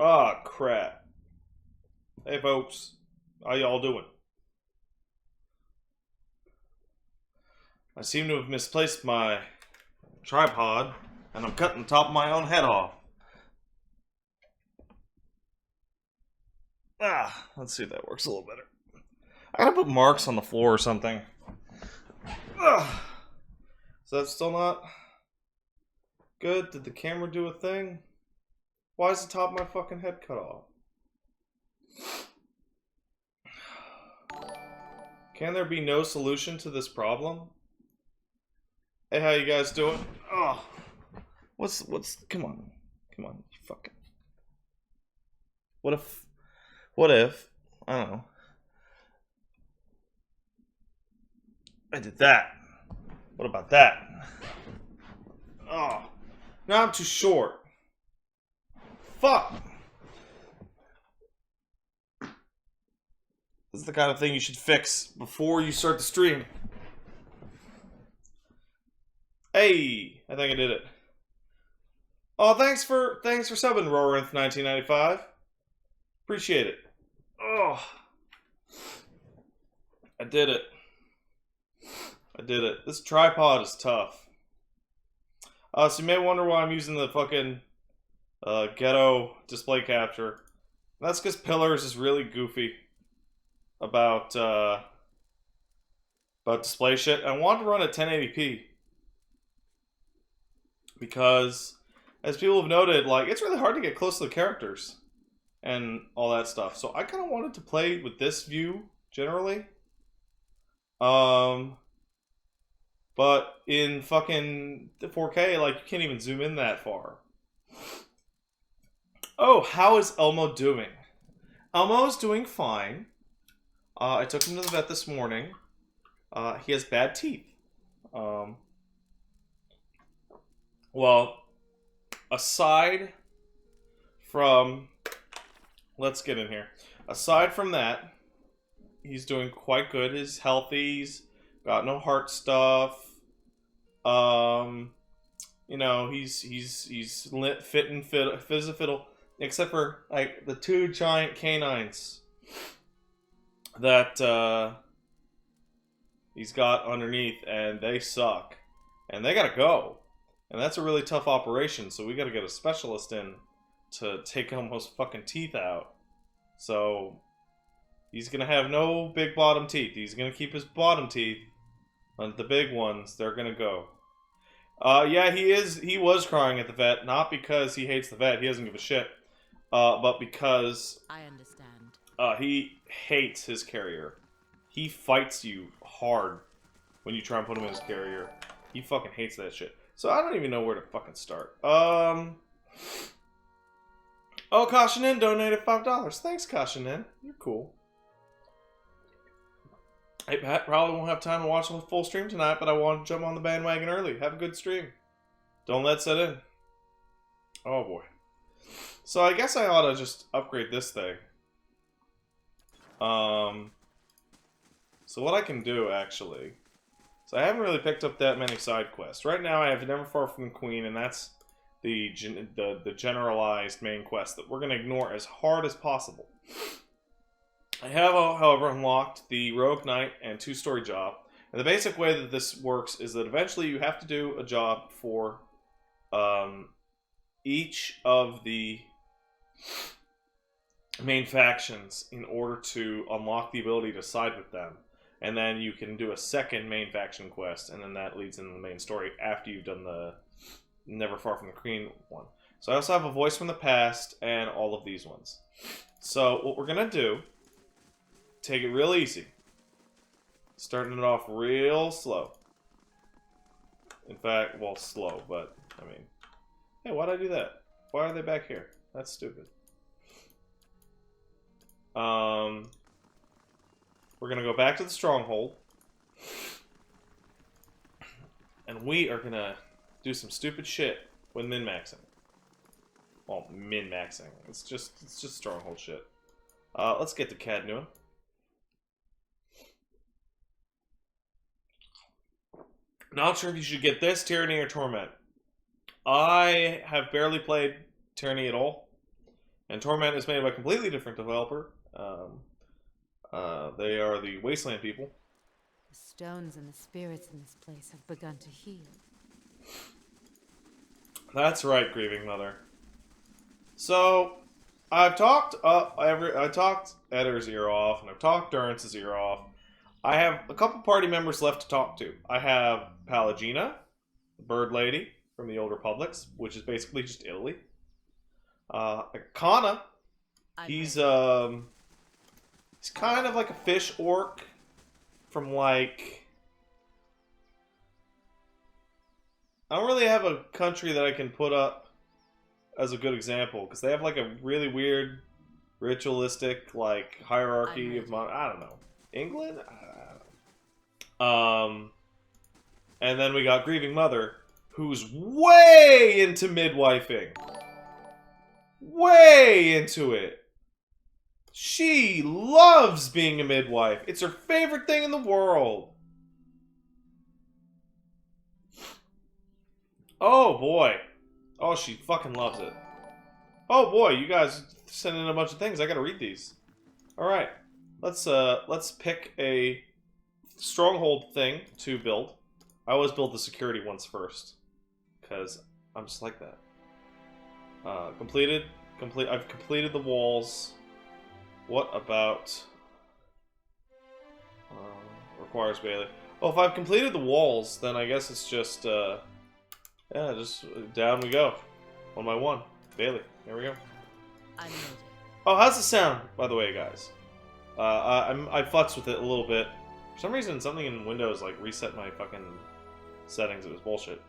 Ah, crap. Hey, folks. How y'all doing? I seem to have misplaced my tripod, and I'm cutting the top of my own head off. Let's see if that works a little better. I gotta put marks on the floor or something. Is that still not good? Did the camera do a thing? Why is the top of my fucking head cut off? Can there be no solution to this problem? Hey, how you guys doing? Oh, what's, come on, you fucking. What if, I don't know. I did that. What about that? Oh, now I'm too short. Fuck. This is the kind of thing you should fix before you start the stream. Hey, I think I did it. Oh, thanks for subbing, Rorinth 1995. Appreciate it. Oh, I did it. This tripod is tough. So you may wonder why I'm using the fucking ghetto display capture. That's because Pillars is really goofy about display shit. I want to run at 1080p because, as people have noted, like it's really hard to get close to the characters and all that stuff. So I kind of wanted to play with this view generally. But in fucking 4K, like, you can't even zoom in that far. Oh, how is Elmo doing? Elmo's doing fine. I took him to the vet this morning. He has bad teeth. Well, aside from... Let's get in here. Aside from that, he's doing quite good. He's healthy. He's got no heart stuff. You know, he's fit and fiddle, except for like the two giant canines that he's got underneath, and they suck, and they gotta go, and that's a really tough operation. So we gotta get a specialist in to take almost fucking teeth out. So he's gonna have no big bottom teeth. He's gonna keep his bottom teeth. And the big ones, they're gonna go. Yeah, he was crying at the vet, not because he hates the vet, he doesn't give a shit, but because I understand. He hates his carrier. He fights you hard when you try and put him in his carrier. He fucking hates that shit. So I don't even know where to fucking start. Oh, Cautionin donated $5. Thanks, Cautionin. You're cool. Hey, Pat, probably won't have time to watch the full stream tonight, but I want to jump on the bandwagon early. Have a good stream. Don't let set in. Oh, boy. So I guess I ought to just upgrade this thing. So what I can do, actually... So I haven't really picked up that many side quests. Right now I have Never Far From the Queen, and that's the generalized main quest that we're going to ignore as hard as possible. I have, however, unlocked the Rogue Knight and 2-story job. And the basic way that this works is that eventually you have to do a job for each of the main factions in order to unlock the ability to side with them. And then you can do a second main faction quest, and then that leads into the main story after you've done the Never Far From the Queen one. So I also have a Voice from the Past and all of these ones. So what we're going to do... Take it real easy. Starting it off real slow. In fact, well, slow, but, I mean... Hey, why'd I do that? Why are they back here? That's stupid. We're gonna go back to the Stronghold. And we are gonna do some stupid shit with min-maxing. Well, min-maxing. It's just Stronghold shit. Let's get to Cadnuin. Not sure if you should get this, Tyranny or Torment. I have barely played Tyranny at all. And Torment is made by a completely different developer. They are the Wasteland people. The stones and the spirits in this place have begun to heal. That's right, Grieving Mother. So, I've talked I talked Edder's ear off, and I've talked Durance's ear off. I have a couple party members left to talk to. I have Palagina, the bird lady from the Old Republics, which is basically just Italy. Kana, he's kind of like a fish orc from like... I don't really have a country that I can put up as a good example, because they have like a really weird ritualistic like hierarchy of I don't know. England? I don't know. And then we got Grieving Mother, who's way into midwifing. Way into it. She loves being a midwife. It's her favorite thing in the world. Oh boy. Oh, she fucking loves it. Oh boy, you guys sent in a bunch of things. I gotta read these. Alright. Let's pick a Stronghold thing to build. I always build the security ones first, because I'm just like that. I've completed the walls. What about requires Bailey? Oh, if I've completed the walls, then I guess it's just yeah, just down we go, one by one. Bailey, there we go. I'm ready. Oh, how's it sound, by the way, guys? I futz with it a little bit. For some reason, something in Windows like reset my fucking settings. It was bullshit.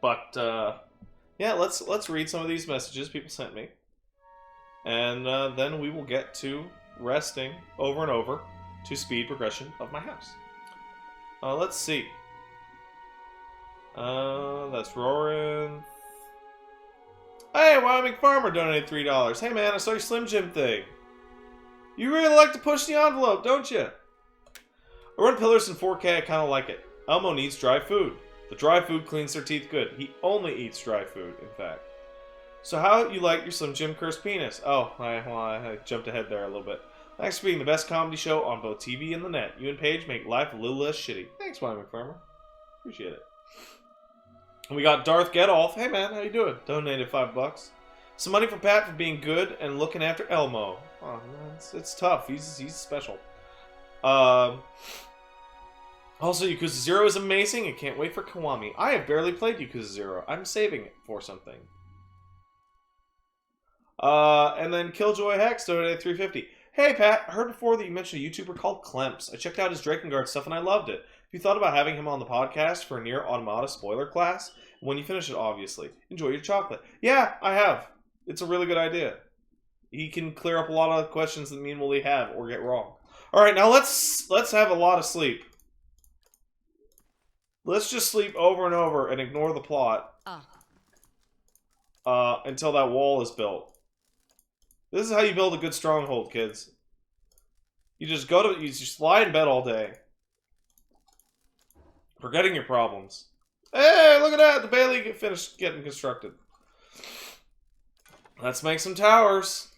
But yeah, let's read some of these messages people sent me, and then we will get to resting over and over to speed progression of my house. Let's see. That's Roaring. Hey, Wyoming Farmer donated $3. Hey man, I saw your Slim Jim thing. You really like to push the envelope, don't you? I run pillars in 4K, I kinda like it. Elmo needs dry food. The dry food cleans their teeth good. He only eats dry food, in fact. So how you like your Slim Jim cursed penis? Oh, I jumped ahead there a little bit. Thanks for being the best comedy show on both TV and the net. You and Paige make life a little less shitty. Thanks, Wyoming Farmer. Appreciate it. And we got Darth Getolf. Hey man, how you doing? Donated $5. Some money for Pat for being good and looking after Elmo. Oh man, it's tough. He's special. Also, Yakuza 0 is amazing and can't wait for Kiwami. I have barely played Yakuza 0. I'm saving it for something. And then Killjoy Hex donated $3.50. Hey Pat, I heard before that you mentioned a YouTuber called Clemps. I checked out his Drakengard stuff and I loved it. Have you thought about having him on the podcast for a Nier Automata spoiler class? When you finish it, obviously. Enjoy your chocolate. Yeah, I have. It's a really good idea. He can clear up a lot of questions that me and Willie have or get wrong. Alright, now let's have a lot of sleep. Let's just sleep over and over and ignore the plot. Until that wall is built. This is how you build a good stronghold, kids. You just lie in bed all day. Forgetting your problems. Hey, look at that! The Bailey finished getting constructed. Let's make some towers.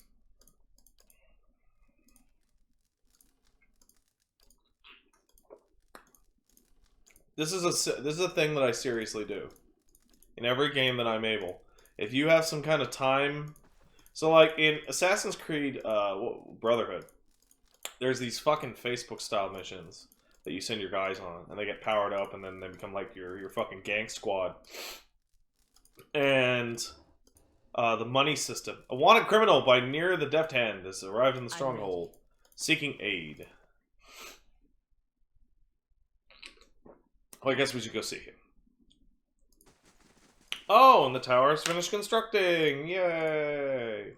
This is a thing that I seriously do. In every game that I'm able. If you have some kind of time... So, like, in Assassin's Creed Brotherhood, there's these fucking Facebook-style missions that you send your guys on, and they get powered up, and then they become, like, your fucking gang squad. And the money system. A wanted criminal by Near the Deft Hand has arrived in the Stronghold, seeking aid. Well, I guess we should go see him. Oh, and the tower's finished constructing! Yay!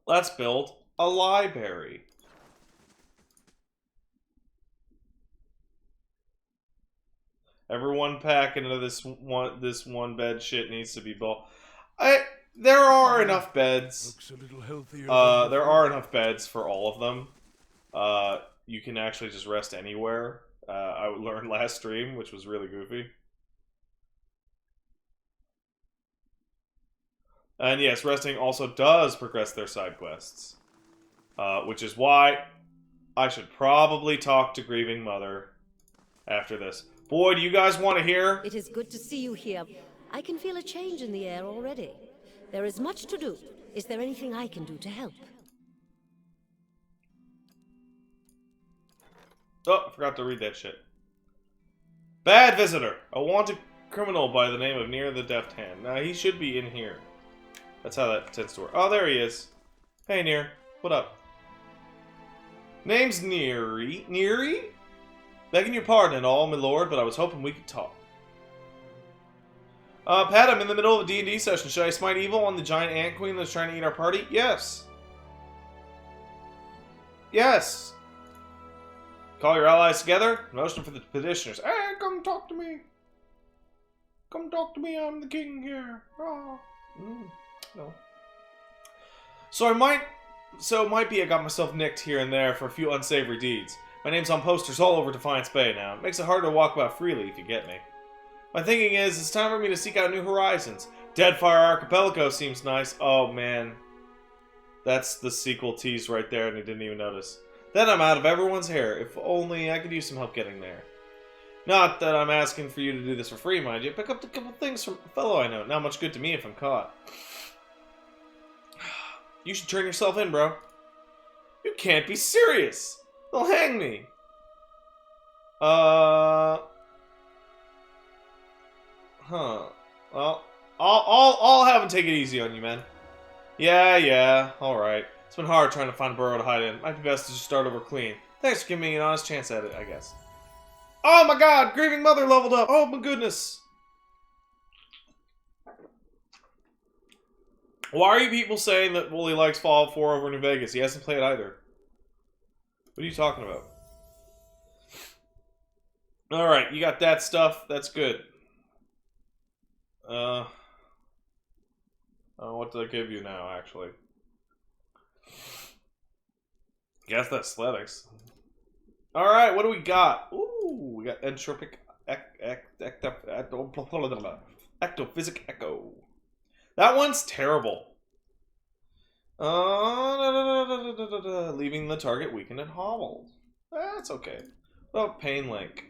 Let's build a library. Everyone pack into this one bed shit needs to be built. There are enough beds. Looks a little healthier. There are enough beds for all of them. You can actually just rest anywhere. I learned last stream, which was really goofy. And yes, resting also does progress their side quests. Which is why I should probably talk to Grieving Mother after this. Boy, do you guys want to hear? It is good to see you here. I can feel a change in the air already. There is much to do. Is there anything I can do to help? Oh, I forgot to read that shit. Bad visitor. A wanted criminal by the name of Near the Deft Hand. Now, he should be in here. That's how that tends to work. Oh, there he is. Hey, Near. What up? Name's Neary. Neary? Begging your pardon and all, my lord, but I was hoping we could talk. Pat, I'm in the middle of a D&D session. Should I smite evil on the giant ant queen that's trying to eat our party? Yes. Yes. Call your allies together. Motion for the petitioners. Hey, come talk to me. Come talk to me. I'm the king here. Oh. No. So it might be I got myself nicked here and there for a few unsavory deeds. My name's on posters all over Defiance Bay now. It makes it hard to walk about freely if you get me. My thinking is, it's time for me to seek out new horizons. Deadfire Archipelago seems nice. Oh, man. That's the sequel tease right there, and I didn't even notice. Then I'm out of everyone's hair. If only I could use some help getting there. Not that I'm asking for you to do this for free, mind you. Pick up a couple things from a fellow I know. Not much good to me if I'm caught. You should turn yourself in, bro. You can't be serious. They'll hang me. Huh. Well, I'll have them take it easy on you, man. Yeah, alright. It's been hard trying to find a burrow to hide in. Might be best to just start over clean. Thanks for giving me an honest chance at it, I guess. Oh my god! Grieving Mother leveled up! Oh my goodness! Why are you people saying that Wooly likes Fallout 4 over New Vegas? He hasn't played either. What are you talking about? Alright, you got that stuff. That's good. What did I give you now, actually? Guess that's athletics. Alright, what do we got? Ooh, we got entropic ectophysic echo. That one's terrible. Leaving the target weakened and hobbled. That's okay. What about pain link?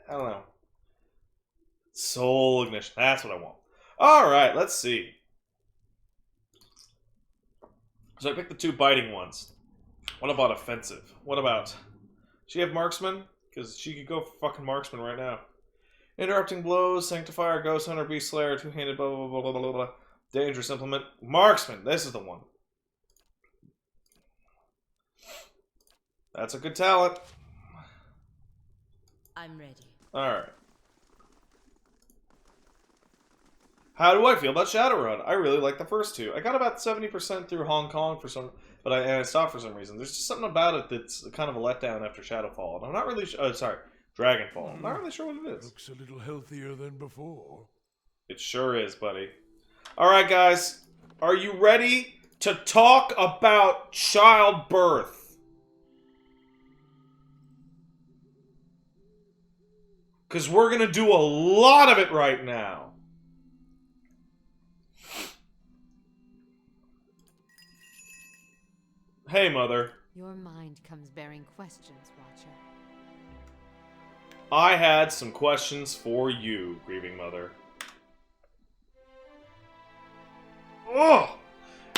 I don't know. Soul ignition. That's what I want. Alright, let's see. So I picked the two biting ones. What about offensive? What about... She have marksman? Because she could go for fucking marksman right now. Interrupting blows, sanctifier, ghost hunter, beast slayer, two-handed, blah, blah, blah, blah, blah, blah. Dangerous implement. Marksman. This is the one. That's a good talent. I'm ready. Alright. How do I feel about Shadowrun? I really like the first two. I got about 70% through Hong Kong for some, and I stopped for some reason. There's just something about it that's kind of a letdown after Shadowfall. And I'm not really Dragonfall. I'm not really sure what it is. Looks a little healthier than before. It sure is, buddy. Alright, guys. Are you ready to talk about childbirth? Because we're going to do a lot of it right now. Hey, Mother. Your mind comes bearing questions, Watcher. I had some questions for you, Grieving Mother. Ugh!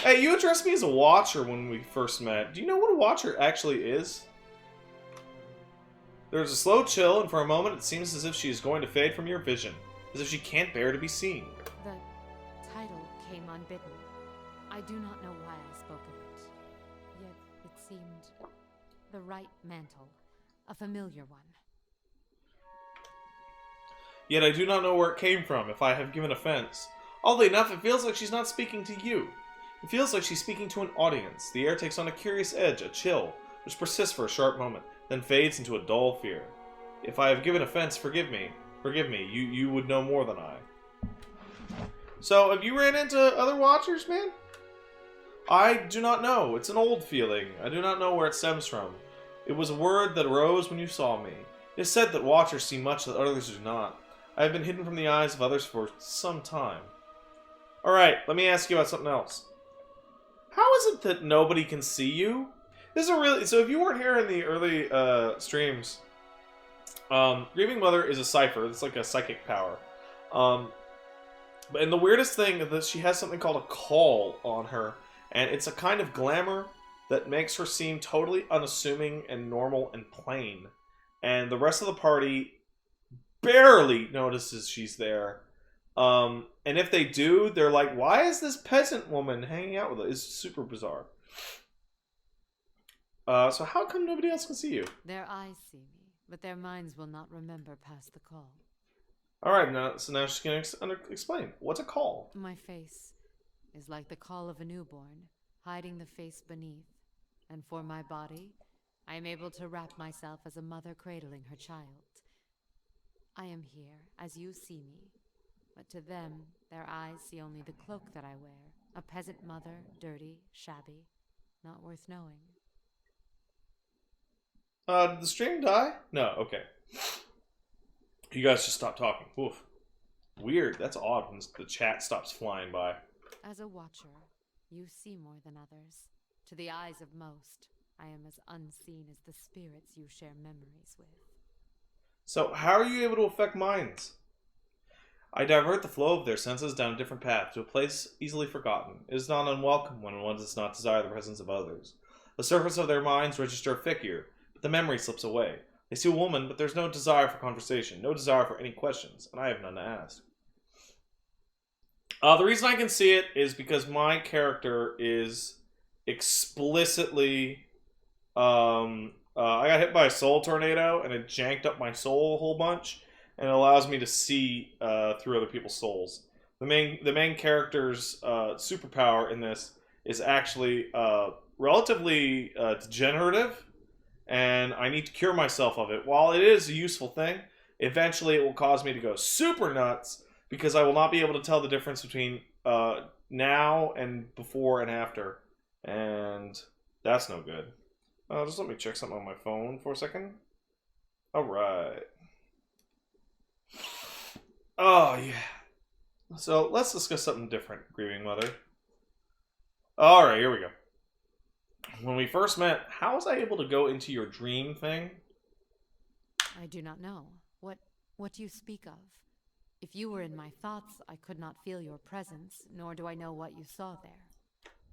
Hey, you addressed me as a Watcher when we first met. Do you know what a Watcher actually is? There's a slow chill, and for a moment it seems as if she is going to fade from your vision. As if she can't bear to be seen. The title came unbidden. I do not know why I spoke of it. Yet it seemed the right mantle. A familiar one. Yet I do not know where it came from, if I have given offense. Oddly enough, it feels like she's not speaking to you. It feels like she's speaking to an audience. The air takes on a curious edge, a chill, which persists for a sharp moment, then fades into a dull fear. If I have given offense, forgive me. Forgive me. You would know more than I. So, have you ran into other Watchers, man? I do not know. It's an old feeling. I do not know where it stems from. It was a word that arose when you saw me. It is said that Watchers see much that others do not. I have been hidden from the eyes of others for some time. Alright, let me ask you about something else. How is it that nobody can see you? This is a really... So if you weren't here in the early streams, Grieving Mother is a cipher. It's like a psychic power. And the weirdest thing is that she has something called a call on her. And it's a kind of glamour that makes her seem totally unassuming and normal and plain. And the rest of the party barely notices she's there. And if they do, they're like, why is this peasant woman hanging out with us? It's super bizarre. So how come nobody else can see you? Their eyes see me, but their minds will not remember past the call. Alright, now she's going to explain. What's a call? My face is like the call of a newborn, hiding the face beneath. And for my body, I am able to wrap myself as a mother cradling her child. I am here, as you see me. But to them, their eyes see only the cloak that I wear. A peasant mother, dirty, shabby, not worth knowing. Did the stream die? No, okay. You guys just stopped talking. Oof. Weird, that's odd when the chat stops flying by. As a watcher, you see more than others. To the eyes of most, I am as unseen as the spirits you share memories with. So, how are you able to affect minds? I divert the flow of their senses down a different path to a place easily forgotten. It is not unwelcome when one does not desire the presence of others. The surface of their minds register a figure, but the memory slips away. They see a woman, but there's no desire for conversation, no desire for any questions, and I have none to ask. The reason I can see it is because my character is explicitly... I got hit by a soul tornado, and it janked up my soul a whole bunch, and it allows me to see through other people's souls. The main character's superpower in this is actually relatively degenerative, and I need to cure myself of it. While it is a useful thing, eventually it will cause me to go super nuts, because I will not be able to tell the difference between now and before and after, and that's no good. Just let me check something on my phone for a second. Alright. Oh, yeah. So, let's discuss something different, Grieving Mother. Alright, here we go. When we first met, how was I able to go into your dream thing? I do not know. What do you speak of? If you were in my thoughts, I could not feel your presence, nor do I know what you saw there.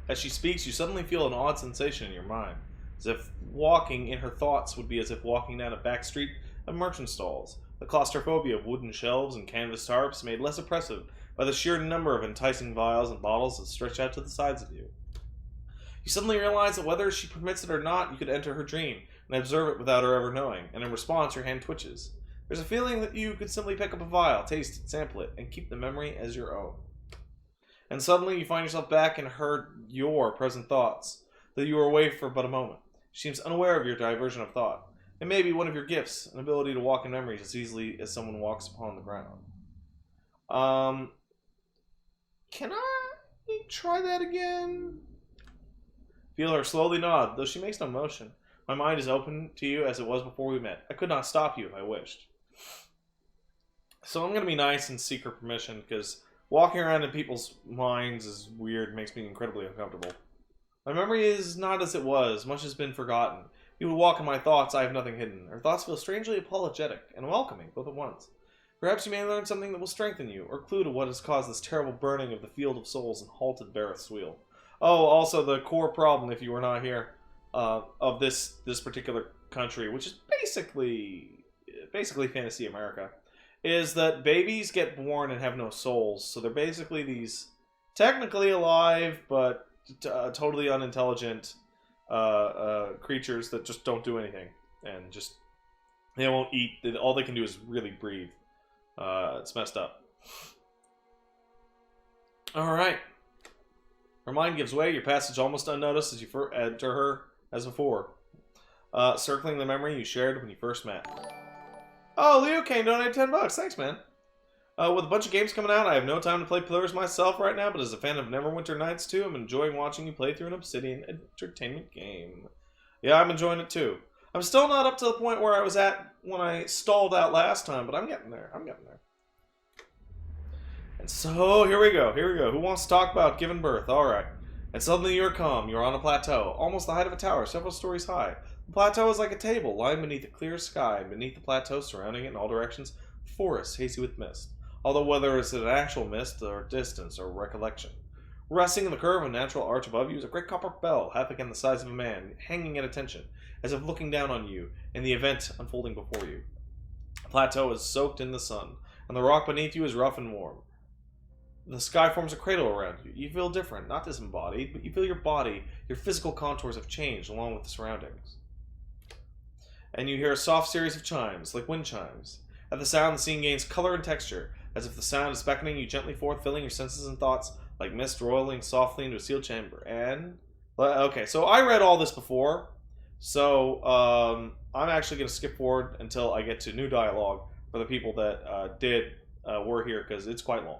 As she speaks, you suddenly feel an odd sensation in your mind, as if walking in her thoughts would be as if walking down a back street of merchant stalls. The claustrophobia of wooden shelves and canvas tarps made less oppressive by the sheer number of enticing vials and bottles that stretch out to the sides of you. You suddenly realize that whether she permits it or not, you could enter her dream and observe it without her ever knowing, and in response your hand twitches. There's a feeling that you could simply pick up a vial, taste it, sample it, and keep the memory as your own. And suddenly you find yourself back in your present thoughts, though you were away for but a moment. She seems unaware of your diversion of thought. It may be one of your gifts, an ability to walk in memories as easily as someone walks upon the ground. Can I try that again? Feel her slowly nod, though she makes no motion. My mind is open to you as it was before we met. I could not stop you if I wished. So I'm going to be nice and seek her permission, because walking around in people's minds is weird, makes me incredibly uncomfortable. My memory is not as it was, much has been forgotten. You would walk in my thoughts, I have nothing hidden. Her thoughts feel strangely apologetic and welcoming, both at once. Perhaps you may learn something that will strengthen you, or clue to what has caused this terrible burning of the field of souls and halted Bareth's wheel. Oh, also the core problem, if you were not here, of this particular country, which is basically fantasy America, is that babies get born and have no souls. So they're basically these technically alive, but totally unintelligent creatures that just don't do anything. And just, they won't eat. All they can do is really breathe. It's messed up. Alright. Her mind gives way, your passage almost unnoticed as you enter her as before. Circling the memory you shared when you first met. Oh, Leo Kane donated $10. Thanks, man. With a bunch of games coming out, I have no time to play Pillars myself right now, but as a fan of Neverwinter Nights 2, I'm enjoying watching you play through an Obsidian entertainment game. Yeah, I'm enjoying it too. I'm still not up to the point where I was at when I stalled out last time, but I'm getting there. I'm getting there. And so, here we go. Here we go. Who wants to talk about giving birth? Alright. And suddenly you're calm. You're on a plateau, almost the height of a tower, several stories high. The plateau is like a table, lying beneath a clear sky, and beneath the plateau, surrounding it in all directions, forest hazy with mist. Although whether it's an actual mist, or distance, or recollection. Resting in the curve of a natural arch above you is a great copper bell, half again the size of a man, hanging at attention, as if looking down on you, and the event unfolding before you. The plateau is soaked in the sun, and the rock beneath you is rough and warm. The sky forms a cradle around you. You feel different, not disembodied, but you feel your body, your physical contours have changed along with the surroundings. And you hear a soft series of chimes, like wind chimes. At the sound, the scene gains color and texture, as if the sound is beckoning you gently forth, filling your senses and thoughts, like mist rolling softly into a sealed chamber. And okay, so I read all this before, so I'm actually going to skip forward until I get to new dialogue for the people that were here, because it's quite long.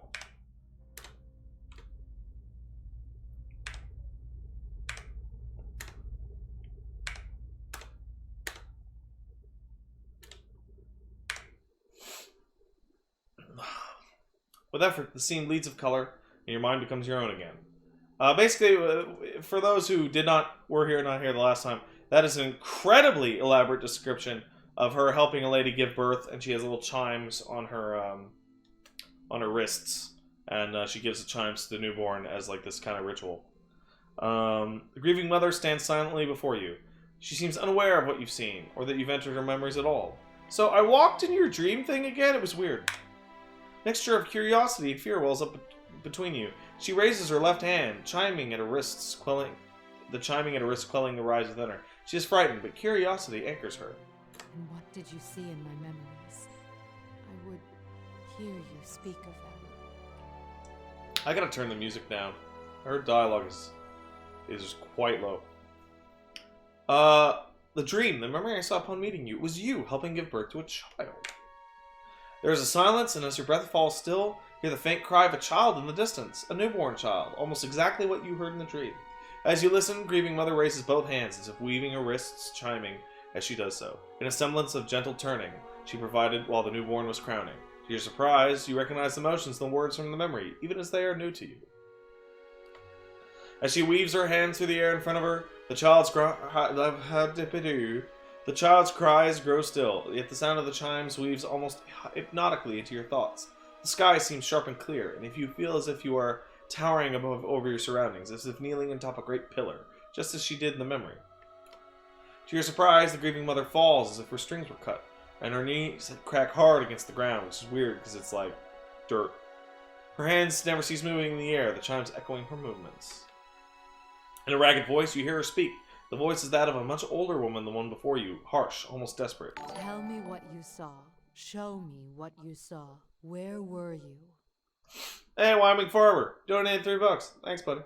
With effort, the scene bleeds of color, and your mind becomes your own again. Basically, for those who were here not here the last time, that is an incredibly elaborate description of her helping a lady give birth, and she has little chimes on her wrists, and she gives the chimes to the newborn as like this kind of ritual. The grieving mother stands silently before you. She seems unaware of what you've seen, or that you've entered her memories at all. So I walked in your dream thing again. It was weird. Mixture of curiosity and fear wells up between you. She raises her left hand, chiming at her wrists, quelling the rise within her. She is frightened, but curiosity anchors her. And what did you see in my memories? I would hear you speak of them. I gotta turn the music down. Her dialogue is quite low. The dream, the memory I saw upon meeting you, was you helping give birth to a child. There is a silence, and as your breath falls still, you hear the faint cry of a child in the distance, a newborn child, almost exactly what you heard in the dream. As you listen, Grieving Mother raises both hands as if weaving her wrists, chiming as she does so. In a semblance of gentle turning, she provided while the newborn was crowning. To your surprise, you recognize the motions and the words from the memory, even as they are new to you. As she weaves her hands through the air in front of her, the child's cries grow still, yet the sound of the chimes weaves almost hypnotically into your thoughts. The sky seems sharp and clear, and if you feel as if you are towering over your surroundings, as if kneeling atop a great pillar, just as she did in the memory. To your surprise, the Grieving Mother falls as if her strings were cut, and her knees crack hard against the ground, which is weird because it's like dirt. Her hands never cease moving in the air, the chimes echoing her movements. In a ragged voice, you hear her speak. The voice is that of a much older woman than the one before you, harsh, almost desperate. Tell me what you saw. Show me what you saw. Where were you? Hey, Wyoming Farmer, donated $3. Thanks, buddy.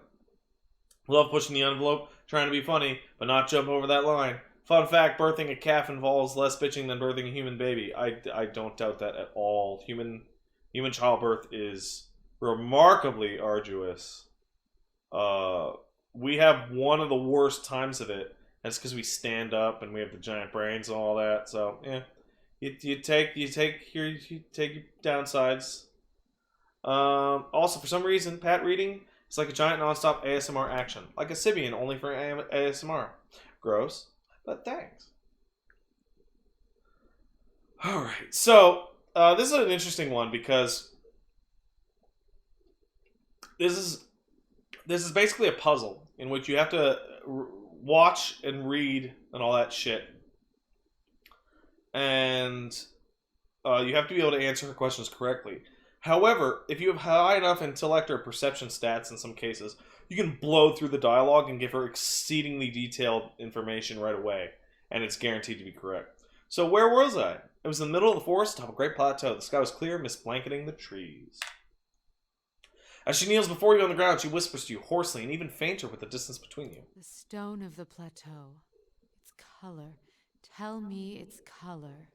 Love pushing the envelope, trying to be funny, but not jump over that line. Fun fact, birthing a calf involves less bitching than birthing a human baby. I don't doubt that at all. Human childbirth is remarkably arduous. We have one of the worst times of it. That's because we stand up and we have the giant brains and all that. So yeah, you take your downsides. Also, for some reason, Pat reading is like a giant nonstop ASMR action, like a Sibian only for ASMR. Gross, but thanks. All right, so this is an interesting one because this is basically a puzzle in which you have to watch and read and all that shit. And you have to be able to answer her questions correctly. However, if you have high enough intellect or perception stats in some cases, you can blow through the dialogue and give her exceedingly detailed information right away. And it's guaranteed to be correct. So where was I? It was in the middle of the forest, atop a great plateau. The sky was clear, mist blanketing the trees. As she kneels before you on the ground, she whispers to you hoarsely and even fainter with the distance between you. The stone of the plateau. Its color. Tell me its color.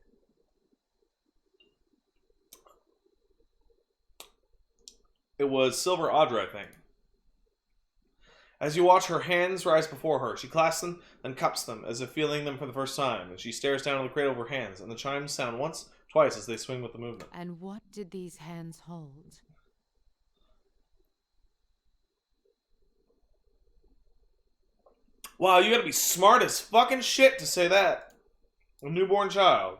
It was silver Audra, I think. As you watch her hands rise before her, she clasps them, then cups them, as if feeling them for the first time, and she stares down at the cradle of her hands, and the chimes sound once, twice as they swing with the movement. And what did these hands hold? Wow, you gotta be smart as fucking shit to say that. A newborn child.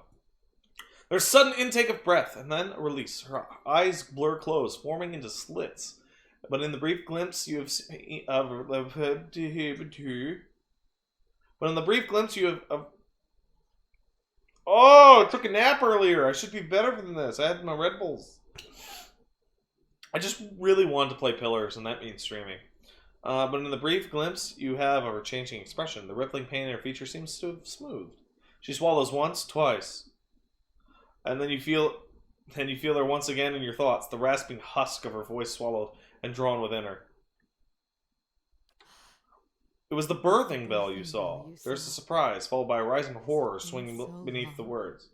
There's sudden intake of breath, and then a release. Her eyes blur closed, forming into slits. But in the brief glimpse you have Oh, I took a nap earlier. I should be better than this. I had my Red Bulls. I just really wanted to play Pillars, and that means streaming. But in the brief glimpse you have of her changing expression, the rippling pain in her features seems to have smoothed. She swallows once, twice. And then you feel her once again in your thoughts, the rasping husk of her voice swallowed and drawn within her. It was the birthing bell you saw. There's a surprise, followed by a rising horror swinging beneath the words.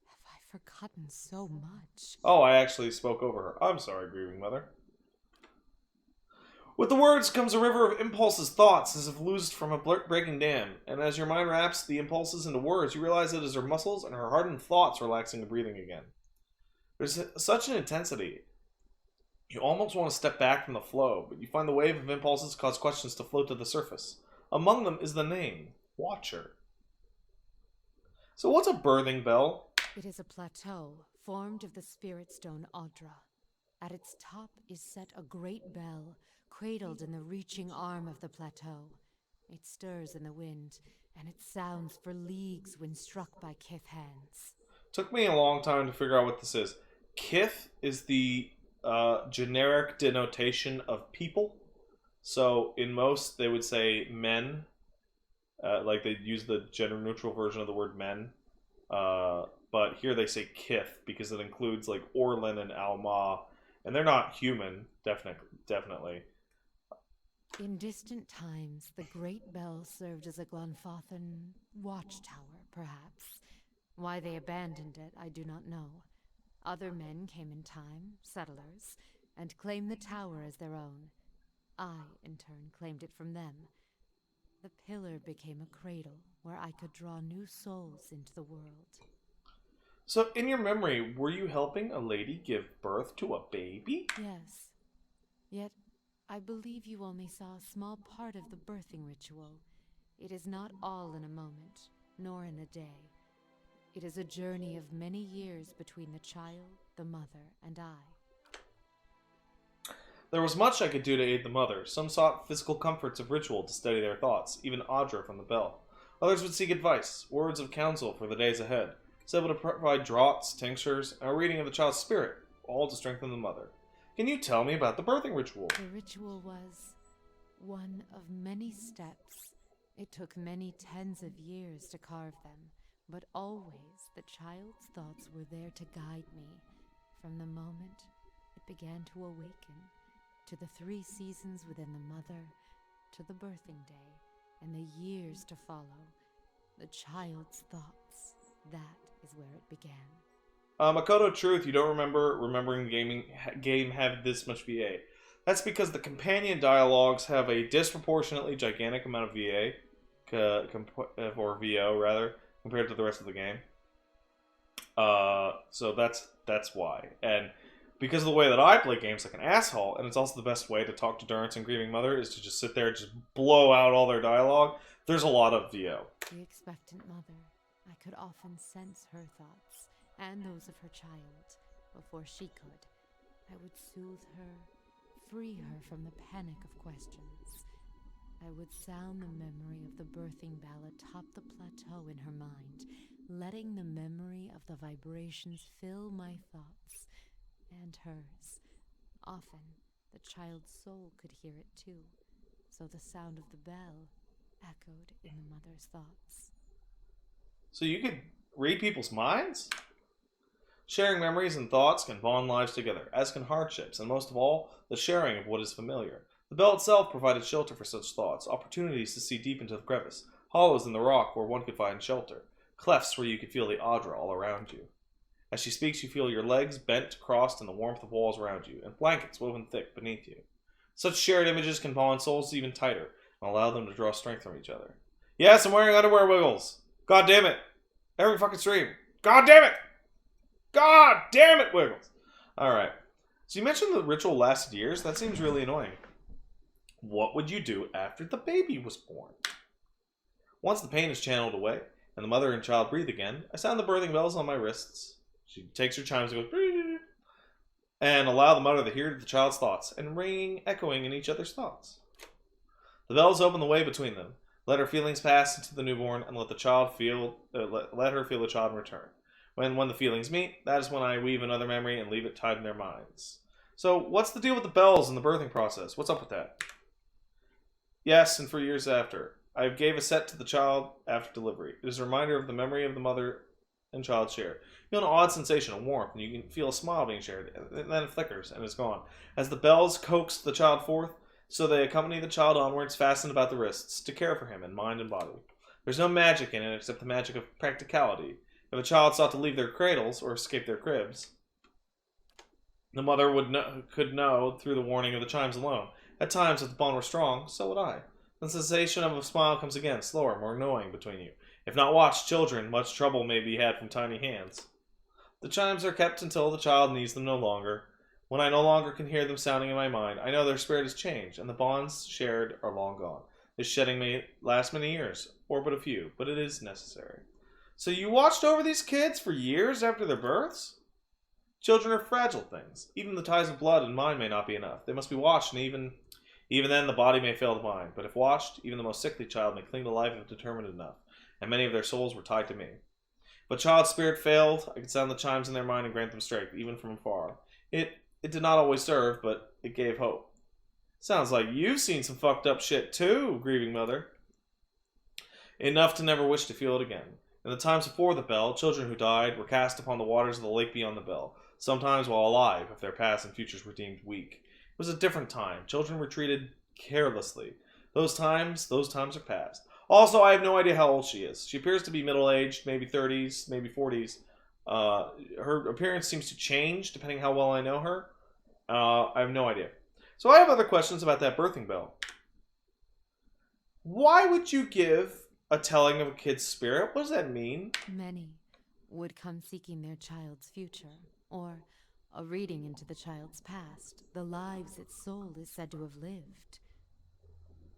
Have I forgotten so much? Oh, I actually spoke over her. I'm sorry, Grieving Mother. With the words comes a river of impulses, thoughts, as if loosed from a breaking dam. And as your mind wraps the impulses into words, you realize it is her muscles and her hardened thoughts relaxing and breathing again. There's such an intensity. You almost want to step back from the flow, but you find the wave of impulses cause questions to float to the surface. Among them is the name, Watcher. So what's a birthing bell? It is a plateau formed of the spirit stone Audra. At its top is set a great bell, cradled in the reaching arm of the plateau. It stirs in the wind, and it sounds for leagues when struck by Kith hands. Took me a long time to figure out what this is. Kith is the generic denotation of people. So in most, they would say men. Like they'd use the gender-neutral version of the word men. But here they say Kith because it includes like Orlin and Alma. And they're not human, definitely. In distant times, the great bell served as a Glanfathan watchtower, perhaps. Why they abandoned it, I do not know. Other men came in time, settlers, and claimed the tower as their own. I, in turn, claimed it from them. The pillar became a cradle where I could draw new souls into the world. So, in your memory, were you helping a lady give birth to a baby? Yes. Yet, I believe you only saw a small part of the birthing ritual. It is not all in a moment, nor in a day. It is a journey of many years between the child, the mother, and I. There was much I could do to aid the mother. Some sought physical comforts of ritual to steady their thoughts, even Audra from the bell. Others would seek advice, words of counsel for the days ahead. So able to provide draughts, tinctures, and a reading of the child's spirit, all to strengthen the mother. Can you tell me about the birthing ritual? The ritual was one of many steps. It took many tens of years to carve them, but always the child's thoughts were there to guide me. From the moment it began to awaken, to the 3 seasons within the mother, to the birthing day, and the years to follow. The child's thoughts, that is where it began. Makoto Truth, you don't remembering the game had this much VA. That's because the companion dialogues have a disproportionately gigantic amount of VA, or VO rather, compared to the rest of the game. So that's why. And because of the way that I play games like an asshole, and it's also the best way to talk to Durance and Grieving Mother, is to just sit there and just blow out all their dialogue, there's a lot of VO. The expectant mother, I could often sense her thoughts, and those of her child, before she could. I would soothe her, free her from the panic of questions. I would sound the memory of the birthing bell atop the plateau in her mind, letting the memory of the vibrations fill my thoughts and hers. Often, the child's soul could hear it too, so the sound of the bell echoed in the mother's thoughts. So you could read people's minds? Sharing memories and thoughts can bond lives together, as can hardships, and most of all, the sharing of what is familiar. The bell itself provided shelter for such thoughts, opportunities to see deep into the crevice, hollows in the rock where one could find shelter, clefts where you could feel the Audra all around you. As she speaks, you feel your legs bent, crossed in the warmth of walls around you, and blankets woven thick beneath you. Such shared images can bond souls even tighter and allow them to draw strength from each other. Yes, I'm wearing underwear, Wiggles. God damn it. Every fucking stream. God damn it. God damn it, Wiggles. Alright. So you mentioned the ritual lasted years. That seems really annoying. What would you do after the baby was born? Once the pain is channeled away and the mother and child breathe again, I sound the birthing bells on my wrists. She takes her chimes and goes, and allow the mother to hear the child's thoughts and ringing, echoing in each other's thoughts. The bells open the way between them. Let her feelings pass into the newborn and let the child feel. Let her feel the child in return. When the feelings meet, that is when I weave another memory and leave it tied in their minds. So, what's the deal with the bells and the birthing process? What's up with that? Yes, and for years after. I gave a set to the child after delivery. It is a reminder of the memory of the mother and child share. You feel an odd sensation of warmth, and you can feel a smile being shared, and then it flickers, and is gone. As the bells coax the child forth, so they accompany the child onwards, fastened about the wrists, to care for him in mind and body. There's no magic in it except the magic of practicality. If a child sought to leave their cradles, or escape their cribs, the mother could know through the warning of the chimes alone. At times, if the bond were strong, so would I. The sensation of a smile comes again, slower, more knowing between you. If not watched children, much trouble may be had from tiny hands. The chimes are kept until the child needs them no longer. When I no longer can hear them sounding in my mind, I know their spirit has changed, and the bonds shared are long gone. This shedding may last many years, or but a few, but it is necessary. So you watched over these kids for years after their births? Children are fragile things. Even the ties of blood and mind may not be enough. They must be watched, and even then the body may fail the mind. But if watched, even the most sickly child may cling to life if determined enough, and many of their souls were tied to me. If a child's spirit failed, I could sound the chimes in their mind and grant them strength, even from afar. It did not always serve, but it gave hope. Sounds like you've seen some fucked up shit too, Grieving Mother. Enough to never wish to feel it again. In the times before the bell, children who died were cast upon the waters of the lake beyond the bell, sometimes while alive, if their past and futures were deemed weak. It was a different time. Children were treated carelessly. Those times are past. Also, I have no idea how old she is. She appears to be middle-aged, maybe 30s, maybe 40s. Her appearance seems to change depending how well I know her. I have no idea. So I have other questions about that birthing bell. Why would you give a telling of a kid's spirit? What does that mean? Many would come seeking their child's future, or a reading into the child's past, the lives its soul is said to have lived.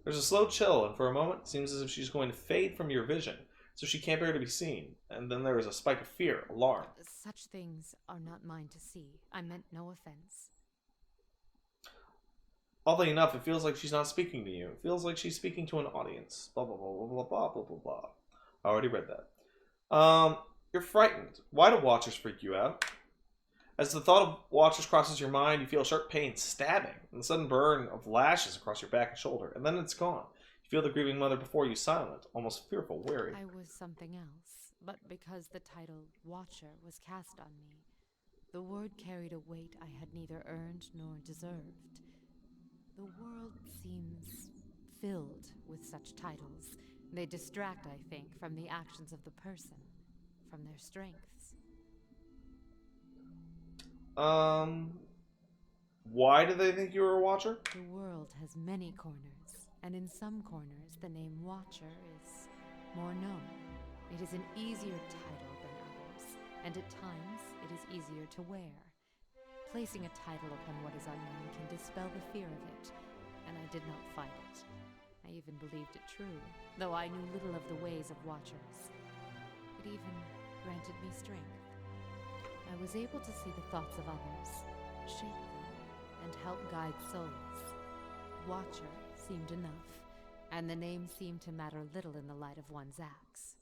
There's a slow chill, and for a moment it seems as if she's going to fade from your vision, so she can't bear to be seen. And then there is a spike of fear, alarm. Such things are not mine to see. I meant no offense. Oddly enough, it feels like she's not speaking to you. It feels like she's speaking to an audience. Blah, blah, blah, blah, blah, blah, blah, blah. I already read that. You're frightened. Why do watchers freak you out? As the thought of watchers crosses your mind, you feel a sharp pain stabbing, and the sudden burn of lashes across your back and shoulder, and then it's gone. You feel the grieving mother before you silent, almost fearful, wary. I was something else, but because the title Watcher was cast on me, the word carried a weight I had neither earned nor deserved. The world seems filled with such titles. They distract, I think, from the actions of the person, from their strengths. Why do they think you're a watcher? The world has many corners, and in some corners the name Watcher is more known. It is an easier title than others, and at times it is easier to wear. Placing a title upon what is unknown can dispel the fear of it, and I did not fight it. I even believed it true, though I knew little of the ways of Watchers. It even granted me strength. I was able to see the thoughts of others, shape them, and help guide souls. Watcher seemed enough, and the name seemed to matter little in the light of one's acts.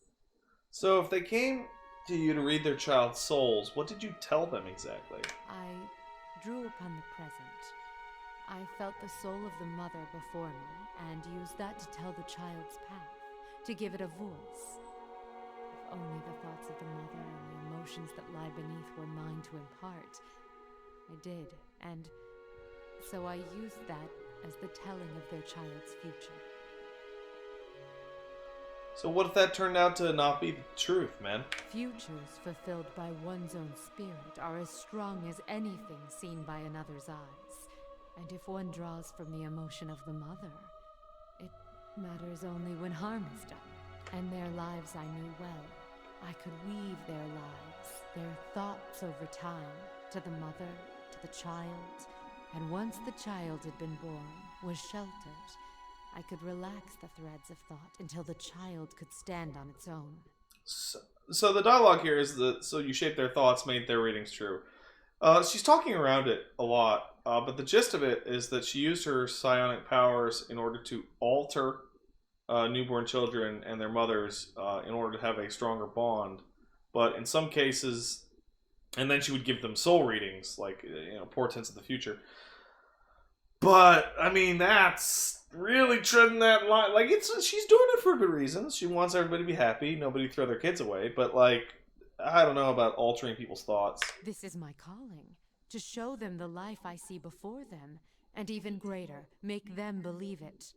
So if they came to you to read their child's souls, what did you tell them exactly? I drew upon the present. I felt the soul of the mother before me, and used that to tell the child's path, to give it a voice. If only the thoughts of the mother and the emotions that lie beneath were mine to impart. I did, and so I used that as the telling of their child's future. So what if that turned out to not be the truth, man? Futures fulfilled by one's own spirit are as strong as anything seen by another's eyes. And if one draws from the emotion of the mother, it matters only when harm is done. And their lives I knew well. I could weave their lives, their thoughts over time, to the mother, to the child. And once the child had been born, was sheltered, I could relax the threads of thought until the child could stand on its own. So the dialogue here is that, so you shape their thoughts, made their readings true. She's talking around it a lot, but the gist of it is that she used her psionic powers in order to alter newborn children and their mothers in order to have a stronger bond. But in some cases, and then she would give them soul readings, like, portents of the future. But I mean, that's really treading that line. Like, she's doing it for good reasons. She wants everybody to be happy, nobody throw their kids away. But like, I don't know about altering people's thoughts. This is my calling, to show them the life I see before them, and even greater, make them believe it.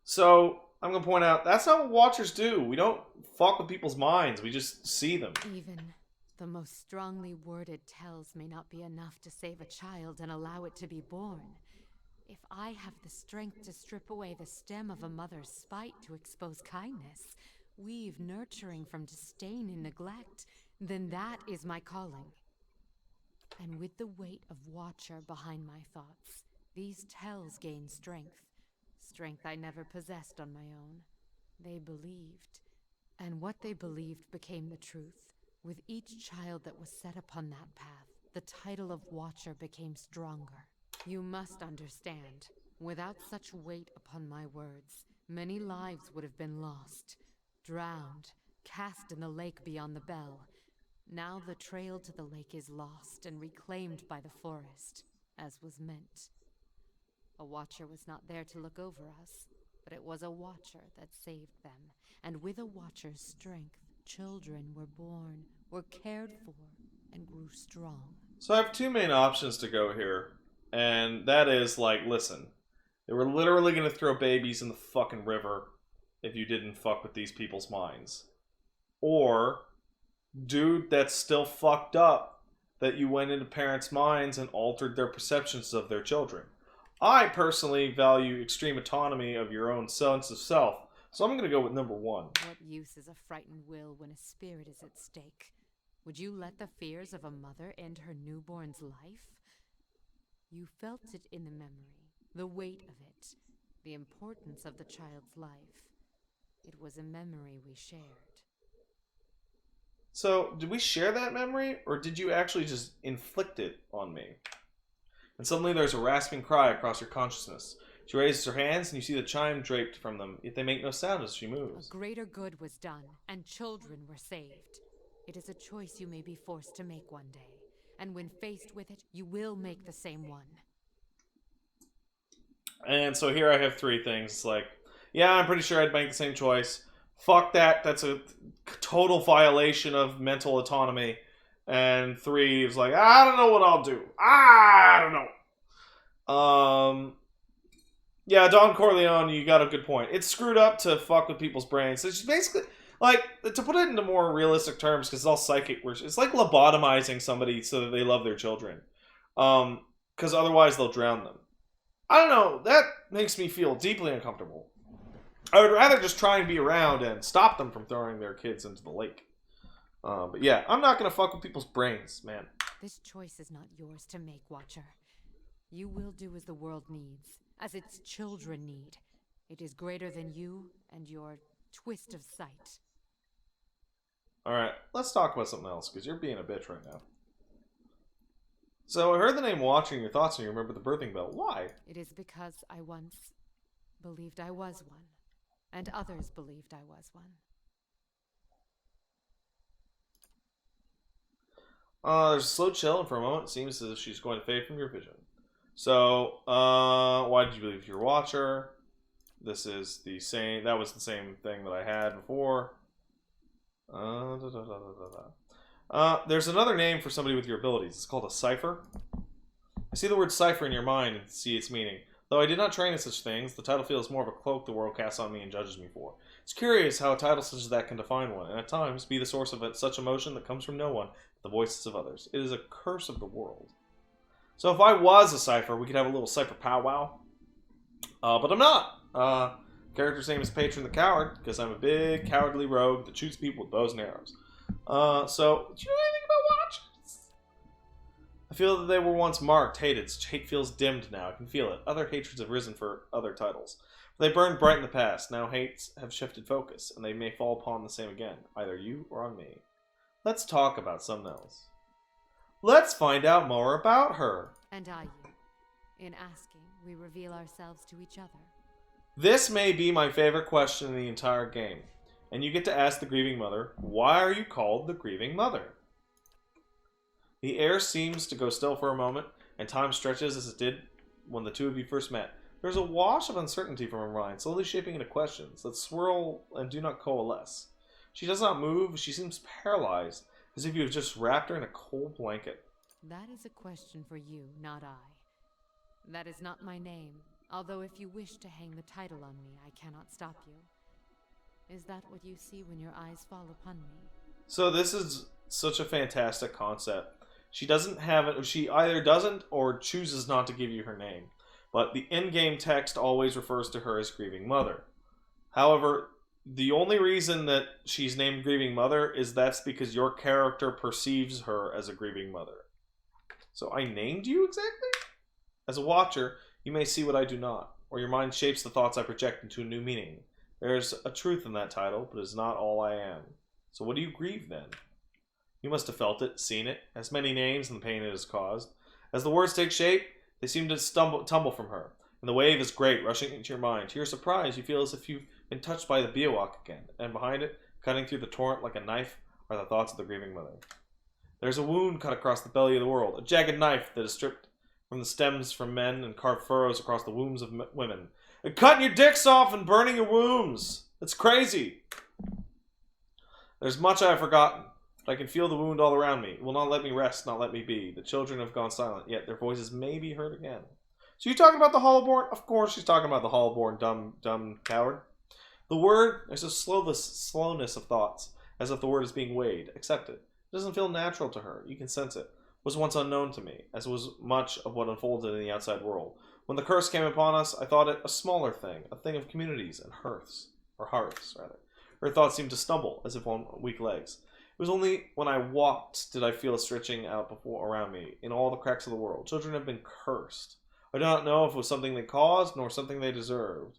So, I'm going to point out, that's not what Watchers do. We don't fuck with people's minds, we just see them. Even the most strongly worded tells may not be enough to save a child and allow it to be born. If I have the strength to strip away the stem of a mother's spite to expose kindness, weave nurturing from disdain and neglect, then that is my calling. And with the weight of Watcher behind my thoughts, these tells gain strength. Strength I never possessed on my own. They believed. And what they believed became the truth. With each child that was set upon that path, the title of Watcher became stronger. You must understand, without such weight upon my words, many lives would have been lost, drowned, cast in the lake beyond the bell. Now the trail to the lake is lost and reclaimed by the forest, as was meant. A Watcher was not there to look over us, but it was a Watcher that saved them, and with a Watcher's strength, children were born, were cared for, and grew strong. So I have two main options to go here, and that is, like, listen, they were literally going to throw babies in the fucking river if you didn't fuck with these people's minds. Or, dude, that's still fucked up that you went into parents' minds and altered their perceptions of their children. I personally value extreme autonomy of your own sense of self, so I'm going to go with number one. What use is a frightened will when a spirit is at stake? Would you let the fears of a mother end her newborn's life? You felt it in the memory, the weight of it, the importance of the child's life. It was a memory we shared. So, did we share that memory, or did you actually just inflict it on me? And suddenly there's a rasping cry across your consciousness. She raises her hands, and you see the chime draped from them, yet they make no sound as she moves. A greater good was done, and children were saved. It is a choice you may be forced to make one day, and when faced with it, you will make the same one. And so here I have three things. It's like, yeah, I'm pretty sure I'd make the same choice. Fuck that, that's a total violation of mental autonomy. And three is like, I don't know what I'll do. I don't know. Yeah, Don Corleone, you got a good point. It's screwed up to fuck with people's brains. It's basically, like, to put it into more realistic terms, because it's all psychic, it's like lobotomizing somebody so that they love their children. Because otherwise they'll drown them. I don't know, that makes me feel deeply uncomfortable. I would rather just try and be around and stop them from throwing their kids into the lake. But yeah, I'm not going to fuck with people's brains, man. This choice is not yours to make, Watcher. You will do as the world needs, as its children need. It is greater than you and your twist of sight. Alright, let's talk about something else, because you're being a bitch right now. So, I heard the name Watcher in your thoughts and you remember the birthing bell. Why? It is because I once believed I was one, and others believed I was one. There's a slow chill, and for a moment it seems as if she's going to fade from your vision. So, why did you believe you're a Watcher? This is the same, that was the same thing that I had before. There's another name for somebody with your abilities. It's called a cipher. I see the word cipher in your mind and see its meaning. Though I did not train in such things, the title feels more of a cloak the world casts on me and judges me for. It's curious how a title such as that can define one, and at times be the source of such emotion that comes from no one, but the voices of others. It is a curse of the world. So if I was a cipher, we could have a little cipher powwow. But I'm not. Character's name is Patron the Coward, because I'm a big cowardly rogue that shoots people with bows and arrows. So, do you know anything about Watchers? I feel that they were once marked, hated. Hate feels dimmed now. I can feel it. Other hatreds have risen for other titles. They burned bright in the past. Now hates have shifted focus, and they may fall upon the same again, either you or on me. Let's talk about something else. Let's find out more about her. And I you. In asking, we reveal ourselves to each other. This may be my favorite question in the entire game. And you get to ask the Grieving Mother, why are you called the Grieving Mother? The air seems to go still for a moment, and time stretches as it did when the two of you first met. There's a wash of uncertainty from her mind, slowly shaping into questions that swirl and do not coalesce. She does not move, she seems paralyzed, as if you have just wrapped her in a cold blanket. That is a question for you, not I. That is not my name, although if you wish to hang the title on me, I cannot stop you. Is that what you see when your eyes fall upon me? So this is such a fantastic concept. She doesn't have it, she either doesn't or chooses not to give you her name. But the in-game text always refers to her as Grieving Mother. However, the only reason that she's named Grieving Mother is that's because your character perceives her as a Grieving Mother. So I named you exactly? As a watcher, you may see what I do not, or your mind shapes the thoughts I project into a new meaning. There's a truth in that title, but it is not all I am. So what do you grieve then? You must have felt it, seen it, as many names and the pain it has caused. As the words take shape, they seem to tumble from her, and the wave is great, rushing into your mind. To your surprise, you feel as if you've been touched by the Biawak again, and behind it, cutting through the torrent like a knife, are the thoughts of the Grieving Mother. There's a wound cut across the belly of the world, a jagged knife that is stripped from the stems from men and carved furrows across the wombs of women. And cutting your dicks off and burning your wombs! It's crazy! There's much I have forgotten, but I can feel the wound all around me. It will not let me rest, not let me be. The children have gone silent, yet their voices may be heard again. So you talking about the Hollowborn? Of course she's talking about the Hollowborn, dumb coward. The word, there's a slowness of thoughts, as if the word is being weighed, accepted. It doesn't feel natural to her. You can sense it. It was once unknown to me, as was much of what unfolded in the outside world. When the curse came upon us, I thought it a smaller thing, a thing of communities and hearths. Her thoughts seemed to stumble, as if on weak legs. It was only when I walked did I feel a stretching out around me, in all the cracks of the world. Children have been cursed. I do not know if it was something they caused, nor something they deserved.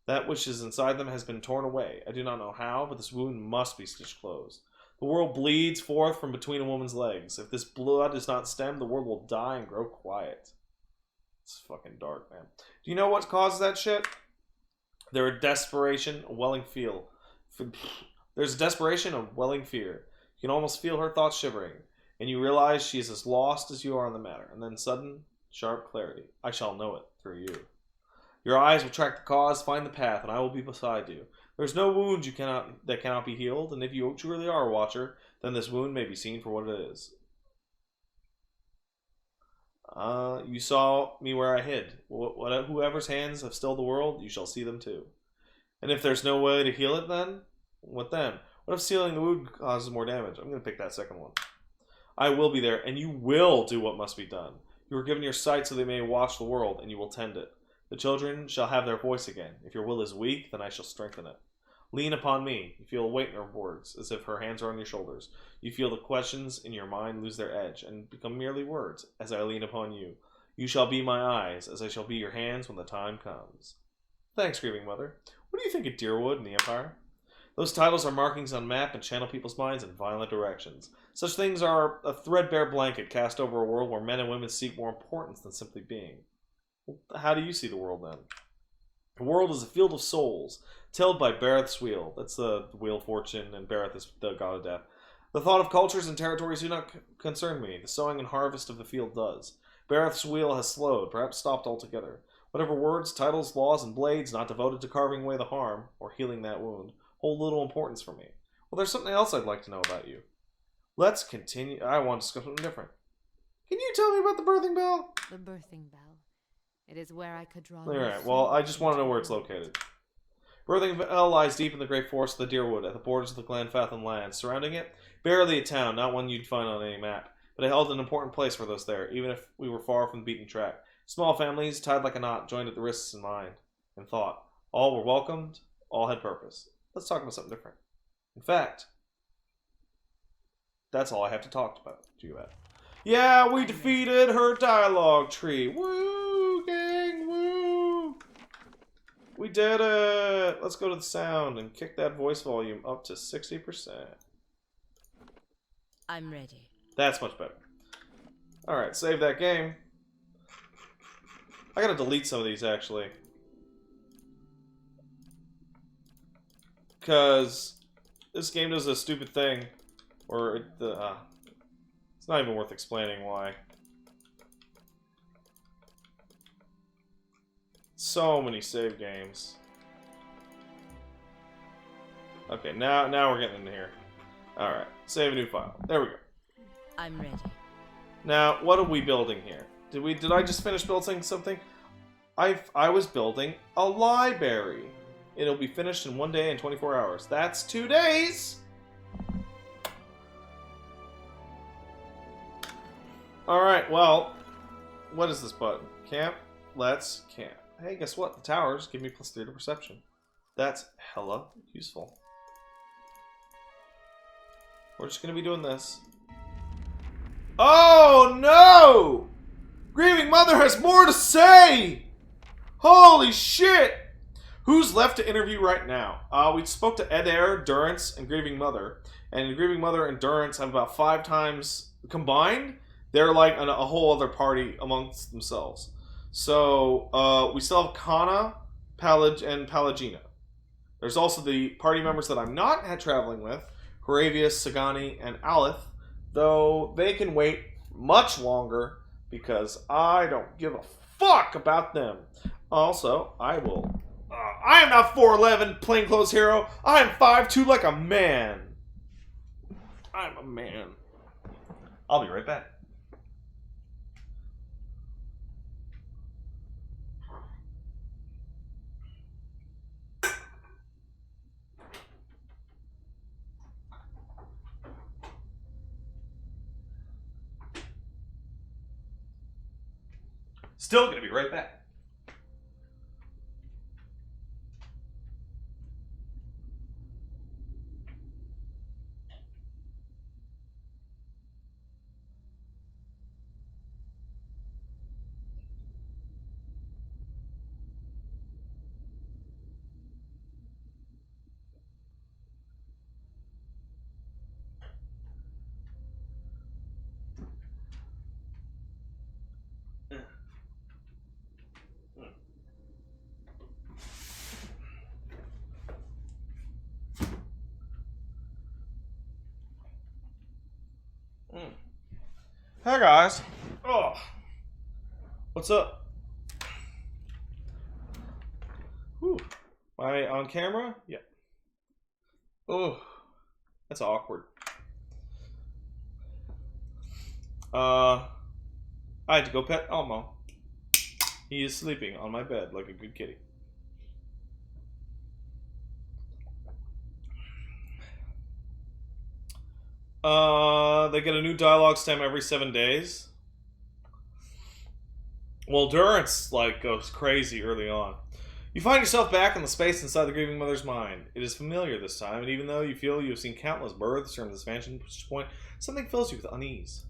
That which is inside them has been torn away. I do not know how, but this wound must be stitched closed. The world bleeds forth from between a woman's legs. If this blood is not stemmed, the world will die and grow quiet. It's fucking dark, man. Do you know what causes that shit? There's desperation, a welling fear. You can almost feel her thoughts shivering, and you realize she is as lost as you are on the matter. And then sudden, sharp clarity. I shall know it through you. Your eyes will track the cause, find the path, and I will be beside you. There's no wound that cannot be healed, and if you truly are a watcher, then this wound may be seen for what it is. You saw me where I hid. Whoever's hands have stilled the world, you shall see them too. And if there's no way to heal it, then what then? What if sealing the wound causes more damage? I'm going to pick that second one. I will be there, and you will do what must be done. You were given your sight so they may watch the world, and you will tend it. The children shall have their voice again. If your will is weak, then I shall strengthen it. Lean upon me. You feel a weight in her words, as if her hands are on your shoulders. You feel the questions in your mind lose their edge, and become merely words, as I lean upon you. You shall be my eyes, as I shall be your hands when the time comes. Thanks, Grieving Mother. What do you think of Deerwood and the Empire? Those titles are markings on map and channel people's minds in violent directions. Such things are a threadbare blanket cast over a world where men and women seek more importance than simply being. How do you see the world then? The world is a field of souls, tilled by Bareth's wheel. That's the wheel of fortune, and Bareth is the god of death. The thought of cultures and territories do not concern me. The sowing and harvest of the field does. Bareth's wheel has slowed, perhaps stopped altogether. Whatever words, titles, laws, and blades not devoted to carving away the harm, or healing that wound, hold little importance for me. Well, there's something else I'd like to know about you. Let's continue. I want to discuss something different. Can you tell me about the birthing bell? The birthing bell. It is where I could draw. Alright, well, I just want to know where it's located. Birthing Bell lies deep in the great forest of the Deerwood, at the borders of the Glenfathan lands. Surrounding it, barely a town, not one you'd find on any map. but it held an important place for those there, even if we were far from the beaten track. Small families, tied like a knot, joined at the wrists in mind and thought. All were welcomed, all had purpose. Let's talk about something different. In fact, that's all I have to talk about to you about. Yeah, we defeated her dialogue tree. Woo, gang, woo! We did it! Let's go to the sound and kick that voice volume up to 60%. I'm ready. That's much better. Alright, save that game. I gotta delete some of these, actually. Because this game does a stupid thing. Or, it's not even worth explaining why. So many save games. Okay, now we're getting into here. Alright, save a new file. There we go. I'm ready. Now, what are we building here? Did I just finish building something? I was building a library. It'll be finished in 1 day and 24 hours. That's 2 days! Alright, well, what is this button? Camp? Let's camp. Hey, guess what? The towers give me +3 to perception. That's hella useful. We're just gonna be doing this. Oh no! Grieving Mother has more to say! Holy shit! Who's left to interview right now? We spoke to Adair, Durance, and Grieving Mother. And Grieving Mother and Durance have about 5 times combined. They're like a whole other party amongst themselves. So, we still have Kana, and Palagina. There's also the party members that I'm not traveling with. Horavius, Sagani, and Alith. Though they can wait much longer because I don't give a fuck about them. Also, I am not 4'11", plainclothes hero. I am 5'2", like a man. I'm a man. I'll be right back. Still gonna be right back. Hey guys. Oh. What's up? Whew. Am I on camera? Yeah. Oh. That's awkward. I had to go pet Elmo. He is sleeping on my bed like a good kitty. They get a new dialogue stem every 7 days. Well, Durance, goes crazy early on. You find yourself back in the space inside the Grieving Mother's mind. It is familiar this time, and even though you feel you have seen countless births from this vantage point, something fills you with unease.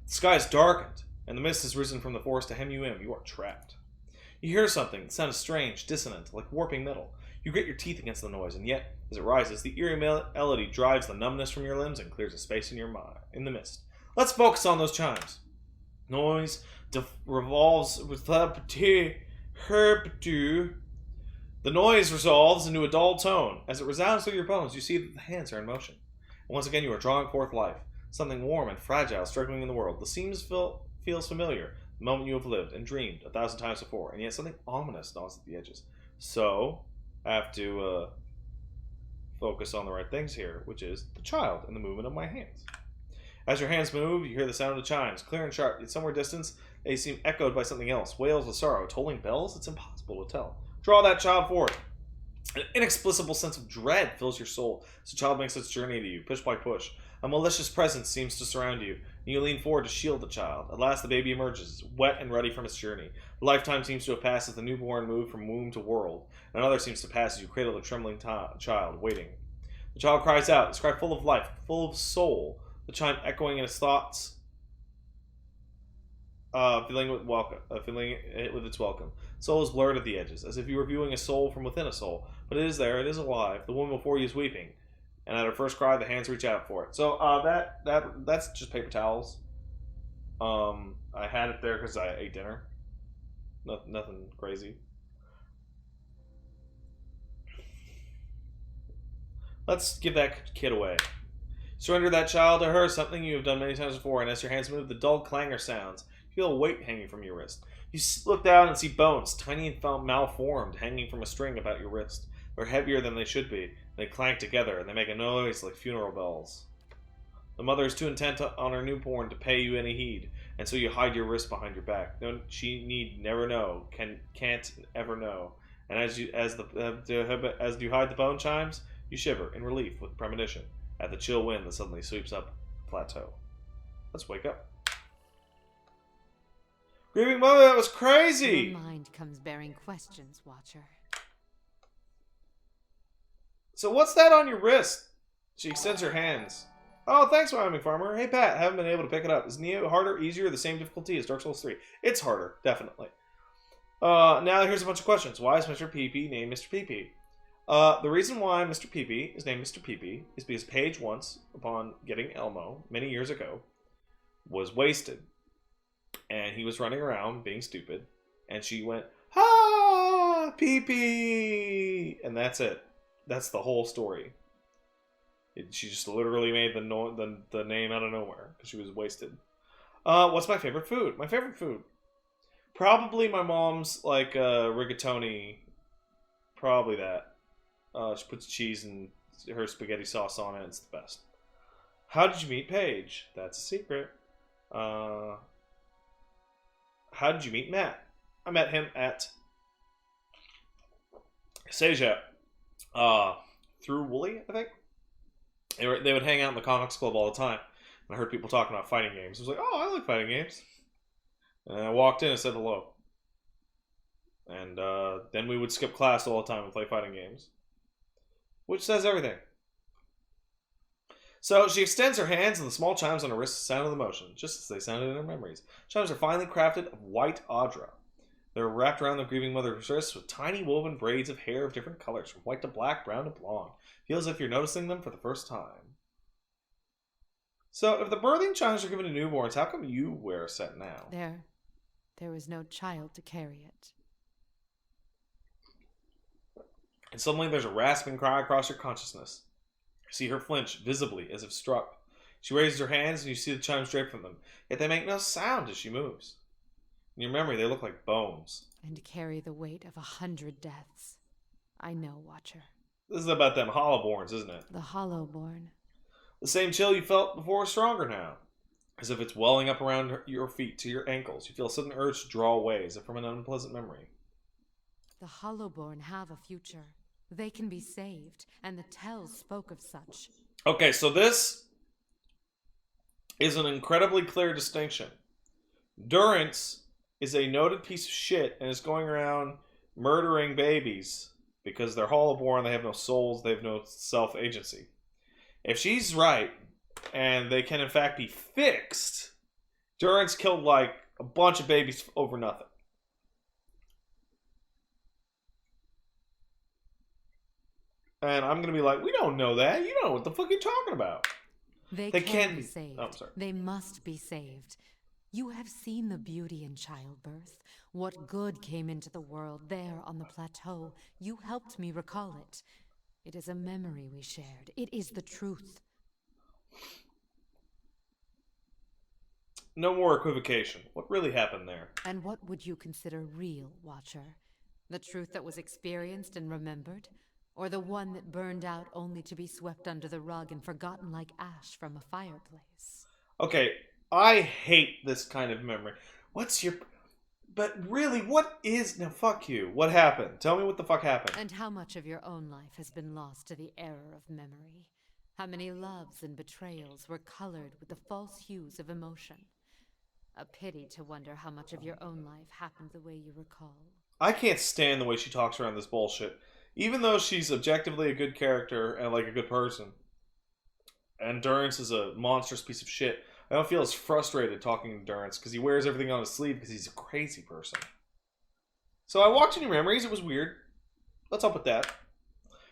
The sky is darkened, and the mist has risen from the forest to hem you in. You are trapped. You hear something that sounds strange, dissonant, like warping metal. You grit your teeth against the noise, and yet, as it rises, the eerie melody drives the numbness from your limbs and clears a space in your mind, in the mist. Let's focus on those chimes. Noise revolves with the noise resolves into a dull tone. As it resounds through your bones, you see that the hands are in motion. And once again, you are drawing forth life, something warm and fragile struggling in the world. The seams feels familiar, the moment you have lived and dreamed 1,000 times before, and yet something ominous gnaws at the edges. So, I have to focus on the right things here, which is the child and the movement of my hands. As your hands move, you hear the sound of the chimes, clear and sharp, yet somewhere distant, they seem echoed by something else. Wails of sorrow, tolling bells, it's impossible to tell. Draw that child forward. An inexplicable sense of dread fills your soul as the child makes its journey to you, push by push. A malicious presence seems to surround you, and you lean forward to shield the child. At last, the baby emerges, wet and ready from its journey. A lifetime seems to have passed as the newborn moved from womb to world. Another seems to pass as you cradle the trembling child, waiting. The child cries out, its cry full of life, full of soul, the chime echoing in its thoughts, filling it with its welcome. Soul is blurred at the edges, as if you were viewing a soul from within a soul. But it is there, it is alive. The woman before you is weeping, and at her first cry, the hands reach out for it. So that's just paper towels. I had it there because I ate dinner. Nothing crazy. Let's give that kid away. Surrender that child to her, something you have done many times before, and as your hands move, the dull clangor sounds. You feel a weight hanging from your wrist. You look down and see bones, tiny and malformed, hanging from a string about your wrist. They're heavier than they should be. They clank together, and they make a noise like funeral bells. The mother is too intent on her newborn to pay you any heed, and so you hide your wrist behind your back. No, she need never know, can't ever know. And as you hide the bone chimes, you shiver in relief with premonition at the chill wind that suddenly sweeps up the plateau. Let's wake up. Grieving Mother, that was crazy! Your mind comes bearing questions, Watcher. So what's that on your wrist? She extends her hands. Oh, thanks, Wyoming Farmer. Hey, Pat, haven't been able to pick it up. Is Neo harder, easier, the same difficulty as Dark Souls 3? It's harder, definitely. Now here's a bunch of questions. Why is Mr. PP named Mr. PP? The reason why Mr. PP is named Mr. PP is because Paige once, upon getting Elmo, many years ago, was wasted. And he was running around being stupid. And she went, "Ah, PP!" And that's it. That's the whole story. She just literally made the name out of nowhere because she was wasted. What's my favorite food? My favorite food? Probably my mom's, like, rigatoni. Probably that. She puts cheese and her spaghetti sauce on it. It's the best. How did you meet Paige? That's a secret. How did you meet Matt? I met him at Seja. Through Wooly, I think. They would hang out in the comics club all the time. And I heard people talking about fighting games. I was like, oh, I like fighting games. And I walked in and said hello. And then we would skip class all the time and play fighting games. Which says everything. So she extends her hands, and the small chimes on her wrists sound of the motion, just as they sounded in her memories. Chimes are finely crafted of white Audra. They're wrapped around the Grieving Mother's wrists with tiny woven braids of hair of different colors, from white to black, brown to blonde. Feels as if you're noticing them for the first time. So, if the birthing chimes are given to newborns, how come you wear a set now? There was no child to carry it. And suddenly there's a rasping cry across your consciousness. You see her flinch, visibly, as if struck. She raises her hands, and you see the chimes drape from them. Yet they make no sound as she moves. In your memory, they look like bones. And carry the weight of 100 deaths. I know, Watcher. This is about them Hollowborns, isn't it? The Hollowborn. The same chill you felt before is stronger now. As if it's welling up around your feet to your ankles. You feel a sudden urge to draw away, as if from an unpleasant memory. The Hollowborn have a future. They can be saved, and the tells spoke of such. Okay, so this is an incredibly clear distinction. Durance is a noted piece of shit and is going around murdering babies because they're Hollowborn, they have no souls, they have no self-agency. If she's right, and they can in fact be fixed, Durance killed like a bunch of babies over nothing. And I'm going to be like, we don't know that. You don't know what the fuck you're talking about. They can't be saved. Oh, I'm sorry. They must be saved. You have seen the beauty in childbirth. What good came into the world there on the plateau. You helped me recall it. It is a memory we shared. It is the truth. No more equivocation. What really happened there? And what would you consider real, Watcher? The truth that was experienced and remembered? Or the one that burned out only to be swept under the rug and forgotten like ash from a fireplace? Okay, I hate this kind of memory. But really, what is... Now, fuck you. What happened? Tell me what the fuck happened. And how much of your own life has been lost to the error of memory? How many loves and betrayals were colored with the false hues of emotion. A pity to wonder how much of your own life happened the way you recall. I can't stand the way she talks around this bullshit. Even though she's objectively a good character and like a good person. And Durance is a monstrous piece of shit. I don't feel as frustrated talking to Durance because he wears everything on his sleeve because he's a crazy person. So I watched Any Memories. It was weird. What's up with that?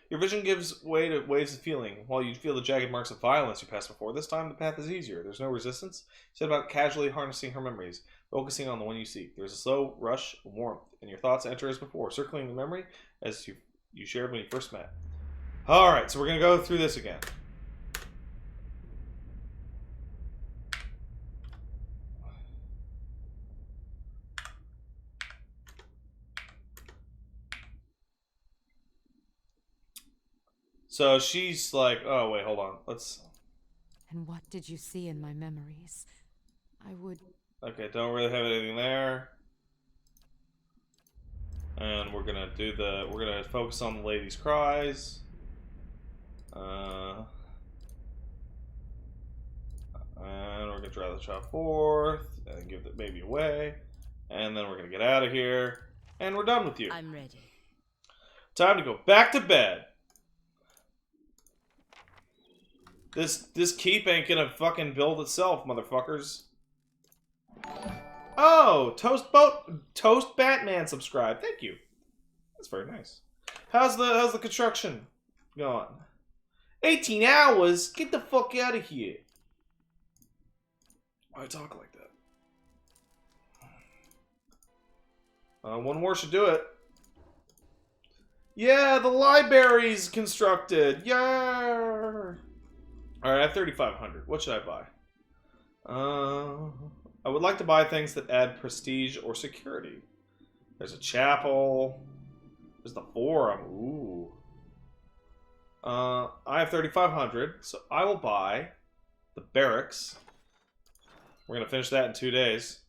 Your vision gives way to waves of feeling. While you feel the jagged marks of violence you passed before, this time the path is easier. There's no resistance. Set about casually harnessing her memories, focusing on the one you seek. There's a slow rush of warmth, and your thoughts enter as before, circling the memory as you shared when you first met. Alright, so we're going to go through this again. So she's like, oh wait, hold on. Let's... And what did you see in my memories? I would... Okay, don't really have anything there. And we're gonna do the... We're gonna focus on the lady's cries. And we're gonna draw the child forth. And give the baby away. And then we're gonna get out of here. And we're done with you. I'm ready. Time to go back to bed. This keep ain't gonna fucking build itself, motherfuckers. Oh, Toast Batman subscribed. Thank you. That's very nice. How's the construction going? 18 hours? Get the fuck out of here. Why talk like that? One more should do it. Yeah, the library's constructed. Yeah. Alright, I have 3,500. What should I buy? I would like to buy things that add prestige or security. There's a chapel. There's the forum. Ooh. I have 3,500, so I will buy the barracks. We're going to finish that in 2 days.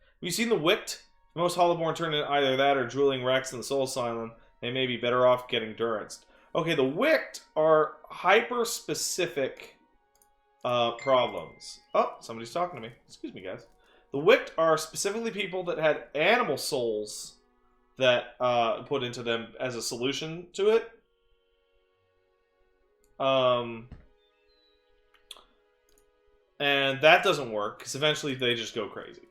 Have you seen the Wicked? Most Hollowborn turn in either that or drooling wrecks in the Soul Asylum. They may be better off getting Duranced. Okay, the Wicked are hyper-specific problems. Oh, somebody's talking to me. Excuse me, guys. The Wicked are specifically people that had animal souls that put into them as a solution to it. And that doesn't work, because eventually they just go crazy.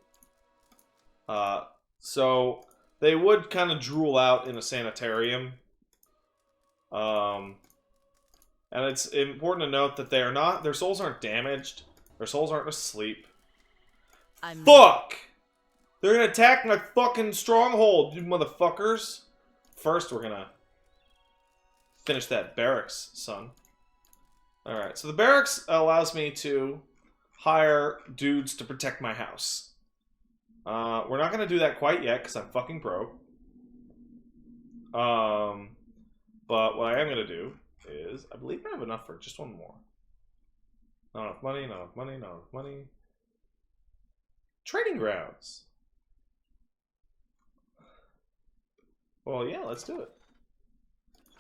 So they would kind of drool out in a sanitarium. And it's important to note that they are not, their souls aren't damaged. Their souls aren't asleep. Fuck! They're gonna attack my fucking stronghold, you motherfuckers. First, we're gonna finish that barracks, son. Alright, so the barracks allows me to hire dudes to protect my house. We're not gonna do that quite yet, because I'm fucking broke. But what I am gonna do is, I believe I have enough for just one more. Not enough money, not enough money, not enough money. Trading grounds. Well, yeah, let's do it.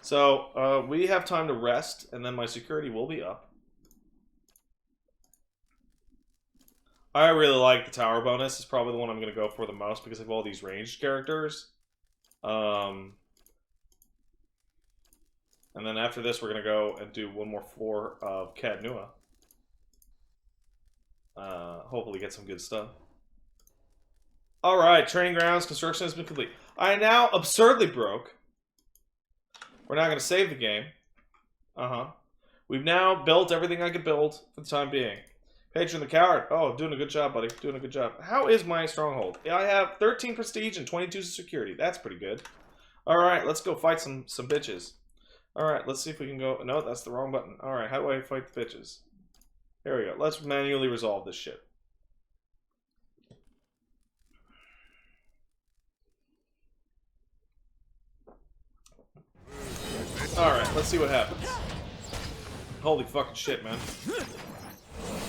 So, we have time to rest, and then my security will be up. I really like the tower bonus. It's probably the one I'm going to go for the most because of all these ranged characters. And then after this, we're going to go and do one more floor of Cadnua. Hopefully get some good stuff. Alright, training grounds, construction has been complete. I am now absurdly broke. We're now going to save the game. We've now built everything I could build for the time being. Patron the Coward. Oh, doing a good job, buddy. Doing a good job. How is my stronghold? I have 13 prestige and 22 security. That's pretty good. Alright, let's go fight some bitches. Alright, let's see if we can go... No, that's the wrong button. Alright, how do I fight the bitches? Here we go. Let's manually resolve this shit. Alright, let's see what happens. Holy fucking shit, man.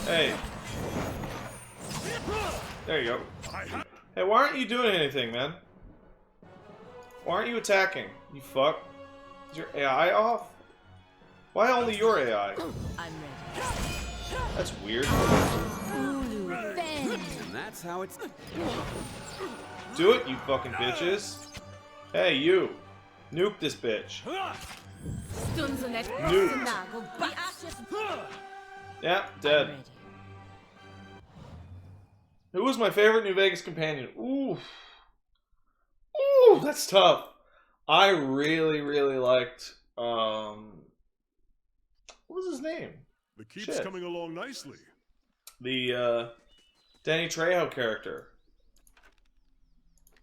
Hey. There you go. Hey, why aren't you doing anything, man? Why aren't you attacking? You fuck. Is your AI off? Why only your AI? I'm ready. That's weird. And that's how it's... Do it, you fucking bitches. Hey, you. Nuke this bitch. Nuke. Yeah, dead. Who was my favorite New Vegas companion? Ooh. Ooh, that's tough. I really, really liked, what was his name? The keep's coming along nicely. The, Danny Trejo character.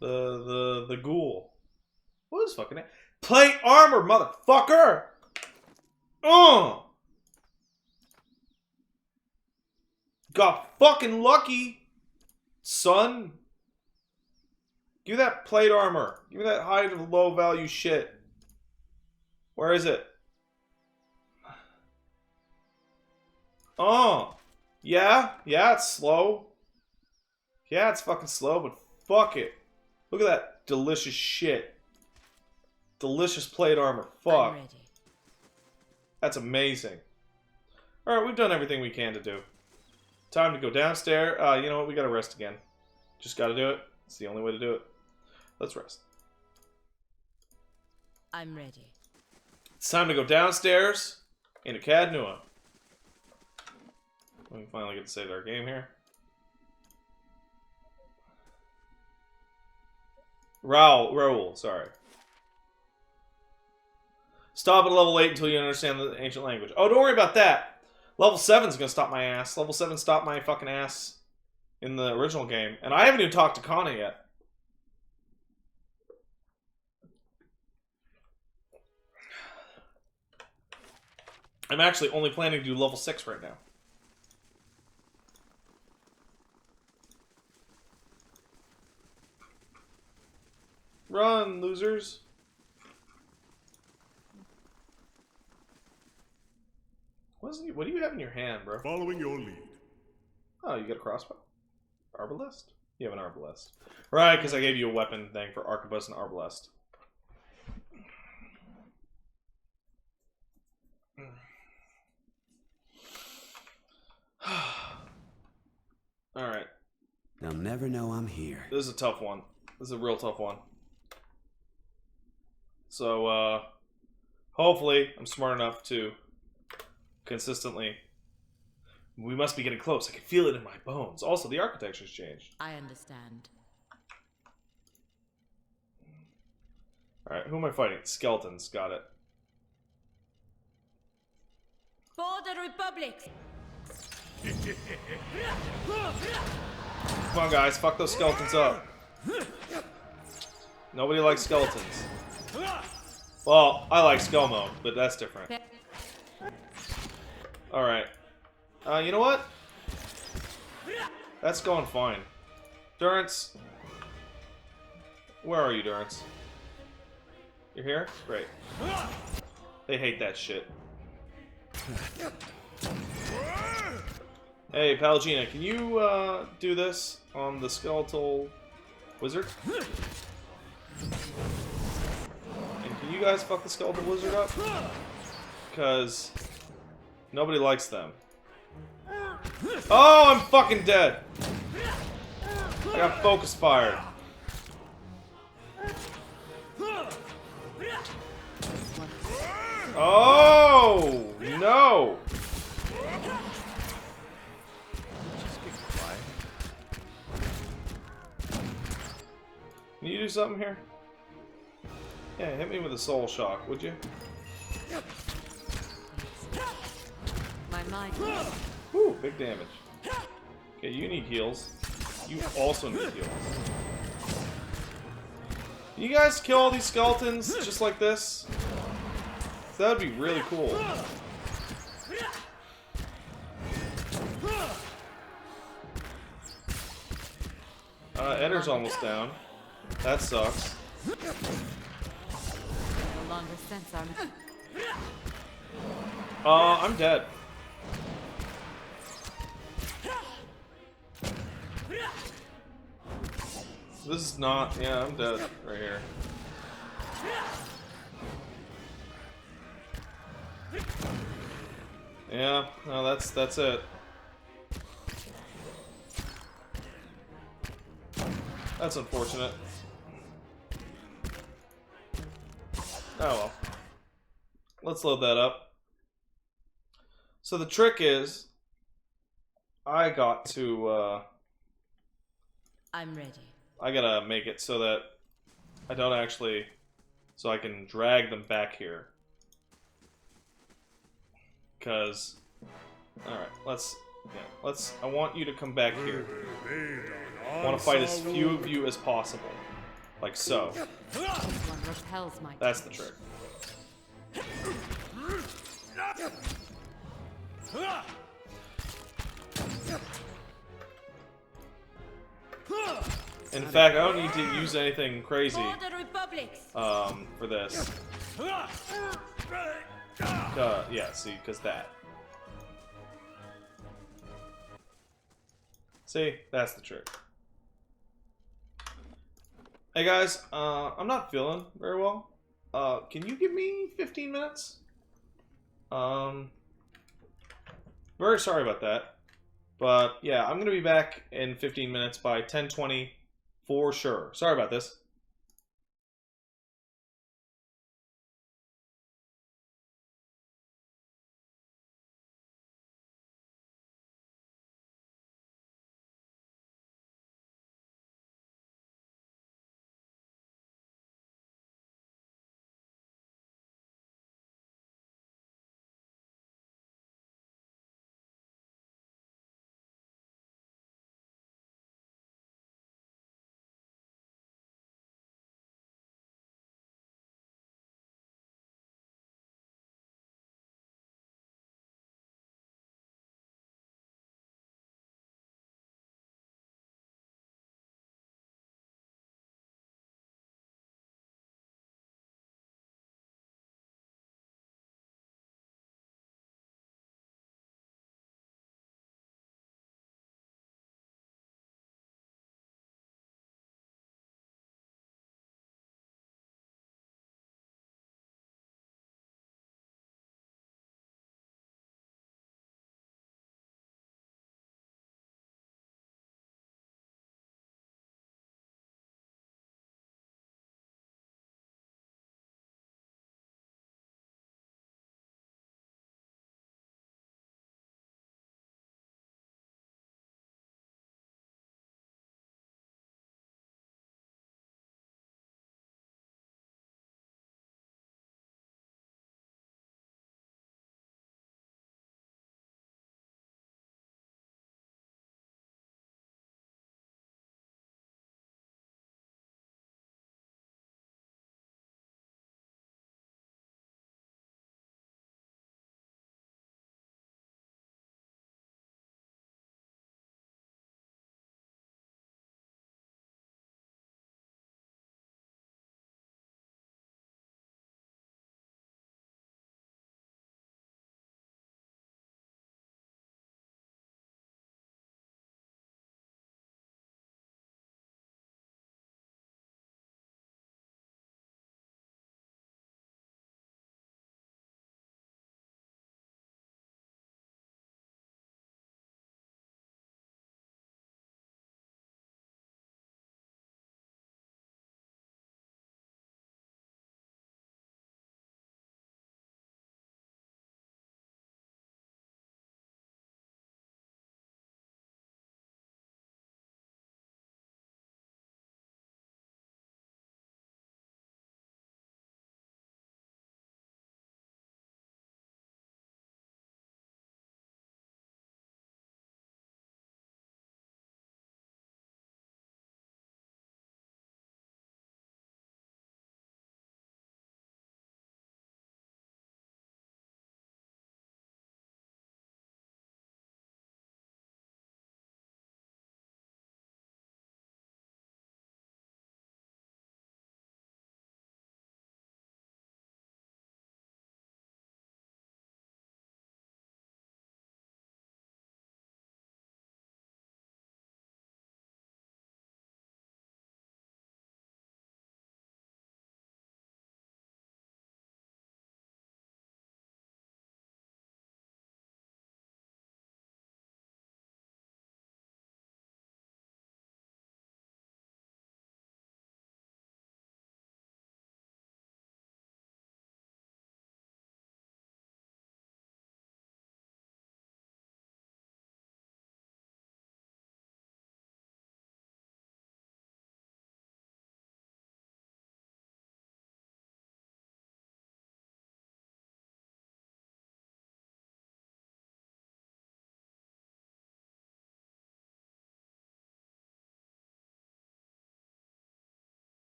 The ghoul. What was his fucking name? Plate armor, motherfucker! Got fucking lucky, son. Give me that plate armor. Give me that high to low value shit. Where is it? Oh. Yeah, it's slow. Yeah, it's fucking slow, but fuck it. Look at that delicious shit. Delicious plate armor. Fuck. That's amazing. Alright, we've done everything we can to do. Time to go downstairs. You know what? We gotta rest again. Just gotta do it. It's the only way to do it. Let's rest. I'm ready. It's time to go downstairs into Cad Nua. We finally get to save our game here. Raoul, sorry. Stop at level 8 until you understand the ancient language. Oh, don't worry about that. Level 7's gonna stop my ass. Level 7 stopped my fucking ass in the original game. And I haven't even talked to Kana yet. I'm actually only planning to do level 6 right now. Run, losers. What do you have in your hand, bro? Following your lead. Oh, you got a crossbow? Arbalest? You have an arbalest. Right, because I gave you a weapon thing for arquebus and arbalest. Alright. They'll never know I'm here. This is a tough one. This is a real tough one. So, hopefully, I'm smart enough to consistently... We must be getting close. I can feel it in my bones. Also, the architecture's changed. I understand. Alright, who am I fighting? Skeletons. Got it. For the Republic! Come on, guys. Fuck those skeletons up. Nobody likes skeletons. Well, I like skull mode, but that's different. Alright. You know what? That's going fine. Durance. Where are you, Durance? You're here? Great. They hate that shit. Hey, Palagina, can you, do this on the skeletal wizard? And can you guys fuck the skeletal wizard up? Because nobody likes them. Oh, I'm fucking dead! I got focus fired. Oh, no! Can you do something here? Yeah, hit me with a soul shock, would you? My mind. Ooh, big damage. Okay, you need heals. You also need heals. Can you guys kill all these skeletons just like this? That would be really cool. Eddar's almost down. That sucks. No longer sense our... I'm dead. This is not... Yeah, I'm dead right here. Yeah, no, that's it. That's unfortunate. Oh well. Let's load that up. So the trick is, I got to, I'm ready. I gotta make it so that I don't actually, so I can drag them back here. Because, alright, I want you to come back here. I want to fight as few of you as possible. Like so. This one repels my That's the trick. In fact, I don't need to use anything crazy for this. Yeah, see, because that. See, that's the trick. Hey guys, I'm not feeling very well. Can you give me 15 minutes? Very sorry about that. But yeah, I'm gonna be back in 15 minutes by 10:20 for sure. Sorry about this.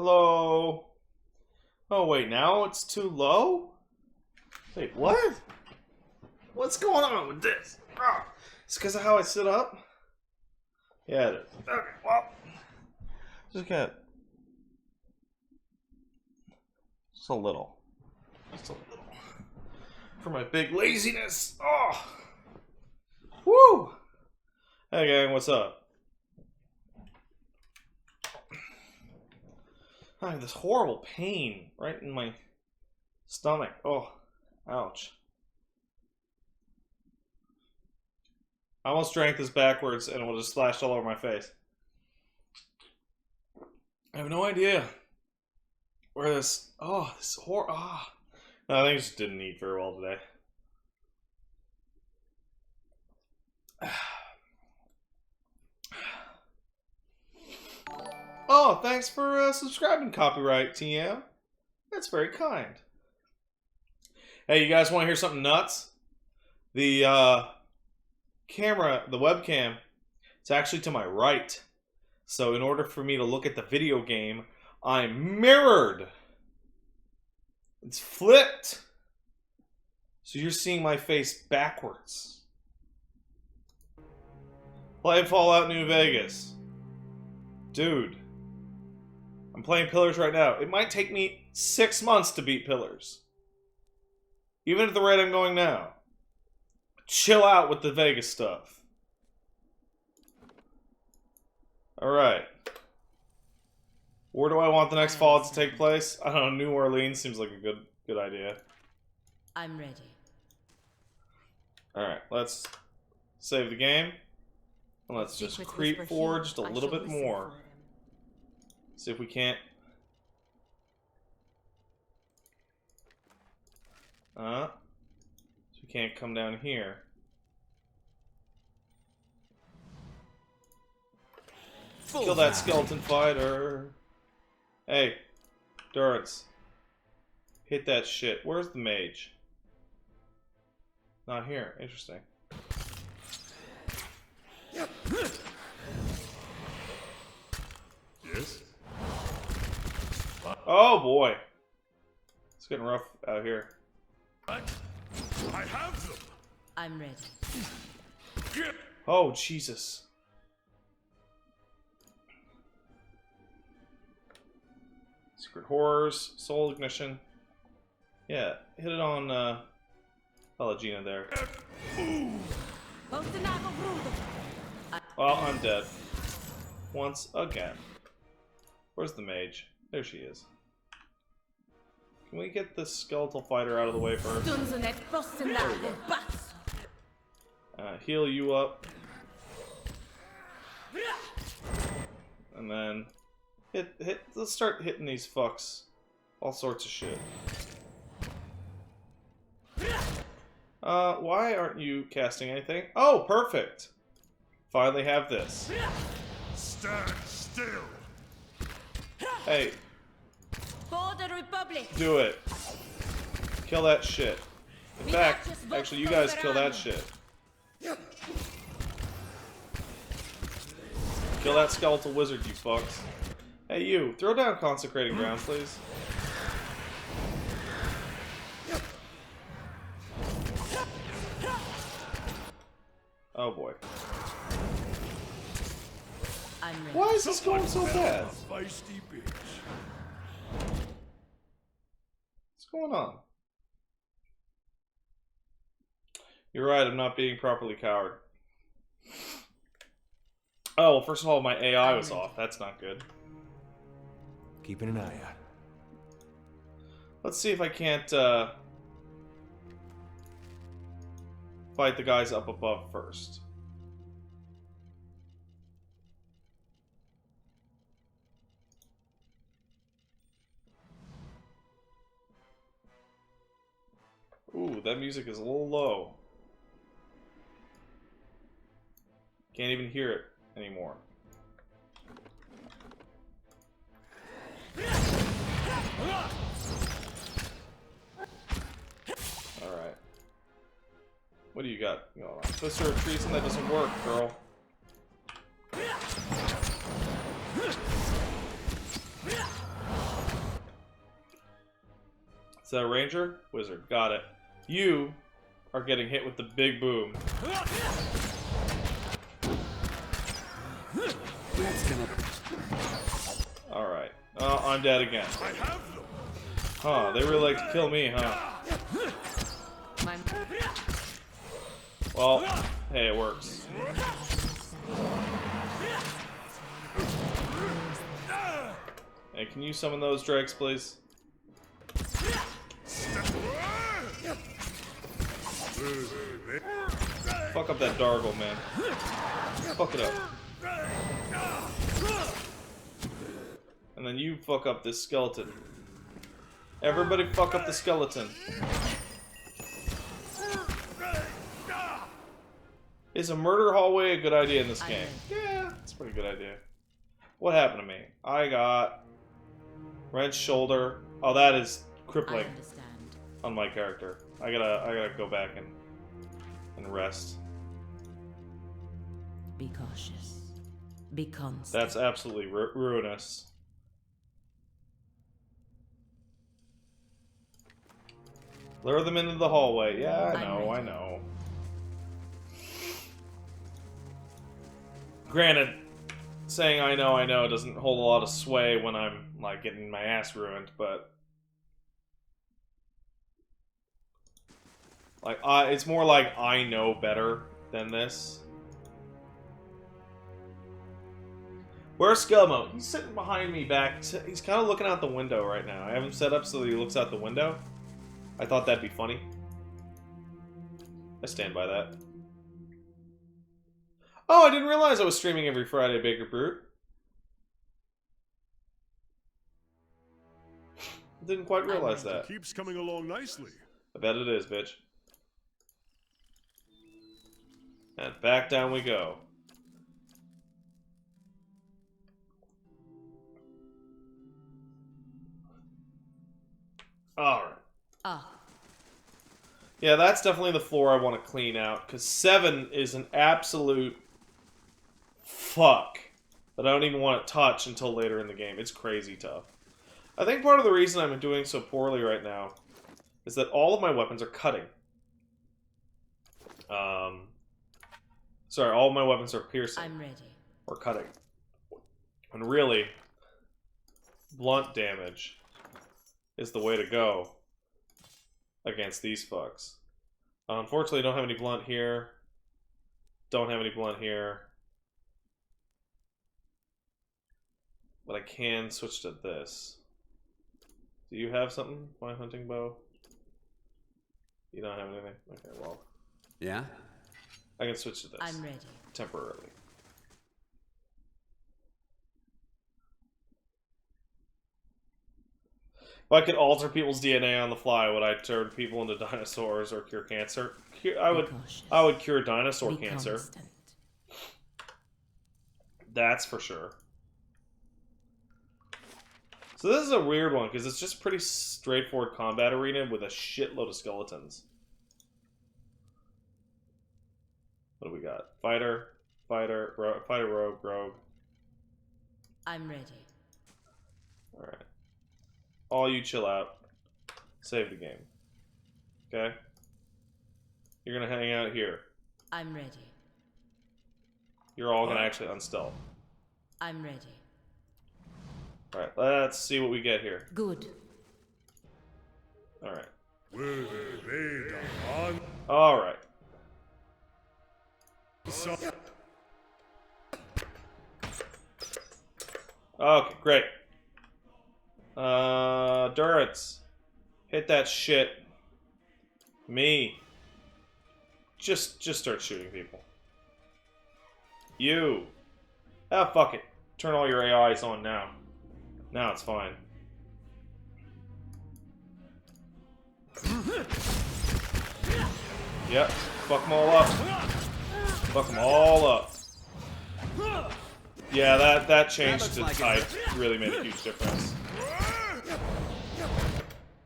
Hello? Oh, wait, now it's too low? Wait, what? What's going on with this? Ah, it's because of how I sit up? Yeah, it is. Okay, well. Just got... Just a little. Just a little. For my big laziness. Oh! Woo! Hey, gang, what's up? I have this horrible pain right in my stomach. Oh, ouch. I almost drank this backwards and it will just splash all over my face. I have no idea where this... Oh, this horror... Ah. No, I think I just didn't eat very well today. Oh, thanks for subscribing, Copyright TM. That's very kind. Hey, you guys want to hear something nuts? The camera, the webcam, it's actually to my right. So in order for me to look at the video game, I'm mirrored. It's flipped. So you're seeing my face backwards. Play Fallout New Vegas. Dude. I'm playing Pillars right now. It might take me 6 months to beat Pillars. Even at the rate I'm going now. Chill out with the Vegas stuff. Alright. Where do I want the next Fallout to take place? I don't know, New Orleans seems like a good idea. I'm ready. Alright, let's save the game. And let's just creep forward just a little bit more. See if we can't... So we can't come down here. Kill that skeleton fighter. Hey, Durance. Hit that shit. Where's the mage? Not here. Interesting. Yes? Oh boy. It's getting rough out here. I have them! I'm ready. Oh, Jesus. Secret Horrors, Soul Ignition. Yeah, hit it on, Pelagina there. Well, I'm dead. Once again. Where's the mage? There she is. Can we get this skeletal fighter out of the way first? Heal you up. And then let's start hitting these fucks. All sorts of shit. Why aren't you casting anything? Oh, perfect! Finally have this. Stand still! Hey. For the Republic. Do it. Kill that shit. In fact, actually, you guys kill that shit. Kill that skeletal wizard, you fucks. Hey, you. Throw down Consecrating Ground, please. Oh, boy. Why is this going so bad? Feisty bitch. What's going on? You're right, I'm not being properly cowered. Oh, well, first of all, my AI was off. That's not good. Keeping an eye out. Let's see if I can't, fight the guys up above first. Ooh, that music is a little low. Can't even hear it anymore. Alright. What do you got going on? Twister or treason, that doesn't work, girl. that a ranger? Wizard. Got it. You are getting hit with the big boom. Alright. Oh, I'm dead again. Huh, they really like to kill me, huh? Well, hey, it works. Hey, can you summon those drakes, please? Fuck up that Dargle, man. Fuck it up. And then you fuck up this skeleton. Everybody fuck up the skeleton. Is a murder hallway a good idea in this game? Yeah, it's a pretty good idea. What happened to me? I got wrenched shoulder. Oh, that is crippling on my character. I gotta go back and rest. Be cautious. Be constant. That's absolutely ruinous. Lure them into the hallway. Yeah, I know. Granted, saying I know doesn't hold a lot of sway when I'm, like, getting my ass ruined, but... like, it's more like I know better than this. Where's Skelmo? He's sitting behind me back. He's kind of looking out the window right now. I have him set up so that he looks out the window. I thought that'd be funny. I stand by that. Oh, I didn't realize I was streaming every Friday, Baker Brute. Didn't quite realize that. Keeps coming along nicely. I bet it is, bitch. And back down we go. Alright. Yeah, that's definitely the floor I want to clean out, because 7 is an absolute fuck that I don't even want to touch until later in the game. It's crazy tough. I think part of the reason I'm doing so poorly right now is that all of my weapons are cutting. Sorry, all of my weapons are piercing. I'm ready. Or cutting. And really, blunt damage is the way to go against these fucks. Unfortunately, I don't have any blunt here. Don't have any blunt here. But I can switch to this. Do you have something? My hunting bow? You don't have anything? Okay, well. Yeah? I can switch to this. I'm ready. Temporarily. If I could alter people's DNA on the fly, would I turn people into dinosaurs or cure cancer? I would cure dinosaur cancer. Constant. That's for sure. So this is a weird one, because it's just pretty straightforward combat arena with a shitload of skeletons. What do we got? Fighter, rogue. I'm ready. Alright. All you chill out. Save the game. Okay? You're gonna hang out here. I'm ready. You're all gonna actually unstealth. I'm ready. Alright, let's see what we get here. Good. Alright. Will on Alright. Okay, great. Durance. Hit that shit. Me. Just start shooting people. You. Ah, fuck it. Turn all your AIs on now. Now it's fine. Yep. Fuck them all up. Fuck them all up. Yeah, that change to type really made a huge difference.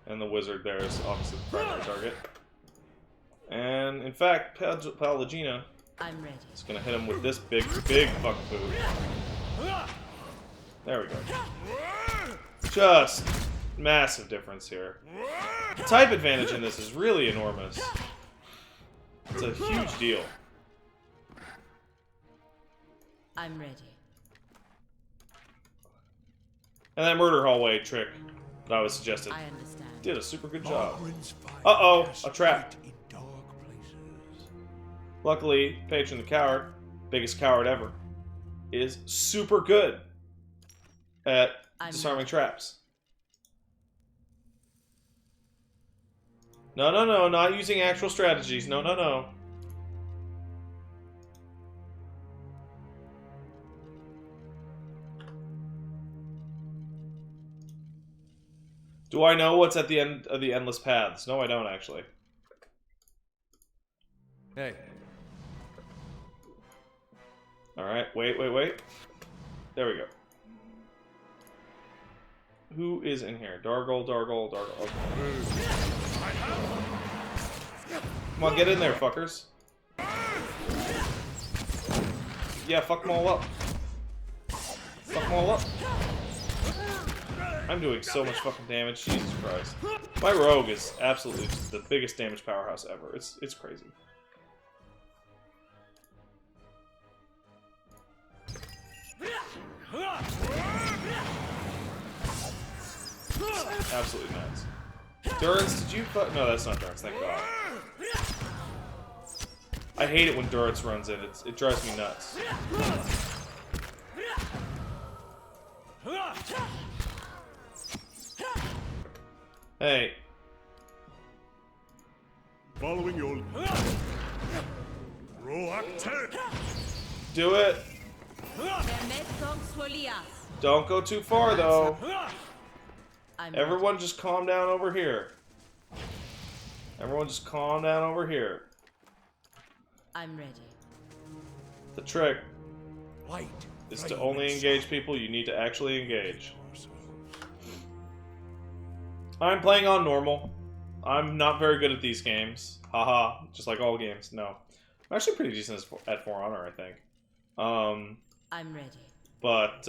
And the wizard there is obviously the primary target. And in fact, Pallegina I'm ready. is gonna hit him with this big fuck food. There we go. Just Massive difference here. The type advantage in this is really enormous. It's a huge deal. I'm ready. And that murder hallway trick that I was suggested I understand. did a super good job. Margaret's fire Uh-oh, casts a trap. light in dark places. Luckily, Patron the Coward, biggest coward ever, is super good at disarming traps. No, no, no, not using actual strategies. No, no, no. Do I know what's at the end of the endless paths? No, I don't actually. Hey. Alright, wait, wait, wait. There we go. Who is in here? Dargle, Dargle, Dargle. Okay. Come on, get in there, fuckers. Yeah, fuck them all up. Fuck them all up. I'm doing so much fucking damage, Jesus Christ. My rogue is absolutely the biggest damage powerhouse ever. It's crazy. Absolutely nuts. Durance, did you fuck? No, that's not Durance, thank God. I hate it when Durance runs in. It drives me nuts. Hey. Following your proactive. Do it. Don't go too far, though. Everyone just calm down over here. Everyone just calm down over here. I'm ready. The trick Light is to only engage people you need to actually engage. I'm playing on normal. I'm not very good at these games. Haha, just like all games. No. I'm actually pretty decent at For Honor, I think. I'm ready. But,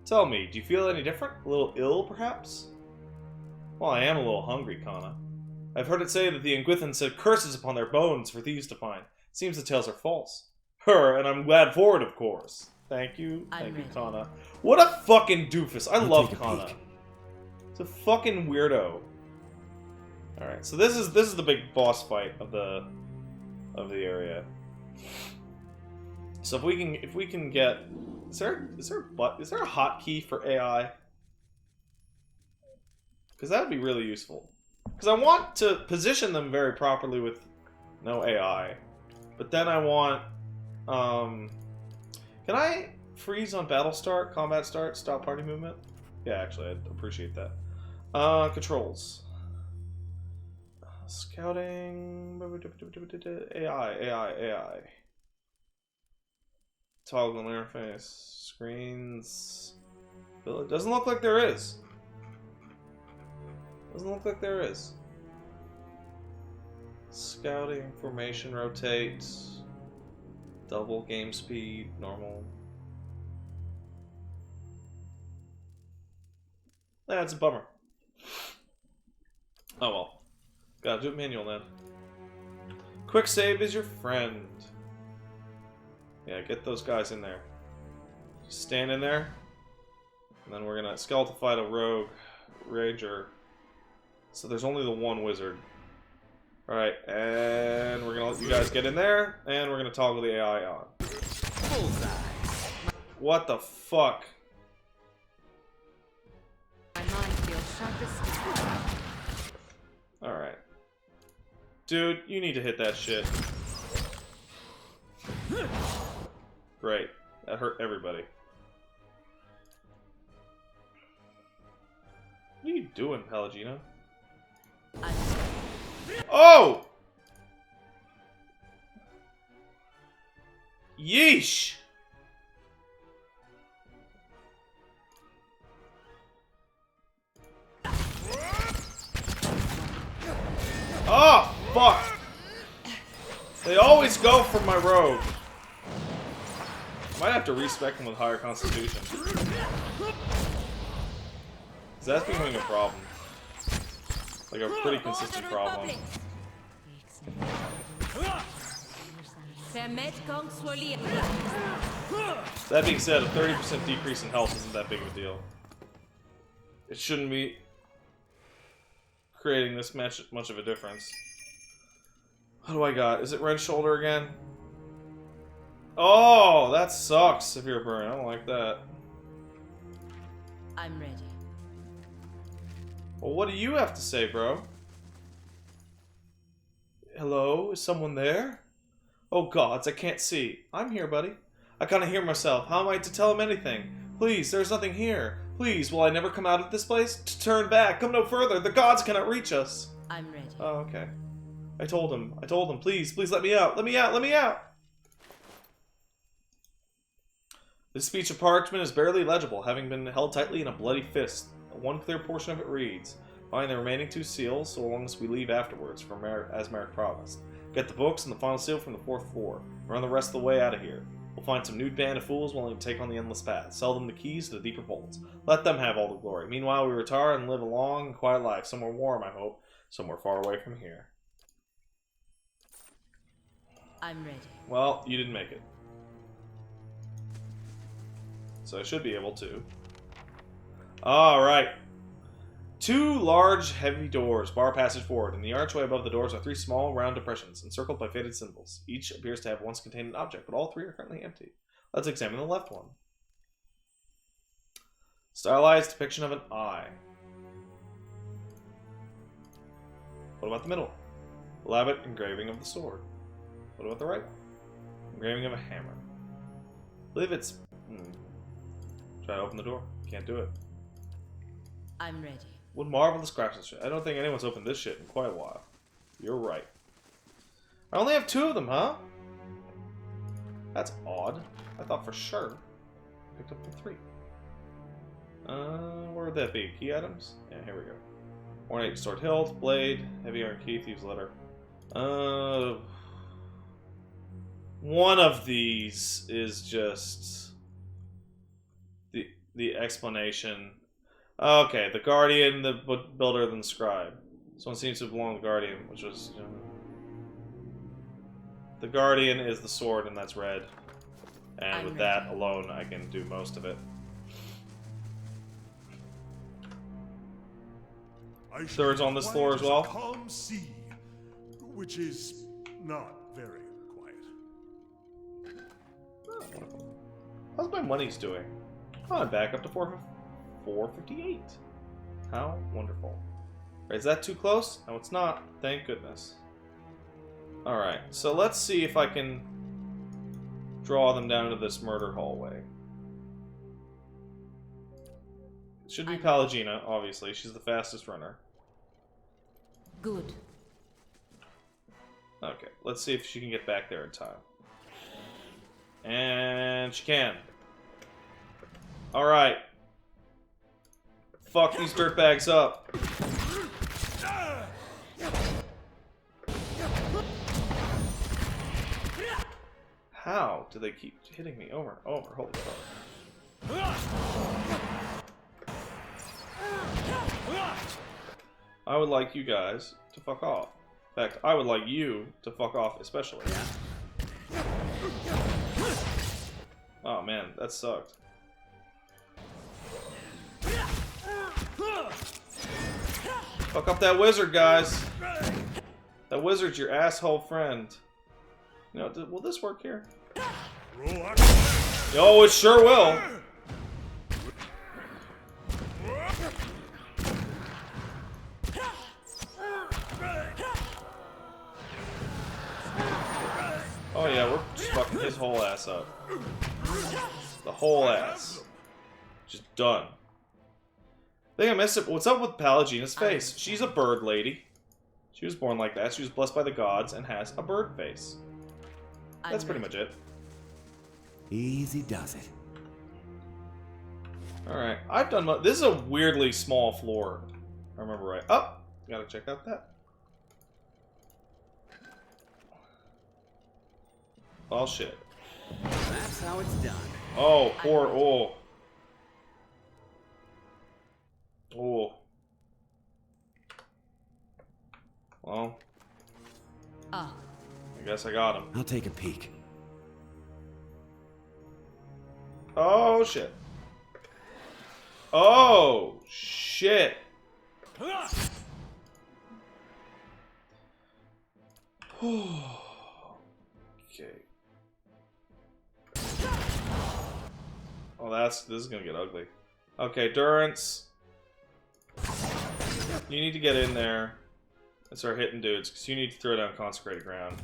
tell me, do you feel any different? A little ill, perhaps? Well, I am a little hungry, Kana. I've heard it say that the Ingwithan said curses upon their bones for thieves to find. Seems the tales are false. Her, and I'm glad for it, of course. Thank you, Kana. What a fucking doofus. I love Kana. It's a fucking weirdo. Alright, so this is the big boss fight of the area. So if we can get is there a hotkey for AI? Because that would be really useful. Because I want to position them very properly with no AI. But then I want can I freeze on battle start, combat start, stop party movement? Yeah, actually I'd appreciate that. Controls. Scouting AI. Toggle interface. Screens. It doesn't look like there is. Doesn't look like there is. Scouting, formation, rotate. Double game speed, normal. That's a bummer. Oh well. Gotta do it manual then. Quick save is your friend. Yeah, get those guys in there. Just stand in there. And then we're gonna skeletal fight a rogue ranger. So there's only the one wizard. Alright, and we're gonna let you guys get in there, and we're gonna toggle the AI on. What the fuck? My mind feels sharp as steel. Alright. Dude, you need to hit that shit. Great. That hurt everybody. What are you doing, Pelagina? Oh! Yeesh! Oh, fuck! They always go for my rogue. Might have to respec him with higher constitution. That's becoming a problem. Like a pretty consistent problem. That being said, a 30% decrease in health isn't that big of a deal. It shouldn't be creating this much of a difference. What do I got? Is it Wrench Shoulder again? Oh, that sucks, Severe Burn. I don't like that. I'm ready. Well, what do you have to say, bro? Hello? Is someone there? Oh gods, I can't see. I'm here, buddy. I can't hear myself. How am I to tell him anything? Please, there's nothing here. Please, will I never come out of this place? Turn back. Come no further. The gods cannot reach us. I'm ready. Oh, okay. I told him. Please, please let me out. Let me out. Let me out. This speech of parchment is barely legible, having been held tightly in a bloody fist. One clear portion of it reads, "Find the remaining 2 seals, so long as we leave afterwards, as Merrick promised. Get the books and the final seal from the 4th floor. Run the rest of the way out of here. We'll find some nude band of fools willing to take on the endless path. Sell them the keys to the deeper vaults. Let them have all the glory. Meanwhile, we retire and live a long and quiet life, somewhere warm, I hope, somewhere far away from here." I'm ready. Well, you didn't make it. So I should be able to. Alright. 2 large, heavy doors bar passage forward. In the archway above the doors are 3 small, round depressions, encircled by faded symbols. Each appears to have once contained an object, but all 3 are currently empty. Let's examine the left one. Stylized depiction of an eye. What about the middle? Elaborate engraving of the sword. What about the right one? Engraving of a hammer. I believe it's... Try to open the door. Can't do it. I'm ready. What marvelous craftsmanship. I don't think anyone's opened this shit in quite a while. You're right. I only have 2 of them, huh? That's odd. I thought for sure I picked up the 3. Where would that be? Key items? Yeah, here we go. Ornate sword hilt, blade, heavy iron key, thieves letter. One of these is just the explanation. Okay, the guardian, the builder, then the scribe. This one seems to belong to the guardian, which was the guardian is the sword, and that's red. And with that alone, I can do most of it. Thirds on this floor as well. Calm sea, which is not very quiet. How's my money's doing? Oh, I'm back up to 458. How wonderful. Right, is that too close? No, it's not. Thank goodness. Alright, so let's see if I can draw them down to this murder hallway. It should be Pallegina, obviously. She's the fastest runner. Good. Okay, let's see if she can get back there in time. And she can. Alright. Fuck these dirtbags up. How do they keep hitting me over and over? Holy fuck. I would like you guys to fuck off. In fact, I would like you to fuck off especially. Oh man, that sucked. Fuck up that wizard, guys. That wizard's your asshole friend. You know, will this work here? Oh, it sure will. Oh yeah, we're just fucking his whole ass up. The whole ass. Just done. I think I missed it. What's up with Pallegina's face? She's a bird lady. She was born like that. She was blessed by the gods and has a bird face. That's pretty much it. Easy does it. Alright, I've done... This is a weirdly small floor. If I remember right. Oh! Gotta check out that. Oh shit. That's how it's done. Oh, poor. Oh. Oh. Well, Ah, I guess I got him. I'll take a peek. Oh, shit. Oh, shit. Okay. Oh, this is gonna get ugly. Okay, Durance. You need to get in there and start hitting dudes, because you need to throw down consecrated ground.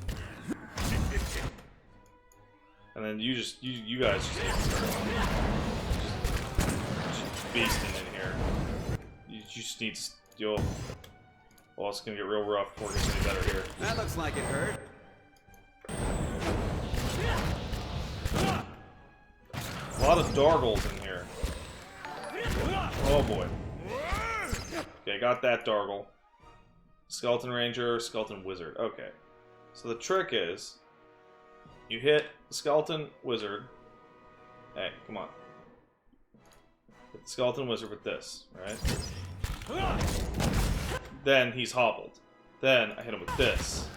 And then you guys just need to start just beasting in here. You just need to deal. Well, it's gonna get real rough before it gets any better here. That looks like it hurt. A lot of Dargles in here. Oh boy. Okay, got that Dargle. Skeleton Ranger, Skeleton Wizard. Okay. So the trick is, you hit the Skeleton Wizard. Hey, come on. Hit the Skeleton Wizard with this, right? Then he's hobbled. Then I hit him with this.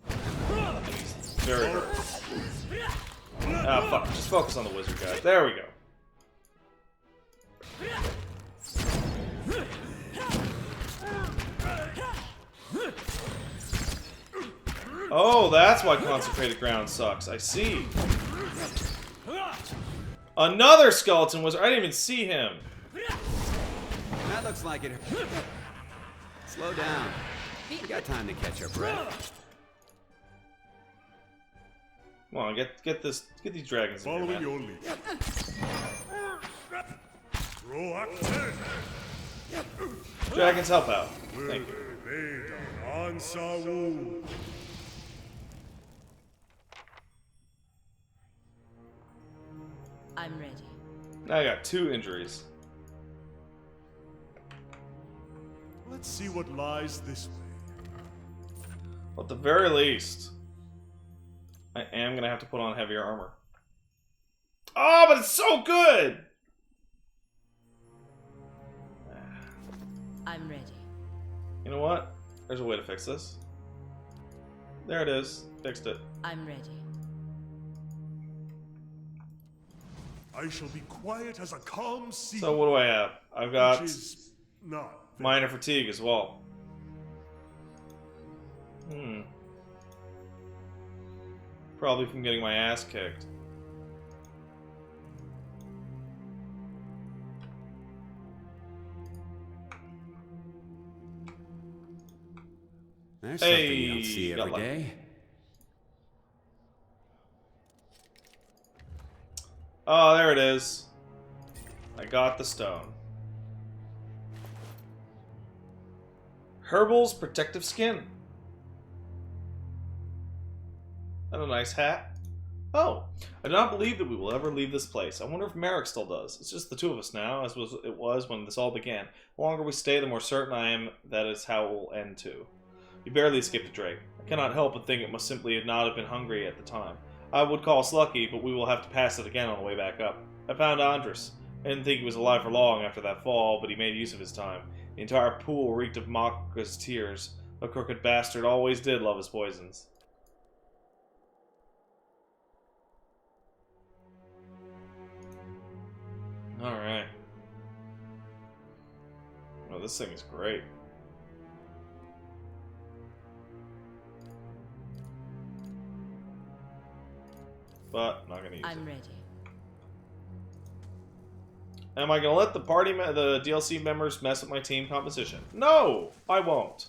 And he's very hurt. Ah, fuck. Just focus on the wizard, guys. There we go. Oh, that's why consecrated ground sucks. I see. Another skeleton wizard. I didn't even see him. That looks like it hurt. Slow down. You got time to catch your breath. Come on, get these dragons in here, Following man. your lead. Proactive. Dragons, help out. Thank you. I'm ready. Now I got 2 injuries. Let's see what lies this way. At the very least, I am gonna have to put on heavier armor. Oh, but it's so good! I'm ready. You know what? There's a way to fix this. There it is. Fixed it. I'm ready. I shall be quiet as a calm sea. So what do I have? I've got Which is not very minor fatigue as well. Probably from getting my ass kicked. There's Hey, something you don't see got every lucky. day. Oh, there it is. I got the stone. Herbal's protective skin. And a nice hat. Oh, I do not believe that we will ever leave this place. I wonder if Merrick still does. It's just the 2 of us now, as it was when this all began. The longer we stay, the more certain I am that is how it will end too. We barely escaped a Drake. I cannot help but think it must simply not have been hungry at the time. I would call us lucky, but we will have to pass it again on the way back up. I found Andres. I didn't think he was alive for long after that fall, but he made use of his time. The entire pool reeked of Maka's tears. A crooked bastard always did love his poisons. Alright. Oh, this thing is great. But not gonna use I'm it. ready. Am I gonna let the the DLC members mess with my team composition? No, I won't.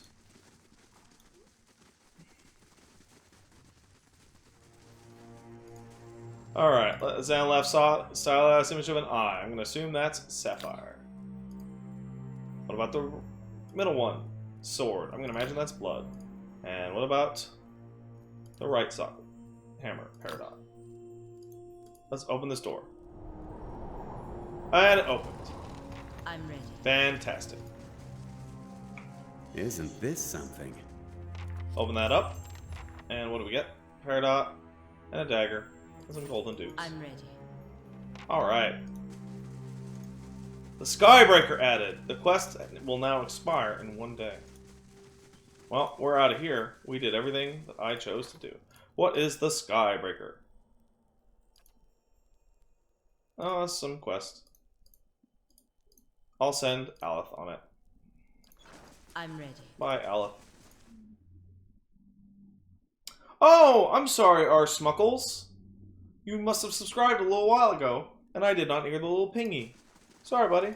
Alright, Zan left stylized image of an eye. I'm gonna assume that's Sapphire. What about the middle one? Sword. I'm gonna imagine that's blood. And what about the right socket? Hammer, Peridot. Let's open this door. And it opened. I'm ready. Fantastic. Isn't this something? Open that up. And what do we get? Peridot and a dagger. Some golden dukes. I'm ready. Alright. The Skybreaker added. The quest will now expire in 1 day. Well, we're out of here. We did everything that I chose to do. What is the Skybreaker? Oh, that's some quest. I'll send Aleph on it. I'm ready. Bye, Aleph. Oh, I'm sorry, R. Smuckles. You must have subscribed a little while ago, and I did not hear the little pingy. Sorry, buddy.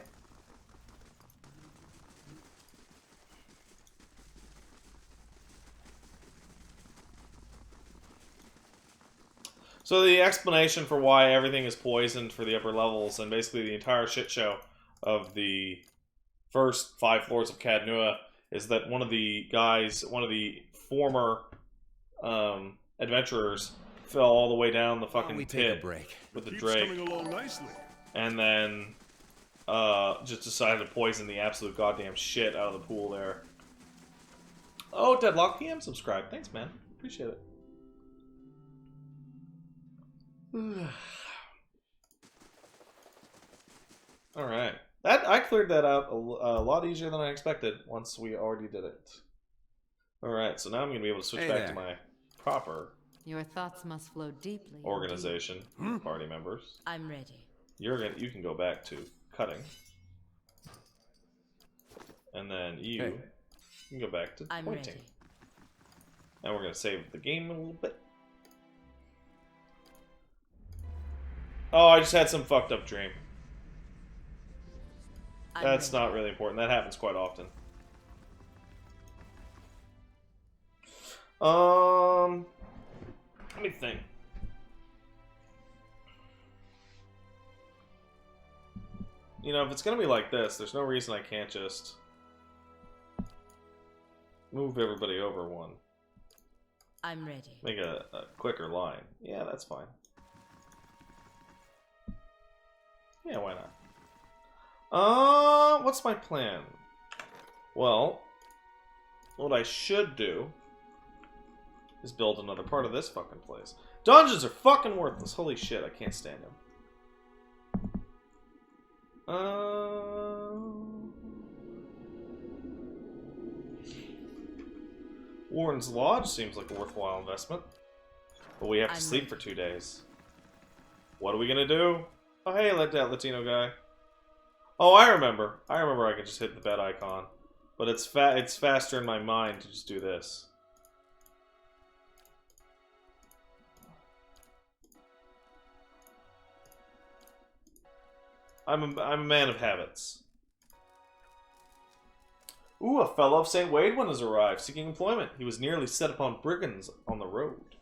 So the explanation for why everything is poisoned for the upper levels, and basically the entire shit show of the first 5 floors of Cadnua, is that one of the guys, one of the former adventurers, fell all the way down the fucking pit with the Drake, coming along nicely. and then just decided to poison the absolute goddamn shit out of the pool there. Oh, Deadlock PM subscribed. Thanks, man. Appreciate it. Alright. I cleared that out a lot easier than I expected once we already did it. Alright, so now I'm going to be able to switch back to my proper Your thoughts must flow deeply. organization, party members. I'm ready. You can go back to cutting. And then you can go back to I'm pointing. ready. And we're going to save the game a little bit. Oh, I just had some fucked up dream. That's not really important. That happens quite often. Let me think. You know, if it's gonna be like this, there's no reason I can't just move everybody over one. I'm ready. Make a quicker line. Yeah, that's fine. Yeah, why not? What's my plan? Well, what I should do is build another part of this fucking place. Dungeons are fucking worthless. Holy shit, I can't stand them. Warden's Lodge seems like a worthwhile investment. But we have to sleep for 2 days. What are we gonna do? Oh, hey, let that Latino guy. Oh, I remember. I can just hit the bed icon. But it's faster in my mind to just do this. I'm a man of habits. Ooh, a fellow of St. Wadewan has arrived, seeking employment. He was nearly set upon brigands on the road.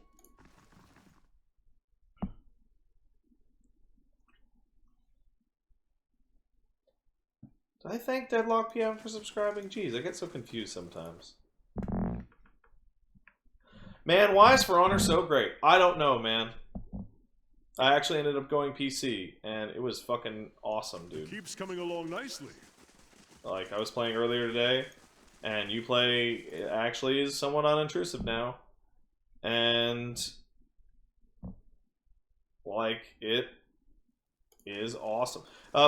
Did I thank Deadlock PM for subscribing? Jeez, I get so confused sometimes. Man, why is For Honor so great? I don't know, man. I actually ended up going PC, and it was fucking awesome, dude. Keeps coming along nicely. Like, I was playing earlier today, and Uplay actually is somewhat unintrusive now. And, like, it is awesome.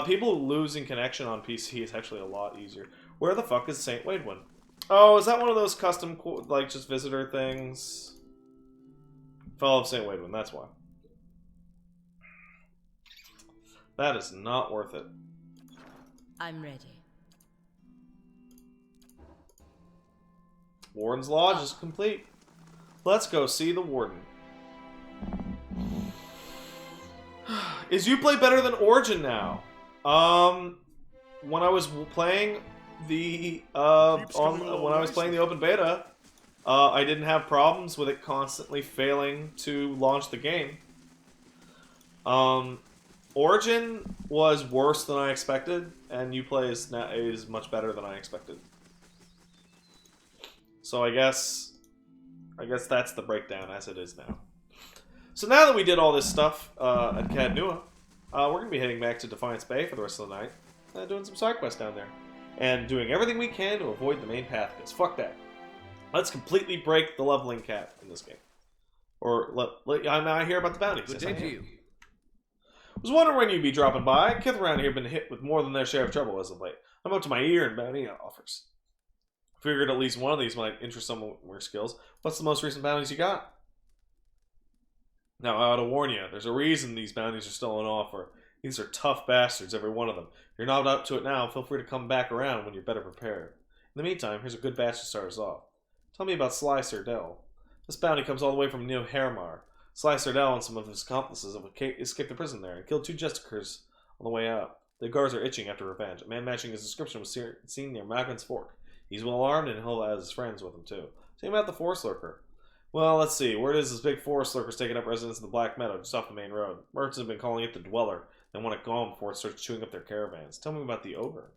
People losing connection on PC is actually a lot easier. Where the fuck is St. Wadewan? Oh, is that one of those custom, like, just visitor things? Fellow of St. Wadewan, that's why. That is not worth it. I'm ready. Warden's Lodge is complete. Let's go see the Warden. Is Uplay better than Origin now? When I was playing the open beta, I didn't have problems with it constantly failing to launch the game. Origin was worse than I expected, and Uplay is much better than I expected. So I guess that's the breakdown as it is now. So now that we did all this stuff at Cadnua, we're going to be heading back to Defiance Bay for the rest of the night, doing some side quests down there, and doing everything we can to avoid the main path, because fuck that. Let's completely break the leveling cap in this game. I hear about the bounties. Good Yes, day I to am. you. Was wondering when you'd be dropping by. Kids around here have been hit with more than their share of trouble as of late. I'm up to my ear in bounty offers. Figured at least one of these might interest some of your skills. What's the most recent bounties you got? Now, I ought to warn you, there's a reason these bounties are still on offer. These are tough bastards, every one of them. If you're not up to it now, feel free to come back around when you're better prepared. In the meantime, here's a good batch to start us off. Tell me about Sly Surdell. This bounty comes all the way from New Hermar. Sly Surdell and some of his accomplices have escaped the prison there and killed 2 jesters on the way out. The guards are itching after revenge. A man matching his description was seen near Magnan's Fork. He's well armed and he'll have his friends with him too. Tell me about the Forest Lurker. Well, let's see. Word is this big Forest Lurker's taking up residence in the Black Meadow, just off the main road. Merchants have been calling it the Dweller. They want it gone before it starts chewing up their caravans. Tell me about the Ogre.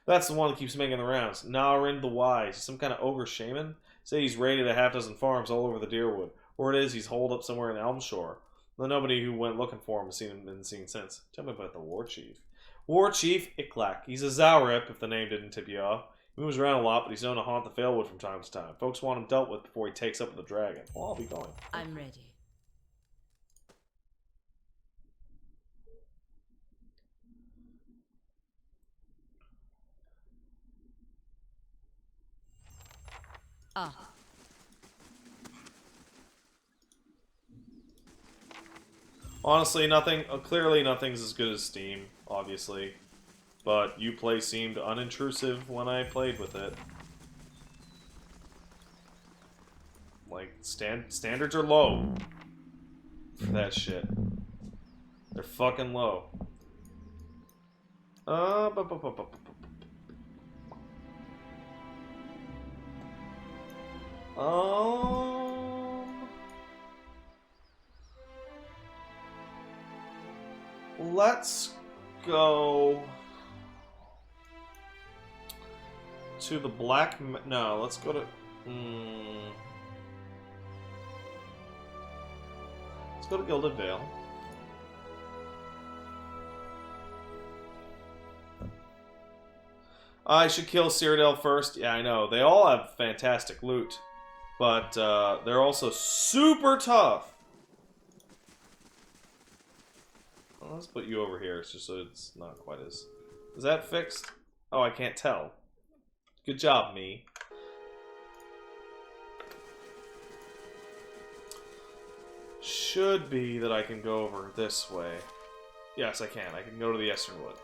That's the one that keeps making the rounds. Narind the Wise. He's some kind of ogre shaman. Say he's raided a half-dozen farms all over the Deerwood. Word is he's holed up somewhere in Elmshore. Though nobody who went looking for him has been seen since. Tell me about the War Chief. War Chief Iklak. He's a Zaurip, if the name didn't tip you off. He moves around a lot, but he's known to haunt the Failwood from time to time. Folks want him dealt with before he takes up with the dragon. Well, I'll be going. I'm ready. Ah. Honestly, nothing. Clearly, nothing's as good as Steam, obviously. But Uplay seemed unintrusive when I played with it. Like, standards are low for that shit. They're fucking low. Let's go to the Black... No, let's go to... Let's go to Gilded Vale. I should kill Cyrodiil first. Yeah, I know. They all have fantastic loot. But they're also super tough. Well, let's put you over here just so it's not quite as... Is that fixed? Oh, I can't tell. Good job, me. Should be that I can go over this way. Yes, I can. I can go to the Easternwood.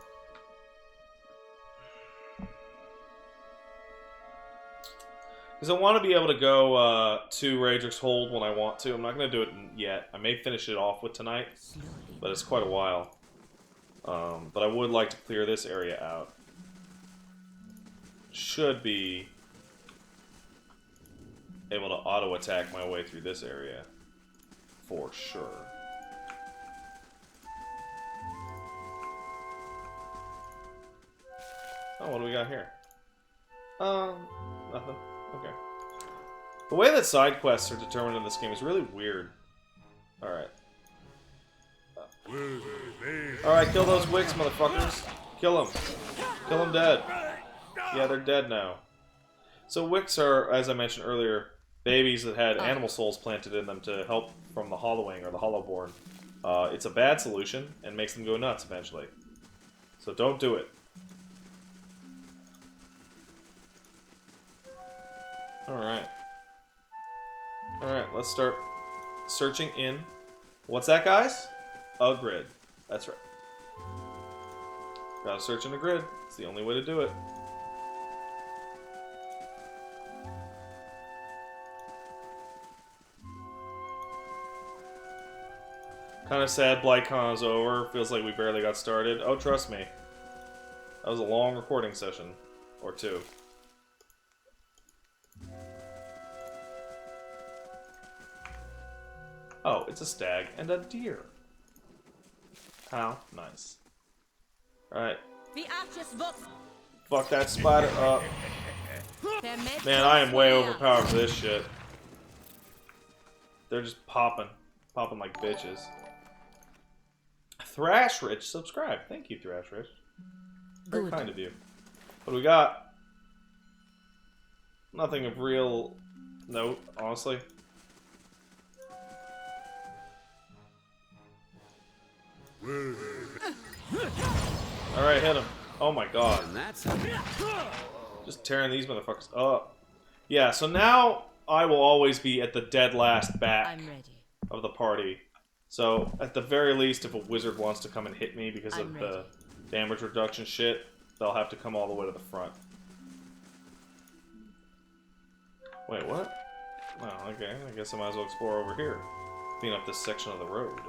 Because I want to be able to go to Raedric's Hold when I want to. I'm not going to do it yet. I may finish it off with tonight, but it's quite a while. But I would like to clear this area out. Should be able to auto-attack my way through this area. For sure. Oh, what do we got here? Nothing. Okay. The way that side quests are determined in this game is really weird. Alright. Alright, kill those wicks, motherfuckers. Kill them. Kill them dead. Yeah, they're dead now. So wicks are, as I mentioned earlier, babies that had animal souls planted in them to help from the Hollowing or the Hollowborn. It's a bad solution and makes them go nuts eventually. So don't do it. Alright. Alright, let's start searching in. What's that, guys? A grid. That's right. Gotta search in a grid. It's the only way to do it. Kind of sad BlightCon is over. Feels like we barely got started. Oh, trust me. That was a long recording session. Or two. Oh, it's a stag and a deer. How nice. Alright. Fuck that spider up. Man, I am way overpowered for this shit. They're just popping. Popping like bitches. Thrash Rich, subscribe. Thank you, Thrash Rich. Very kind of you. What do we got? Nothing of real note, honestly. Alright, hit him. Oh my god. And that's Just tearing these motherfuckers up. Yeah, so now I will always be at the dead last back I'm ready. of the party. So, at the very least, if a wizard wants to come and hit me because of the damage reduction shit, they'll have to come all the way to the front. Wait, what? Oh, okay. I guess I might as well explore over here. Clean up this section of the road.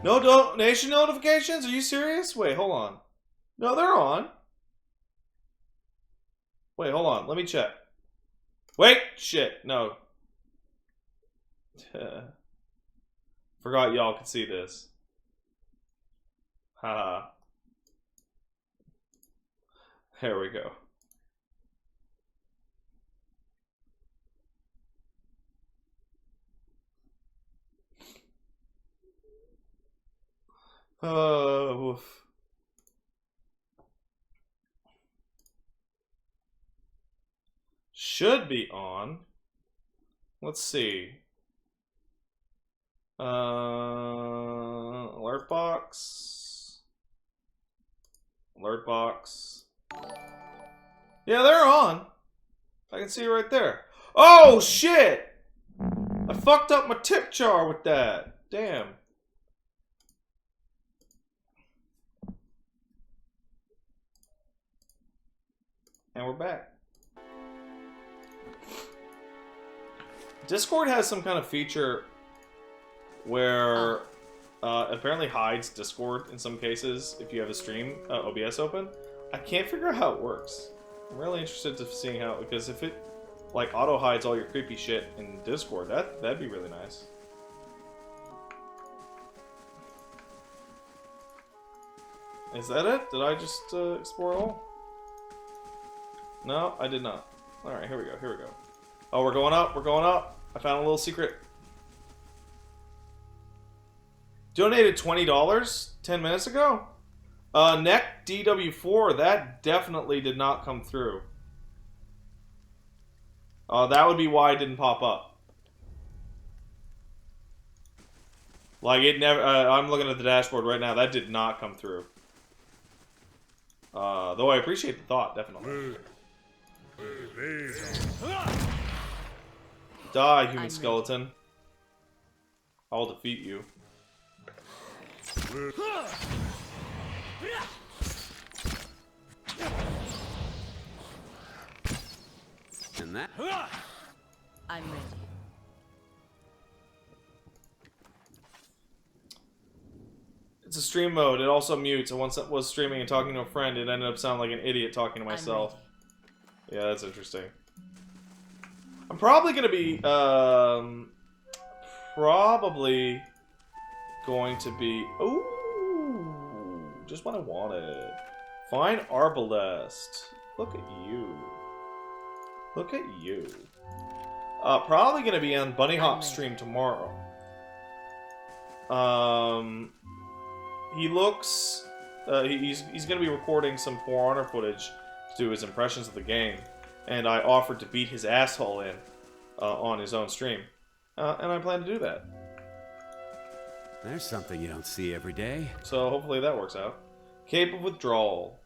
No donation notifications? Are you serious? Wait, hold on. No, they're on. Wait, hold on. Let me check. Wait! Shit, no. Forgot y'all could see this. Haha. There we go. Oof. Should be on. Let's see. Alert box. Alert box. Yeah, they're on. I can see it right there. Oh, shit! I fucked up my tip jar with that. Damn. And we're back. Discord has some kind of feature where apparently hides Discord in some cases if you have a stream OBS open. I can't figure out how it works. I'm really interested to seeing how, because if it like auto hides all your creepy shit in Discord, that'd be really nice. Is that it? Did I just explore all? No, I did not. Alright, here we go, here we go. Oh, we're going up, we're going up. I found a little secret. Donated $20 10 minutes ago? Neck DW4, that definitely did not come through. That would be why it didn't pop up. Like, it never... I'm looking at the dashboard right now, that did not come through. Though I appreciate the thought, definitely. Die, human skeleton. I'll defeat you. And that. I'm ready. It's a stream mode. It also mutes. And once I was streaming and talking to a friend, it ended up sounding like an idiot talking to myself. Yeah, that's interesting. I'm probably going to be, ooh, just what I wanted. Fine Arbalest. Look at you. Look at you. Probably going to be on Bunny Hop stream tomorrow. He looks, he's going to be recording some For Honor footage to do his impressions of the game. And I offered to beat his asshole in on his own stream. And I plan to do that. There's something you don't see every day. So hopefully that works out. Cape of Withdrawal.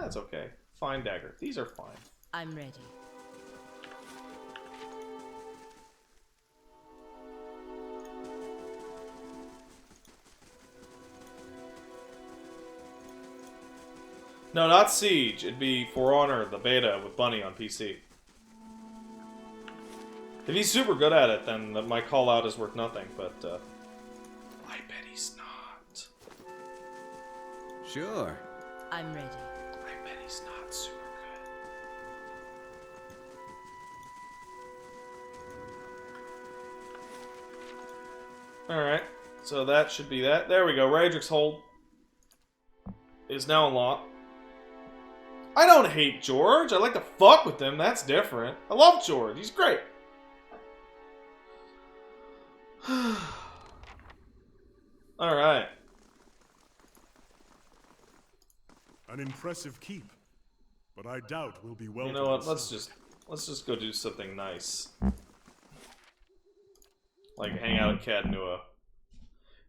That's okay. Fine Dagger. These are fine. I'm ready. No, not Siege. It'd be For Honor, the beta, with Bunny on PC. If he's super good at it, then my call-out is worth nothing, but, I bet he's not. Sure. I'm ready. I bet he's not super good. Alright, so that should be that. There we go, Radric's Hold is now unlocked. I don't hate George. I like to fuck with him. That's different. I love George. He's great. Alright. An impressive keep. but I doubt we'll be well. You know what? Let's just go do something nice. Like hang out at Cadnua.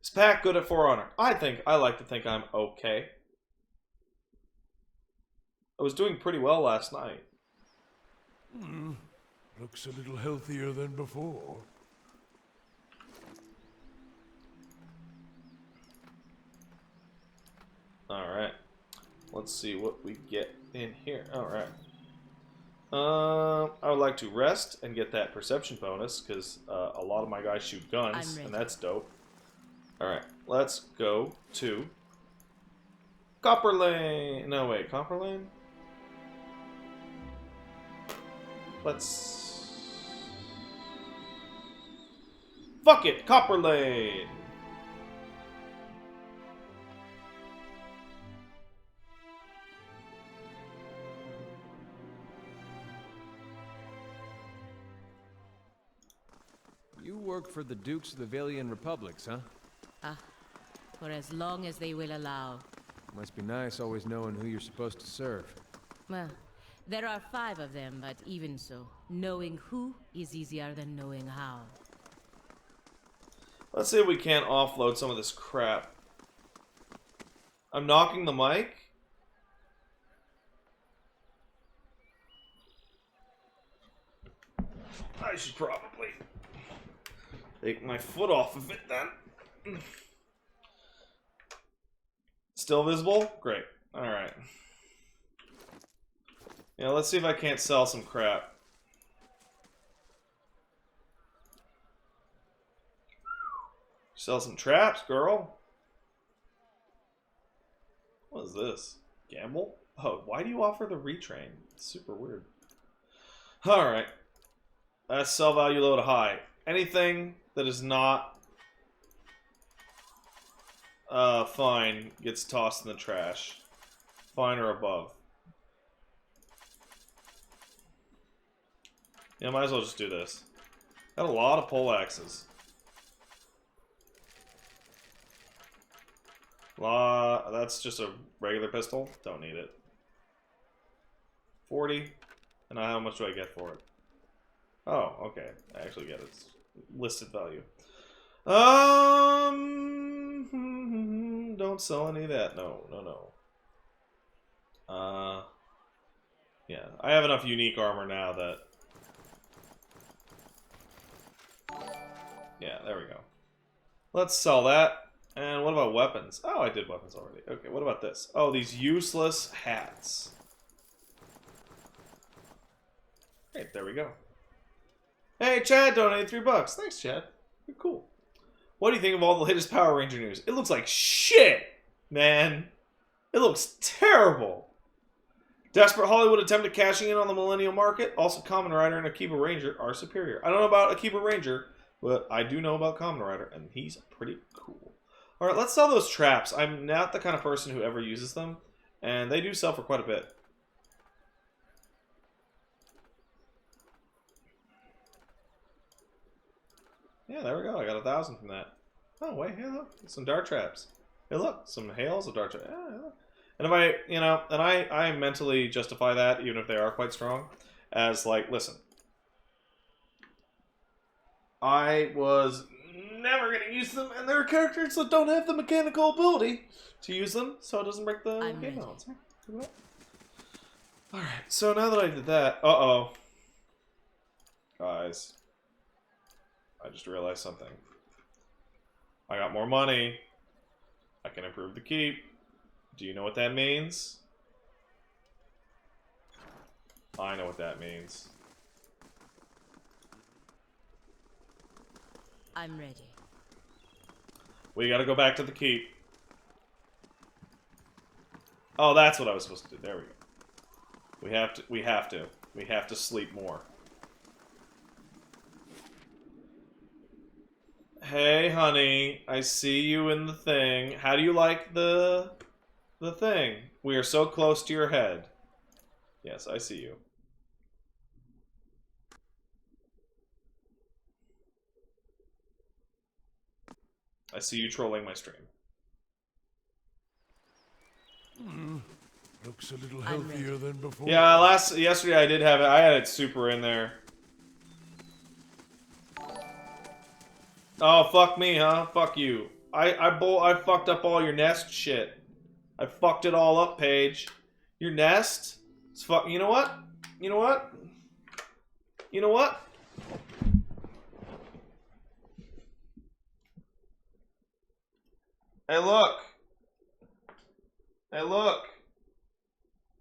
Is Pack good at For Honor? I like to think I'm okay. I was doing pretty well last night. Looks a little healthier than before. Alright. Let's see what we get in here. Alright. I would like to rest and get that perception bonus, because a lot of my guys shoot guns, and that's dope. Alright, let's go to Copper Lane. No, wait, Copper Lane? Let's... Fuck it, Copper Lane! You work for the Dukes of the Valian Republics, huh? Ah, for as long as they will allow. Must be nice always knowing who you're supposed to serve. Well, there are 5 of them, but even so, knowing who is easier than knowing how. Let's see if we can't offload some of this crap. I'm knocking the mic. I should probably take my foot off of it then. Still visible? Great. Alright. Yeah, let's see if I can't sell some crap. Sell some traps, girl. What is this? Gamble? Oh, why do you offer the retrain? It's super weird. Alright. That's sell value low to high. Anything that is not fine gets tossed in the trash. Fine or above. Yeah, might as well just do this. Got a lot of poleaxes. That's just a regular pistol. Don't need it. 40. And how much do I get for it? Oh, okay. I actually get it. It's listed value. Don't sell any of that. No. Yeah. I have enough unique armor now that... Yeah, there we go. Let's sell that. And what about weapons? Oh, I did weapons already. Okay, what about this? Oh, these useless hats. Great, there we go. Hey, Chad donated $3. Thanks, Chad. You're cool. What do you think of all the latest Power Ranger news? It looks like shit, man. It looks terrible. Desperate Hollywood attempted cashing in on the millennial market. Also, Kamen Rider and Akiba Ranger are superior. I don't know about Akiba Ranger, but I do know about Kamen Rider, and he's pretty cool. Alright, let's sell those traps. I'm not the kind of person who ever uses them, and they do sell for quite a bit. Yeah, there we go. I got 1,000 from that. Oh, wait, hey, look. Some dart traps. Hey, look. Some hails of dart traps. Yeah, look. And if I, you know, and I mentally justify that, even if they are quite strong, as like, listen. I was never going to use them, and there are characters that don't have the mechanical ability to use them, so it doesn't break the game balance. Alright, so now that I did that, uh-oh. Guys. I just realized something. I got more money. I can improve the keep. Do you know what that means? I know what that means. I'm ready. We gotta go back to the keep. Oh, that's what I was supposed to do. There we go. We have to sleep more. Hey, honey, I see you in the thing. How do you like the thing? We are so close to your head. Yes, I see you. I see you trolling my stream. Looks a little I'm healthier than before. Yeah, yesterday I did have it. I had it super in there. Oh, fuck me, huh? Fuck you. I fucked up all your nest shit. I fucked it all up, Paige. Your nest? It's fuck. You know what? You know what? You know what? Hey, look. Hey, look.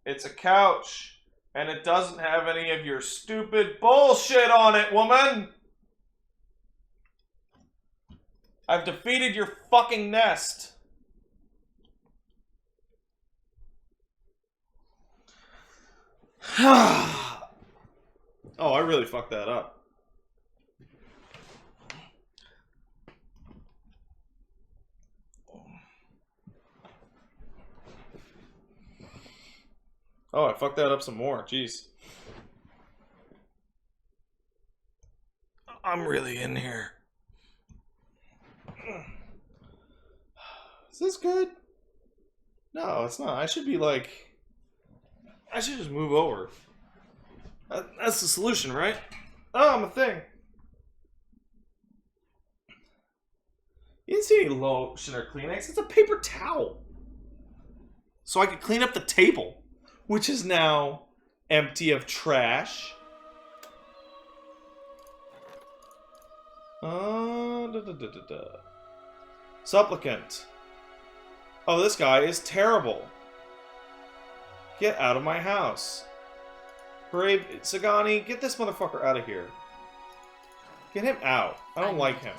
It's a couch, and it doesn't have any of your stupid bullshit on it, woman. I've defeated your fucking nest. Oh, I really fucked that up. Oh, I fucked that up some more. Jeez. I'm really in here. Is this good? No, it's not. I should be like... I should just move over. That's the solution, right? Oh, I'm a thing. You didn't see any lotion or Kleenex. It's a paper towel. So I could clean up the table, which is now empty of trash. Supplicant. Oh, this guy is terrible. Get out of my house. Brave Sagani, get this motherfucker out of here. Get him out. I don't like him.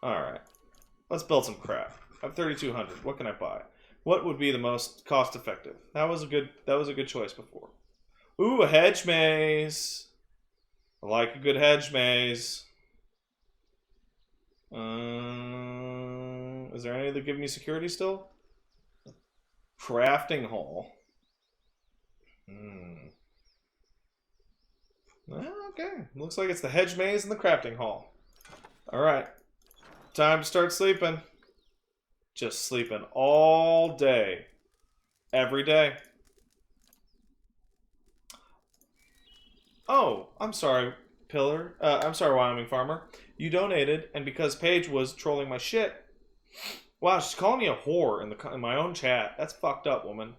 Alright. Let's build some crap. I have 3,200. What can I buy? What would be the most cost effective? That was a good choice before. Ooh, a hedge maze. I like a good hedge maze. Is there any that give me security still? Crafting hall. Okay. Looks like it's the hedge maze and the crafting hall. Alright. Time to start sleeping. Just sleeping all day. Every day. Oh, I'm sorry, Pillar. I'm sorry, Wyoming Farmer. You donated, and because Paige was trolling my shit... Wow, she's calling me a whore in my own chat. That's fucked up, woman.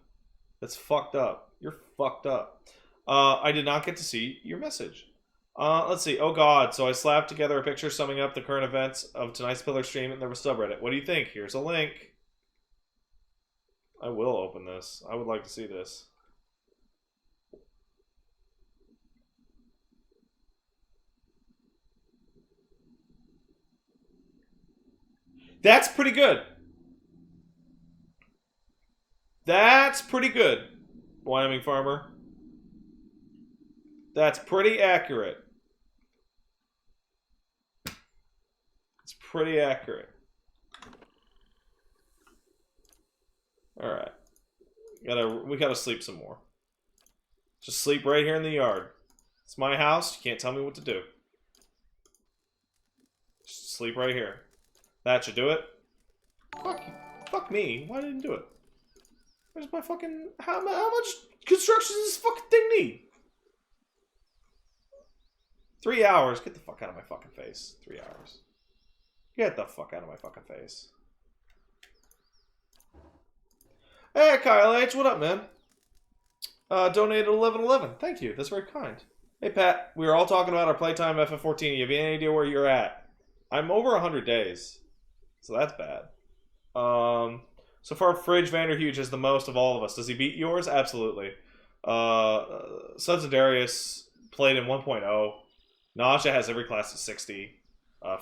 That's fucked up. You're fucked up. I did not get to see your message. Let's see. Oh god, so I slapped together a picture summing up the current events of tonight's Pillar stream and there was subreddit. What do you think? Here's a link. I will open this. I would like to see this. That's pretty good. That's pretty good, Wyoming Farmer. That's pretty accurate. It's pretty accurate. Alright. We gotta sleep some more. Just sleep right here in the yard. It's my house. You can't tell me what to do. Just sleep right here. That should do it. Fuck me. Why didn't do it? Where's my fucking... How much construction does this fucking thing need? 3 hours. Get the fuck out of my fucking face. 3 hours. Get the fuck out of my fucking face. Hey, Kyle H. What up, man? Donated 1111. Thank you. That's very kind. Hey, Pat. We were all talking about our playtime FF14. You have any idea where you're at? I'm over 100 days. So that's bad. So far, Fridge Vanderhuge is the most of all of us. Does he beat yours? Absolutely. Sons of Darius played in 1.0. Nasha has every class at 60.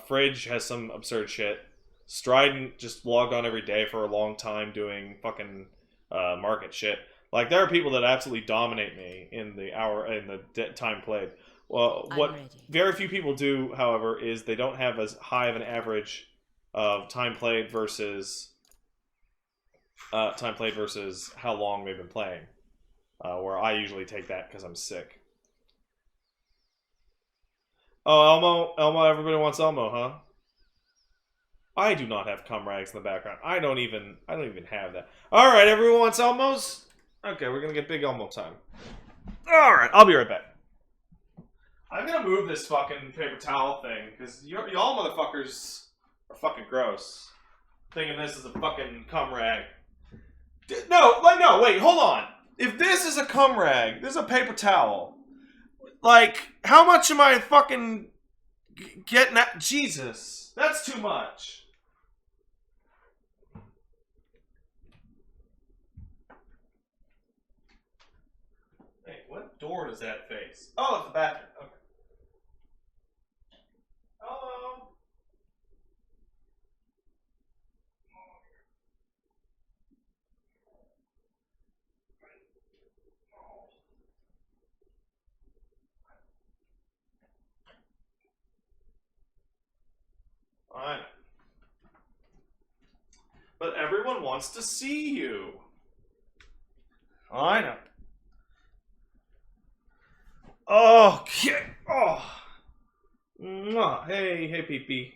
Fridge has some absurd shit. Strident just logged on every day for a long time doing fucking market shit. Like, there are people that absolutely dominate me in the time played. Well, what very few people do, however, is they don't have as high of an average of time played versus how long they've been playing. Where I usually take that because I'm sick. Oh, Elmo, everybody wants Elmo, huh? I do not have cum rags in the background. I don't even have that. Alright, everyone, it's Elmo's. Okay, we're gonna get big Elmo time. Alright, I'll be right back. I'm gonna move this fucking paper towel thing, because y'all motherfuckers are fucking gross. Thinking this is a fucking cum rag. No, wait, hold on. If this is a cum rag, this is a paper towel. Like, how much am I fucking getting at? Jesus, that's too much. Wait, what door does that face? Oh, it's the bathroom. Okay. Hello. I know. But everyone wants to see you. I know. Oh, okay. Oh. Mwah. Hey, Pee-Pee.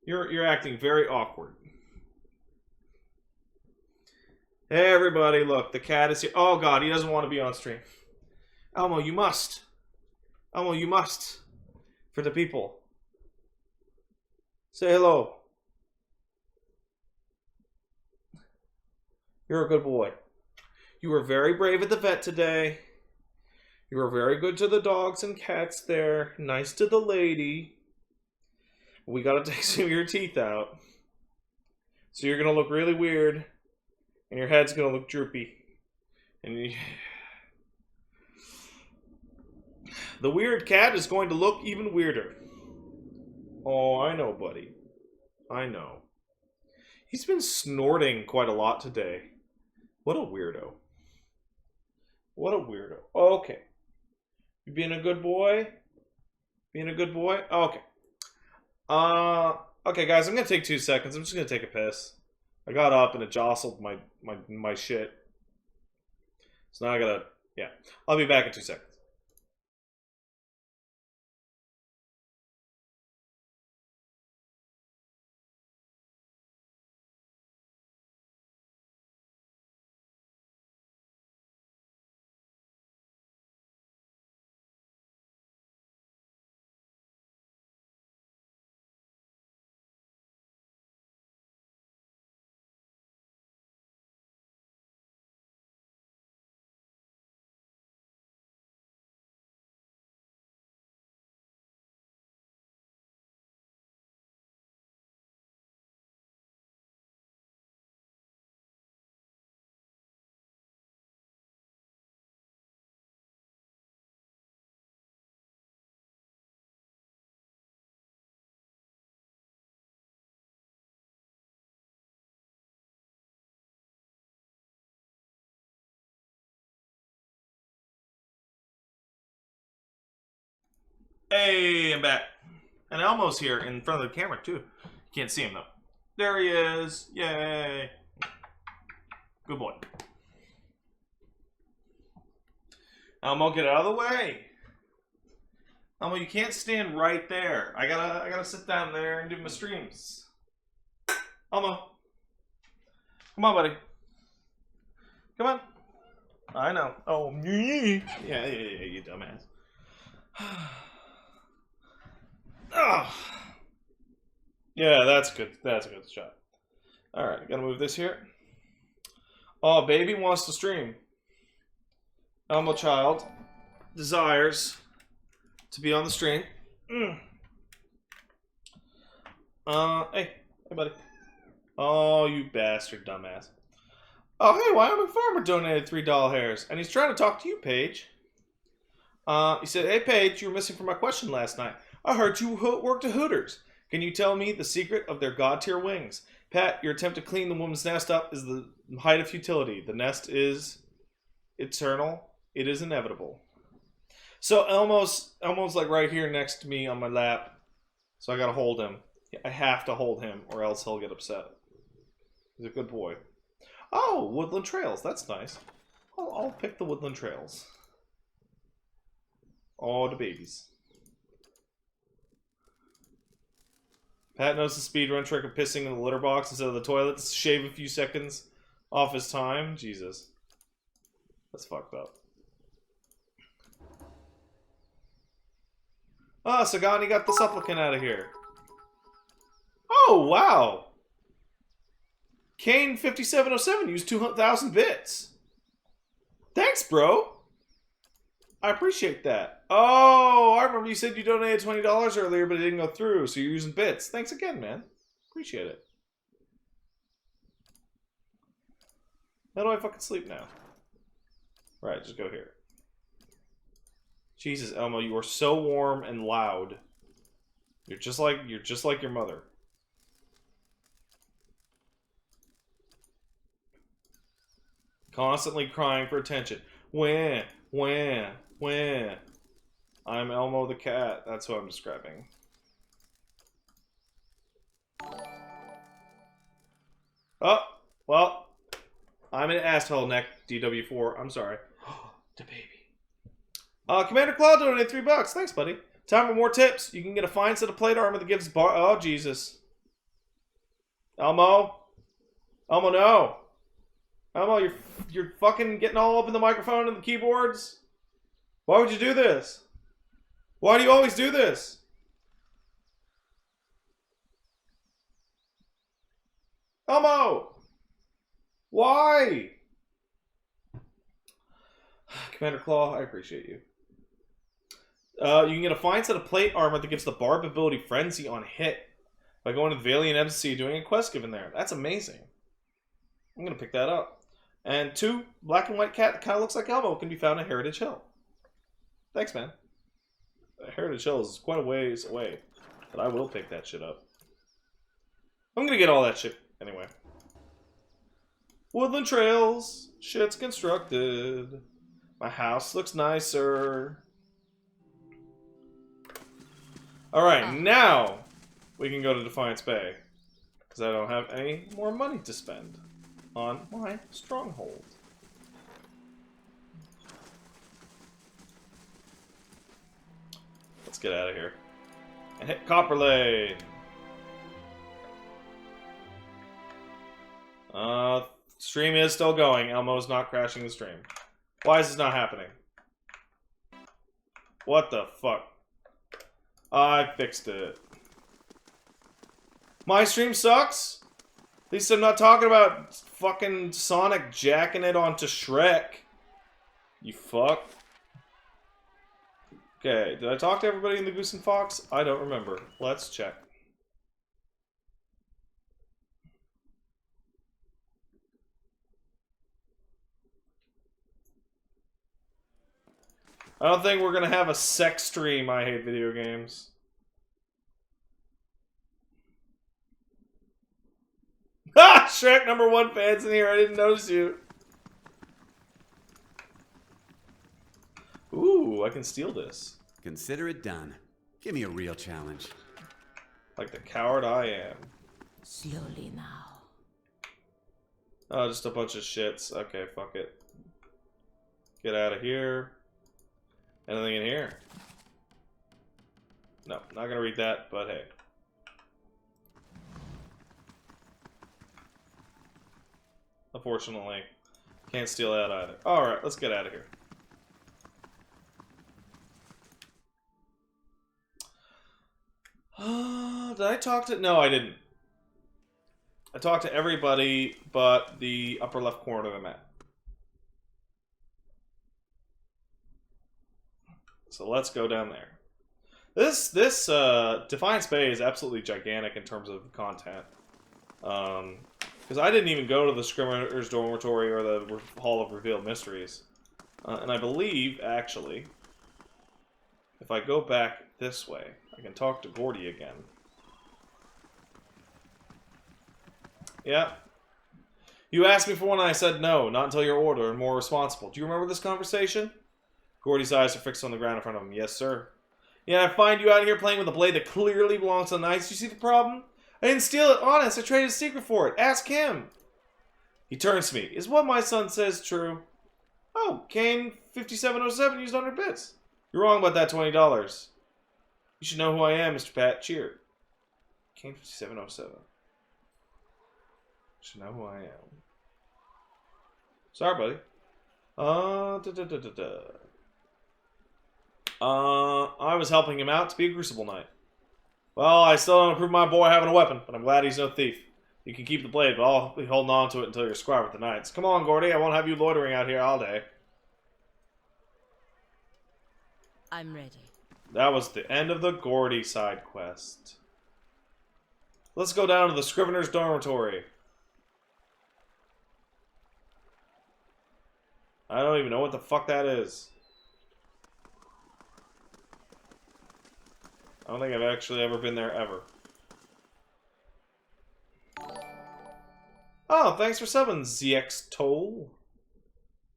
You're acting very awkward. Hey, everybody, look, the cat is here. Oh, God, he doesn't want to be on stream. Elmo, you must. Elmo, you must. For the people. Say hello. You're a good boy. You were very brave at the vet today. You were very good to the dogs and cats there. Nice to the lady. We gotta take some of your teeth out. So you're gonna look really weird. And your head's gonna look droopy. And the weird cat is going to look even weirder. Oh, I know, buddy. I know. He's been snorting quite a lot today. What a weirdo. What a weirdo. Okay. You being a good boy? Being a good boy? Okay. Okay, guys, I'm gonna take 2 seconds. I'm just gonna take a piss. I got up and it jostled my shit. So now I gotta, yeah. I'll be back in 2 seconds. Hey, I'm back. And Elmo's here in front of the camera, too. You can't see him, though. There he is. Yay. Good boy. Elmo, get out of the way. Elmo, you can't stand right there. I gotta sit down there and do my streams. Elmo. Come on, buddy. Come on. I know. Oh, yeah, you dumbass. Oh. Yeah, that's good. That's a good shot. Alright, gotta move this here. Oh, baby wants to stream. Elmo child desires to be on the stream. Hey, buddy. Oh, you bastard dumbass. Oh, hey, Wyoming Farmer donated $3 hairs, and he's trying to talk to you, Paige. He said, hey, Paige, you were missing from my question last night. I heard you worked at Hooters. Can you tell me the secret of their god-tier wings? Pat, your attempt to clean the woman's nest up is the height of futility. The nest is eternal. It is inevitable. So Elmo's like right here next to me on my lap. So I gotta hold him. I have to hold him or else he'll get upset. He's a good boy. Oh, woodland trails. That's nice. I'll pick the woodland trails. Oh, the babies. Pat knows the speedrun trick of pissing in the litter box instead of the toilet to save a few seconds off his time. Jesus. That's fucked up. Ah, Sagani got the supplicant out of here. Oh, wow. Kane 5707 used 2,000 bits. Thanks, bro. I appreciate that. Oh, I remember you said you donated $20 earlier, but it didn't go through, so you're using bits. Thanks again, man. Appreciate it. How do I fucking sleep now? Right, just go here. Jesus, Elmo, you are so warm and loud. You're just like your mother. Constantly crying for attention. Wah, wah, wah. I'm Elmo the cat. That's what I'm describing. Oh, well. I'm an asshole neck, DW4. I'm sorry. The baby. Commander Claude donated $3. Thanks, buddy. Time for more tips. You can get a fine set of plate armor that gives bar. Oh, Jesus. Elmo. Elmo, no. Elmo, you're fucking getting all up in the microphone and the keyboards. Why would you do this? Why do you always do this? Elmo! Why? Commander Claw, I appreciate you. You can get a fine set of plate armor that gives the Barb ability Frenzy on hit by going to the Valiant Embassy doing a quest given there. That's amazing. I'm going to pick that up. And 2, black and white cat that kind of looks like Elmo can be found at Heritage Hill. Thanks, man. Heritage Hill is quite a ways away, but I will pick that shit up. I'm going to get all that shit anyway. Woodland trails. Shit's constructed. My house looks nicer. Alright, now we can go to Defiance Bay. Because I don't have any more money to spend on my Stronghold. Let's get out of here. And hit Copper Lane. Stream is still going. Elmo's not crashing the stream. Why is this not happening? What the fuck? I fixed it. My stream sucks? At least I'm not talking about fucking Sonic jacking it onto Shrek. You fuck. Okay, did I talk to everybody in the Goose and Fox? I don't remember. Let's check. I don't think we're gonna have a sex stream. I hate video games. Ha! Shrek #1 fans in here. I didn't notice you. Ooh, I can steal this. Consider it done. Give me a real challenge. Like the coward I am. Slowly now. Oh, just a bunch of shits. Okay, fuck it. Get out of here. Anything in here? No, not gonna read that, but hey. Unfortunately, can't steal that either. Alright, let's get out of here. Did I talk to... No, I didn't. I talked to everybody but the upper left corner of the map. So let's go down there. This Defiance Bay is absolutely gigantic in terms of content. Because I didn't even go to the Scrivener's Dormitory or the Hall of Revealed Mysteries. And I believe, actually, if I go back this way, I can talk to Gordy again. Yeah. You asked me for one and I said no, not until your order and more responsible. Do you remember this conversation? Gordy's eyes are fixed on the ground in front of him. Yes, sir. Yeah, I find you out here playing with a blade that clearly belongs to the Knights. You see the problem? I didn't steal it, honest. I traded a secret for it. Ask him. He turns to me. Is what my son says true? Oh, Kane 5707 used 100 bits. You're wrong about that $20. You should know who I am, Mr. Pat. Cheer. King 5707. Should know who I am. Sorry, buddy. I was helping him out to be a Crucible Knight. Well, I still don't approve my boy having a weapon, but I'm glad he's no thief. You can keep the blade, but I'll be holding on to it until you're square with the knights. Come on, Gordy, I won't have you loitering out here all day. I'm ready. That was the end of the Gordy side quest. Let's go down to the Scrivener's dormitory. I don't even know what the fuck that is. I don't think I've actually ever been there ever. Oh, thanks for subbing, ZX Toll.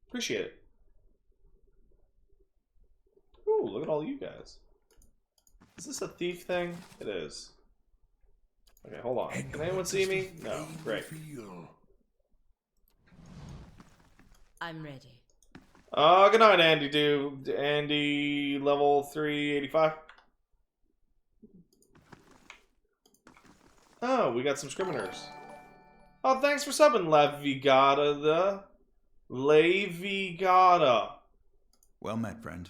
Appreciate it. Ooh, look at all you guys. Is this a thief thing? It is. Okay, hold on. Can anyone see me? No. Great. I'm ready. Good night, Andy. Andy, level 385. Oh, we got some Scriveners. Oh, thanks for subbing, La Vigata. Well met, friend.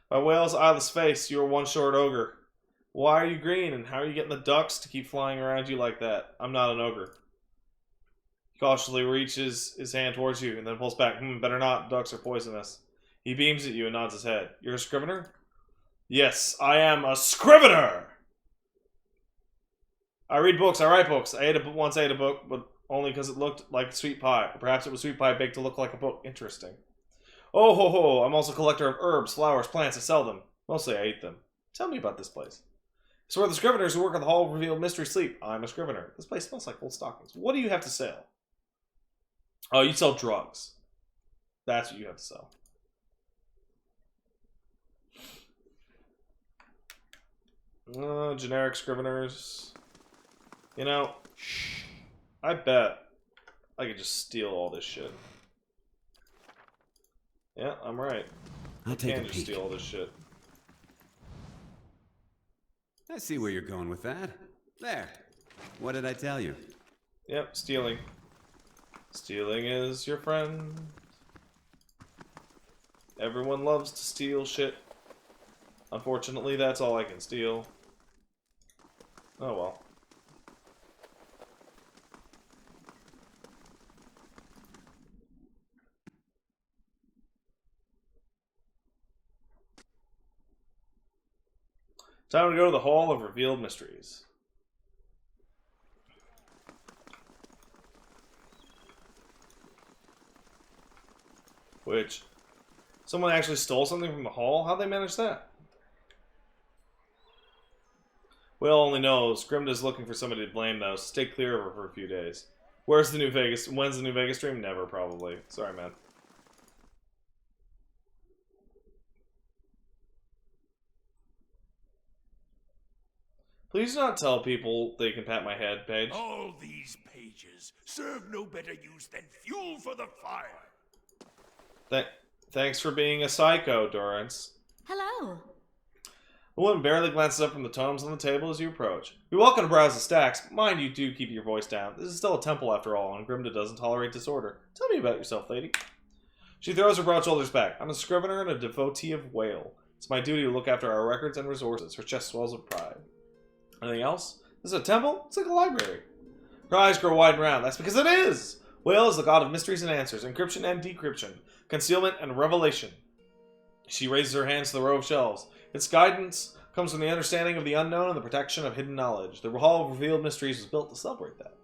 By Whale's eyeless face, you are one short ogre. Why are you green, and how are you getting the ducks to keep flying around you like that? I'm not an ogre. He cautiously reaches his hand towards you, and then pulls back. Better not. Ducks are poisonous. He beams at you and nods his head. You're a Scrivener? Yes, I am a Scrivener! I read books, I write books. I once ate a book, but only because it looked like sweet pie. Or perhaps it was sweet pie baked to look like a book. Interesting. Oh ho ho, I'm also a collector of herbs, flowers, plants. I sell them. Mostly I eat them. Tell me about this place. It's where the Scriveners who work at the Hall of Revealed Mystery sleep. I'm a Scrivener. This place smells like old stockings. What do you have to sell? Oh, you sell drugs. That's what you have to sell. Generic Scriveners. You know, I bet I could just steal all this shit. Yeah, I'm right. I'll I take a can just peek. steal all this shit. I see where you're going with that. There. What did I tell you? Yep, stealing. Stealing is your friend. Everyone loves to steal shit. Unfortunately, that's all I can steal. Oh well. Time to go to the Hall of Revealed Mysteries. Which, someone actually stole something from the hall? How'd they manage that? Will only knows. Grimda's looking for somebody to blame though, so stay clear of her for a few days. When's the new Vegas stream? Never, probably. Sorry, man. Please do not tell people they can pat my head, Paige. All these pages serve no better use than fuel for the fire. Thanks for being a psycho, Dorrance. Hello. The woman barely glances up from the tomes on the table as you approach. You're welcome to browse the stacks. Mind you do keep your voice down. This is still a temple after all, and Grimda doesn't tolerate disorder. Tell me about yourself, lady. She throws her broad shoulders back. I'm a Scrivener and a devotee of Whale. It's my duty to look after our records and resources. Her chest swells with pride. Anything else? This is a temple? It's like a library. Her eyes grow wide and round. That's because it is! Whale is the god of mysteries and answers, encryption and decryption, concealment and revelation. She raises her hands to the row of shelves. Its guidance comes from the understanding of the unknown and the protection of hidden knowledge. The Hall of Revealed Mysteries was built to celebrate that.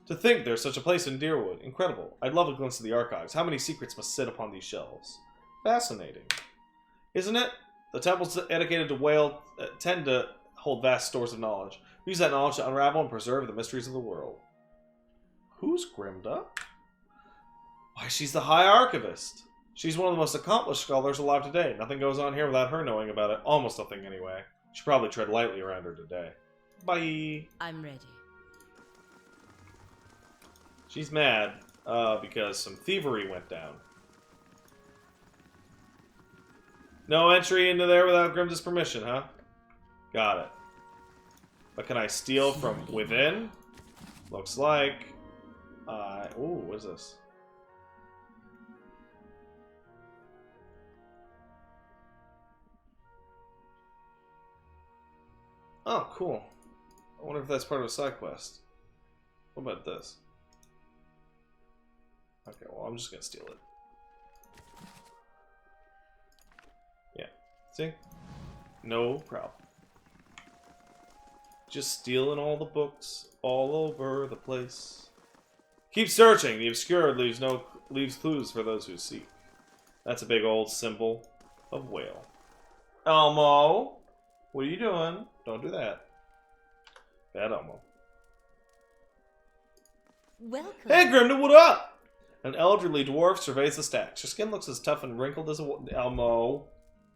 To think there's such a place in Deerwood. Incredible. I'd love a glimpse of the archives. How many secrets must sit upon these shelves? Fascinating. Isn't it? The temples dedicated to Whale tend to hold vast stores of knowledge. Use that knowledge to unravel and preserve the mysteries of the world. Who's Grimda? Why, she's the High Archivist. She's one of the most accomplished scholars alive today. Nothing goes on here without her knowing about it. Almost nothing, anyway. Should probably tread lightly around her today. Bye. I'm ready. She's mad because some thievery went down. No entry into there without Grimda's permission, huh? Got it. But can I steal from within? Looks like... ooh, what is this? Oh, cool. I wonder if that's part of a side quest. What about this? Okay, well, I'm just gonna steal it. Yeah. See? No problem. Just stealing all the books all over the place. Keep searching. The obscured leaves clues for those who seek. That's a big old symbol of whale. Elmo, what are you doing? Don't do that. Bad Elmo. Welcome. Hey, Grimda, what up? An elderly dwarf surveys the stacks. Your skin looks as tough and wrinkled as a... Elmo,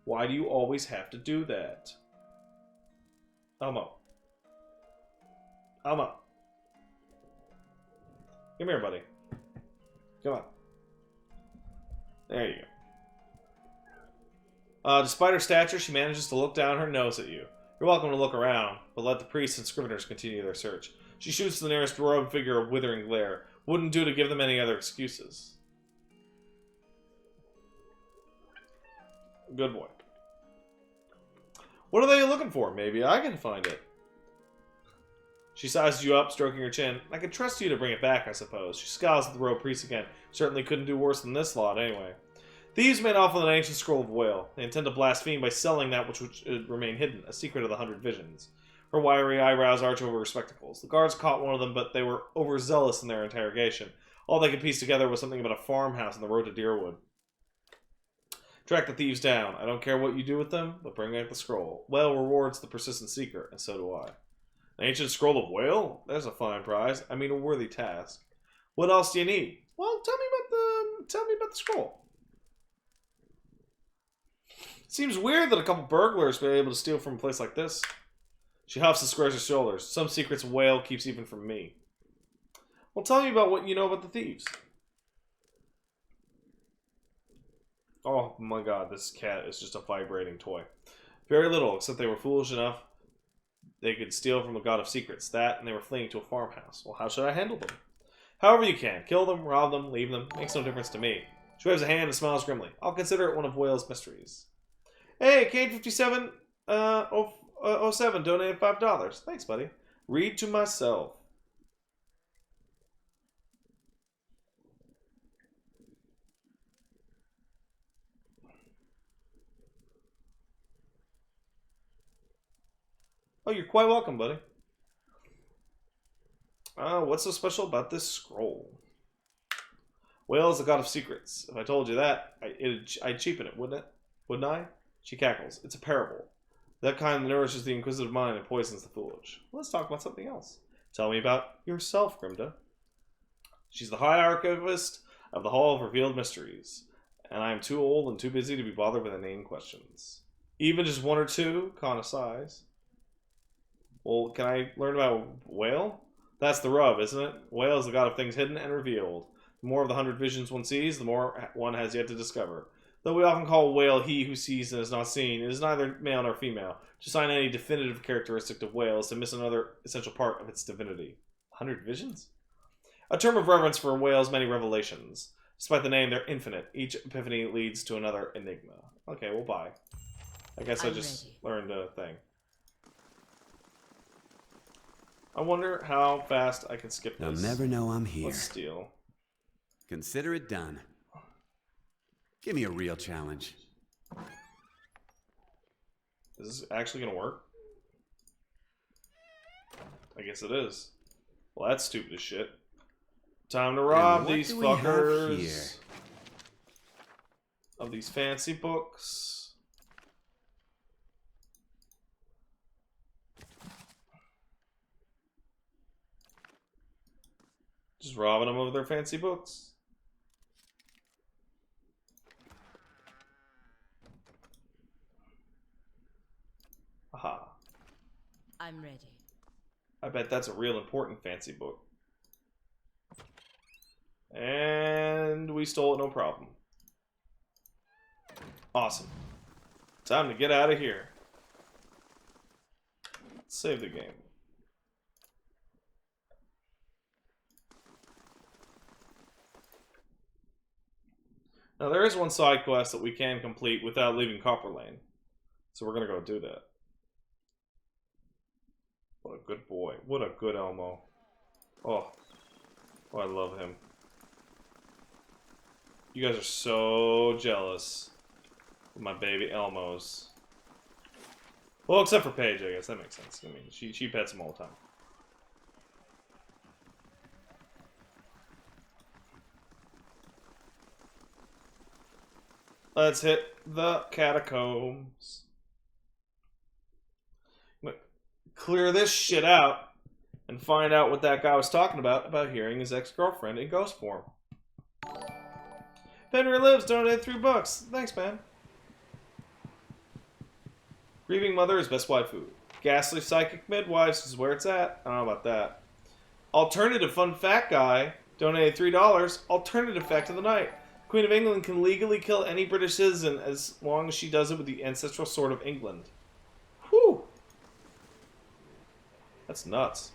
why do you always have to do that? Elmo. Elmo. Come here, buddy. Come on. There you go. Despite her stature, she manages to look down her nose at you. You're welcome to look around, but let the priests and scriveners continue their search. She shoots the nearest robed figure of withering glare. Wouldn't do to give them any other excuses. Good boy. What are they looking for? Maybe I can find it. She sizes you up, stroking her chin. I could trust you to bring it back, I suppose. She scowls at the robed priest again. Certainly couldn't do worse than this lot, anyway. Thieves made off with an ancient scroll of whale. They intend to blaspheme by selling that which would remain hidden, a secret of the 100 Visions. Her wiry eyebrows arch over her spectacles. The guards caught one of them, but they were overzealous in their interrogation. All they could piece together was something about a farmhouse on the road to Deerwood. Track the thieves down. I don't care what you do with them, but bring back the scroll. Whale rewards the persistent seeker, and so do I. An ancient scroll of whale? There's a fine prize. I mean, a worthy task. What else do you need? Well, tell me about the scroll. It seems weird that a couple burglars were able to steal from a place like this. She huffs and squares her shoulders. Some secrets a whale keeps even from me. Well, tell me about what you know about the thieves. Oh my god, this cat is just a vibrating toy. Very little, except they were foolish enough they could steal from the god of secrets. That, and they were fleeing to a farmhouse. Well, how should I handle them? However you can. Kill them, rob them, leave them. Makes no difference to me. She waves a hand and smiles grimly. I'll consider it one of Whale's mysteries. Hey, Kane5707 donated $5. Thanks, buddy. Read to myself. Oh, you're quite welcome, buddy. What's so special about this scroll? Whale is the god of secrets. If I told you that, I'd cheapen it, wouldn't it? Wouldn't I? She cackles. It's a parable. That kind that nourishes the inquisitive mind and poisons the foolish. Let's talk about something else. Tell me about yourself, Grimda. She's the High Archivist of the Hall of Revealed Mysteries, and I am too old and too busy to be bothered with inane questions. Even just one or two, kind of size. Well, can I learn about Whale? That's the rub, isn't it? Whale is the god of things hidden and revealed. The more of the 100 visions one sees, the more one has yet to discover. Though we often call Whale he who sees and is not seen, it is neither male nor female. To assign any definitive characteristic to Whale is to miss another essential part of its divinity. 100 visions? A term of reverence for Whale's many revelations. Despite the name, they're infinite. Each epiphany leads to another enigma. Okay, well, bye. I guess I just learned a thing. I wonder how fast I can skip this. They'll never know I'm here. Let's steal. Consider it done. Give me a real challenge. Is this actually gonna work? I guess it is. Well, that's stupid as shit. Time to rob these fuckers of these fancy books. Just robbing them of their fancy books. Aha. I'm ready. I bet that's a real important fancy book. And we stole it, no problem. Awesome. Time to get out of here. Let's save the game. Now, there is one side quest that we can complete without leaving Copper Lane. So we're going to go do that. What a good boy. What a good Elmo. Oh, I love him. You guys are so jealous of my baby Elmos. Well, except for Paige, I guess. That makes sense. I mean, she pets him all the time. Let's hit the catacombs. Clear this shit out and find out what that guy was talking about hearing his ex-girlfriend in ghost form. Henry Lives donated $3. Thanks, man. Grieving Mother is best waifu. Ghastly Psychic Midwives is where it's at. I don't know about that. Alternative Fun Fact Guy donated $3. Alternative Fact of the Night. Queen of England can legally kill any British citizen as long as she does it with the ancestral sword of England. Whew. That's nuts.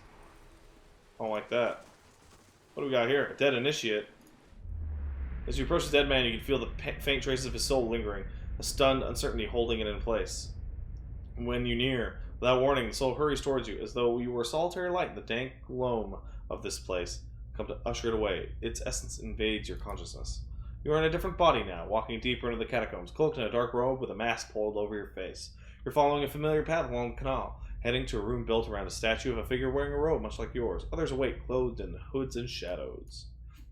I don't like that. What do we got here? A dead initiate. As you approach the dead man, you can feel the faint traces of his soul lingering, a stunned uncertainty holding it in place. When you near, without warning, the soul hurries towards you, as though you were a solitary light in the dank gloom of this place. Come to usher it away. Its essence invades your consciousness. You are in a different body now, walking deeper into the catacombs, cloaked in a dark robe with a mask pulled over your face. You're following a familiar path along the canal, heading to a room built around a statue of a figure wearing a robe much like yours. Others await, clothed in hoods and shadows.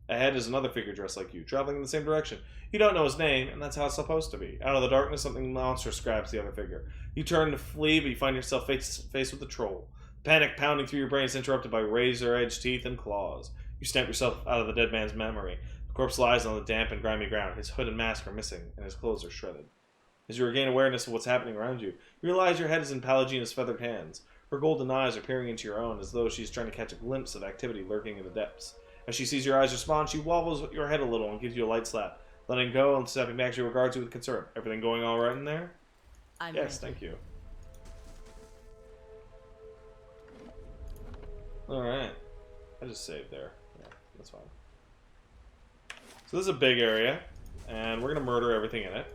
Ahead is another figure dressed like you, traveling in the same direction. You don't know his name, and that's how it's supposed to be. Out of the darkness, something monstrous grabs the other figure. You turn to flee, but you find yourself face to face with the troll. Panic pounding through your brain is interrupted by razor-edged teeth and claws. You stamp yourself out of the dead man's memory. The corpse lies on the damp and grimy ground. His hood and mask are missing, and his clothes are shredded. As you regain awareness of what's happening around you, you realize your head is in Pallegina's feathered hands. Her golden eyes are peering into your own, as though she's trying to catch a glimpse of activity lurking in the depths. As she sees your eyes respond, she wobbles your head a little and gives you a light slap. Letting go and stepping back, she regards you with concern. Everything going all right in there? Yes, thank you. Alright. I just saved there. Yeah, that's fine. So this is a big area, and we're going to murder everything in it.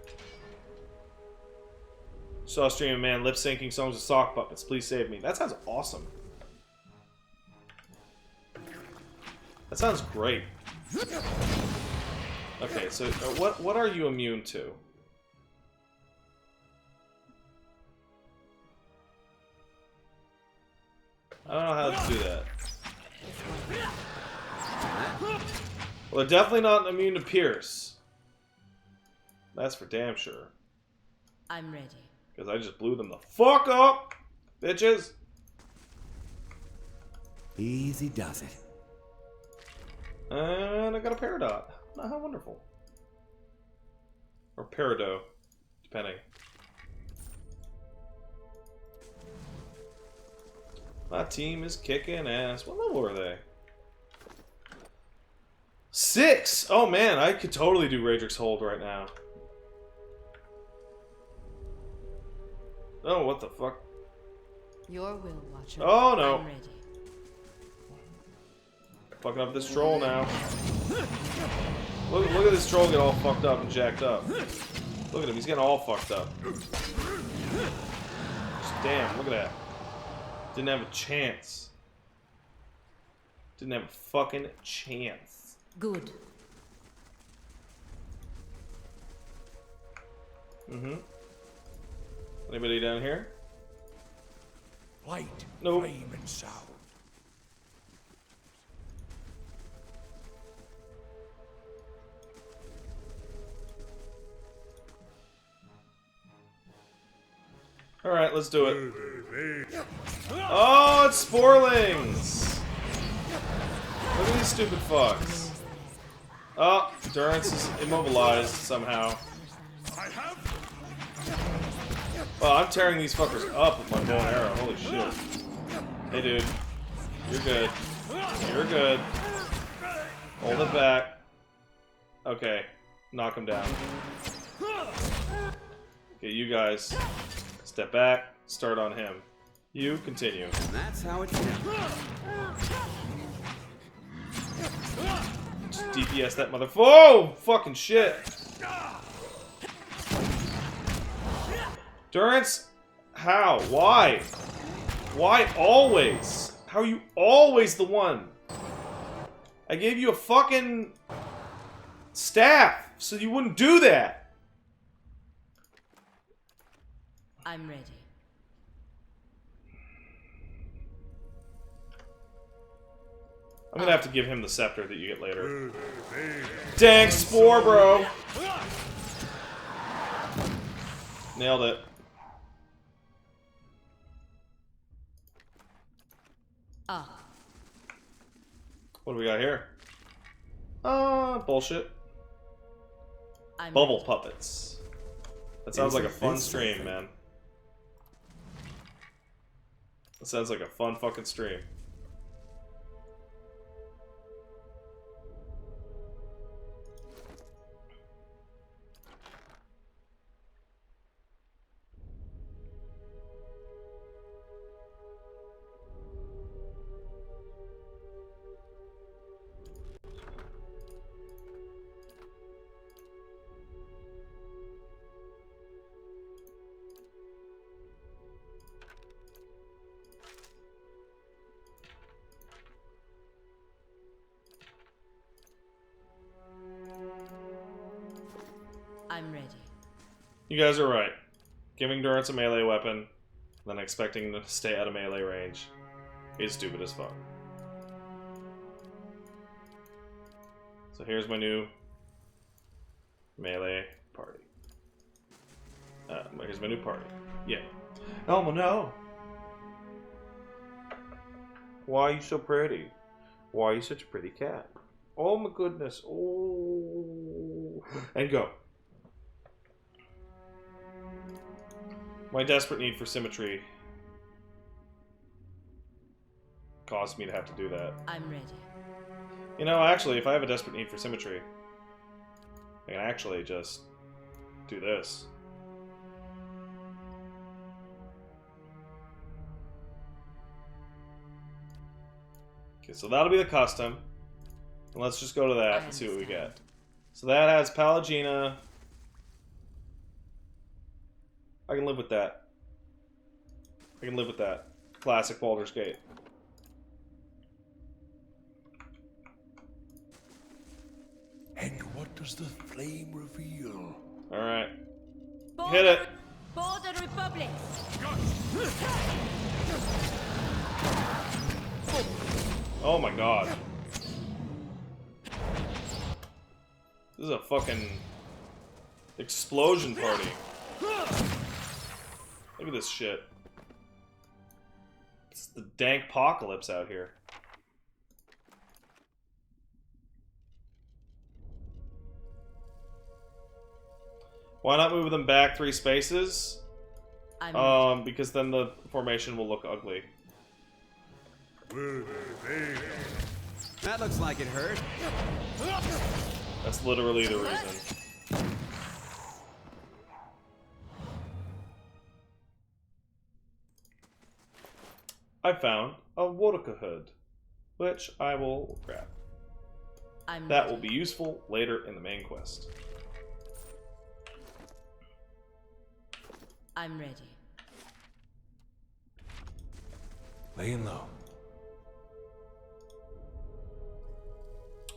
Saw a stream of man lip-syncing songs with sock puppets. Please save me. That sounds awesome. That sounds great. Okay, so what are you immune to? I don't know how to do that. Well, they're definitely not immune to Pierce. That's for damn sure. I'm ready. Because I just blew them the fuck up, bitches. Easy does it. And I got a Peridot. Oh, how wonderful. Or Peridot, depending. My team is kicking ass. What level are they? 6! Oh man, I could totally do Radric's Hold right now. Oh, what the fuck? Your will, Watcher. Oh no. I'm ready. Fucking up this troll now. Look at this troll get all fucked up and jacked up. Look at him, he's getting all fucked up. Just damn, look at that. Didn't have a chance. Didn't have a fucking chance. Good. Mm-hmm. Anybody down here? Light, Nope. flame, and sound. Alright, let's do it. Oh, it's Sporlings! Look at these stupid fucks. Oh, Durance is immobilized somehow. Oh, I'm tearing these fuckers up with my bow and arrow. Holy shit. Hey, dude. You're good. You're good. Hold it back. Okay. Knock him down. Okay, you guys. Step back. Start on him. You continue. And that's how it feels. Just DPS that mother. Whoa! Fucking shit. Durance, how? Why? Why always? How are you always the one? I gave you a fucking staff so you wouldn't do that. I'm ready. I'm gonna have to give him the scepter that you get later. Dang spore, bro! Nailed it. What do we got here? Bullshit. Bubble puppets. That sounds like a fun stream, man. That sounds like a fun fucking stream. I'm ready. You guys are right. Giving Durance a melee weapon, then expecting to stay out of melee range is stupid as fuck. So here's my new melee party. Here's my new party. Yeah. Elmo, no! Why are you so pretty? Why are you such a pretty cat? Oh my goodness. Oh. And go. My desperate need for symmetry caused me to have to do that. I'm ready. You know, actually, if I have a desperate need for symmetry, I can actually just do this. Okay, so that'll be the custom. And let's just go to that and see what we get. So that has Pallegina. I can live with that. I can live with that. Classic Baldur's Gate. And what does the flame reveal? Alright. Hit it! Border Republic! Oh my god. This is a fucking explosion party. Look at this shit. It's the dank apocalypse out here. Why not move them back 3 spaces? Because then the formation will look ugly. That looks like it hurt. That's literally the reason. I found a Wodaka hood, which I will grab. That will be useful later in the main quest. I'm ready. Laying low.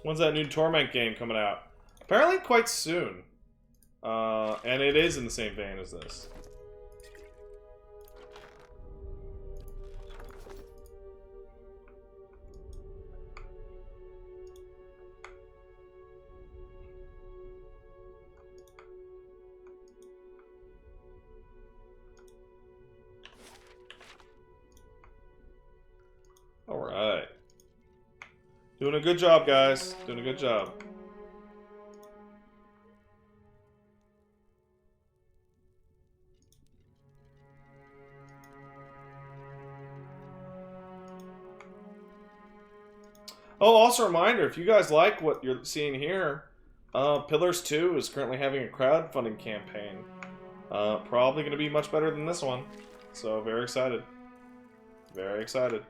When's that new Torment game coming out? Apparently quite soon. And it is in the same vein as this. Alright. Doing a good job, guys. Doing a good job. Oh, also a reminder, if you guys like what you're seeing here, Pillars 2 is currently having a crowdfunding campaign. Probably going to be much better than this one. So, very excited. Very excited.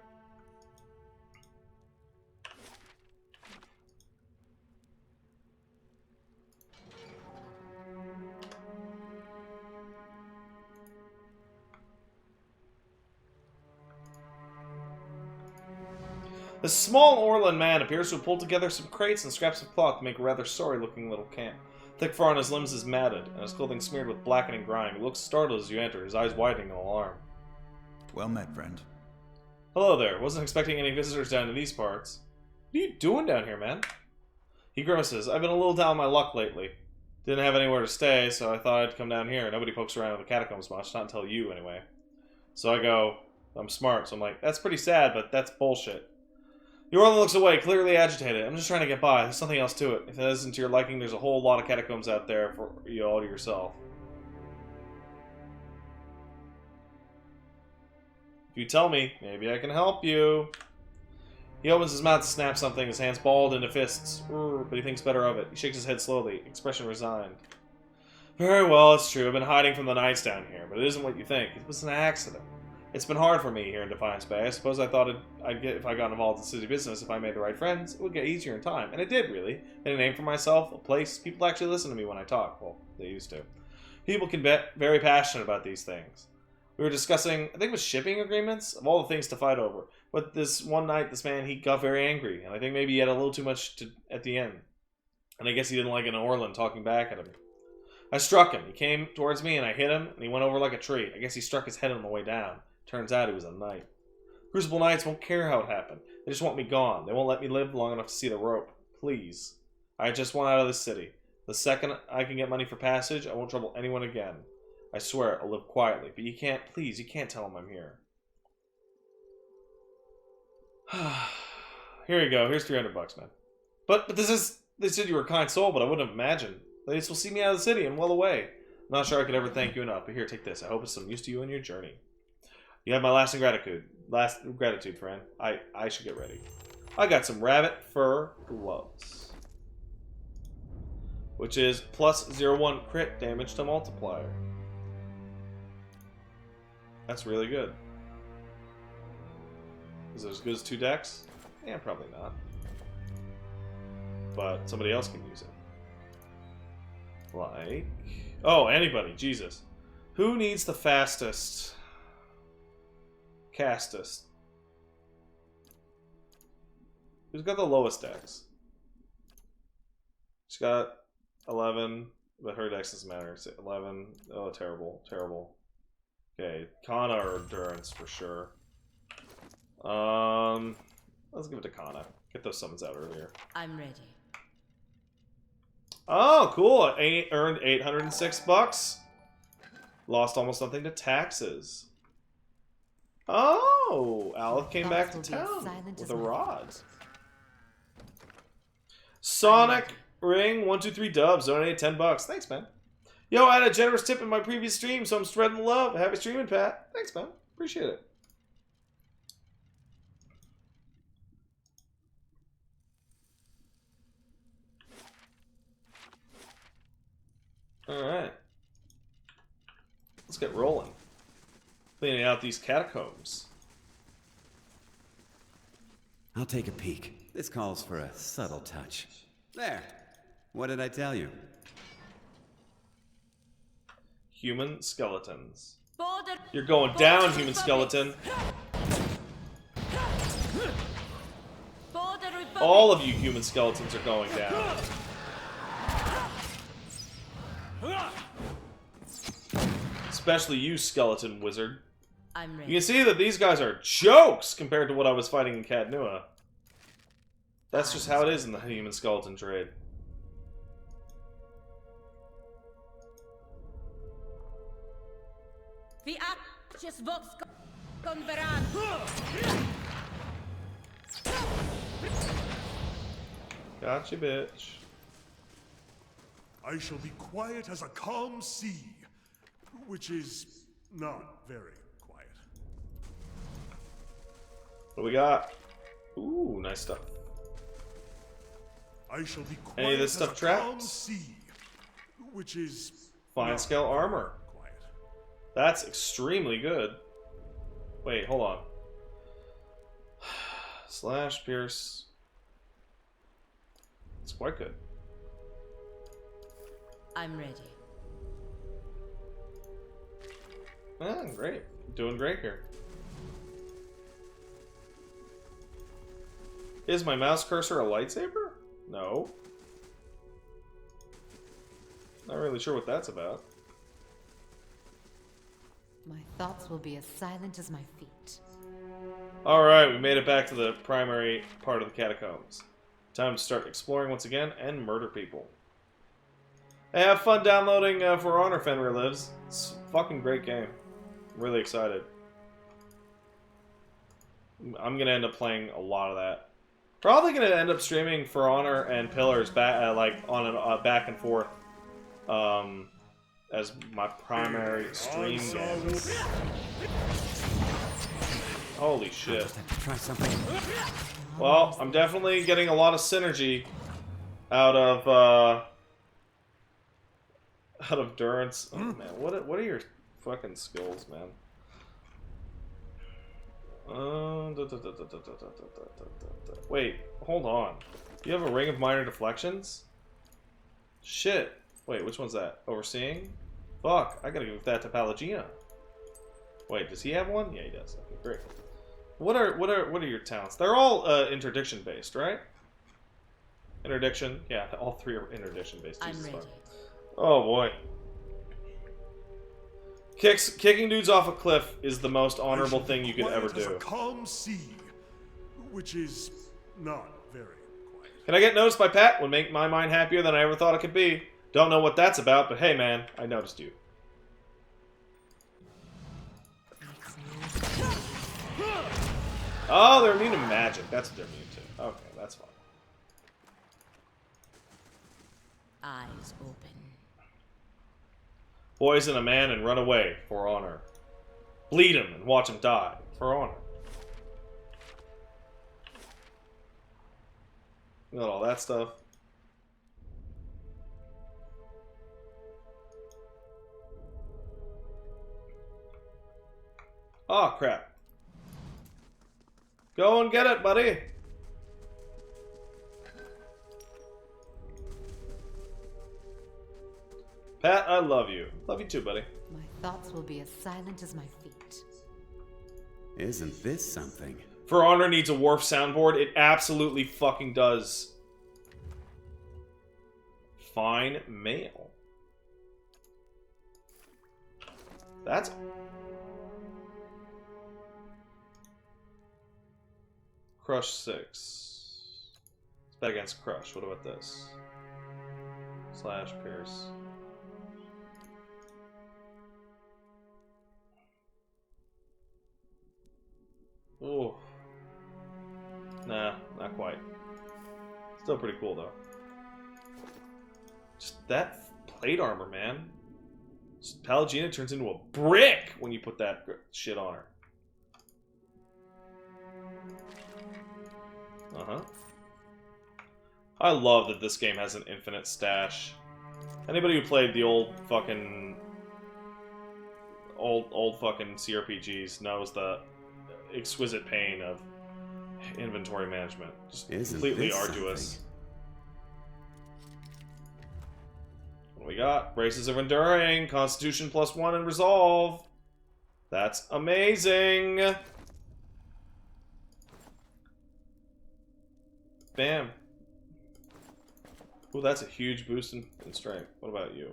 This small Orland man appears to have pulled together some crates and scraps of cloth to make a rather sorry-looking little camp. Thick fur on his limbs is matted, and his clothing smeared with blackening grime. He looks startled as you enter, his eyes widening in alarm. Well met, friend. Hello there. Wasn't expecting any visitors down to these parts. What are you doing down here, man? He grimaces. I've been a little down on my luck lately. Didn't have anywhere to stay, so I thought I'd come down here. Nobody pokes around in the catacombs much, not until you, anyway. So I go, I'm smart, so I'm like, that's pretty sad, but that's bullshit. Orland looks away, clearly agitated. I'm just trying to get by. There's something else to it. If that isn't to your liking, there's a whole lot of catacombs out there for you all to yourself. If you tell me, maybe I can help you. He opens his mouth to snap something, his hands balled into fists. But he thinks better of it. He shakes his head slowly, expression resigned. Very well, it's true. I've been hiding from the knights down here, but it isn't what you think. It was an accident. It's been hard for me here in Defiance Bay. I suppose I thought I'd get if I got involved in city business, if I made the right friends, it would get easier in time. And it did, really. Made a name for myself, a place. People actually listen to me when I talk. Well, they used to. People can get very passionate about these things. We were discussing, I think it was shipping agreements, of all the things to fight over. But this one night, this man, he got very angry. And I think maybe he had a little too much at the end. And I guess he didn't like an Orland talking back at him. I struck him. He came towards me and I hit him, and he went over like a tree. I guess he struck his head on the way down. Turns out he was a knight. Crucible Knights won't care how it happened. They just want me gone. They won't let me live long enough to see the rope. Please. I just want out of this city. The second I can get money for passage, I won't trouble anyone again. I swear, I'll live quietly. But you can't, please, you can't tell them I'm here. Here you go. Here's $300, man. But this is... They said you were a kind soul, but I wouldn't have imagined. Ladies will see me out of the city and well away. I'm not sure I could ever thank you enough, but here, take this. I hope it's some use to you in your journey. You have my lasting gratitude. Friend. I should get ready. I got some rabbit fur gloves. Which is plus 0.1 crit damage to multiplier. That's really good. Is it as good as 2 decks? Yeah, probably not. But somebody else can use it. Like... Oh, anybody. Jesus. Who needs the fastest... Castest? Who's got the lowest dex? She's got 11, but her dex doesn't matter. It's 11. Oh, terrible. Terrible. Okay, Kana or Endurance for sure. Let's give it to Kana. Get those summons out earlier. I'm ready. Oh, cool. Earned $806. Lost almost nothing to taxes. Oh, Alec came back to town with a rod. Sonic Ring 123 dubs donated $10. Thanks, man. Yo, I had a generous tip in my previous stream, so I'm spreading the love. Happy streaming, Pat. Thanks, man. Appreciate it. Alright. Let's get rolling. Cleaning out these catacombs. I'll take a peek. This calls for a subtle touch. There. What did I tell you? Human skeletons. Border. You're going down, human skeleton. All of you human skeletons are going down. Especially you, skeleton wizard. I'm ready. You can see that these guys are jokes compared to what I was fighting in Katnua. That's just how it is in the human skeleton trade. Gotcha, bitch. I shall be quiet as a calm sea, which is not very quiet. What do we got? Ooh, nice stuff. I shall be quiet Any of this as stuff a trapped? calm sea, which is Fine not scale armor. quiet. That's extremely good. Wait, hold on. Slash, pierce. It's quite good. I'm ready. Great. Doing great here. Is my mouse cursor a lightsaber? No. Not really sure what that's about. My thoughts will be as silent as my feet. Alright, we made it back to the primary part of the catacombs. Time to start exploring once again and murder people. Hey, have fun downloading For Honor, Fenrir Lives. It's a fucking great game. I'm really excited. I'm gonna end up playing a lot of that. Probably gonna end up streaming For Honor and Pillars back, like on a back and forth, as my primary stream games. Holy shit! Try something. Well, I'm definitely getting a lot of synergy out of Durance. Oh man, what are your fucking skills, man? Wait, hold on. You have a ring of minor deflections? Shit. Wait, which one's that? Overseeing? Fuck, I gotta give that to Pallegina. Wait, does he have one? Yeah, he does. Okay, great. What are your talents? They're all interdiction based, right? Interdiction, yeah, all three are interdiction based. I'm ready. Oh boy. Kicking dudes off a cliff is the most honorable thing you could ever Quiet as a do. calm sea, which is not very quiet. Can I get noticed by Pat? Would make my mind happier than I ever thought it could be. Don't know what that's about, but hey man, I noticed you. Oh, they're immune to magic. That's what they're immune to. Okay, that's fine. Eyes open. Poison a man and run away for honor. Bleed him and watch him die for honor. You got all that stuff. Oh, crap. Go and get it, buddy. Pat, I love you. Love you too, buddy. My thoughts will be as silent as my feet. Isn't this something? For Honor needs a Wharf soundboard. It absolutely fucking does. Fine mail. That's... Crush 6. It's bad against Crush. What about this? Slash Pierce. Ooh. Nah, not quite. Still pretty cool though. Just that plate armor, man. Just Pallegina turns into a brick when you put that shit on her. Uh-huh. I love that this game has an infinite stash. Anybody who played the old fucking CRPGs knows the exquisite pain of inventory management. Just completely arduous. What do we got? Braces of Enduring, Constitution +1, and Resolve. That's amazing! Bam. Ooh, that's a huge boost in strength. What about you?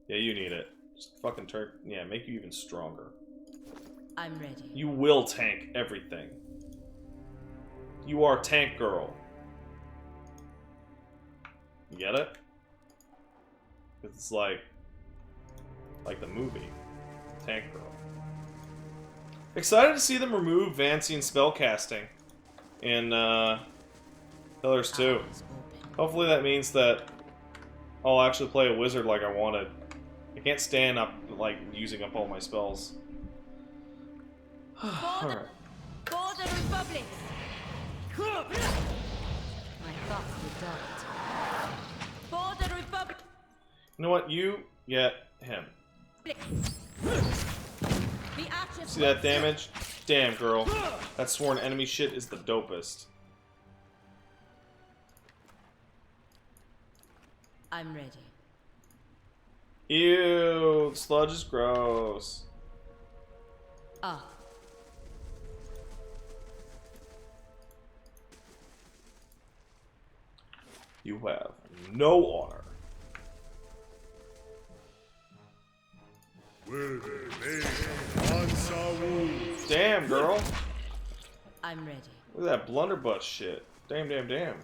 Yeah, you need it. Just fucking turn... Yeah, make you even stronger. I'm ready. You will tank everything. You are Tank Girl. You get it? It's like the movie. Tank Girl. Excited to see them remove Vancian spellcasting in Pillars 2. Hopefully that means that I'll actually play a wizard like I wanted. I can't stand up, like, using up all my spells. Alright. For the Republic! My thoughts were dulled. For the Republic! You know what? You get him. See that damage? Damn, girl. That sworn enemy shit is the dopest. I'm ready. Ew, sludge is gross. Ah. You have no honor. Damn, girl. I'm ready. Look at that blunderbuss shit. Damn, damn, damn.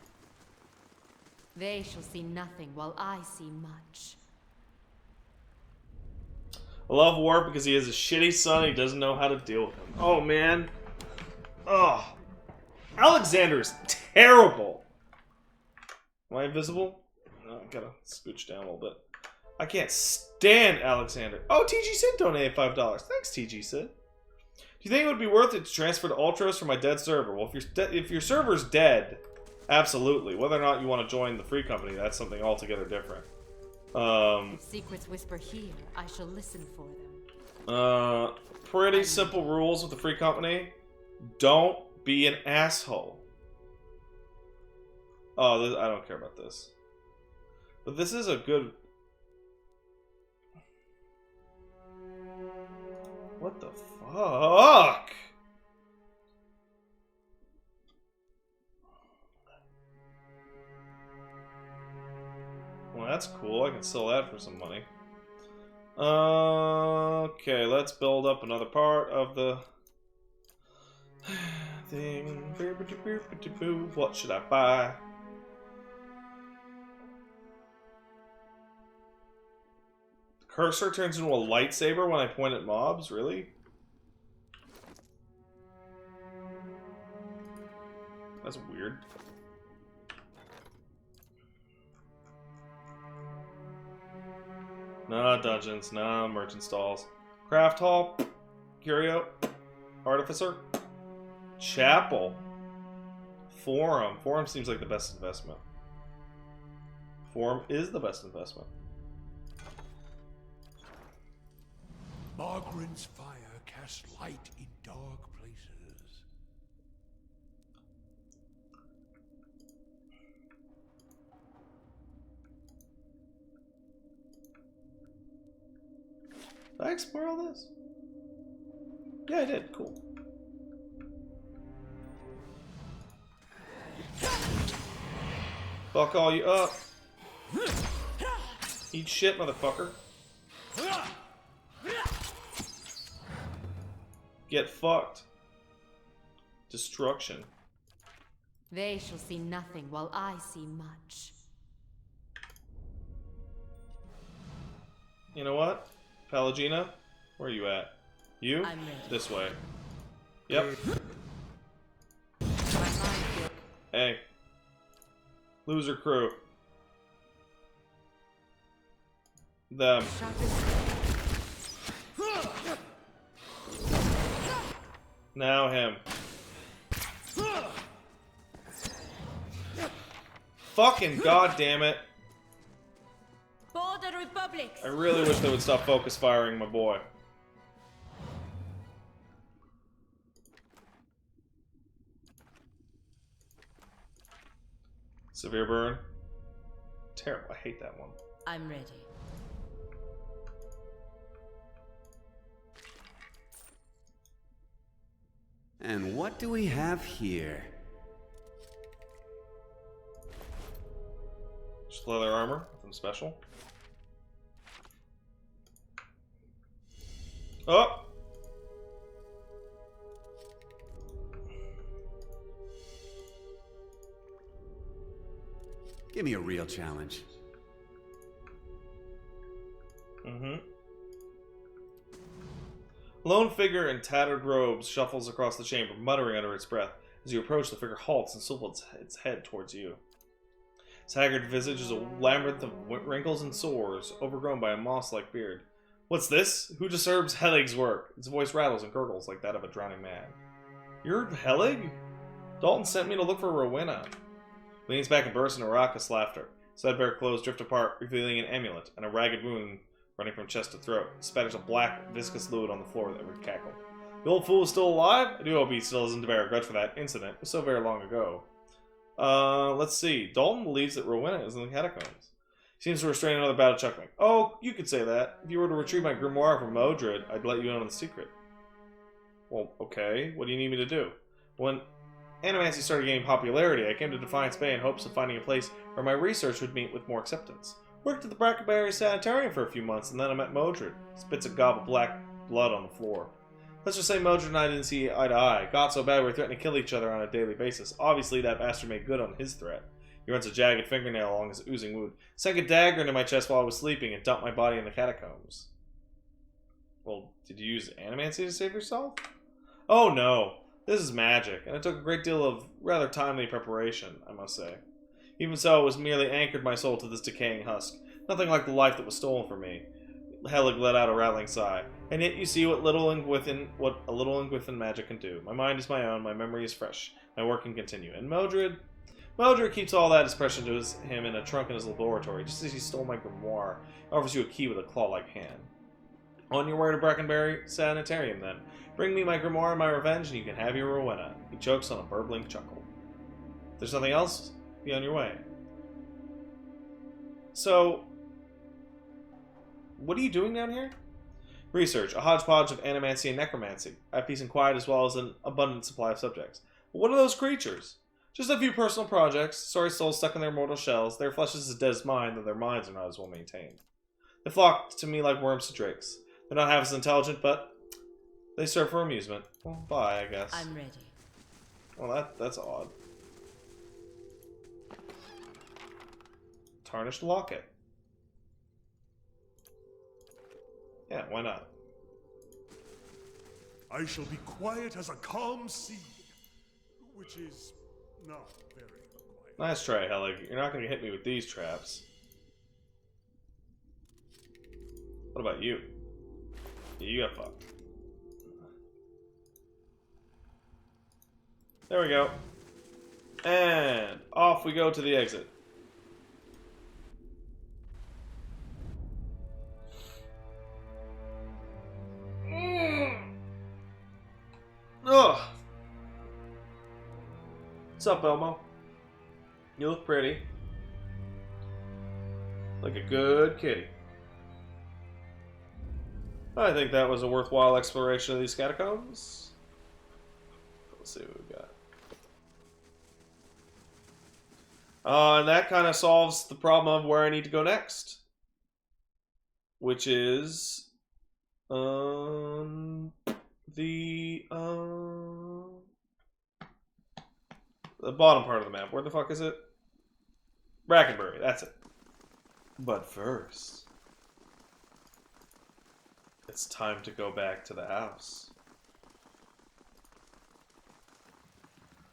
They shall see nothing while I see much. I love Warp because he has a shitty son. He doesn't know how to deal with him. Oh, man. Oh. Alexander is terrible. Am I invisible? No, I gotta scooch down a little bit. I can't stand Alexander. Oh, TG Sid donated $5. Thanks, TG Sid. Do you think it would be worth it to transfer to Ultros from my dead server? Well, if your server's dead, absolutely. Whether or not you want to join the free company, that's something altogether different. If secrets whisper here, I shall listen for them. Pretty simple rules with the free company. Don't be an asshole. Oh, I don't care about this. But this is a good... What the fuck? Well, that's cool. I can sell that for some money. Okay, let's build up another part of the thing. What should I buy? The cursor turns into a lightsaber when I point at mobs? Really? That's weird. No dungeons, no merchant stalls. Craft hall, curio, artificer, chapel, forum. Forum seems like the best investment. Forum is the best investment. Margaren's fire casts light in dark places. Did I explore all this? Yeah, I did. Cool. Fuck all you up. Eat shit, motherfucker. Get fucked. Destruction. They shall see nothing while I see much. You know what? Palagina, where are you at? You? I'm ready. This way. Yep. Hey. Loser crew. Them. Now him. Fucking goddamn it. For the Republic. I really wish they would stop focus firing my boy. Severe burn. Terrible. I hate that one. I'm ready. And what do we have here? Just leather armor. Nothing special. Oh! Give me a real challenge. Mm-hmm. Lone figure in tattered robes shuffles across the chamber, muttering under its breath. As you approach, the figure halts and swivels its head towards you. Its haggard visage is a labyrinth of wrinkles and sores, overgrown by a moss-like beard. What's this? Who disturbs Helig's work? Its voice rattles and gurgles like that of a drowning man. You're Helig? Dalton sent me to look for Rowena. Leans back and bursts into raucous laughter. Threadbare clothes drift apart, revealing an amulet and a ragged wound running from chest to throat. It spatters a black, viscous fluid on the floor that would cackle. The old fool is still alive? I do hope he still doesn't bear a grudge for that incident. It was so very long ago. Let's see. Dalton believes that Rowena is in the catacombs. He seems to restrain another bout of chuckling. Oh, you could say that. If you were to retrieve my grimoire from Modrey, I'd let you in on the secret. Well, okay. What do you need me to do? When Animancy started gaining popularity, I came to Defiance Bay in hopes of finding a place where my research would meet with more acceptance. Worked at the Brackenbury sanitarium for a few months, and then I met Modrey. Spits a gob of black blood on the floor. Let's just say Modrey and I didn't see eye to eye. Got so bad we were threatening to kill each other on a daily basis. Obviously, that bastard made good on his threat. He runs a jagged fingernail along his oozing wound, sank a dagger into my chest while I was sleeping, and dumped my body in the catacombs. Well, did you use Animancy to save yourself? Oh no, this is magic, and it took a great deal of rather timely preparation, I must say. Even so, it was merely anchored my soul to this decaying husk. Nothing like the life that was stolen from me. Helig let out a rattling sigh. And yet you see what a little ink within magic can do. My mind is my own, my memory is fresh, my work can continue. And Modrey keeps all that as precious to him in a trunk in his laboratory, just as he stole my grimoire. He offers you a key with a claw-like hand. On your way to Brackenbury Sanitarium, then. Bring me my grimoire and my revenge, and you can have your Rowena. He chokes on a burbling chuckle. If there's nothing else, be on your way. So, what are you doing down here? Research, a hodgepodge of animancy and necromancy. I have peace and quiet as well as an abundant supply of subjects. But what are those creatures? Just a few personal projects, sorry souls stuck in their mortal shells. Their flesh is as dead as mine, though their minds are not as well maintained. They flock to me like worms to drakes. They're not half as intelligent, but they serve for amusement. Well, bye, I guess. I'm ready. Well, that's odd. Tarnished locket. Yeah, why not? I shall be quiet as a calm sea, which is not very quiet. Nice try, Helig. You're not going to hit me with these traps. What about you? Yeah, you got fucked. There we go. And off we go to the exit. Ugh. What's up, Elmo? You look pretty. Like a good kitty. I think that was a worthwhile exploration of these catacombs. Let's see what we got. And that kind of solves the problem of where I need to go next. Which is... the bottom part of the map. Where the fuck is it? Brackenbury, that's it. But first, it's time to go back to the house.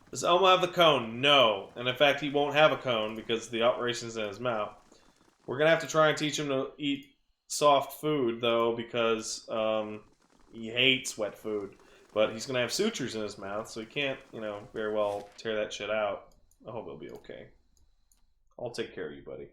Does Elmo have the cone? No. And in fact, he won't have a cone because the operation's in his mouth. We're gonna have to try and teach him to eat soft food, though, because he hates wet food. But he's going to have sutures in his mouth, so he can't, you know, very well tear that shit out. I hope he'll be okay. I'll take care of you, buddy.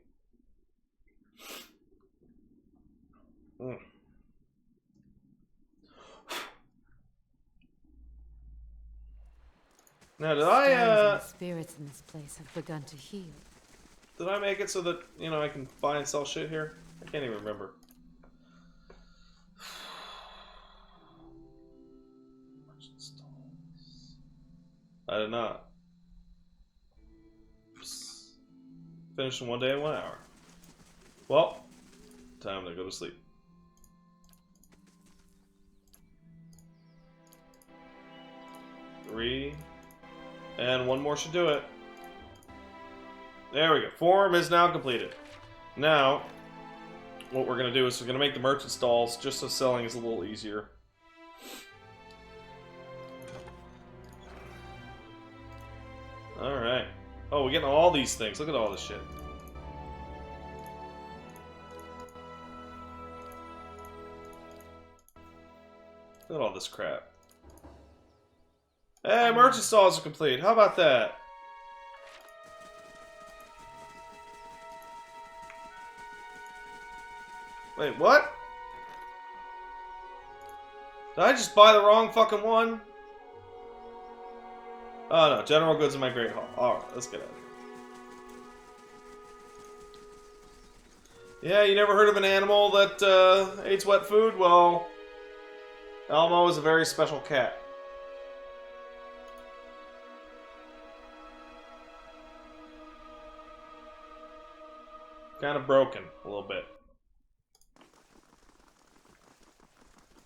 Now, did The spirits in this place have begun to heal. Did I make it so that, you know, I can buy and sell shit here? I can't even remember. I did not. Finished in 1 day and 1 hour. Well, time to go to sleep. Three. And one more should do it. There we go. Form is now completed. Now, what we're going to do is we're going to make the merchant stalls just so selling is a little easier. Alright. Oh, we're getting all these things. Look at all this shit. Look at all this crap. Hey, merchant stalls are complete. How about that? Wait, what? Did I just buy the wrong fucking one? Oh no, general goods in my great hall. Alright, let's get out of here. Yeah, you never heard of an animal that eats wet food? Well, Elmo is a very special cat. Kind of broken a little bit.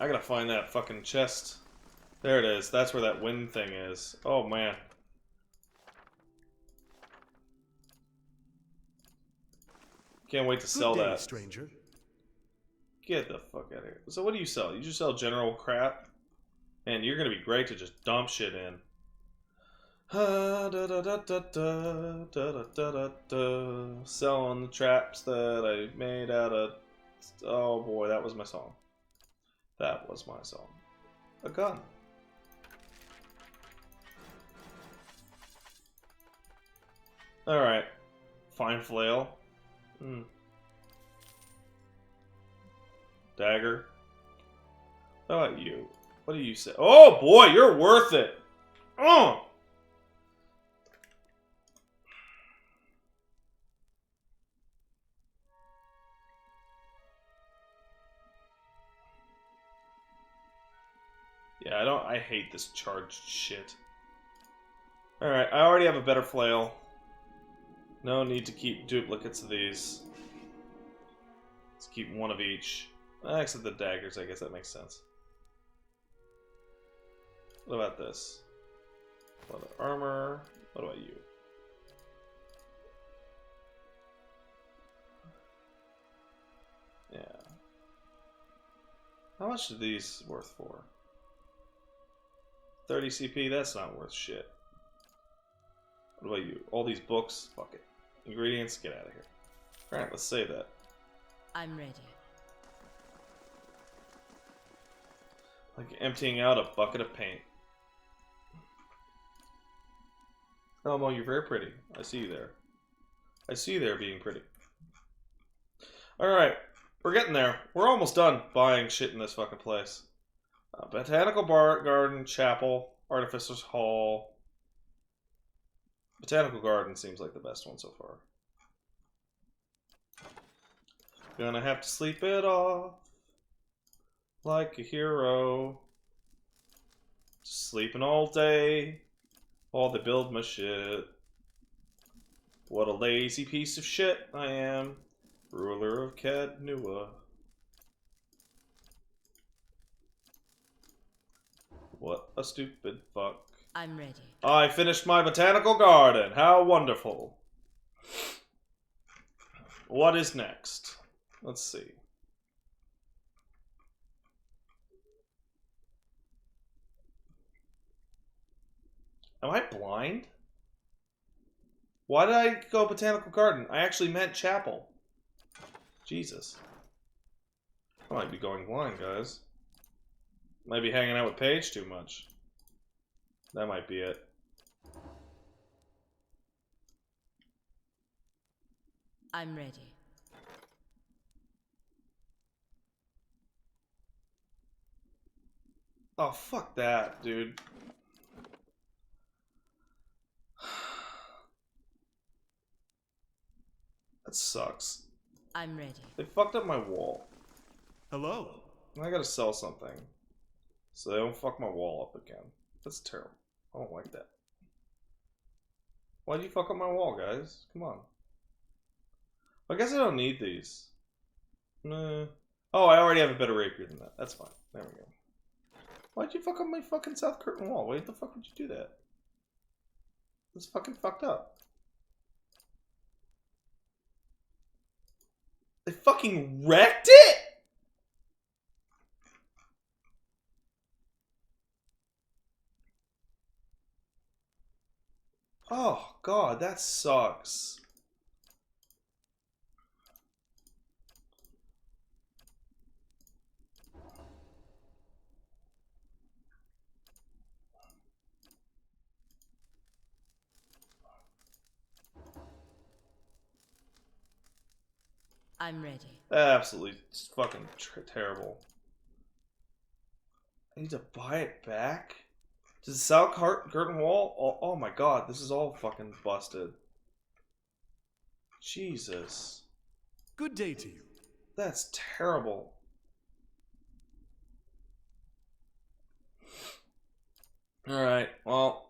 I gotta find that fucking chest. There it is. That's where that wind thing is. Oh man. Can't wait to sell Good day, that. stranger. Get the fuck out of here. So what do you sell? You just sell general crap? And you're gonna be great to just dump shit in. Selling the traps that I made out of... Oh boy, that was my song. That was my song. A gun. Alright. Fine flail. Dagger. How about you? What do you say? Oh boy, you're worth it! Oh! Yeah, I hate this charged shit. Alright, I already have a better flail. No need to keep duplicates of these. Let's keep one of each. Except the daggers, I guess that makes sense. What about this? Leather armor. What about you? Yeah. How much are these worth for? 30 CP? That's not worth shit. What about you? All these books? Fuck it. Ingredients? Get out of here. Alright, let's save that. I'm ready. Like emptying out a bucket of paint. Elmo, you're very pretty. I see you there. I see you there being pretty. Alright, we're getting there. We're almost done buying shit in this fucking place. Botanical Garden, Chapel, Artificer's Hall. Botanical Garden seems like the best one so far. Gonna have to sleep it off like a hero. Just sleeping all day while they build my shit. What a lazy piece of shit I am, ruler of Cadnua. What a stupid fuck. I'm ready. I finished my botanical garden. How wonderful. What is next? Let's see. Am I blind? Why did I go botanical garden? I actually meant chapel. Jesus. I might be going blind, guys. Might be hanging out with Paige too much. That might be it. I'm ready. Oh, fuck that, dude. That sucks. I'm ready. They fucked up my wall. Hello. I gotta sell something. So they don't fuck my wall up again. That's terrible. I don't like that. Why'd you fuck up my wall, guys? Come on. I guess I don't need these. Nah. Oh, I already have a better rapier than that. That's fine. There we go. Why'd you fuck up my fucking south curtain wall? Why the fuck would you do that? That's fucking fucked up. They fucking wrecked it?! Oh, God, that sucks. I'm ready. Absolutely fucking terrible. I need to buy it back? Does it sell curtain wall? Oh my god, this is all fucking busted. Jesus. Good day to you. That's terrible. Alright, well.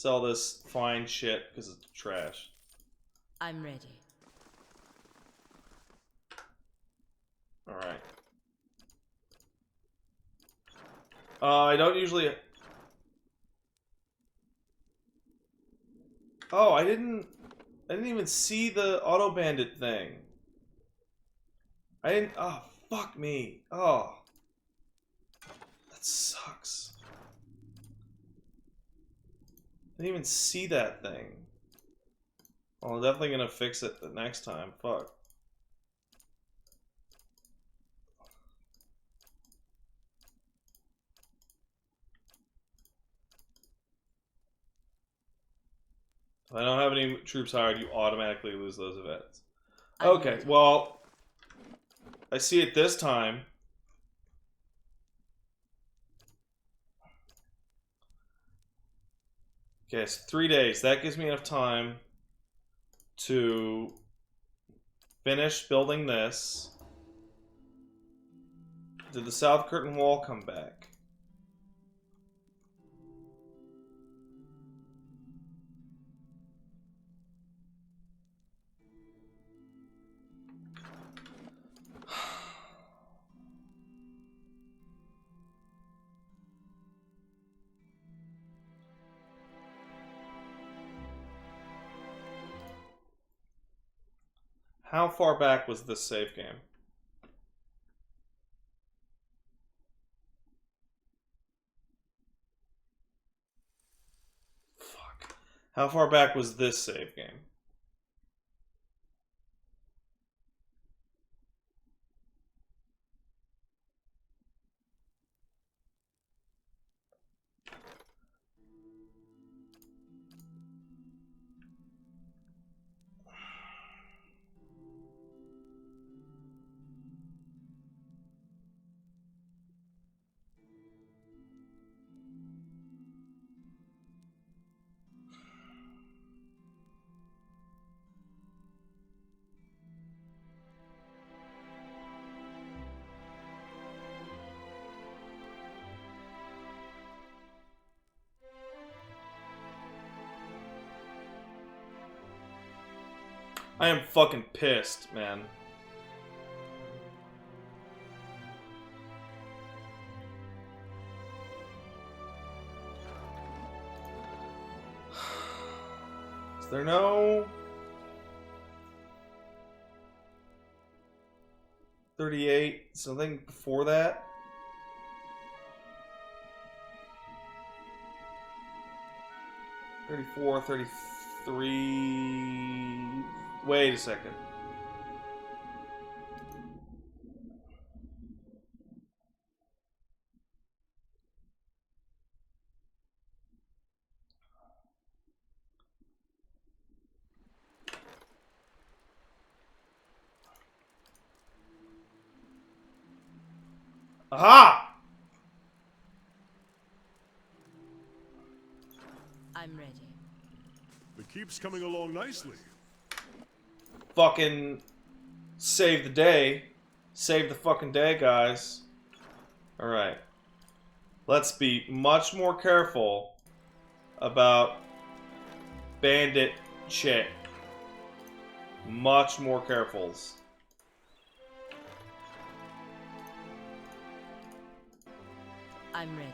sell this fine shit because it's trash. I'm ready. Alright. I don't usually... Oh, I didn't even see the auto bandit thing. I didn't... Oh, fuck me. Oh. That sucks. I didn't even see that thing. Well, I'm definitely gonna fix it the next time. Fuck. If I don't have any troops hired, you automatically lose those events. Okay, well, I see it this time. Okay, it's 3 days. That gives me enough time to finish building this. Did the South Curtain Wall come back? How far back was this save game? Fuck. How far back was this save game? I am fucking pissed, man. Is there no 38? Something before that? $34, $33... Wait a second. Aha! I'm ready. The keep's coming along nicely. Fucking save the day. Save the fucking day, guys. Alright. Let's be much more careful about bandit shit. Much more carefuls. I'm ready.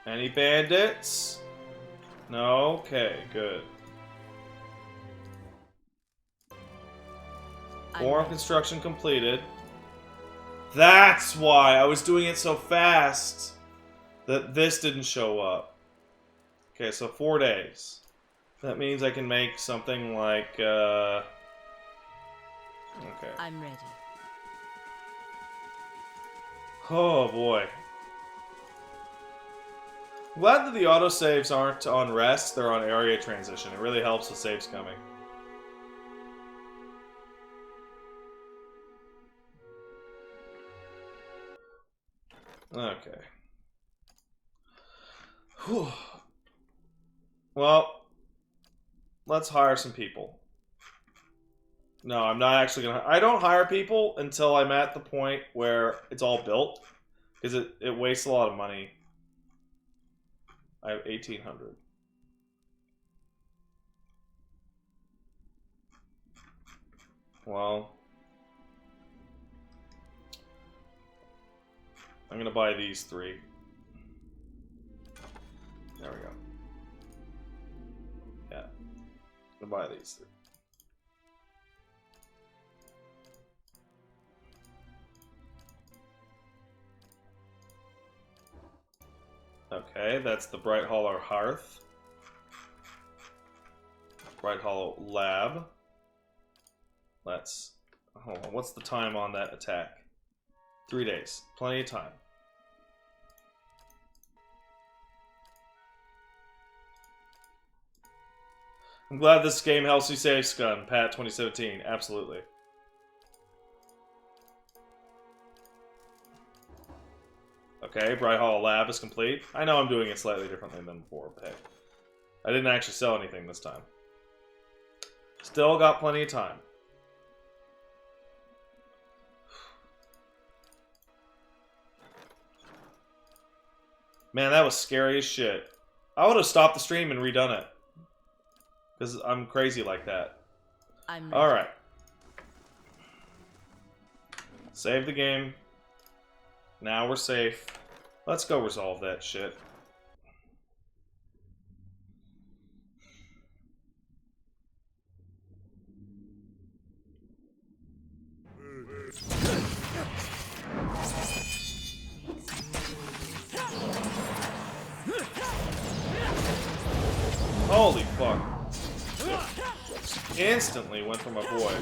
Any bandits? No? Okay, good. Forum construction completed. That's why I was doing it so fast that this didn't show up. Okay, so 4 days. That means I can make something like, okay. I'm ready. Oh boy. Glad that the autosaves aren't on rest, they're on area transition. It really helps with saves coming. Okay. Whew. Well, let's hire some people. No, I'm not actually gonna... I don't hire people until I'm at the point where it's all built. Because it wastes a lot of money. I have 1,800. Well, I'm gonna buy these 3. There we go. Yeah. I'm gonna buy these 3. Okay, that's the Bright Hollow Hearth. Bright Hollow Lab. Let's... Hold on, what's the time on that attack? 3 days. Plenty of time. I'm glad this game helps you save Scum. Pat 2017. Absolutely. Okay, Bright Hollow Lab is complete. I know I'm doing it slightly differently than before, but hey. I didn't actually sell anything this time. Still got plenty of time. Man, that was scary as shit. I would have stopped the stream and redone it. Because I'm crazy like that. Alright. Save the game. Now we're safe. Let's go resolve that shit. Holy fuck. Instantly went for my boy.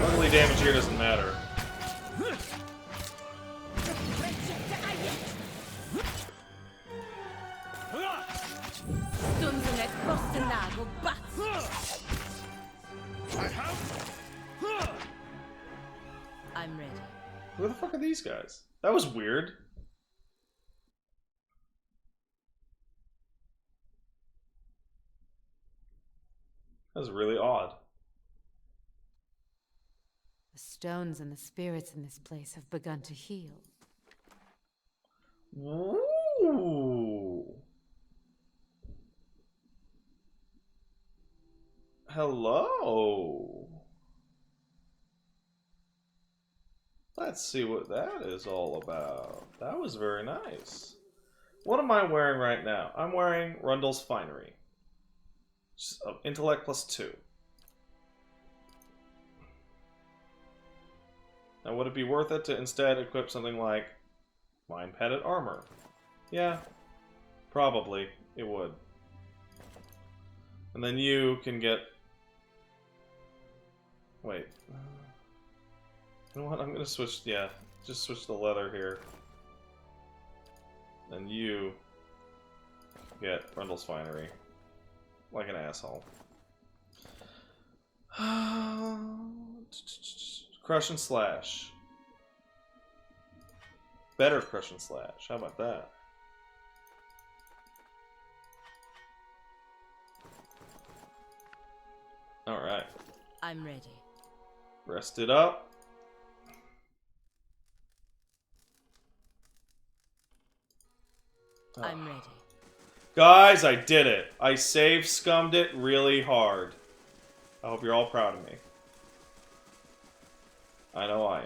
Luckily damage here doesn't matter. I'm ready. Who the fuck are these guys? That was weird. That was really odd. The stones and the spirits in this place have begun to heal. Ooh. Hello. Let's see what that is all about. That was very nice. What am I wearing right now? I'm wearing Rundle's Finery. Intellect +2. Now, would it be worth it to instead equip something like Mind Padded Armor? Yeah, probably it would. And then you can get... Wait. You know what? I'm gonna switch... Yeah, just switch the leather here. Then you get Rundle's Finery. Like an asshole. Crush and Slash. Better Crush and Slash. How about that? Alright. I'm ready. Rest it up. I'm ready. Guys, I did it. I save scummed it really hard. I hope you're all proud of me. I know I am.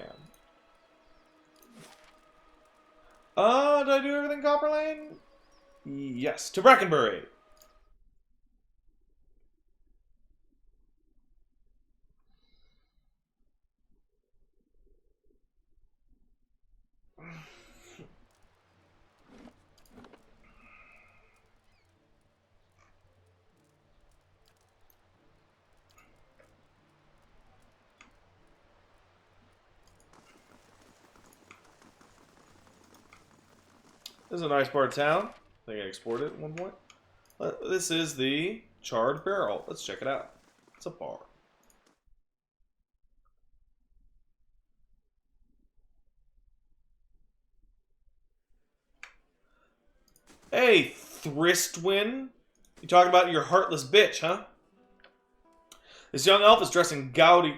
Did I do everything Copper Lane? Yes. To Brackenbury. This is a nice part of town. I think I exported it at one point. This is the Charred Barrel. Let's check it out. It's a bar. Hey, Thristwin. You talking about your heartless bitch, huh? This young elf is dressed in gaudy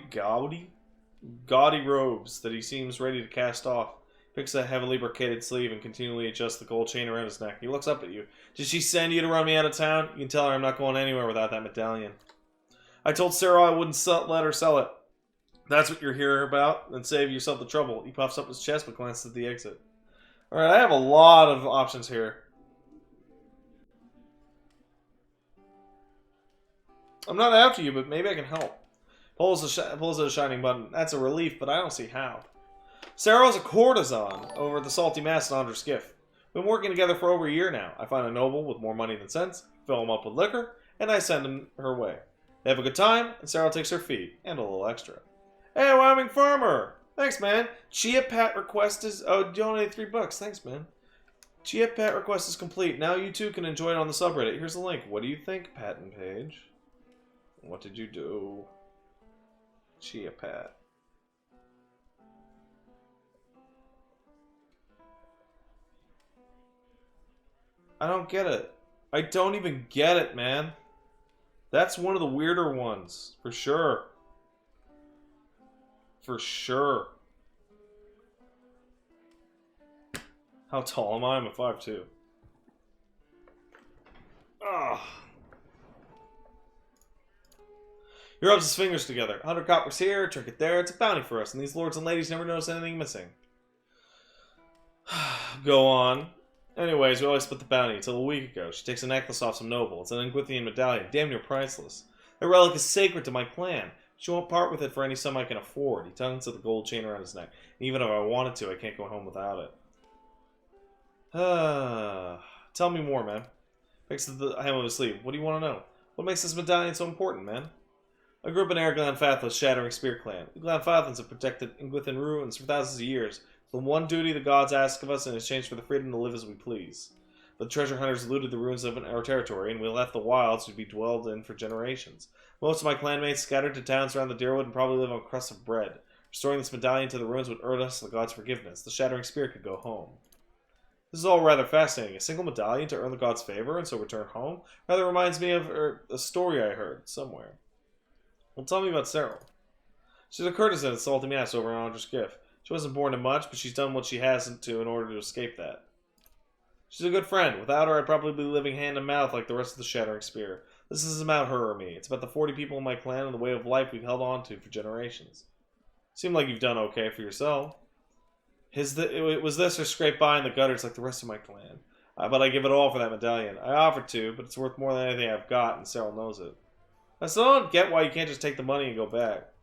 robes that he seems ready to cast off. Picks a heavily brocaded sleeve and continually adjusts the gold chain around his neck. He looks up at you. Did she send you to run me out of town? You can tell her I'm not going anywhere without that medallion. I told Sarah I wouldn't let her sell it. That's what you're here about? Then save yourself the trouble. He puffs up his chest but glances at the exit. Alright, I have a lot of options here. I'm not after you, but maybe I can help. Pulls at a shining button. That's a relief, but I don't see how. Sarah's a courtesan over at the Salty Mast and Andra Skiff. We've been working together for over a year now. I find a noble with more money than sense, fill him up with liquor, and I send him her way. They have a good time, and Sarah takes her fee, and a little extra. Hey, Wyoming farmer! Thanks, man. Chia Pat request is... Oh, donate $3. Thanks, man. Chia Pat request is complete. Now you too can enjoy it on the subreddit. Here's the link. What do you think, Pat and Paige? What did you do? Chia Pat. I don't get it. I don't even get it, man. That's one of the weirder ones. For sure. For sure. How tall am I? I'm a 5'2". Ugh. He rubs his fingers together. 100 coppers here, a trinket there. It's a bounty for us, and these lords and ladies never notice anything missing. Go on. Anyways, we always split the bounty until a week ago. She takes a necklace off some noble. It's an Ingwithian medallion, damn near priceless. That relic is sacred to my clan. She won't part with it for any sum I can afford. He tugs at the gold chain around his neck. And even if I wanted to, I can't go home without it. Tell me more, man. Picks the hem of his sleeve. What do you want to know? What makes this medallion so important, man? I grew up in Glanfatha's Shattering Spear clan. The Glanfathans have protected Ingwithan ruins for thousands of years. The one duty the gods ask of us in exchange for the freedom to live as we please. But the treasure hunters looted the ruins of our territory, and we left the wilds to be dwelled in for generations. Most of my clanmates scattered to towns around the Deerwood and probably live on crusts of bread. Restoring this medallion to the ruins would earn us the gods' forgiveness. The Shattering Spear could go home. This is all rather fascinating. A single medallion to earn the gods' favor and so return home? Rather reminds me of a story I heard somewhere. Well, tell me about Sarah. She's a courtesan at Salty Mast over on Andra Skiff. She wasn't born to much, but she's done what she hasn't to in order to escape that. She's a good friend. Without her, I'd probably be living hand to mouth like the rest of the Shattering Spear. This isn't about her or me. It's about the 40 people in my clan and the way of life we've held on to for generations. Seemed like you've done okay for yourself. It was this or scrape by in the gutters like the rest of my clan. But I give it all for that medallion. I offered to, but it's worth more than anything I've got, and Cyril knows it. I still don't get why you can't just take the money and go back.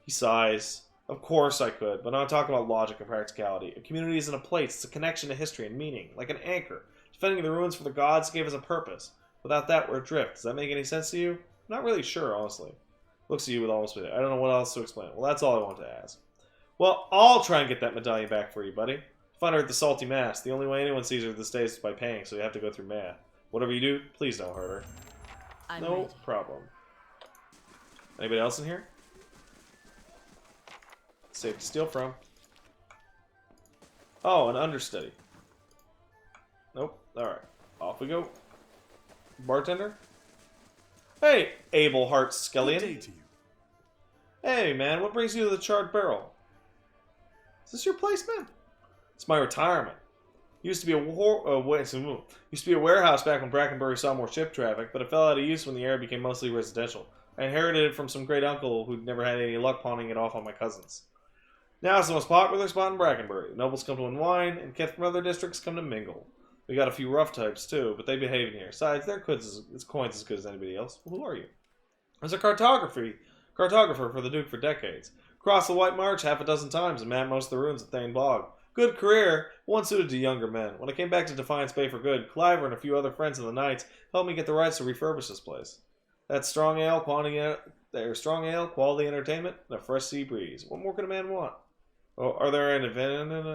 He sighs. Of course I could, but I'm talking about logic and practicality. A community isn't a place, it's a connection to history and meaning, like an anchor. Defending the ruins for the gods gave us a purpose. Without that, we're adrift. Does that make any sense to you? I'm not really sure, honestly. Looks at you with almost... I don't know what else to explain. Well, that's all I wanted to ask. Well, I'll try and get that medallion back for you, buddy. Find her at the Salty Mast. The only way anyone sees her these days is by paying, so you have to go through math. Whatever you do, please don't hurt her. No problem. Anybody else in here? Safe to steal from. Oh, an understudy. Nope. Alright. Off we go. Bartender? Hey, Abel Hart Skellion. Good day to you. Hey, man, what brings you to the Charred Barrel? Is this your place, man? It's my retirement. Used to be a warehouse back when Brackenbury saw more ship traffic, but it fell out of use when the area became mostly residential. I inherited it from some great uncle who'd never had any luck pawning it off on my cousins. Now it's the most popular spot in Brackenbury. Nobles come to unwind, and kids from other districts come to mingle. We got a few rough types, too, but they behave in here. Besides, their coins as good as anybody else. Well, who are you? I was a cartographer for the Duke for decades. Crossed the White March half a dozen times and mapped most of the ruins of Thane Bog. Good career, one suited to younger men. When I came back to Defiance Bay for good, Cliver and a few other friends in the Knights helped me get the rights to refurbish this place. That's strong ale, quality entertainment, and a fresh sea breeze. What more could a man want? Oh, are there any...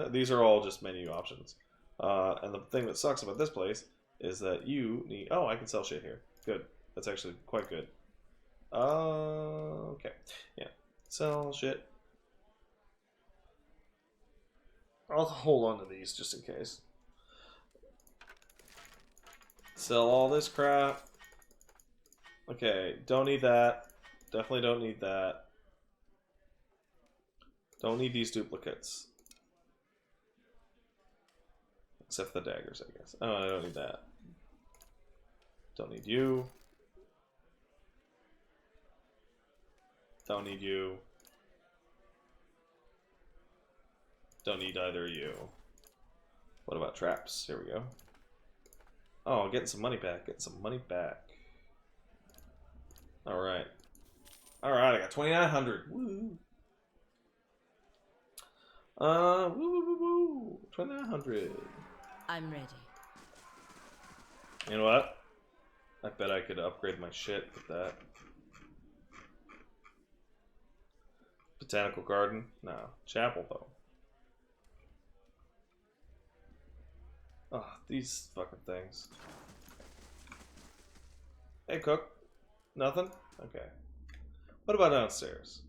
These are all just menu options. And the thing that sucks about this place is that you need... Oh, I can sell shit here. Good. That's actually quite good. Okay. Yeah. Sell shit. I'll hold on to these just in case. Sell all this crap. Okay, don't need that. Definitely don't need that. Don't need these duplicates. Except for the daggers, I guess. Oh, I don't need that. Don't need you. Don't need you. Don't need either of you. What about traps? Here we go. Oh, getting some money back. Getting some money back. Alright. Alright, I got 2,900. Woo! Woo, woo, woo, woo. 2,900. I'm ready. You know what? I bet I could upgrade my shit with that. Botanical garden? No. Chapel, though. Oh, these fucking things. Hey, cook. Nothing? Okay. What about downstairs?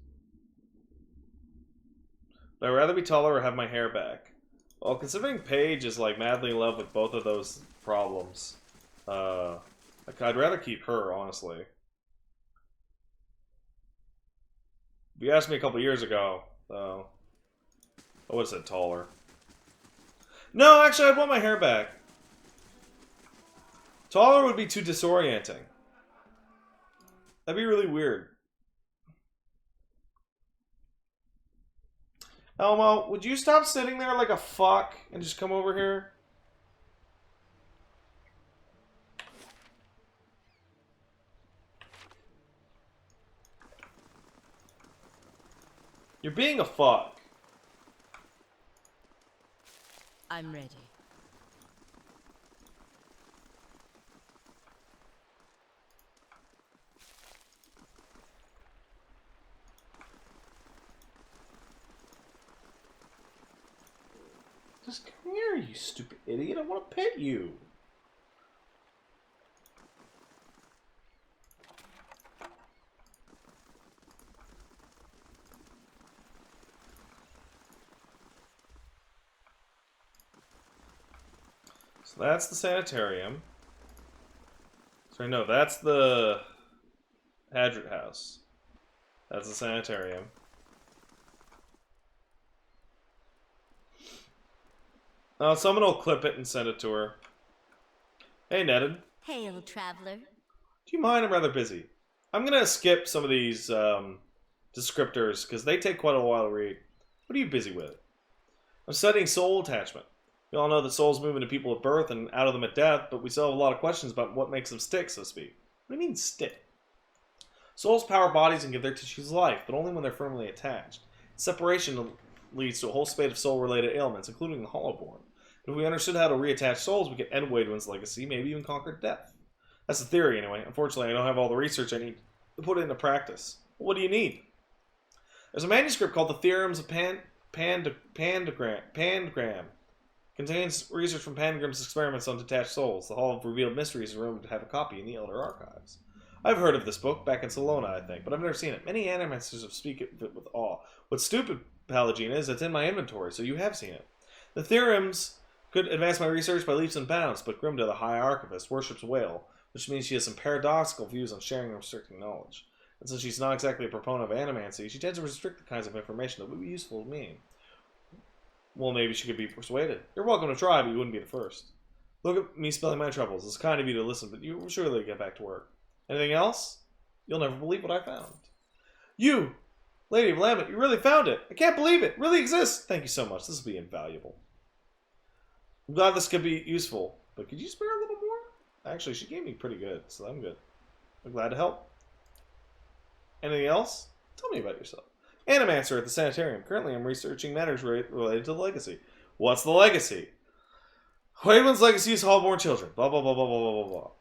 Would I rather be taller or have my hair back? Well, considering Paige is like madly in love with both of those problems, like, I'd rather keep her, honestly. If you asked me a couple years ago, though, I would have said taller. No, actually, I'd want my hair back. Taller would be too disorienting. That'd be really weird. Elmo, would you stop sitting there like a fuck and just come over here? You're being a fuck. I'm ready. Just come here, you stupid idiot. I want to pet you. So that's the sanitarium. Sorry, no, that's the Hadrit house. That's the sanitarium. Someone will clip it and send it to her. Hey, Netted. Hail, traveler. Do you mind? I'm rather busy. I'm gonna skip some of these descriptors because they take quite a while to read. What are you busy with? I'm studying soul attachment. We all know that souls move into people at birth and out of them at death, but we still have a lot of questions about what makes them stick, so to speak. What do you mean, stick? Souls power bodies and give their tissues life, but only when they're firmly attached. Separation leads to a whole spate of soul-related ailments, including the Hollowborn. But if we understood how to reattach souls, we could end Wadewen's legacy, maybe even conquer death. That's the theory, anyway. Unfortunately, I don't have all the research I need to put it into practice. Well, what do you need? There's a manuscript called The Theorems of Pandagram. Contains research from Pandagram's experiments on detached souls. The Hall of Revealed Mysteries is rumored to have a copy in the Elder Archives. I've heard of this book, back in Salona, I think, but I've never seen it. Many animancers have speak of it with awe. What's stupid, Palagina, is it's in my inventory, so you have seen it. The theorems could advance my research by leaps and bounds, but Grimda, the High Archivist, worships Whale, which means she has some paradoxical views on sharing and restricting knowledge. And since she's not exactly a proponent of Animancy, she tends to restrict the kinds of information that would be useful to me. Well, maybe she could be persuaded. You're welcome to try, but you wouldn't be the first. Look at me spilling my troubles. It's kind of you to listen, but you will surely get back to work. Anything else? You'll never believe what I found. You! Lady of Lambent, you really found it! I can't believe it! It really exists! Thank you so much. This will be invaluable. I'm glad this could be useful, but could you spare a little more? Actually, she gave me pretty good, so I'm good. I'm glad to help. Anything else? Tell me about yourself. Animancer at the sanitarium. Currently, I'm researching matters related to the legacy. What's the legacy? Wadewen's legacy is Hollowborn children. Blah, blah, blah, blah, blah, blah, blah.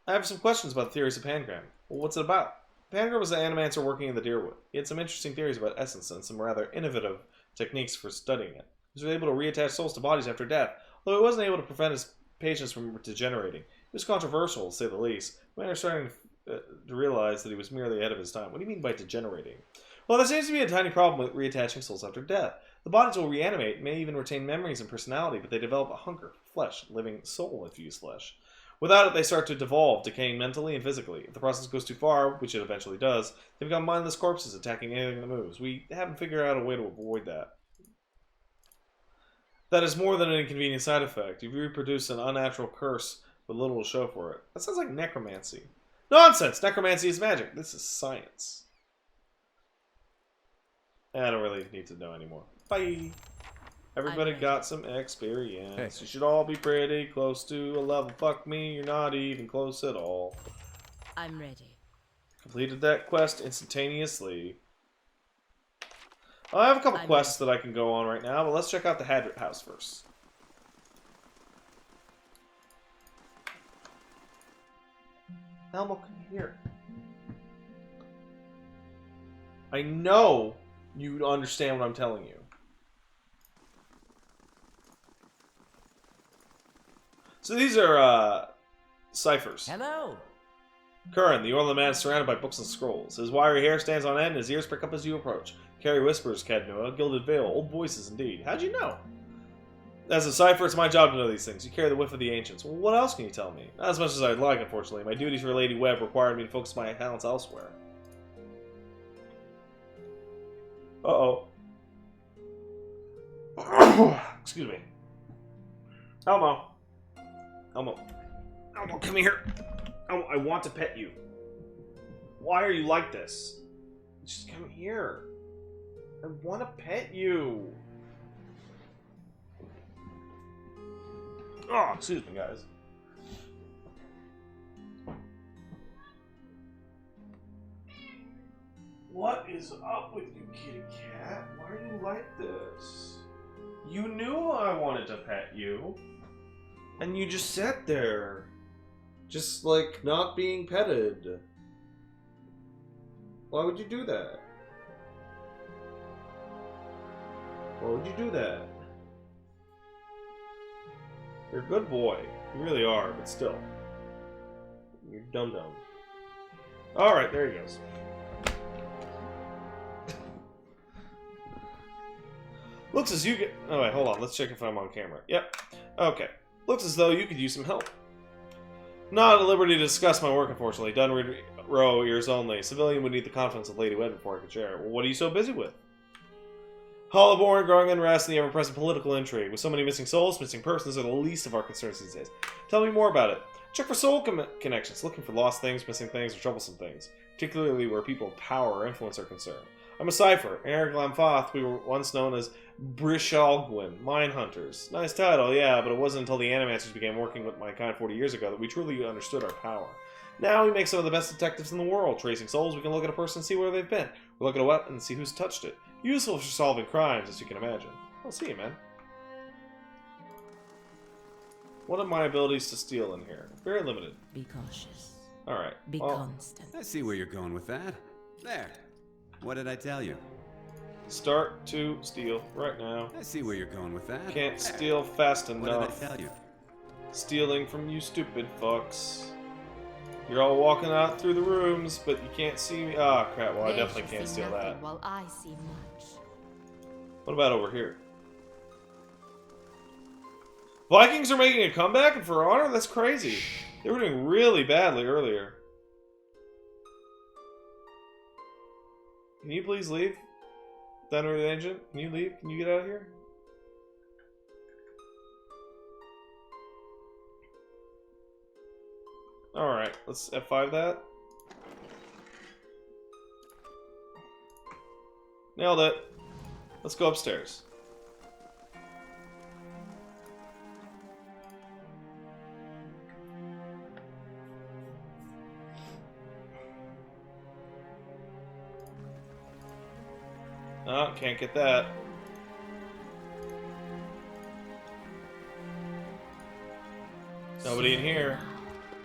I have some questions about the theories of Pangram. Well, what's it about? Pangram was an animancer working in the Deerwood. He had some interesting theories about essence and some rather innovative techniques for studying it. He was able to reattach souls to bodies after death, although he wasn't able to prevent his patients from degenerating. It was controversial, to say the least. Men are starting to realize that he was merely ahead of his time. What do you mean by degenerating? Well, there seems to be a tiny problem with reattaching souls after death. The bodies will reanimate, may even retain memories and personality, but they develop a hunger for flesh, living soul-infused flesh. Without it, they start to devolve, decaying mentally and physically. If the process goes too far, which it eventually does, they become mindless corpses attacking anything that moves. We haven't figured out a way to avoid that. That is more than an inconvenient side effect. You've reproduced an unnatural curse with little to show for it. That sounds like necromancy. Nonsense! Necromancy is magic. This is science. I don't really need to know anymore. Bye! Everybody got some experience. Hey. You should all be pretty close to a level. Fuck me, you're not even close at all. I'm ready. Completed that quest instantaneously. I have a couple quests that I can go on right now, but let's check out the Hadrit house first. Elmo, come here. I know you understand what I'm telling you. So these are, ciphers. Hello. Curran, the Orland man, is surrounded by books and scrolls. His wiry hair stands on end, and his ears prick up as you approach. Carrie whispers, Cadnoa, gilded veil, old voices indeed. How'd you know? As a cipher, it's my job to know these things. You carry the whiff of the ancients. Well, what else can you tell me? Not as much as I'd like, unfortunately. My duties for Lady Webb required me to focus my talents elsewhere. Uh-oh. Excuse me. Elmo. Elmo, come here. Elmo, I want to pet you. Why are you like this? Just come here. I want to pet you. Oh, excuse me, guys. What is up with you, kitty cat? Why are you like this? You knew I wanted to pet you. And you just sat there. Just, like, not being petted. Why would you do that? Why would you do that? You're a good boy. You really are, but still. You're dum-dum. Alright, there he goes. Looks as you get... Oh, wait, hold on. Let's check if I'm on camera. Yep. Okay. Looks as though you could use some help. Not at liberty to discuss my work, unfortunately. Done row ears only. Civilian would need the confidence of Lady Webb before I could share it. Well, what are you so busy with? Hollowborn, growing unrest, and the ever-present political intrigue. With so many missing souls, missing persons are the least of our concerns these days. Tell me more about it. Check for soul connections, looking for lost things, missing things, or troublesome things. Particularly where people of power or influence are concerned. I'm a cipher. In Erglamfoth, we were once known as Brishalgwyn, Mine Hunters. Nice title, yeah, but it wasn't until the Animancers began working with my kind 40 years ago that we truly understood our power. Now we make some of the best detectives in the world. Tracing souls, we can look at a person and see where they've been. We look at a weapon and see who's touched it. Useful for solving crimes, as you can imagine. I'll see you, man. What are my abilities to steal in here? Very limited. Be cautious. Alright. Be constant. I see where you're going with that. There. What did I tell you? Start to steal right now. I see where you're going with that. Can't steal fast enough. What did I tell you? Stealing from you stupid fucks. You're all walking out through the rooms, but you can't see me. Ah, oh, crap. Well, I definitely can't steal that. While I see much. What about over here? Vikings are making a comeback and for honor? That's crazy. They were doing really badly earlier. Can you please leave? Thunder Agent, can you leave? Can you get out of here? Alright, let's F5 that. Nailed it. Let's go upstairs. Oh, can't get that. Nobody in here.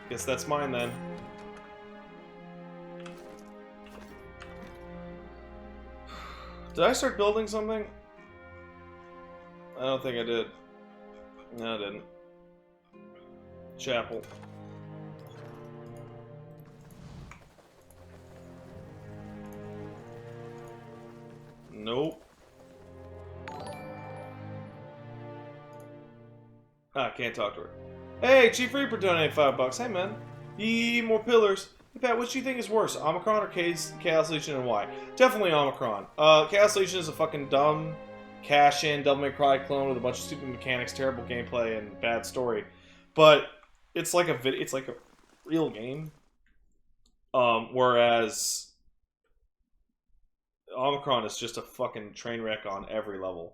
Guess that's mine then. Did I start building something? I don't think I did. No, I didn't. Chapel. Nope. Ah, can't talk to her. Hey, Chief Reaper donated $5. Hey, man. Yee, more pillars. Hey, Pat, which do you think is worse, Omicron or Chaos Legion, and why? Definitely Omicron. Chaos Legion is a fucking dumb cash in Devil May Cry clone with a bunch of stupid mechanics, terrible gameplay, and bad story. But it's like a real game. Whereas Omicron is just a fucking train wreck on every level.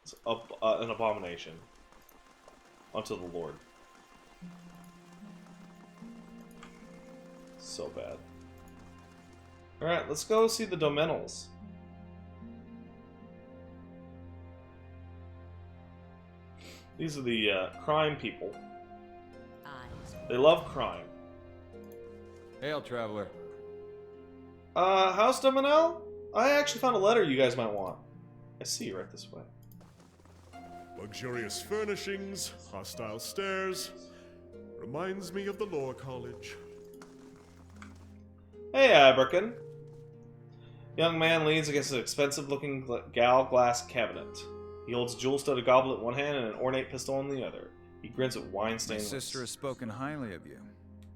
It's an abomination unto the Lord. So bad. Alright, let's go see the Domentals. These are the crime people. They love crime. Hail, traveler. House Domenel? I actually found a letter you guys might want. I see you right this way. Luxurious furnishings, hostile stairs. Reminds me of the Law College. Hey, Aberkin. Young man leans against an expensive-looking gal glass cabinet. He holds a jewel-studded goblet in one hand and an ornate pistol in the other. He grins at wine-stained My lips. sister has spoken highly of you.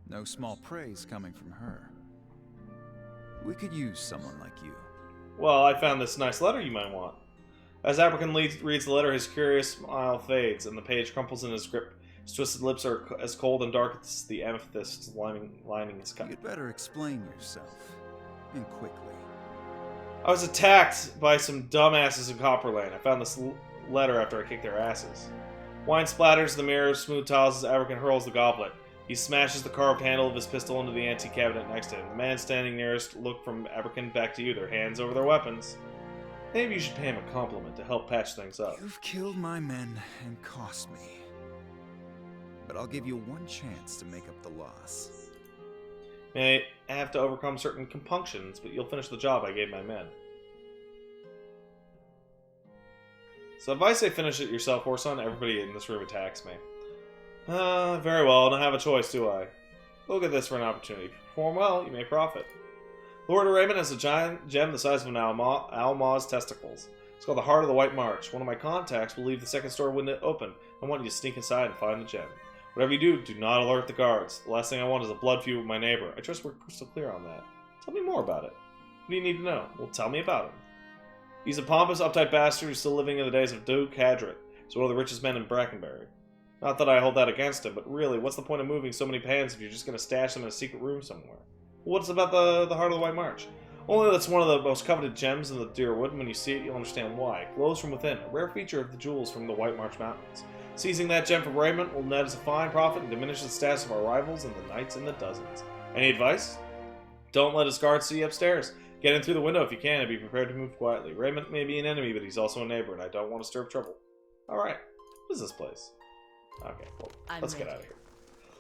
No small praise coming from her. We could use someone like you. Well, I found this nice letter you might want. As Aberkin reads the letter, his curious smile fades, and the page crumples in his grip. His twisted lips are as cold and dark as the amethyst lining his cup. You'd better explain yourself, and quickly. I was attacked by some dumbasses in Copperlane. I found this letter after I kicked their asses. Wine splatters the mirror, smooth tiles as Aberkin hurls the goblet. He smashes the carved handle of his pistol into the antique cabinet next to him. The man standing nearest look from Aberkin back to you, their hands over their weapons. Maybe you should pay him a compliment to help patch things up. You've killed my men and cost me. But I'll give you one chance to make up the loss. May have to overcome certain compunctions, but you'll finish the job I gave my men. So if I say finish it yourself, Horson, everybody in this room attacks me. Very well, I don't have a choice, do I? Look at this for an opportunity. If you perform well, you may profit. Lord Raymond has a giant gem the size of an Alma's testicles. It's called the Heart of the White March. One of my contacts will leave the second store window open. I want you to sneak inside and find the gem. Whatever you do, do not alert the guards. The last thing I want is a blood feud with my neighbor. I trust we're crystal clear on that. Tell me more about it. What do you need to know? Well, tell me about him. He's a pompous, uptight bastard who's still living in the days of Duke Hadrit. He's one of the richest men in Brackenbury. Not that I hold that against him, but really, what's the point of moving so many pans if you're just going to stash them in a secret room somewhere? What's about the Heart of the White March? Only that's one of the most coveted gems in the Deerwood, and when you see it, you'll understand why. It glows from within, a rare feature of the jewels from the White March Mountains. Seizing that gem from Raymond will net us a fine profit and diminish the status of our rivals and the knights in the dozens. Any advice? Don't let his guards see you upstairs. Get in through the window if you can and be prepared to move quietly. Raymond may be an enemy, but he's also a neighbor, and I don't want to stir up trouble. Alright, what is this place? Okay, well, let's get out of here.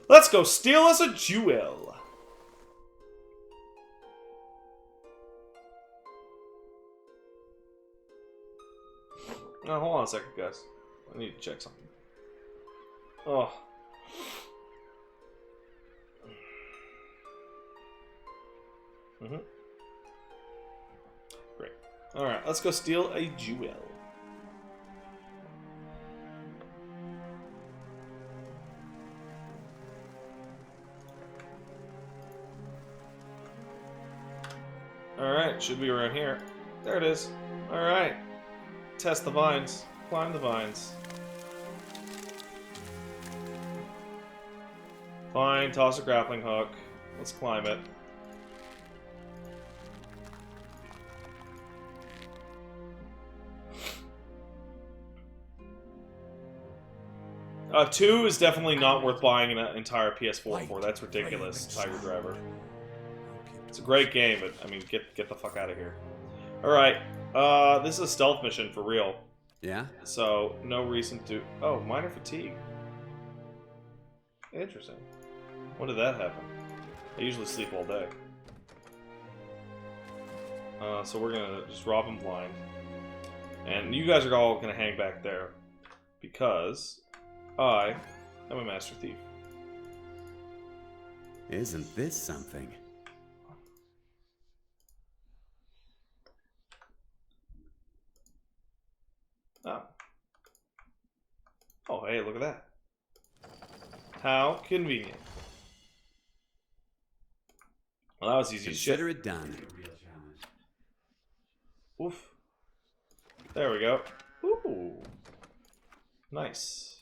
Let's go steal us a jewel! Now, hold on a second, guys. I need to check something. Oh. Great. Alright, let's go steal a jewel. Alright, should be around here. There it is. Alright. Test the vines. Climb the vines. Fine, toss a grappling hook. Let's climb it. Two is definitely not worth buying an entire PS4 for. That's ridiculous, Tiger Driver. It's a great game, but I mean, get the fuck out of here. Alright, this is a stealth mission for real. Yeah? So, no reason to... Oh, minor fatigue. Interesting. When did that happen? I usually sleep all day. So we're gonna just rob him blind. And you guys are all gonna hang back there. Because... I am a master thief. Isn't this something? Oh. Oh, hey, look at that. How convenient. Well, that was easy as shit. Consider it done. Oof. There we go. Ooh. Nice.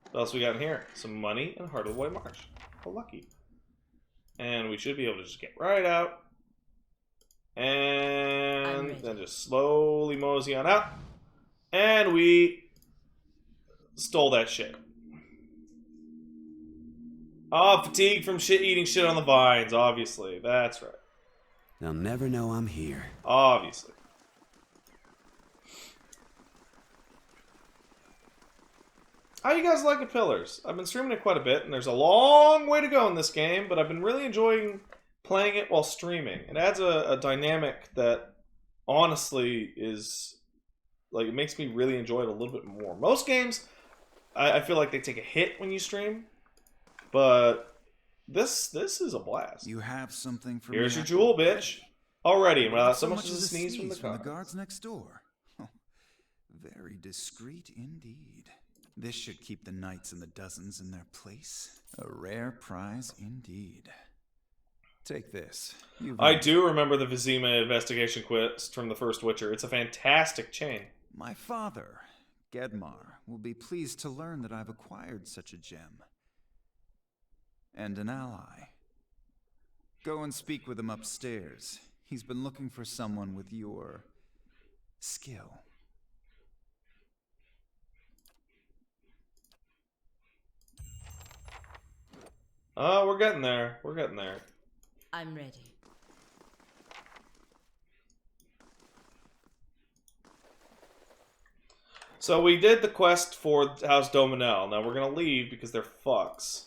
What else we got in here? Some money and Heart of the White Marsh. Oh, lucky. And we should be able to just get right out. And then just slowly mosey on out. And we stole that shit. Oh, fatigue from eating shit on the vines, obviously. That's right. They'll never know I'm here. Obviously. How you guys liking Pillars? I've been streaming it quite a bit, and there's a long way to go in this game, but I've been really enjoying playing it while streaming. It adds a dynamic that honestly is, like, it makes me really enjoy it a little bit more. Most games, I feel like they take a hit when you stream, but this is a blast. You have something for Here's me. your jewel, bitch. Already, without so So much as a sneeze from the guards next door. Oh, very discreet indeed. This should keep the knights and the dozens in their place. A rare prize indeed. Take this. I do remember the Vizima investigation quest from the first Witcher. It's a fantastic chain. My father, Gedmar, will be pleased to learn that I've acquired such a gem. And an ally. Go and speak with him upstairs. He's been looking for someone with your skill. Oh, we're getting there. We're getting there. I'm ready. So we did the quest for House Dominel. Now we're going to leave because they're fucks.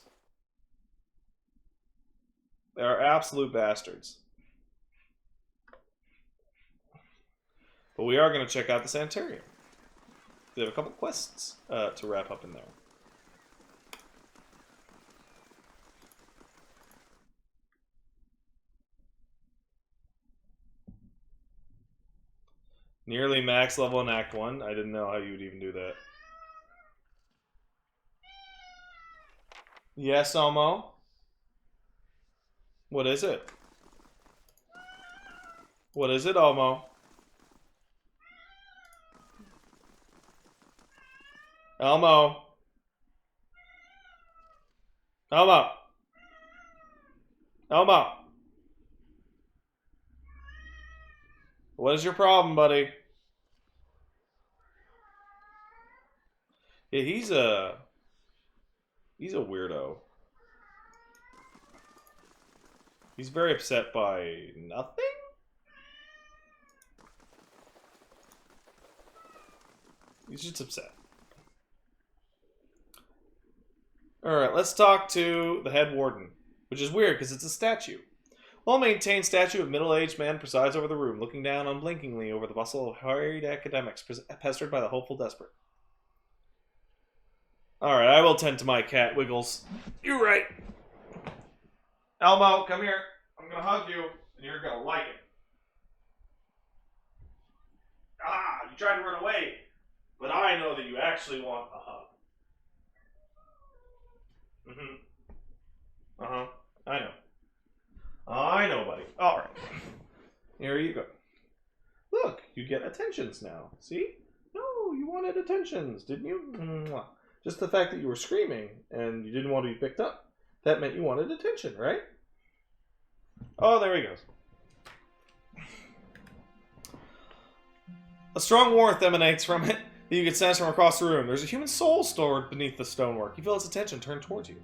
They are absolute bastards. But we are going to check out the Sanitarium. They have a couple quests to wrap up in there. Nearly max level in Act 1. I didn't know how you would even do that. Yes, Elmo? What is it? What is it, Elmo? Elmo? Elmo? Elmo? What is your problem, buddy? Yeah, he's a weirdo. He's very upset by nothing? He's just upset. Alright, let's talk to the head warden. Which is weird, because it's a statue. Well-maintained statue of middle-aged man presides over the room, looking down unblinkingly over the bustle of harried academics pestered by the hopeful desperate. Alright, I will tend to my cat, Wiggles. You're right. Elmo, come here. I'm gonna hug you, and you're gonna like it. Ah, you tried to run away, but I know that you actually want a hug. Uh-huh. I know. I know, buddy. Alright. Here you go. Look, you get attentions now. See? No, you wanted attentions, didn't you? Mwah. Just the fact that you were screaming and you didn't want to be picked up, that meant you wanted attention, right? Oh, there he goes. A strong warmth emanates from it that you can sense from across the room. There's a human soul stored beneath the stonework. You feel its attention turned towards you.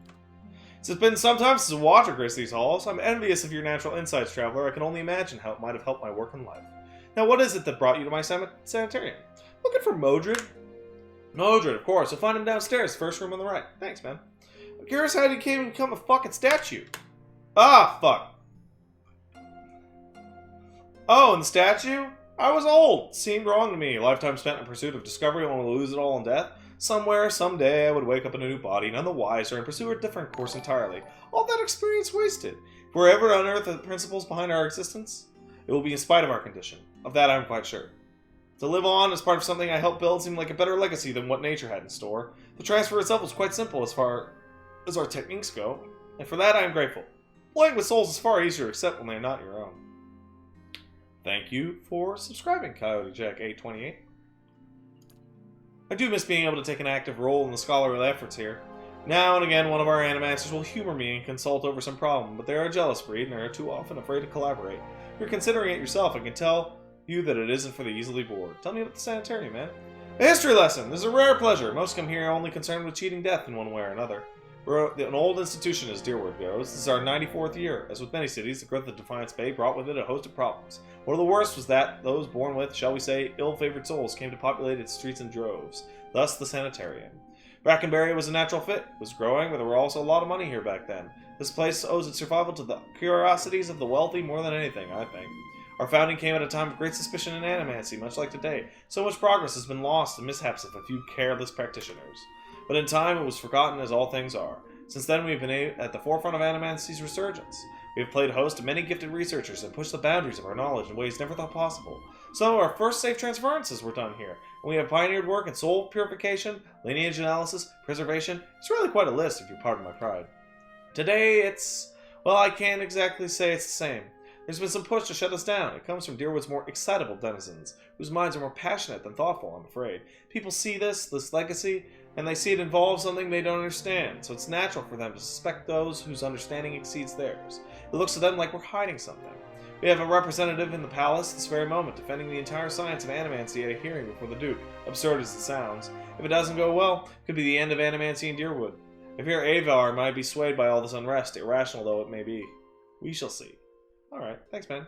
It's been some time since a watcher graced these halls. I'm envious of your natural insights, traveler. I can only imagine how it might have helped my work in life. Now, what is it that brought you to my sanitarium? Looking for Modrey? Modrey, of course. You'll find him downstairs, first room on the right. Thanks, man. I'm curious how he came and become a fucking statue. Ah, fuck. Oh, and the statue? I was old. It seemed wrong to me. A lifetime spent in pursuit of discovery only to lose it all in death. Somewhere, someday, I would wake up in a new body, none the wiser, and pursue a different course entirely. All that experience wasted. If we're ever to unearth the principles behind our existence, it will be in spite of our condition. Of that I'm quite sure. To live on as part of something I helped build seemed like a better legacy than what nature had in store. The transfer itself was quite simple as far as our techniques go, and for that I am grateful. Playing with souls is far easier to accept when they are not your own. Thank you for subscribing, Coyote Jack 828. I do miss being able to take an active role in the scholarly efforts here. Now and again, one of our animancers will humor me and consult over some problem, but they are a jealous breed and are too often afraid to collaborate. If you're considering it yourself, I can tell you that it isn't for the easily bored. Tell me about the sanitarium, man. A history lesson! This is a rare pleasure. Most come here only concerned with cheating death in one way or another. We're an old institution as Deerwood goes. This is our 94th year. As with many cities, the growth of Defiance Bay brought with it a host of problems. One of the worst was that those born with, shall we say, ill-favored souls came to populate its streets in droves. Thus, the sanitarium. Brackenbury was a natural fit. It was growing, but there were also a lot of money here back then. This place owes its survival to the curiosities of the wealthy more than anything, I think. Our founding came at a time of great suspicion and animancy, much like today. So much progress has been lost in mishaps of a few careless practitioners. But in time, it was forgotten as all things are. Since then, we have been at the forefront of Animancy's resurgence. We have played host to many gifted researchers and pushed the boundaries of our knowledge in ways never thought possible. Some of our first safe transferences were done here, and we have pioneered work in soul purification, lineage analysis, preservation. It's really quite a list, if you pardon my pride. Today, it's... well, I can't exactly say it's the same. There's been some push to shut us down. It comes from Deerwood's more excitable denizens, whose minds are more passionate than thoughtful, I'm afraid. People see this legacy, and they see it involves something they don't understand, so it's natural for them to suspect those whose understanding exceeds theirs. It looks to them like we're hiding something. We have a representative in the palace this very moment, defending the entire science of Animancy at a hearing before the Duke, absurd as it sounds. If it doesn't go well, it could be the end of Animancy in Deerwood. I fear Avar might be swayed by all this unrest, irrational though it may be. We shall see. Alright, thanks man.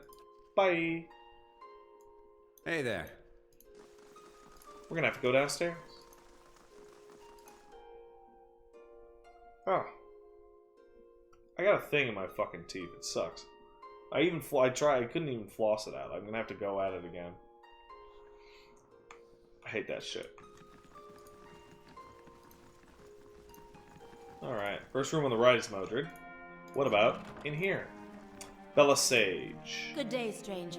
Bye! Hey there. We're gonna have to go downstairs. Oh. I got a thing in my fucking teeth. It sucks. I couldn't even floss it out. I'm gonna have to go at it again. I hate that shit. Alright, first room on the right is Modrey. What about in here? Bella Sage. Good day, stranger.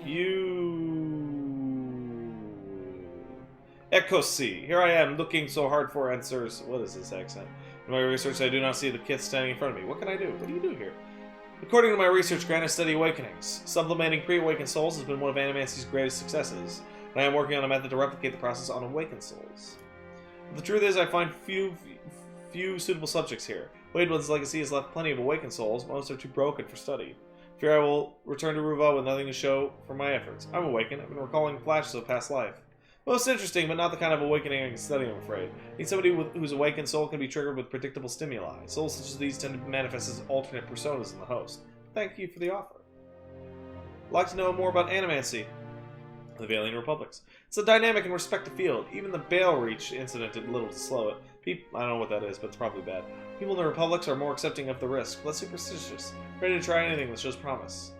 Ecosi. Here I am, looking so hard for answers. What is this accent? In my research, I do not see the kid standing in front of me. What can I do? What do you do here? According to my research grant, I study awakenings. Supplementing pre-awakened souls has been one of Animancy's greatest successes, and I am working on a method to replicate the process on awakened souls. But the truth is, I find few suitable subjects here. Wadewood's legacy has left plenty of awakened souls. Most are too broken for study. Fear I will return to Ruva with nothing to show for my efforts. I'm awakened. I've been recalling flashes of past life. Most interesting, but not the kind of awakening I can study, I'm afraid. I need somebody whose awakened soul can be triggered with predictable stimuli. Souls such as these tend to manifest as alternate personas in the host. Thank you for the offer. I'd like to know more about Animancy, the Valiant Republics. It's a dynamic and respected field. Even the Bale Reach incident did little to slow it. I don't know what that is, but it's probably bad. People in the Republics are more accepting of the risk, less superstitious, ready to try anything that shows promise.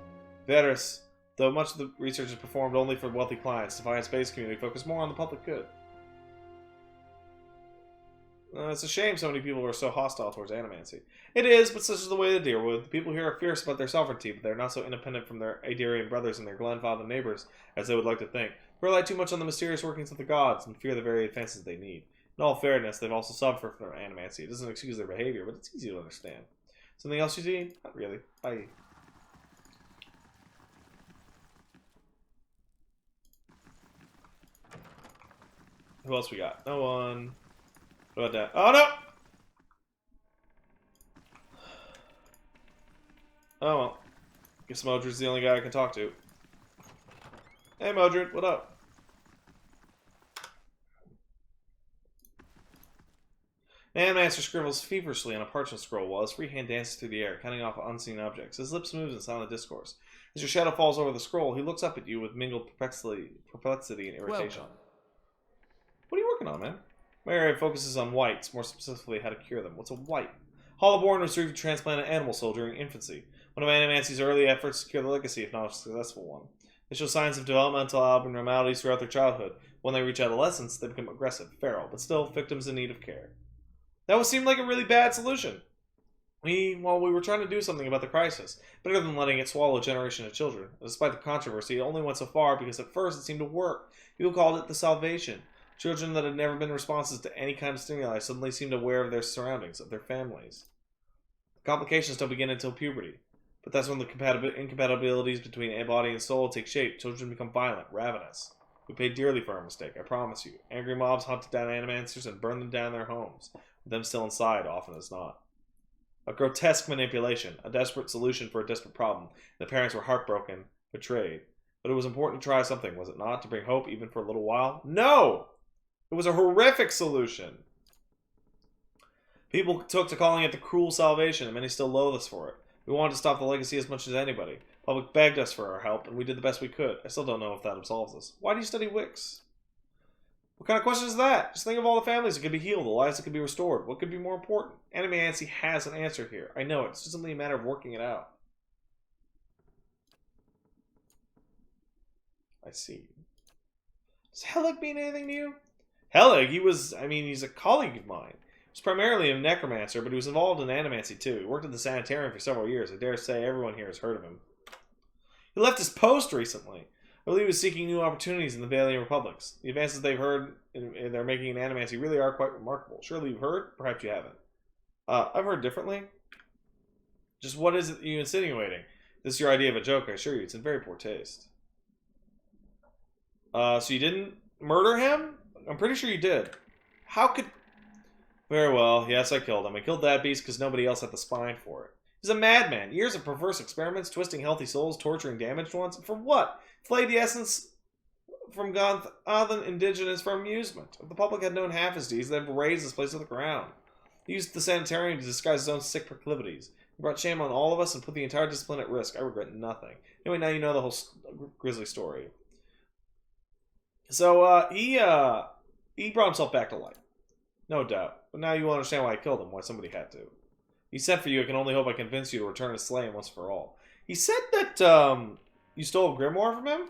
Varys, though much of the research is performed only for wealthy clients, Defiance Bay's community focus more on the public good. It's a shame so many people are so hostile towards Animancy. It is, but such is the way of Deerwood. The people here are fierce about their sovereignty, but they're not so independent from their Adarian brothers and their Glenfather neighbors as they would like to think. They rely too much on the mysterious workings of the gods and fear the very advances they need. In all fairness, they've also suffered from Animancy. It doesn't excuse their behavior, but it's easy to understand. Something else you see? Not really. Bye. Who else we got? No one. What about that? Oh no! Oh well. Guess Modred's the only guy I can talk to. Hey Modred, what up? Animancer scribbles feverishly on a parchment scroll while his free hand dances through the air, counting off unseen objects. His lips move in silent discourse. As your shadow falls over the scroll, he looks up at you with mingled perplexity and irritation. Welcome. What are you working on, man? My area focuses on whites, more specifically how to cure them. What's a white? Hollowborn was retrieved to transplant an animal soul during infancy. One of Animancy's early efforts to cure the legacy, if not a successful one. They show signs of developmental abnormalities throughout their childhood. When they reach adolescence, they become aggressive, feral, but still victims in need of care. That would seem like a really bad solution. We were trying to do something about the crisis, better than letting it swallow a generation of children. Despite the controversy, it only went so far because at first it seemed to work. People called it the salvation. Children that had never been responsive to any kind of stimuli suddenly seemed aware of their surroundings, of their families. The complications don't begin until puberty, but that's when the incompatibilities between body and soul take shape. Children become violent, ravenous. We paid dearly for our mistake, I promise you. Angry mobs hunted down animancers and burned them down in their homes, with them still inside, often as not. A grotesque manipulation, a desperate solution for a desperate problem. The parents were heartbroken, betrayed. But it was important to try something, was it not? To bring hope, even for a little while? No! It was a horrific solution. People took to calling it the cruel salvation, and many still loathe us for it. We wanted to stop the legacy as much as anybody. The public begged us for our help, and we did the best we could. I still don't know if that absolves us. Why do you study Wicks? What kind of question is that? Just think of all the families that could be healed, the lives that could be restored. What could be more important? Animancy has an answer here. I know it. It's just simply a matter of working it out. I see. Does Helig mean anything to you? Helig, he's a colleague of mine. He was primarily a necromancer, but he was involved in Animancy too. He worked at the sanitarium for several years. I dare say everyone here has heard of him. He left his post recently. I believe he was seeking new opportunities in the Valiant Republics. The advances they've heard and they're making in Animancy really are quite remarkable. Surely you've heard? Perhaps you haven't. I've heard differently. Just what is it you're insinuating? This is your idea of a joke, I assure you. It's in very poor taste. So you didn't murder him? I'm pretty sure you did. How could... Very well. Yes, I killed him. I killed that beast because nobody else had the spine for it. He's a madman. Years of perverse experiments, twisting healthy souls, torturing damaged ones. For what? Flayed the essence from Gothan indigenous for amusement. If the public had known half his deeds, they'd have razed this place to the ground. He used the sanitarium to disguise his own sick proclivities. He brought shame on all of us and put the entire discipline at risk. I regret nothing. Anyway, now you know the whole grisly story. So, he brought himself back to life. No doubt. But now you understand why I killed him, why somebody had to. He sent for you. I can only hope I convince you to return to slay him once for all. He said that, you stole a grimoire from him?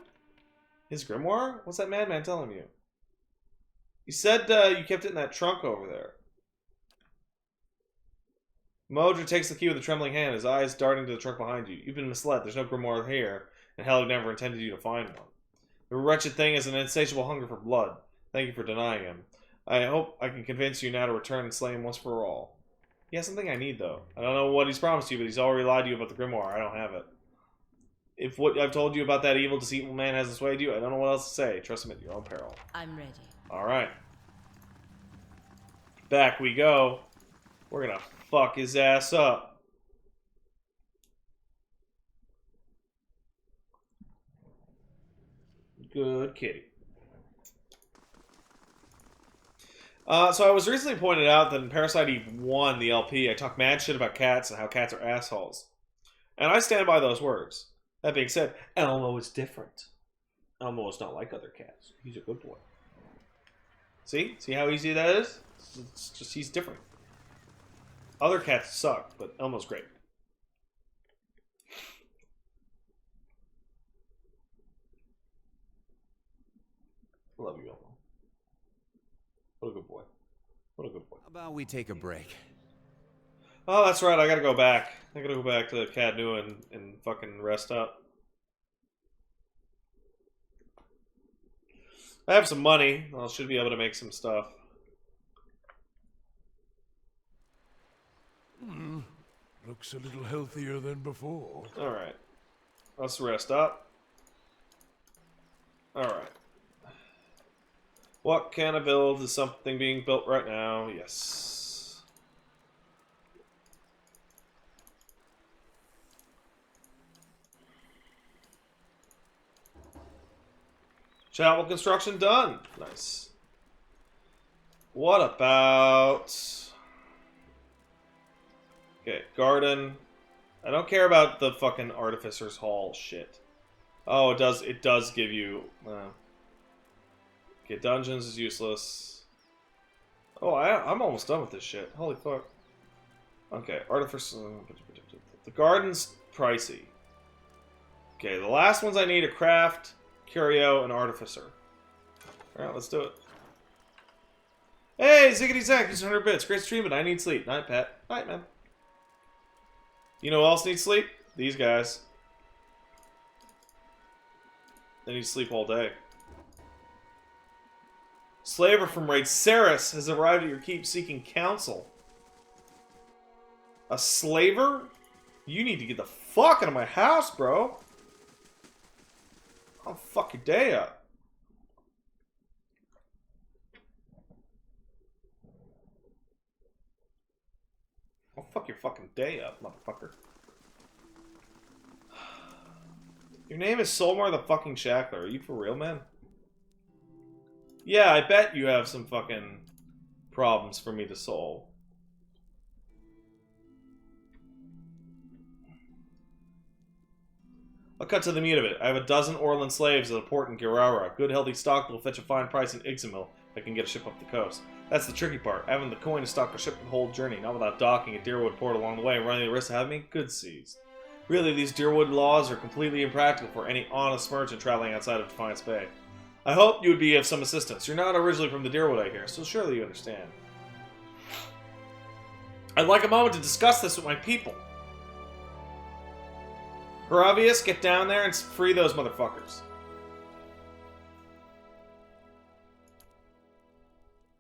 His grimoire? What's that madman telling you? He said, you kept it in that trunk over there. Modrey takes the key with a trembling hand, his eyes darting to the trunk behind you. You've been misled. There's no grimoire here, and Helig never intended you to find one. The wretched thing is an insatiable hunger for blood. Thank you for denying him. I hope I can convince you now to return and slay him once for all. He has something I need, though. I don't know what he's promised you, but he's already lied to you about the grimoire. I don't have it. If what I've told you about that evil, deceitful man hasn't swayed you, I don't know what else to say. Trust him at your own peril. I'm ready. Alright. Back we go. We're gonna fuck his ass up. Good kitty. So I was recently pointed out that in Parasite Eve 1, the LP, I talk mad shit about cats and how cats are assholes. And I stand by those words. That being said, Elmo is different. Elmo is not like other cats. He's a good boy. See? See how easy that is? It's just he's different. Other cats suck, but Elmo's great. I love you, Elmo. What a good boy. What a good boy. How about we take a break? Oh, that's right. I gotta go back. I gotta go back to Cadnu and fucking rest up. I have some money. I should be able to make some stuff. Looks a little healthier than before. Alright. Let's rest up. Alright. What can I build? Is something being built right now? Yes. Chapel construction done. Nice. What about... Okay, garden. I don't care about the fucking Artificer's Hall shit. Oh, it does give you... Okay, dungeons is useless. Oh, I'm almost done with this shit. Holy fuck. Okay, Artificer... The garden's pricey. Okay, the last ones I need are Craft, Curio, and Artificer. Alright, let's do it. Hey, Ziggity Zack, use 100 bits. Great stream, but I need sleep. Night, Pat. Night, man. You know who else needs sleep? These guys. They need sleep all day. Slaver from Raid Saris has arrived at your keep seeking counsel. A slaver? You need to get the fuck out of my house, bro. I'll fuck your day up. fuck your fucking day up, motherfucker. Your name is Solmar the fucking Shackler. Are you for real, man? Yeah, I bet you have some fucking problems for me to solve. I'll cut to the meat of it. I have a dozen Orlan slaves at a port in Girara. Good, healthy stock that will fetch a fine price in Ixamil if I can get a ship up the coast. That's the tricky part. Having the coin to stock a ship for the whole journey, not without docking at Deerwood port along the way and running the risk of having goods seized. Really, these Deerwood laws are completely impractical for any honest merchant traveling outside of Defiance Bay. I hope you would be of some assistance. You're not originally from the Deerwood, I hear, so surely you understand. I'd like a moment to discuss this with my people. Haravius, get down there and free those motherfuckers.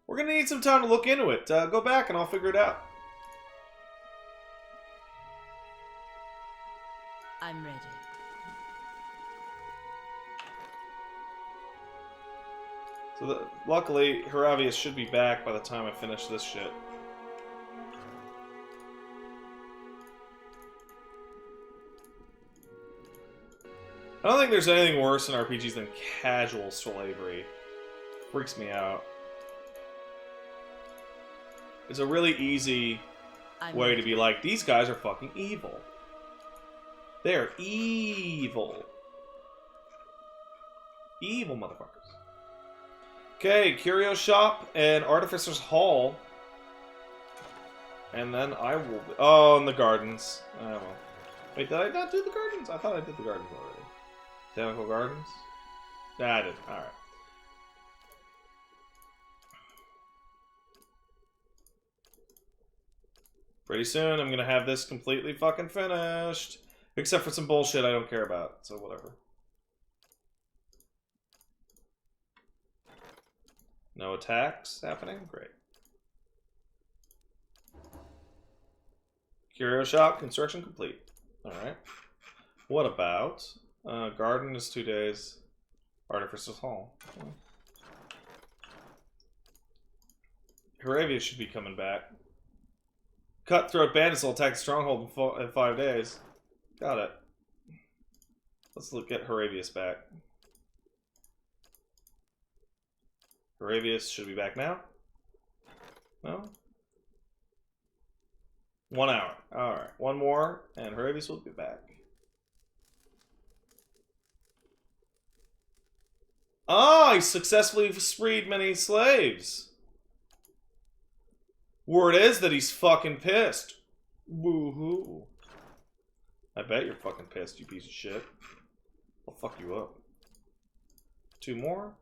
We're gonna need some time to look into it. Go back and I'll figure it out. I'm ready. So luckily, Haravius should be back by the time I finish this shit. I don't think there's anything worse in RPGs than casual slavery. Freaks me out. It's a really easy way to be like, these guys are fucking evil. They're evil. Evil motherfuckers. Okay, Curio Shop and Artificer's Hall. And then I will... Oh, and the gardens. Oh, well. Wait, did I not do the gardens? I thought I did the gardens already. Botanical Gardens? Nah, I didn't. Alright. Pretty soon, I'm gonna have this completely fucking finished. Except for some bullshit I don't care about, so whatever. No attacks happening? Great. Curio Shop, construction complete. Alright. What about... garden is 2 days. Artificer's Hall. Haravius should be coming back. Cutthroat bandits will attack the Stronghold in 5 days. Got it. Let's get Haravius back. Haravius should be back now? No? 1 hour. Alright. One more, and Haravius will be back. Ah, he successfully freed many slaves. Word is that he's fucking pissed. Woohoo. I bet you're fucking pissed, you piece of shit. I'll fuck you up. 2 more.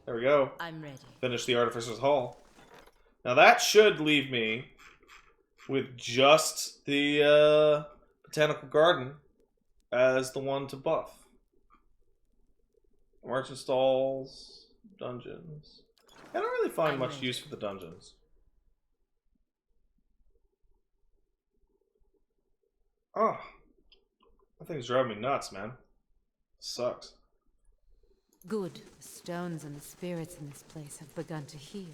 There we go. I'm ready. Finish the Artificer's Hall. Now that should leave me with just the Botanical Garden as the one to buff. Merchant stalls, dungeons. I don't really find much use for the dungeons. Oh, that thing's driving me nuts, man. Sucks. Good. The stones and the spirits in this place have begun to heal.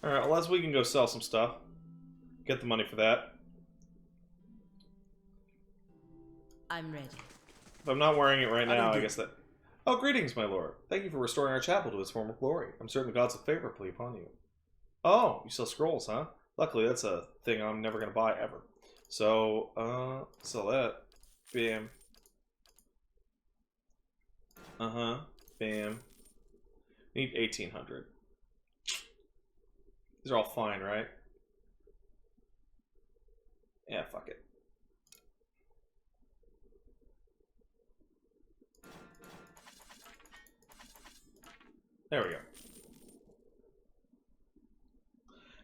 Alright, well, as we can go sell some stuff. Get the money for that. I'm ready. If I'm not wearing it right now, I guess that... Oh, greetings, my lord. Thank you for restoring our chapel to its former glory. I'm certain the gods have favorably upon you. Oh, you sell scrolls, huh? Luckily, that's a thing I'm never going to buy, ever. So, sell that. Bam. Uh-huh. Bam. Need 1,800. These are all fine, right? Yeah, fuck it. There we go.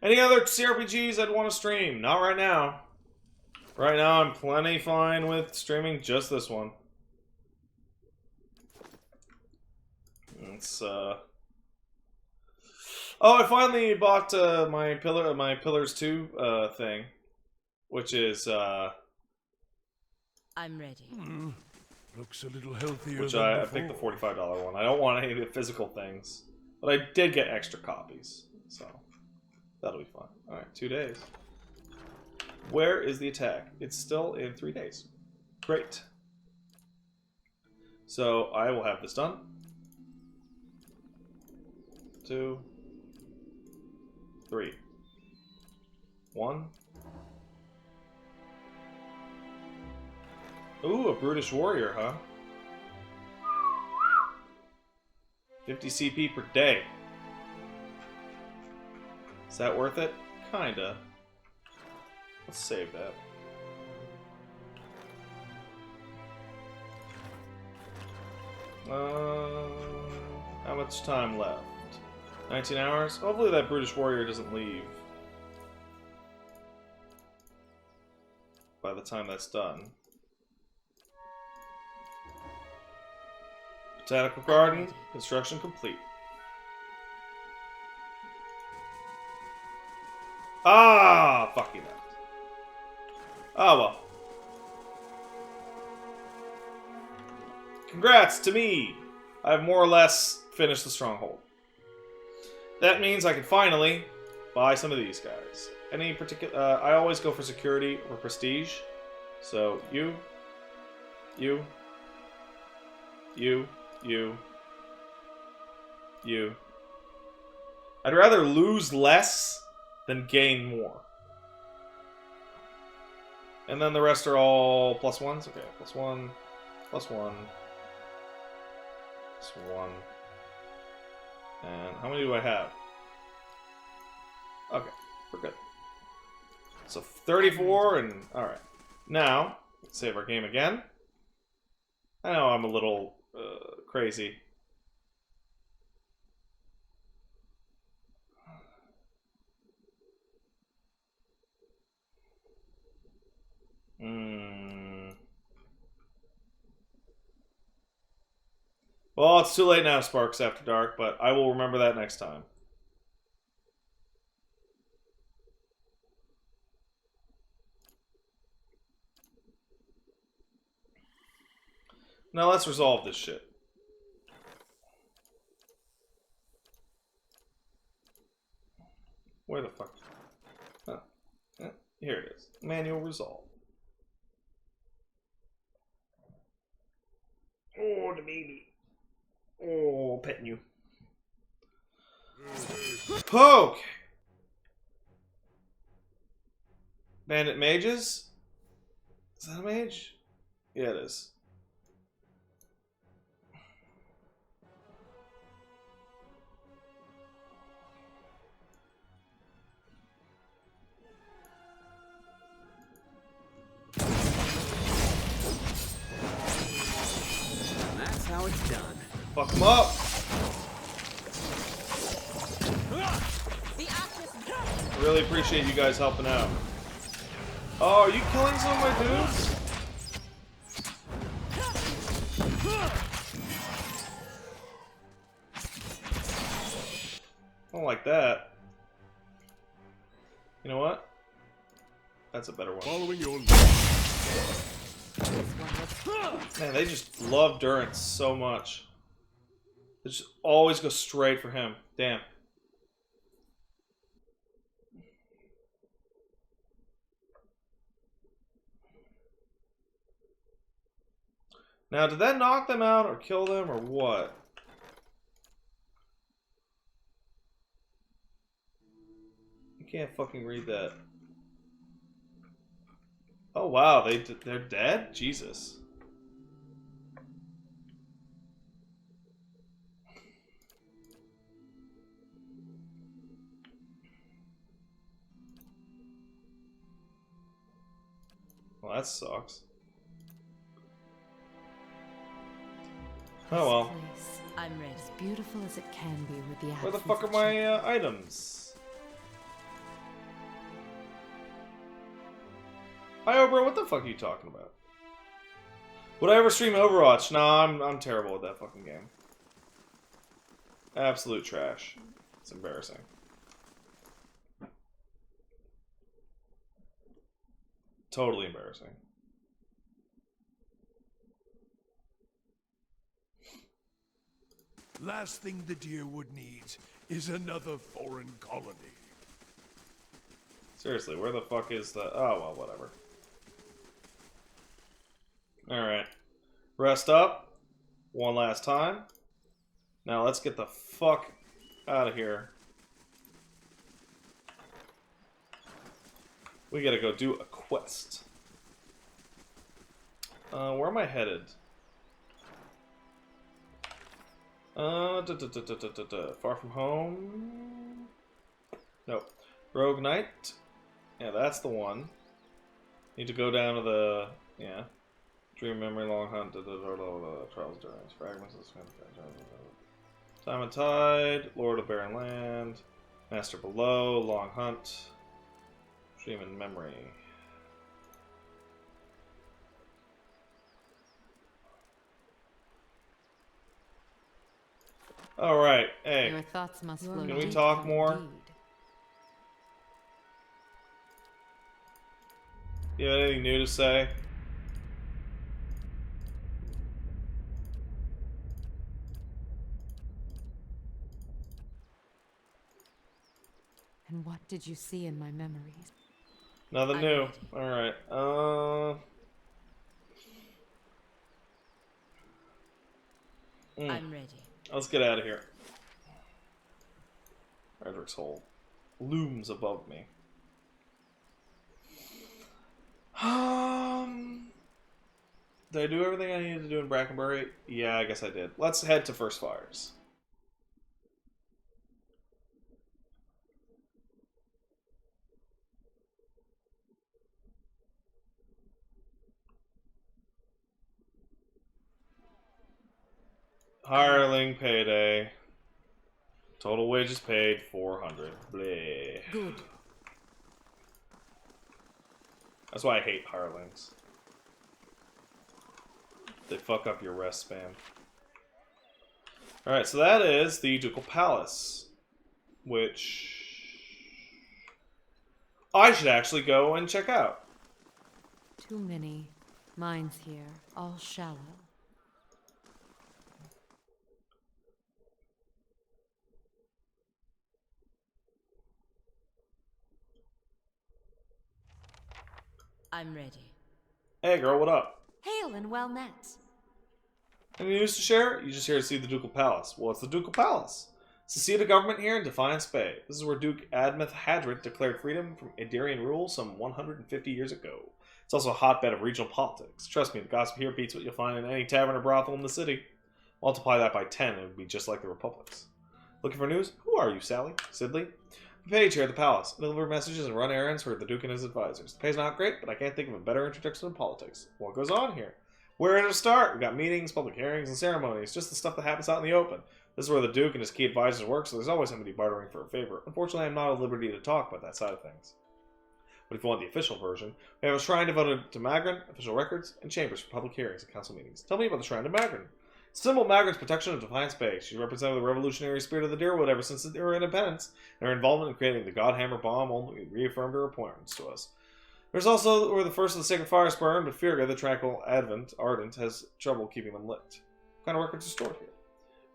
Any other CRPGs I'd want to stream? Not right now. Right now, I'm plenty fine with streaming just this one. It's, Oh, I finally bought my Pillars 2 thing, which is I'm ready. Looks a little healthier which than I before. picked the $45 one. I don't want any of the physical things, but I did get extra copies. So That'll be fun. Alright, 2 days. Where is the attack? It's still in 3 days. Great. So I will have this done. 2, 3. 1. Ooh, a brutish warrior, huh? 50 CP per day. Is that worth it? Kinda. Let's save that. How much time left? 19 hours? Hopefully that brutish warrior doesn't leave by the time that's done. Botanical garden, construction complete. Ah, fuck you. Oh well. Congrats to me! I've more or less finished the Stronghold. That means I can finally buy some of these guys. Any particular... I always go for security or prestige. So, you. I'd rather lose less than gain more. And then the rest are all plus ones? Okay, plus one, plus one, plus one. And how many do I have? Okay, we're good. So 34 and... Alright. Now, let's save our game again. I know I'm a little crazy. Well, it's too late now, Sparks After Dark, but I will remember that next time. Now let's resolve this shit. Where the fuck? Oh. Here it is. Manual resolve. Oh, the baby. Oh, petting you. Okay. Bandit mages? Is that a mage? Yeah, it is. That's how it's done. Fuck them up. I really appreciate you guys helping out. Oh, are you killing some of my dudes? I don't like that. You know what? That's a better one. Following your Man, they just love Durance so much. They just always go straight for him. Damn. Now, did that knock them out or kill them or what? You can't fucking read that. Oh wow, they're dead? Jesus. Well, that sucks. Oh well. Place, I'm ready. As beautiful as it can be with the Where the absence fuck are of my items? Hi, bro. What the fuck are you talking about? Would I ever stream Overwatch? Nah, I'm terrible at that fucking game. Absolute trash. It's embarrassing. Totally embarrassing. last thing the deer would need is another foreign colony. Seriously, where the fuck is the... Oh, well, whatever. Alright. Rest up. One last time. Now let's get the fuck out of here. We gotta go do a quest. Where am I headed? Far from home? Nope. Rogue Knight? Yeah, that's the one. Need to go down to the... Yeah. Dream Memory, Long Hunt, Trials, Durance, Fragments, Time and Tide, Lord of Barren Land, Master Below, Long Hunt, Dream and Memory. Alright, hey. Your thoughts must flow. Can we talk more? Indeed. You have anything new to say? And what did you see in my memories? Nothing new. Alright. I'm ready. Let's get out of here. Frederick's Hole looms above me. Did I do everything I needed to do in Brackenbury? Yeah, I guess I did. Let's head to First Fires. Hireling payday. Total wages paid 400. Bleh. Good. That's why I hate hirelings. They fuck up your rest spam. Alright, so that is the Ducal Palace. Which I should actually go and check out. Too many mines here, all shallow. I'm ready. Hey girl, what up? Hail and well met. Any news to share? You just here to see the Ducal Palace. Well, it's the Ducal Palace. It's the seat of government here in Defiance Bay. This is where Duke Admeth Hadrit declared freedom from Adarian rule some 150 years ago. It's also a hotbed of regional politics. Trust me, the gossip here beats what you'll find in any tavern or brothel in the city. Multiply that by 10, it would be just like the Republic's. Looking for news? Who are you, Sally? Sidley? I'm page here at the palace. I deliver messages and run errands for the Duke and his advisors. The pay's not great, but I can't think of a better introduction to politics. What goes on here? Where to start? We've got meetings, public hearings, and ceremonies. Just the stuff that happens out in the open. This is where the Duke and his key advisors work, so there's always somebody bartering for a favor. Unfortunately, I'm not at liberty to talk about that side of things. But if you want the official version, we have a shrine devoted to Magrin, official records, and chambers for public hearings and council meetings. Tell me about the shrine to Magrin. Symbol Magrin's protection of Defiance Bay. She represented the revolutionary spirit of the Deerwood ever since their independence, and her involvement in creating the Godhammer bomb only reaffirmed her appointments to us. There's also where the first of the sacred fires burned, but Firga, the tranquil ardent, has trouble keeping them lit. What kind of records are stored here?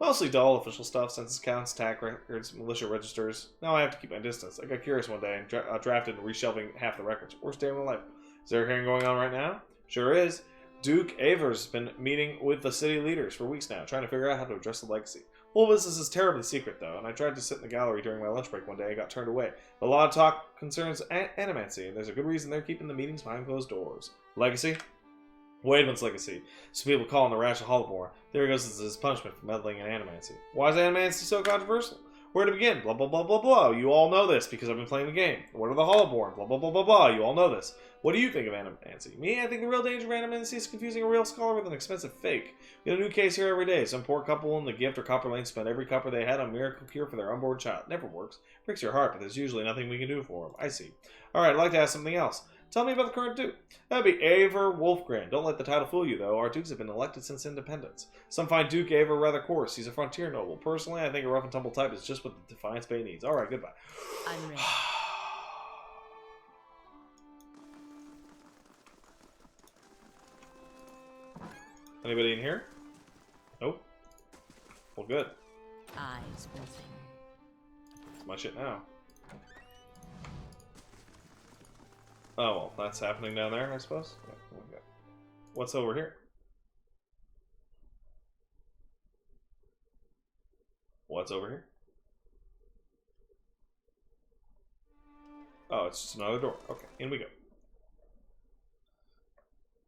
Mostly dull official stuff, census counts, tax records, militia registers. Now I have to keep my distance. I got curious one day and drafted and reshelving half the records. Worst day of my life. Is there a hearing going on right now? Sure is. Duke Aver's been meeting with the city leaders for weeks now, trying to figure out how to address the legacy. Whole business is terribly secret, though, and I tried to sit in the gallery during my lunch break one day and got turned away. But a lot of talk concerns Animancy, and there's a good reason they're keeping the meetings behind closed doors. Legacy? Wademan's legacy. Some people call him the rash of Hollowborn. There he goes as his punishment for meddling in Animancy. Why is Animancy so controversial? Where to begin? Blah, blah, blah, blah, blah. You all know this because I've been playing the game. What are the Hollowborn? Blah, blah, blah, blah, blah. You all know this. What do you think of Animancy? Me, I think the real danger of Animancy is confusing a real scholar with an expensive fake. We get a new case here every day. Some poor couple in the Gift or Copper Lane spend every copper they had on a miracle cure for their unborn child. Never works. Breaks your heart, but there's usually nothing we can do for them. I see. Alright, I'd like to ask something else. Tell me about the current Duke. That'd be Aver Wolfgren. Don't let the title fool you, though. Our Dukes have been elected since independence. Some find Duke Aver rather coarse. He's a frontier noble. Personally, I think a rough and tumble type is just what the Defiance Bay needs. Alright, goodbye. I'm ready. Anybody in here? Nope. Well, good. Eyes open. It's my shit now. Oh, well, that's happening down there, I suppose. Yeah, okay. What's over here? What's over here? Oh, it's just another door. Okay, in we go.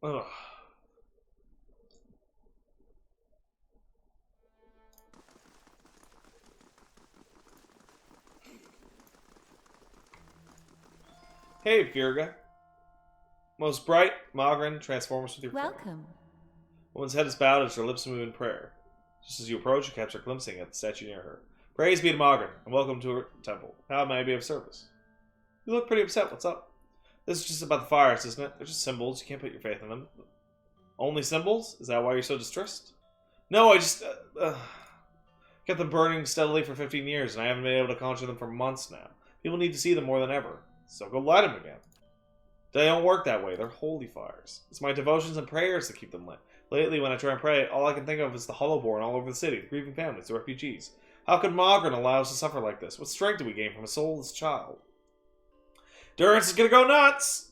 Ugh. Hey, Virga. Most bright, Mogren, transform us with your form. Welcome. Woman's head is bowed as her lips move in prayer. Just as you approach, you catch her glimpsing at the statue near her. Praise be to Mogren, and welcome to her temple. How may I be of service? You look pretty upset. What's up? This is just about the fires, isn't it? They're just symbols. You can't put your faith in them. Only symbols? Is that why you're so distressed? No, I just... kept them burning steadily for 15 years, and I haven't been able to conjure them for months now. People need to see them more than ever. So go light them again. They don't work that way. They're holy fires. It's my devotions and prayers that keep them lit. Lately, when I try and pray, all I can think of is the Hollowborn all over the city, the grieving families, the refugees. How could Mogren allow us to suffer like this? What strength do we gain from a soulless child? Durance is gonna go nuts!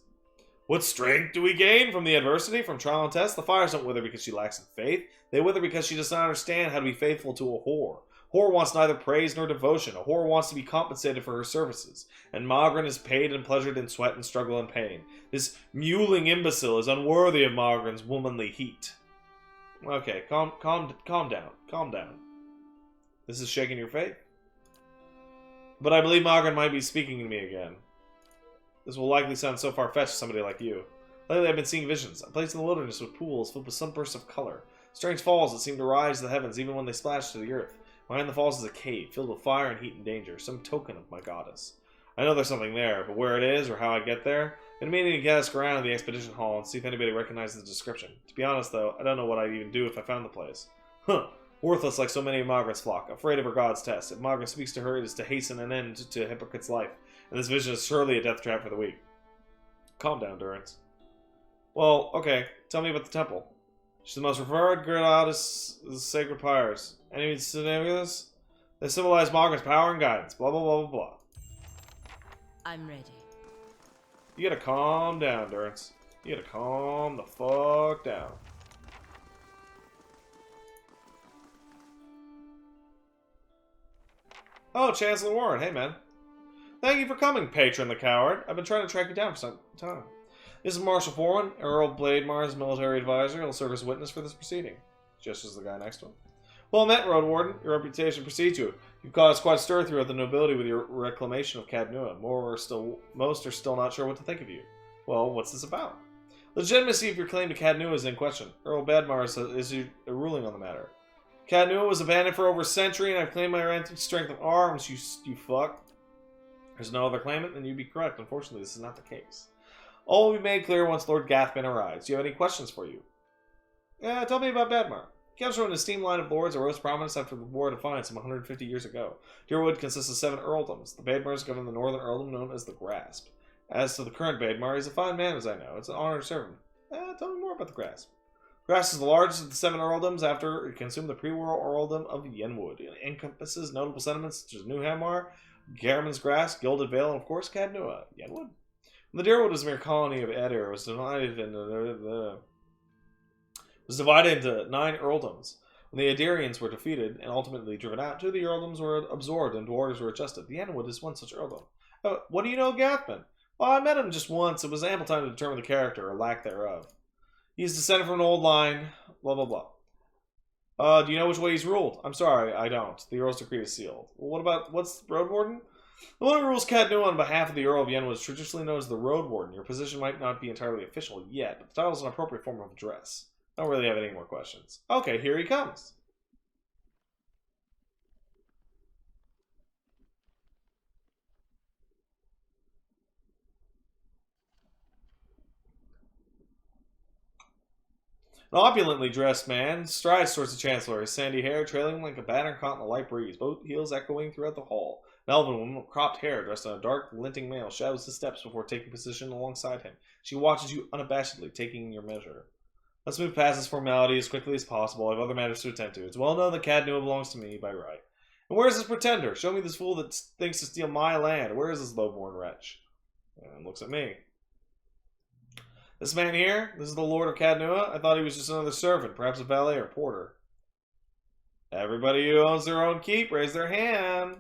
What strength do we gain from the adversity, from trial and test? The fires don't wither because she lacks in faith. They wither because she does not understand how to be faithful to a whore. Whore wants neither praise nor devotion. A whore wants to be compensated for her services. And Mogren is paid and pleasured in sweat and struggle and pain. This mewling imbecile is unworthy of Mogren's womanly heat. Okay, calm down. Calm down. This is shaking your faith? But I believe Mogren might be speaking to me again. This will likely sound so far-fetched to somebody like you. Lately I've been seeing visions. A place in the wilderness with pools filled with sunbursts of color. Strange falls that seem to rise to the heavens even when they splash to the earth. Behind the falls is a cave, filled with fire and heat and danger, some token of my goddess. I know there's something there, but where it is or how I get there, I've been meaning to ask around in the expedition hall and see if anybody recognizes the description. To be honest, though, I don't know what I'd even do if I found the place. Huh. Worthless like so many of Mogren's flock, afraid of her god's test. If Mogren speaks to her, it is to hasten an end to a hypocrite's life, and this vision is surely a death trap for the weak. Calm down, Durance. Well, okay, tell me about the temple. She's the most revered goddess of the sacred pyres. Any significance? They symbolize Mogren's power and guidance. Blah, blah, blah, blah, blah. I'm ready. You gotta calm down, Durance. You gotta calm the fuck down. Oh, Chancellor Warren. Hey, man. Thank you for coming, patron the coward. I've been trying to track you down for some time. This is Marshal Foreman, Earl Blademar's military advisor. He'll serve as witness for this proceeding. Just as the guy next to him. Well met, Road Warden. Your reputation precedes you. You've caused quite a stir throughout the nobility with your reclamation of Cadnua. Most are still not sure what to think of you. Well, what's this about? Legitimacy of your claim to Cadnua is in question. Earl Badmar is a ruling on the matter. Cadnua was abandoned for over a century, and I've claimed my rank strength of arms, you fuck. There's no other claimant, then you'd be correct. Unfortunately, this is not the case. All will be made clear once Lord Gathman arrives. Do you have any questions for you? Tell me about Badmar. He comes from an esteemed line of lords that rose prominence after the War of Defiance some 150 years ago. Deerwood consists of 7 earldoms. The Badmars govern the northern earldom known as the Grasp. As to the current Badmar, he's a fine man as I know. It's an honor to serve him. Tell me more about the Grasp. Grasp is the largest of the 7 earldoms after it consumed the pre-war earldom of Yenwood. It encompasses notable settlements such as New Hamar, Garriman's Grass, Gilded Vale, and of course Cadnua. Yenwood? When the Deerwood was a mere colony of Edir, it was divided into 9 earldoms. When the Adirians were defeated and ultimately driven out, 2 of the earldoms were absorbed and borders were adjusted. The Yenwood is one such earldom. What do you know of Gathman? Well, I met him just once. It was ample time to determine the character, or lack thereof. He's descended from an old line, blah, blah, blah. Do you know which way he's ruled? I'm sorry, I don't. The Earl's decree is sealed. Well, what's the Road Warden? The one who rules Cadnua on behalf of the Earl of Yenwood is traditionally known as the Road Warden. Your position might not be entirely official yet, but the title is an appropriate form of address. I don't really have any more questions. Okay, here he comes. An opulently dressed man strides towards the Chancellor, his sandy hair trailing like a banner caught in the light breeze, both heels echoing throughout the hall. An elven woman with cropped hair, dressed in a dark, glinting mail, shadows the steps before taking position alongside him. She watches you unabashedly, taking your measure. Let's move past this formality as quickly as possible. I have other matters to attend to. It's well known that Cadnua belongs to me by right. And where is this pretender? Show me this fool that thinks to steal my land. Where is this lowborn wretch? And looks at me. This man here? This is the Lord of Cadnua? I thought he was just another servant, perhaps a valet or porter. Everybody who owns their own keep, raise their hand.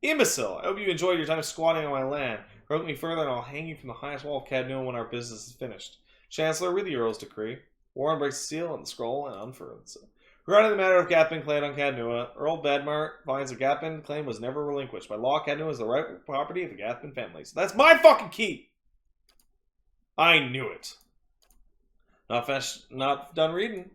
Imbecile! I hope you enjoyed your time squatting on my land. Provoke me further and I'll hang you from the highest wall of Cadnua when our business is finished. Chancellor, read the Earl's decree. Warren breaks the seal and the scroll and unfurls it. Regarding the matter of Gapin claim on Cadnua, Earl Badmar finds the Gapin claim was never relinquished. By law, Cadnua is the right property of the Gapin family. So that's my fucking keep! I knew it. Not done reading.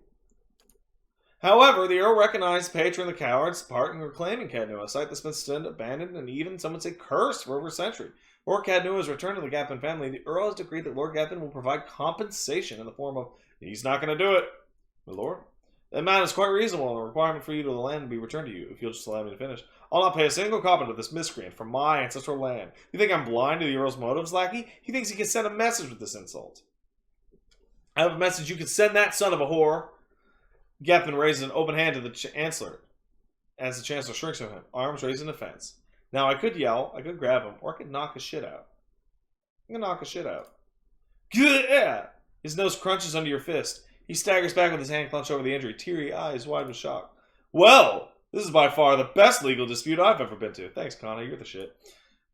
However, the Earl recognized Patron the Coward's part in reclaiming Cadnua, a site that's been stood abandoned and even, some would say, cursed for over a century. Before Cadnua is returned to the Gapin family, the Earl has decreed that Lord Gapin will provide compensation in the form of, he's not going to do it, my lord. The amount is quite reasonable, and the requirement for you to the land will be returned to you, if you'll just allow me to finish. I'll not pay a single copper to this miscreant from my ancestral land. You think I'm blind to the Earl's motives, lackey? He thinks he can send a message with this insult. I have a message you can send that son of a whore. Gapin raises an open hand to the Chancellor, as the Chancellor shrinks from him, arms raised in defense. Now, I could yell, I could grab him, or I could knock his shit out. I'm gonna knock his shit out. Yeah! His nose crunches under your fist. He staggers back with his hand clenched over the injury, teary eyes wide with shock. Well, this is by far the best legal dispute I've ever been to. Thanks, Connor, you're the shit.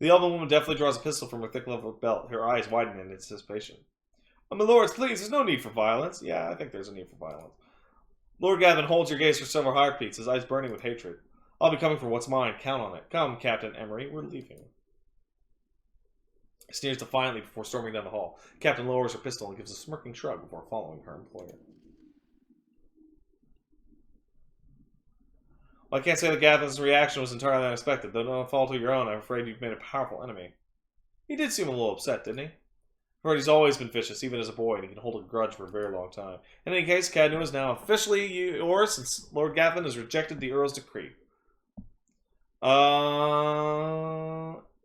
The elven woman deftly draws a pistol from her thick leather belt, her eyes widen in anticipation. Oh, my lords, please, there's no need for violence. Yeah, I think there's a need for violence. Lord Gavin holds your gaze for several heartbeats, his eyes burning with hatred. I'll be coming for what's mine, count on it. Come, Captain Emery, we're leaving. He sneers defiantly before storming down the hall. Captain lowers her pistol and gives a smirking shrug before following her employer. Well, I can't say that Gavin's reaction was entirely unexpected, though no fault of your own, I'm afraid you've made a powerful enemy. He did seem a little upset, didn't he? I've heard he's always been vicious, even as a boy, and he can hold a grudge for a very long time. In any case, Cadnua is now officially yours since Lord Gavin has rejected the Earl's decree.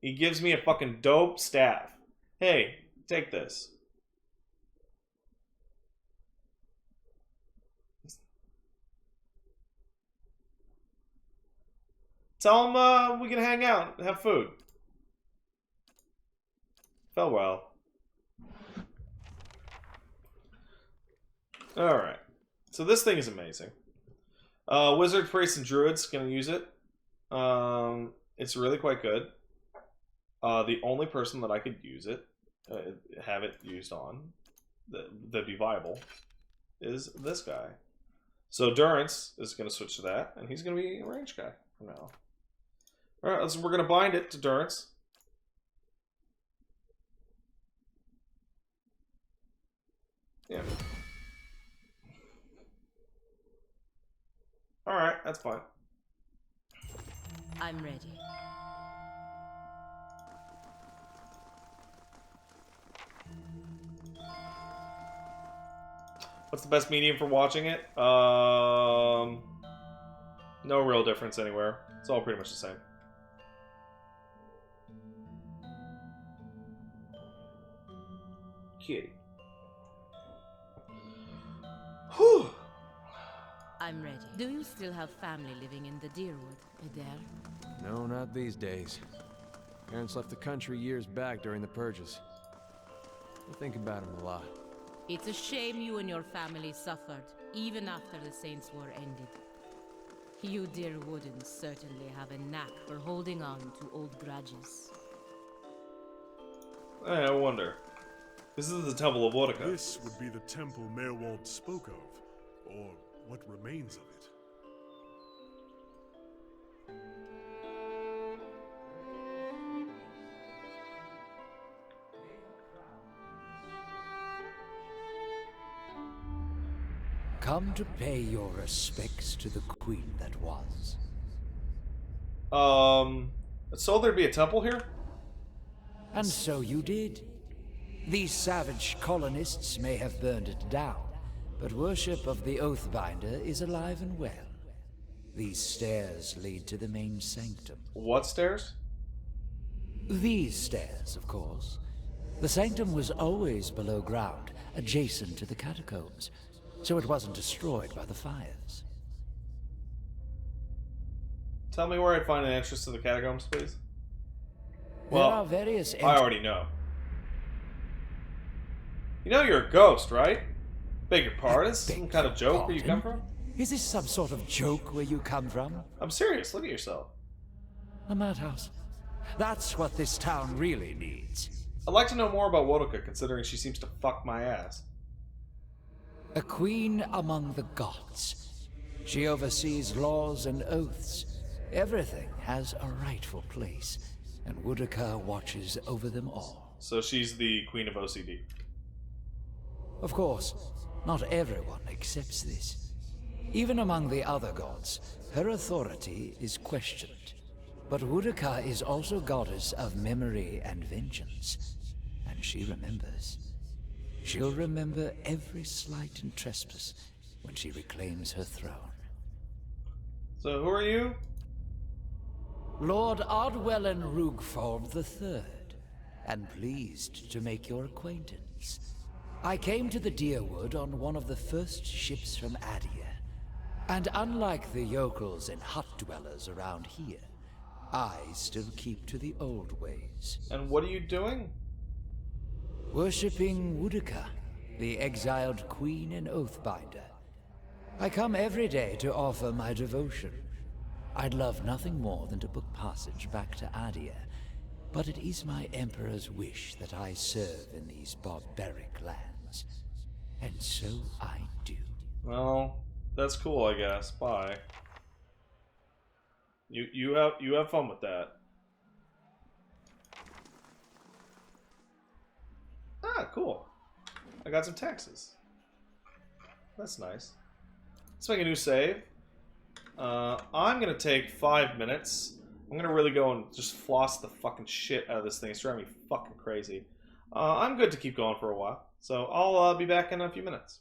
He gives me a fucking dope staff. Hey, take this. Tell him we can hang out and have food. Fell well. Alright. So this thing is amazing. Wizard, priests, and druids gonna use it. It's really quite good. The only person that I could use it, have it used on, that'd be viable, is this guy. So Durance is going to switch to that, and he's going to be a range guy from now. Alright, so we're going to bind it to Durance. Yeah. Alright, that's fine. I'm ready. What's the best medium for watching it? No real difference anywhere. It's all pretty much the same. Kitty. Whew. I'm ready. Do you still have family living in the Deerwood, Adair? No, not these days. Parents left the country years back during the purges. I think about them a lot. It's a shame you and your family suffered, even after the Saints' War ended. You Deerwoodens certainly have a knack for holding on to old grudges. I wonder. This is the Temple of Wotica. This would be the temple Merwald spoke of, or what remains of it. Come to pay your respects to the queen that was. So there'd be a temple here? And so you did. These savage colonists may have burned it down, but worship of the Oathbinder is alive and well. These stairs lead to the main sanctum. What stairs? These stairs, of course. The sanctum was always below ground, adjacent to the catacombs, so it wasn't destroyed by the fires. Tell me where I'd find an entrance to the catacombs, please. There Well, are various I already know. You know you're a ghost, right? Beg your pardon? Is this some kind of joke where you come from? Is this some sort of joke where you come from? I'm serious. Look at yourself. A madhouse. That's what this town really needs. I'd like to know more about Wodoka, considering she seems to fuck my ass. A queen among the gods. She oversees laws and oaths. Everything has a rightful place, and Wodoka watches over them all. So she's the queen of OCD. Of course, not everyone accepts this. Even among the other gods, her authority is questioned. But Wodoka is also goddess of memory and vengeance, and she remembers. She'll remember every slight and trespass when she reclaims her throne. So who are you? Lord Ardwellen Rugfold III, and pleased to make your acquaintance. I came to the Deerwood on one of the first ships from Adia, and unlike the yokels and hut dwellers around here, I still keep to the old ways. And what are you doing? Worshipping Wodoka, the exiled queen and oathbinder. I come every day to offer my devotion. I'd love nothing more than to book passage back to Adia, but it is my emperor's wish that I serve in these barbaric lands. And so I do. Well, that's cool, I guess. Bye. You have fun with that. Ah, cool. I got some taxes. That's nice. Let's make a new save. I'm gonna take 5 minutes. I'm gonna really go and just floss the fucking shit out of this thing. It's driving me fucking crazy. I'm good to keep going for a while. So I'll be back in a few minutes.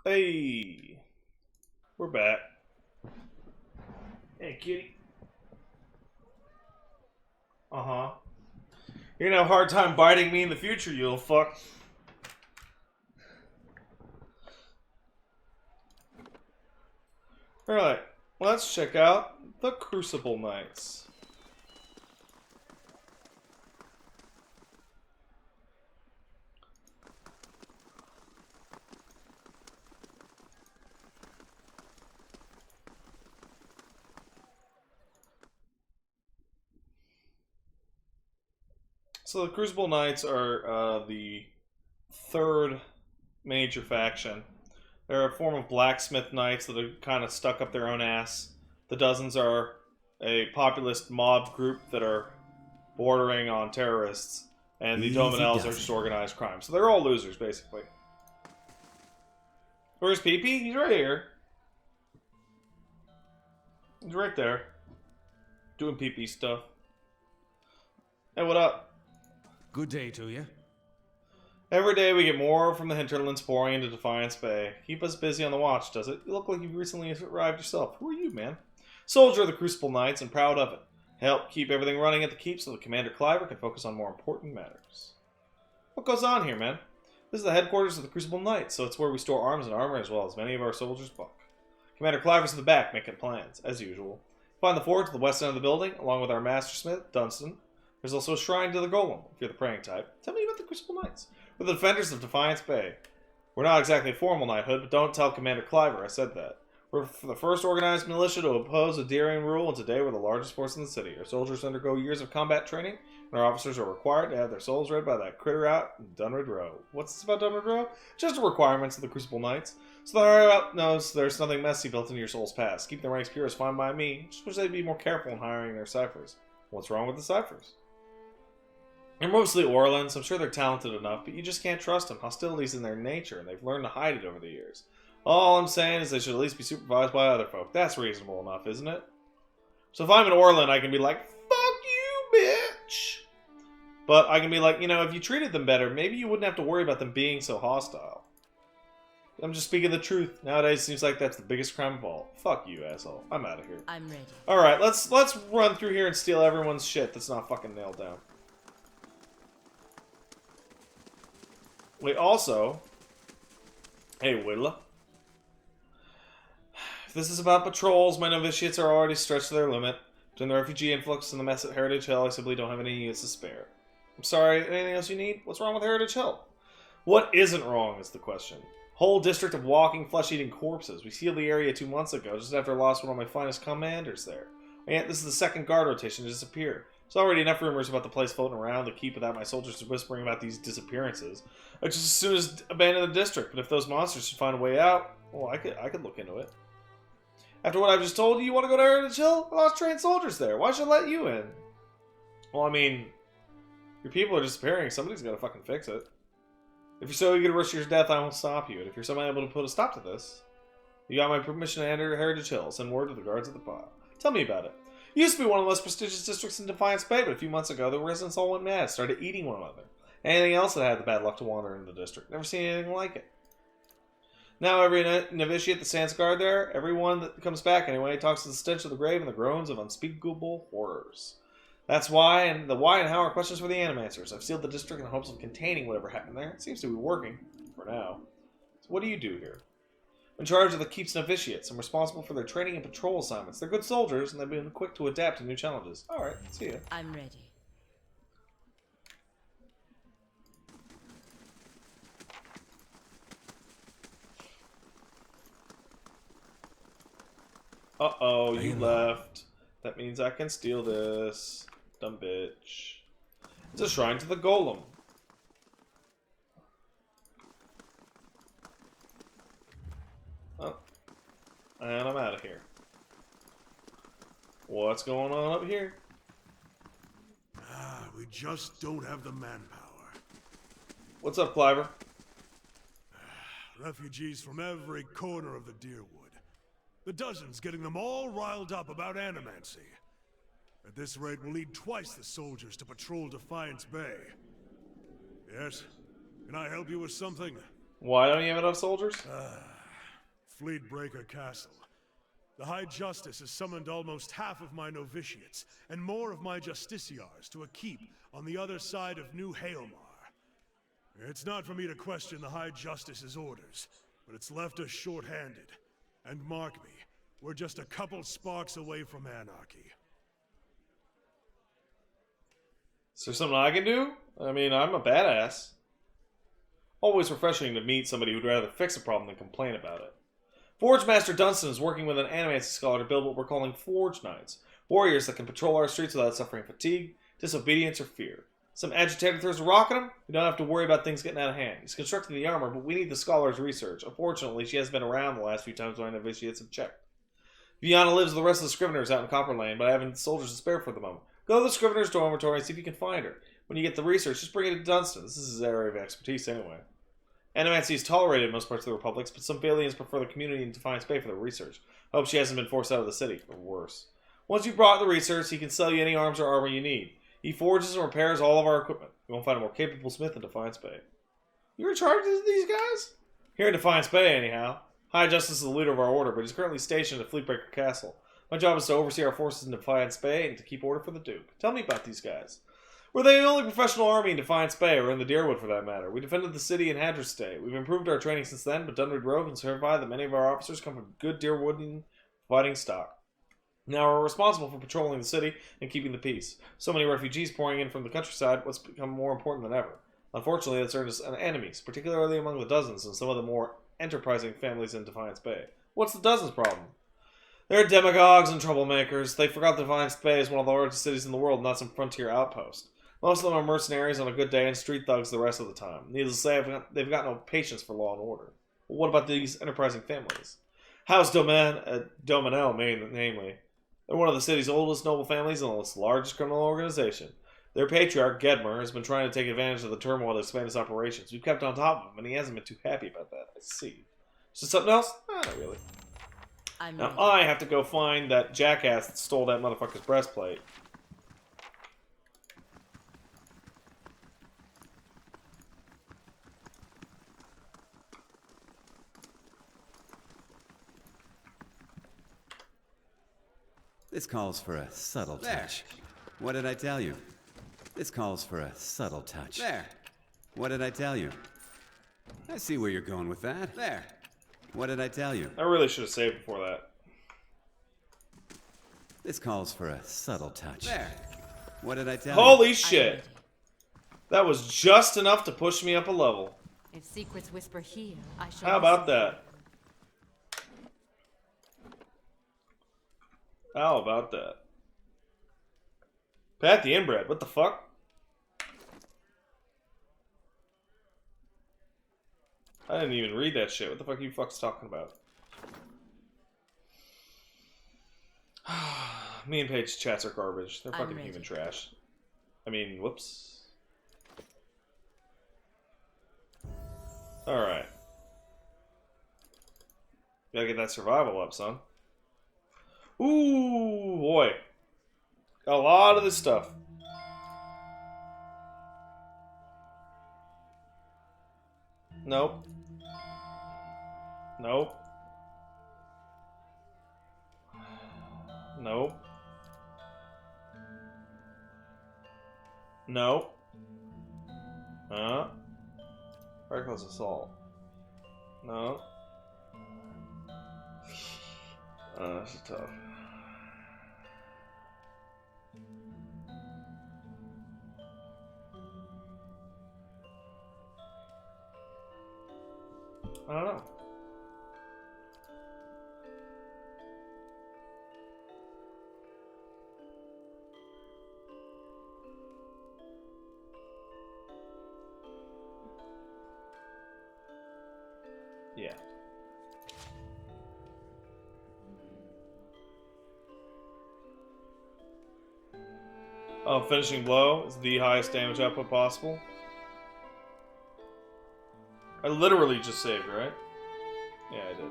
Hey, we're back. Hey, kitty. Uh-huh. You're gonna have a hard time biting me in the future, you little fuck. Alright, let's check out the Crucible Knights. So the Crucible Knights are the third major faction. They're a form of blacksmith knights that are kind of stuck up their own ass. The Dozens are a populist mob group that are bordering on terrorists. And the Dominels are just organized crime. So they're all losers, basically. Where's Pee-Pee? He's right here. He's right there. Doing Pee-Pee stuff. Hey, what up? Good day to you. Every day we get more from the hinterlands pouring into Defiance Bay. Keep us busy on the watch, does it? You look like you've recently arrived yourself. Who are you, man? Soldier of the Crucible Knights and proud of it. Help keep everything running at the keep so that Commander Cliver can focus on more important matters. What goes on here, man? This is the headquarters of the Crucible Knights, so it's where we store arms and armor as well as many of our soldiers' buck. Commander Cliver's in the back making plans, as usual. Find the fort to the west end of the building, along with our mastersmith, Dunstan. There's also a shrine to the Golem, if you're the praying type. Tell me about the Crucible Knights. We're the defenders of Defiance Bay. We're not exactly a formal knighthood, but don't tell Commander Cliver I said that. We're the first organized militia to oppose Adirian rule, and today we're the largest force in the city. Our soldiers undergo years of combat training, and our officers are required to have their souls read by that critter out in Dunred Row. What's this about Dunred Row? Just the requirements of the Crucible Knights. So the higher up knows there's nothing messy built into your soul's past. Keep the ranks pure is fine by me. Just wish they'd be more careful in hiring their ciphers. What's wrong with the ciphers? They're mostly Orlans. I'm sure they're talented enough, but you just can't trust them. Hostility's in their nature, and they've learned to hide it over the years. All I'm saying is they should at least be supervised by other folk. That's reasonable enough, isn't it? So if I'm an Orlan, I can be like, fuck you, bitch! But I can be like, you know, if you treated them better, maybe you wouldn't have to worry about them being so hostile. I'm just speaking the truth. Nowadays, it seems like that's the biggest crime of all. Fuck you, asshole. I'm out of here. I'm ready. Alright, let's run through here and steal everyone's shit that's not fucking nailed down. Wait, also... Hey, Willa. If this is about patrols, my novitiates are already stretched to their limit. Between the refugee influx and the mess at Heritage Hill, I simply don't have any units to spare. I'm sorry, anything else you need? What's wrong with Heritage Hill? What isn't wrong is the question. Whole district of walking, flesh-eating corpses. We sealed the area 2 months ago, just after I lost one of my finest commanders there. And yet this is the second guard rotation to disappear. There's already enough rumors about the place floating around to keep without my soldiers whispering about these disappearances. I just as soon as abandon the district, but if those monsters should find a way out, well, I could look into it. After what I've just told you, you want to go to Heritage Hill? I lost trained soldiers there. Why should I let you in? Well, I mean, your people are disappearing. Somebody's got to fucking fix it. If you're so eager to rush your death, I won't stop you. And if you're somehow able to put a stop to this, you got my permission to enter Heritage Hill. Send word to the guards at the pod. Tell me about it. It used to be one of the most prestigious districts in Defiance Bay, but a few months ago, the residents all went mad, started eating one another. Anything else that had the bad luck to wander into the district. Never seen anything like it. Now every novitiate that stands guard there, everyone that comes back anyway, talks to the stench of the grave and the groans of unspeakable horrors. That's why, and the why and how are questions for the Animancers. I've sealed the district in hopes of containing whatever happened there. It seems to be working, for now. So what do you do here? I'm in charge of the Keep's novitiates. I'm responsible for their training and patrol assignments. They're good soldiers, and they've been quick to adapt to new challenges. Alright, see ya. I'm ready. Uh-oh, you left. That means I can steal this. Dumb bitch. It's a shrine to the Golem. Oh. And I'm out of here. What's going on up here? We just don't have the manpower. What's up, Cliver? Refugees from every corner of the Deerwood. The Dozens getting them all riled up about Animancy. At this rate, we'll need twice the soldiers to patrol Defiance Bay. Yes? Can I help you with something? Why don't you have enough soldiers? Fleetbreaker Castle. The High Justice has summoned almost half of my novitiates, and more of my justiciars to a keep on the other side of New Hailmar. It's not for me to question the High Justice's orders, but it's left us short-handed. And mark me, we're just a couple sparks away from anarchy. Is there something I can do? I mean, I'm a badass. Always refreshing to meet somebody who'd rather fix a problem than complain about it. Forge Master Dunstan is working with an Animancy scholar to build what we're calling Forge Knights. Warriors that can patrol our streets without suffering fatigue, disobedience, or fear. Some agitator throws a rock at him, we don't have to worry about things getting out of hand. He's constructing the armor, but we need the scholar's research. Unfortunately, she hasn't been around the last few times my novitiates have checked. Vianna lives with the rest of the Scriveners out in Copper Lane, but I haven't soldiers to spare for the moment. Go to the Scrivener's dormitory and see if you can find her. When you get the research, just bring it to Dunstan. This is his area of expertise anyway. Animancy is tolerated in most parts of the Republics, but some Balians prefer the community in Defiance Bay for their research. I hope she hasn't been forced out of the city, or worse. Once you've brought the research, he can sell you any arms or armor you need. He forges and repairs all of our equipment. You won't find a more capable smith in Defiance Bay. You're in charge of these guys? Here in Defiance Bay, anyhow. High Justice is the leader of our order, but he's currently stationed at Fleetbreaker Castle. My job is to oversee our forces in Defiance Bay and to keep order for the Duke. Tell me about these guys. We're the only professional army in Defiance Bay, or in the Deerwood for that matter. We defended the city in Hadris Day. We've improved our training since then, but Dunred Grove can certify that many of our officers come from good Deerwoodian fighting stock. Now we're responsible for patrolling the city and keeping the peace. So many refugees pouring in from the countryside, what's become more important than ever. Unfortunately, that's earned us enemies, particularly among the Dozens and some of the more enterprising families in Defiance Bay. What's the Dozens' problem? They're demagogues and troublemakers. They forgot that Defiance Bay is one of the largest cities in the world, not some frontier outpost. Most of them are mercenaries on a good day and street thugs the rest of the time. Needless to say, they've got no patience for law and order. But what about these enterprising families? House Dominel, namely. They're one of the city's oldest noble families and its largest criminal organization. Their patriarch, Gedmer, has been trying to take advantage of the turmoil to expand his operations. We've kept on top of him, and he hasn't been too happy about that. I see. Is there something else? Not really. Now I have to go find that jackass that stole that motherfucker's breastplate. This calls for a subtle touch. What did I tell you? This calls for a subtle touch. There. What did I tell you? I see where you're going with that. There. What did I tell you? I really should have saved before that. This calls for a subtle touch. There. What did I tell you? Holy shit! That was just enough to push me up a level. If secrets whisper here, I shall. How about that? How about that? Pat the inbred, what the fuck? I didn't even read that shit. What the fuck are you fucks talking about? Me and Paige's chats are garbage. They're fucking human trash. I mean, whoops. Alright. Gotta get that survival up, son. Ooh, boy. Got a lot of this stuff. Nope. Nope. Nope. Nope. Reckless assault. No. This is tough. I don't know. Yeah. Oh, finishing blow is the highest damage output possible. I literally just saved, right? Yeah, I did.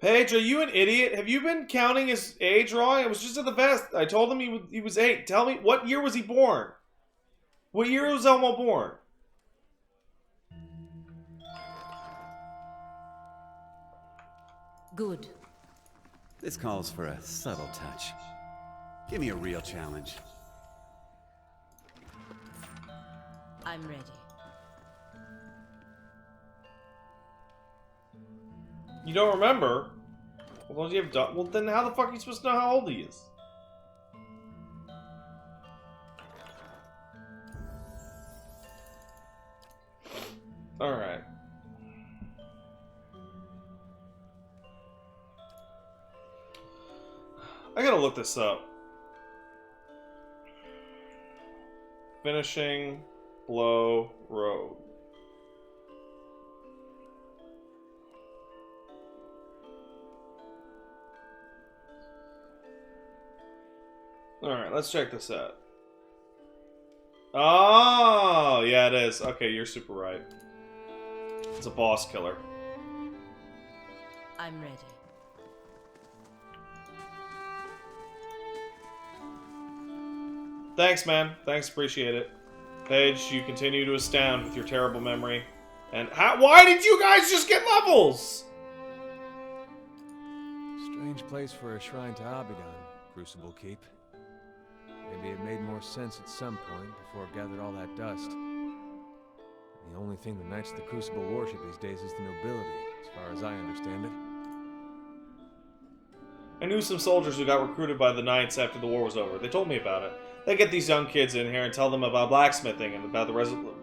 Paige, are you an idiot? Have you been counting his age wrong? It was just at the vest. I told him he was 8. Tell me, what year was he born? What year was Elmo born? Good. This calls for a subtle touch. Give me a real challenge. I'm ready. You don't remember? Well, don't you have well, then how the fuck are you supposed to know how old he is? Alright. I gotta look this up. Finishing blow road. Alright, let's check this out. Oh, yeah, it is. Okay, you're super right. It's a boss killer. I'm ready. Thanks, man. Thanks, appreciate it. Paige, you continue to astound with your terrible memory. And why did you guys just get levels? Strange place for a shrine to Abaddon, Crucible Keep. Maybe it made more sense at some point before it gathered all that dust. The only thing the Knights of the Crucible worship these days is the nobility, as far as I understand it. I knew some soldiers who got recruited by the Knights after the war was over. They told me about it. They get these young kids in here and tell them about blacksmithing and about the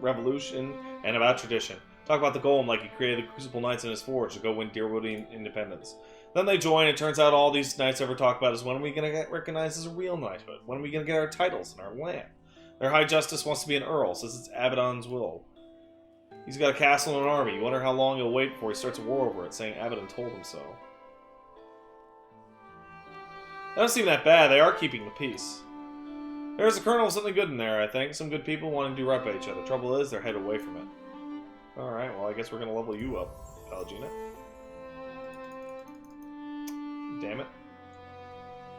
revolution and about tradition. Talk about the golem like he created the Crucible Knights in his forge to go win Deerwood independence. Then they join, and it turns out all these knights ever talk about is when are we going to get recognized as a real knighthood? When are we going to get our titles and our land? Their High Justice wants to be an earl, says it's Abaddon's will. He's got a castle and an army. You wonder how long he'll wait before he starts a war over it, saying Abaddon told him so. That doesn't seem that bad. They are keeping the peace. There's a kernel of something good in there, I think. Some good people want to do right by each other. Trouble is, they're headed away from it. Alright, well, I guess we're going to level you up, Palagina. Damn it.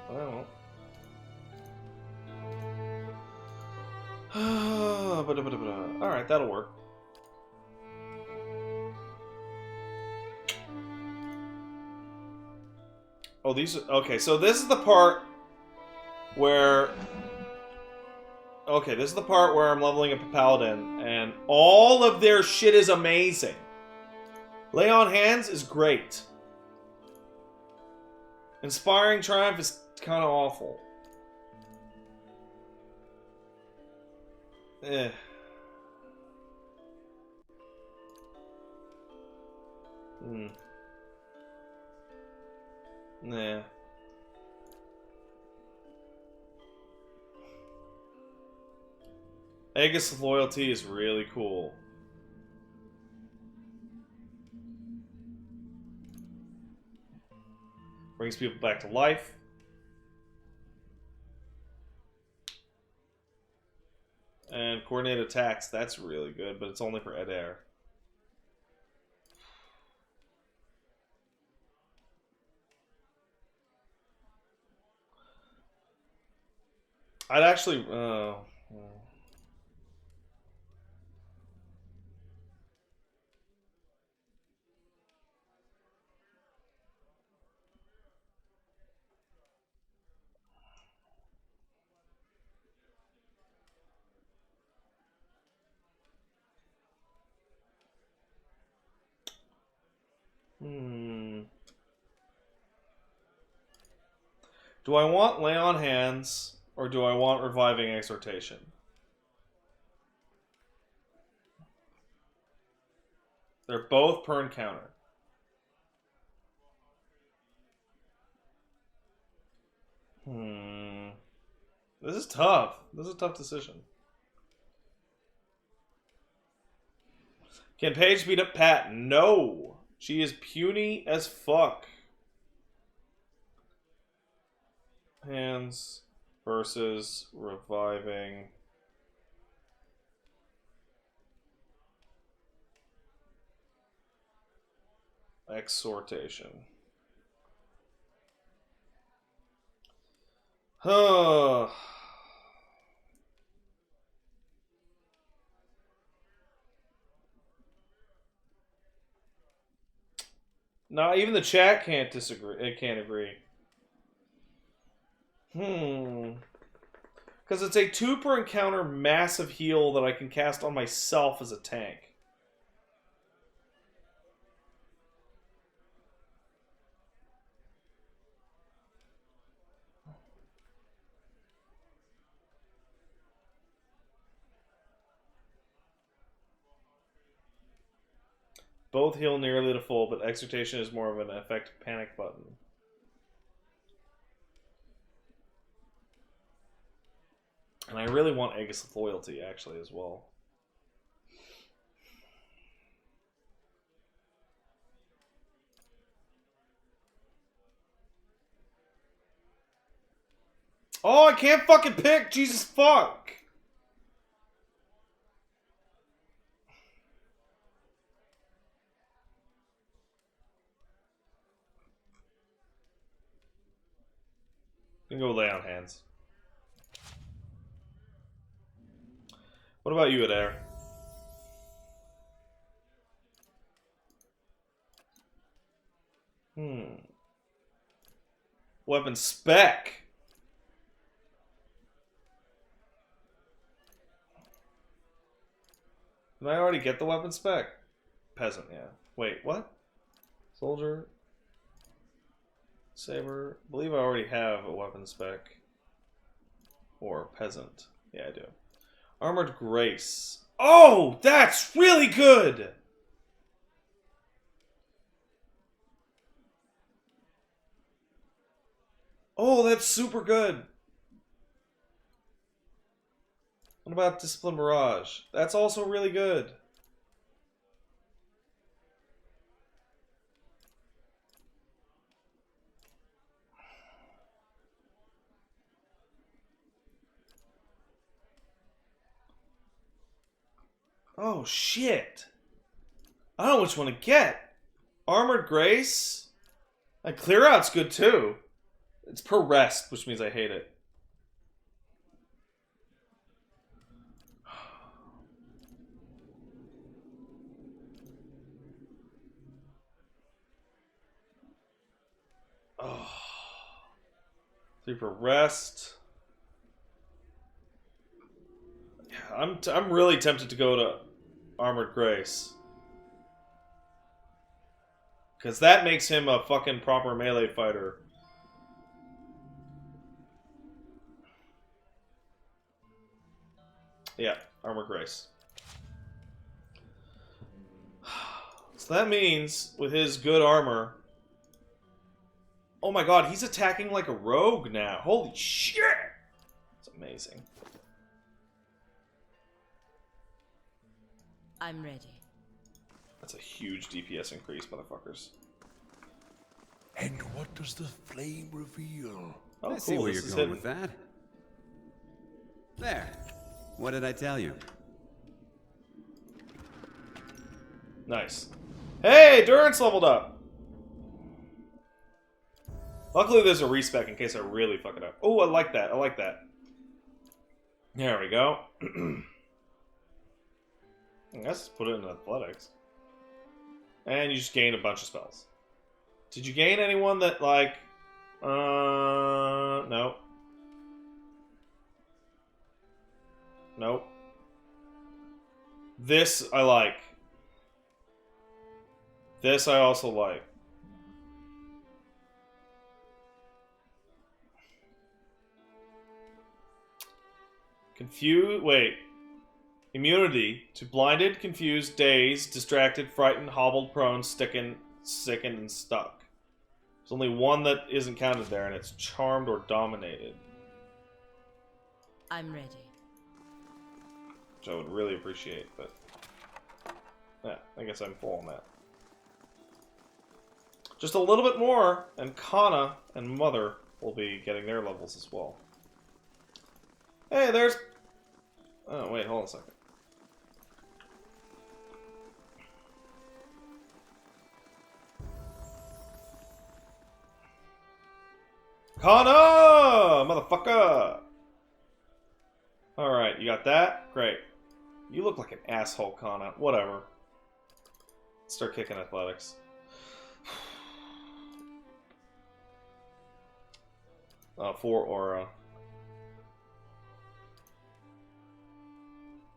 Well. Alright, that'll work. Oh, these... Okay, so this is the part where... Okay, this is the part where I'm leveling up a paladin, and all of their shit is amazing. Lay on Hands is great. Inspiring Triumph is kind of awful. Eh. Nah. Aegis Loyalty is really cool. Brings people back to life. And coordinated attacks, that's really good, but it's only for Adair. I'd actually... Do I want Lay on Hands, or do I want Reviving Exhortation? They're both per encounter. This is tough. This is a tough decision. Can Paige beat up Pat? No. She is puny as fuck. Hands versus Reviving. Exhortation. No, even the chat can't disagree. It can't agree. Because it's a 2 per encounter massive heal that I can cast on myself as a tank. Both heal nearly to full, but exhortation is more of an effective panic button. And I really want Aegis of Loyalty, actually, as well. Oh, I can't fucking pick! Jesus fuck! You can go lay on hands. What about you, Adair? Weapon spec. Did I already get the weapon spec? Peasant, yeah. Wait, what? Soldier. Saber. I believe I already have a weapon spec. Or peasant. Yeah, I do. Armored Grace. Oh, that's really good! Oh, that's super good. What about Discipline Mirage? That's also really good. Oh, shit. I don't know which one to get. Armored Grace? And Clear Out's good too. It's per rest, which means I hate it. Oh. 3 per rest. Yeah, I'm really tempted to go to Armored Grace. Because that makes him a fucking proper melee fighter. Yeah, Armored Grace. So that means, with his good armor... Oh my god, he's attacking like a rogue now. Holy shit! It's amazing. I'm ready. That's a huge DPS increase, motherfuckers. And what does the flame reveal? Oh, I see cool, where this you're is going hidden. with that. There. What did I tell you? Nice. Hey, Durance leveled up! Luckily there's a respec in case I really fuck it up. Oh, I like that. I like that. There we go. I guess put it in athletics. And you just gain a bunch of spells. Did you gain anyone that, like... no. Nope. This I like. This I also like. Wait. Immunity to blinded, confused, dazed, distracted, frightened, hobbled, prone, sickened, and stuck. There's only one that isn't counted there, and it's charmed or dominated. I'm ready. Which I would really appreciate, but... yeah, I guess I'm full on that. Just a little bit more, and Kana and Mother will be getting their levels as well. Hey, there's... oh, wait, hold on a second. Kana! Motherfucker! Alright, you got that? Great. You look like an asshole, Kana. Whatever. Start kicking athletics. 4 aura.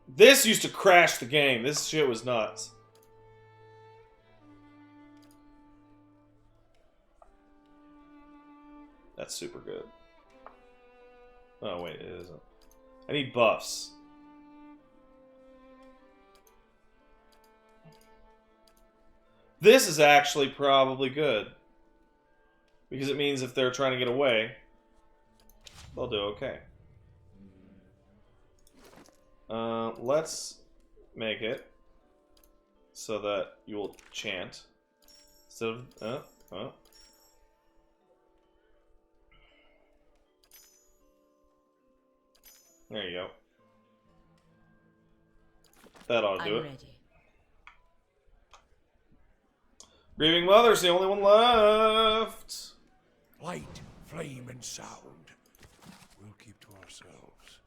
This used to crash the game. This shit was nuts. That's super good. Oh, wait, it isn't. I need buffs. This is actually probably good. Because it means if they're trying to get away, they'll do okay. Let's make it so that you will chant. So, there you go. That ought to do it. Ready. Grieving Mother's the only one left. Light, flame, and sound. We'll keep to ourselves.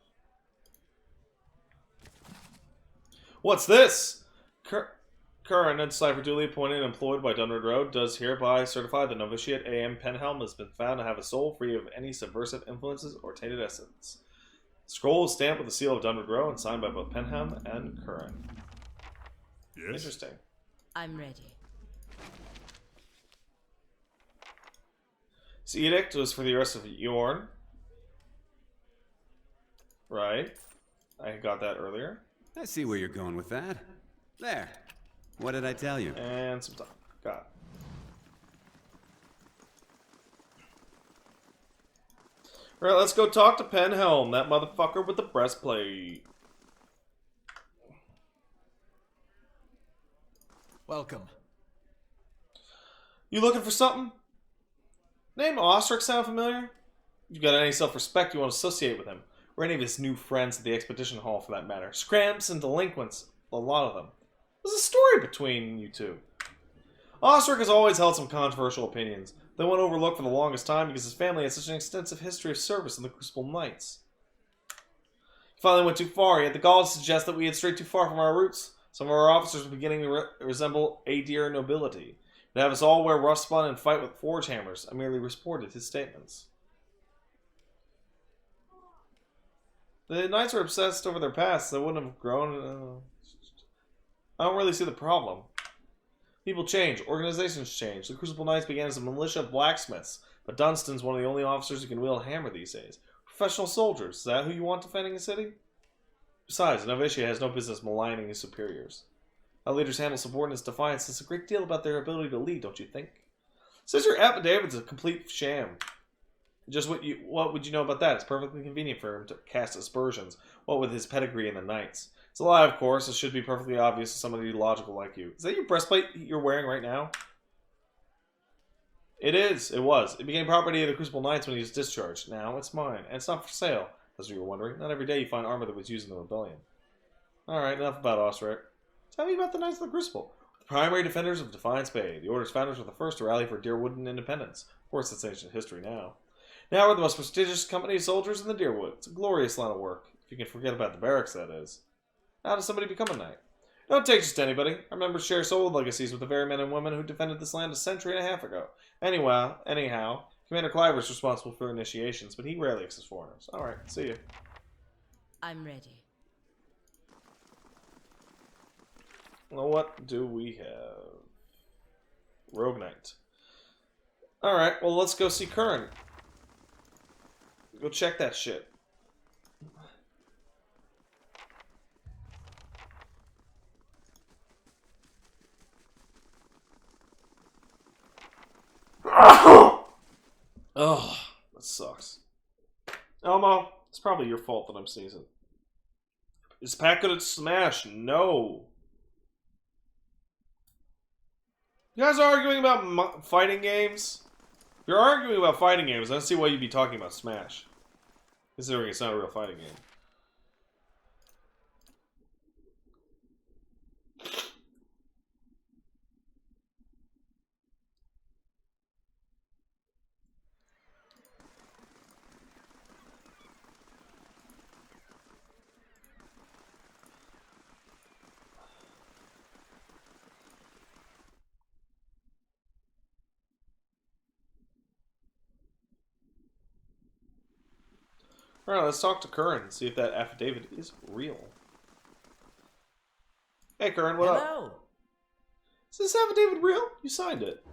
What's this? Current and Cipher duly appointed and employed by Dunwood Road does hereby certify the novitiate A.M. Penhelm has been found to have a soul free of any subversive influences or tainted essence. Scroll is stamped with the seal of Dunwood Road and signed by both Penhelm and Curran. Yes? Interesting. I'm ready. This edict was for the arrest of Yorn. Right. I got that earlier. I see where you're going with that. There. What did I tell you? And some time. Got it. Alright, let's go talk to Penhelm, that motherfucker with the breastplate. Welcome. You looking for something? Name Ostrich sound familiar? If you've got any self-respect, you won't associate with him. Or any of his new friends at the Expedition Hall, for that matter. Scramps and delinquents. A lot of them. There's a story between you two. Ostrich has always held some controversial opinions. They went overlooked for the longest time because his family had such an extensive history of service in the Crucible Knights. He finally went too far. He had the gall to suggest that we had strayed too far from our roots. Some of our officers were beginning to resemble Adir nobility. To have us all wear rough spun and fight with forge hammers. I merely reported his statements. The Knights were obsessed over their past. They wouldn't have grown. I don't really see the problem. People change. Organizations change. The Crucible Knights began as a militia of blacksmiths, but Dunstan's one of the only officers who can wield a hammer these days. Professional soldiers. Is that who you want defending a city? Besides, a novitiate has no business maligning his superiors. How leaders handle subordinates' defiance says a great deal about their ability to lead, don't you think? Says your affidavit's a complete sham. Just what would you know about that? It's perfectly convenient for him to cast aspersions, what with his pedigree in the Knights. It's a lie, of course. It should be perfectly obvious to somebody logical like you. Is that your breastplate you're wearing right now? It is. It was. It became property of the Crucible Knights when he was discharged. Now it's mine. And it's not for sale, as you were wondering. Not every day you find armor that was used in the rebellion. Alright, enough about Ostrich. Tell me about the Knights of the Crucible. The primary defenders of Defiance Bay. The Order's founders were the first to rally for Deerwood independence. Of course, it's ancient history now. Now we're the most prestigious company of soldiers in the Deerwood. It's a glorious line of work. If you can forget about the barracks, that is. How does somebody become a knight? Don't take just anybody. Our members share soul legacies with the very men and women who defended this land a century and a half ago. Anyhow, Commander Cliver is responsible for initiations, but he rarely accepts foreigners. Alright, see you. I'm ready. Well, what do we have? Rogue Knight. Alright, well, let's go see Curran. Go check that shit. Oh, that sucks. Elmo, it's probably your fault that I'm sneezing. Is Pat good at Smash? No. You guys are arguing about fighting games? If you're arguing about fighting games, I don't see why you'd be talking about Smash. Considering it's not a real fighting game. Alright, let's talk to Curran and see if that affidavit is real. Hey Curran, what up? Is this affidavit real? You signed it.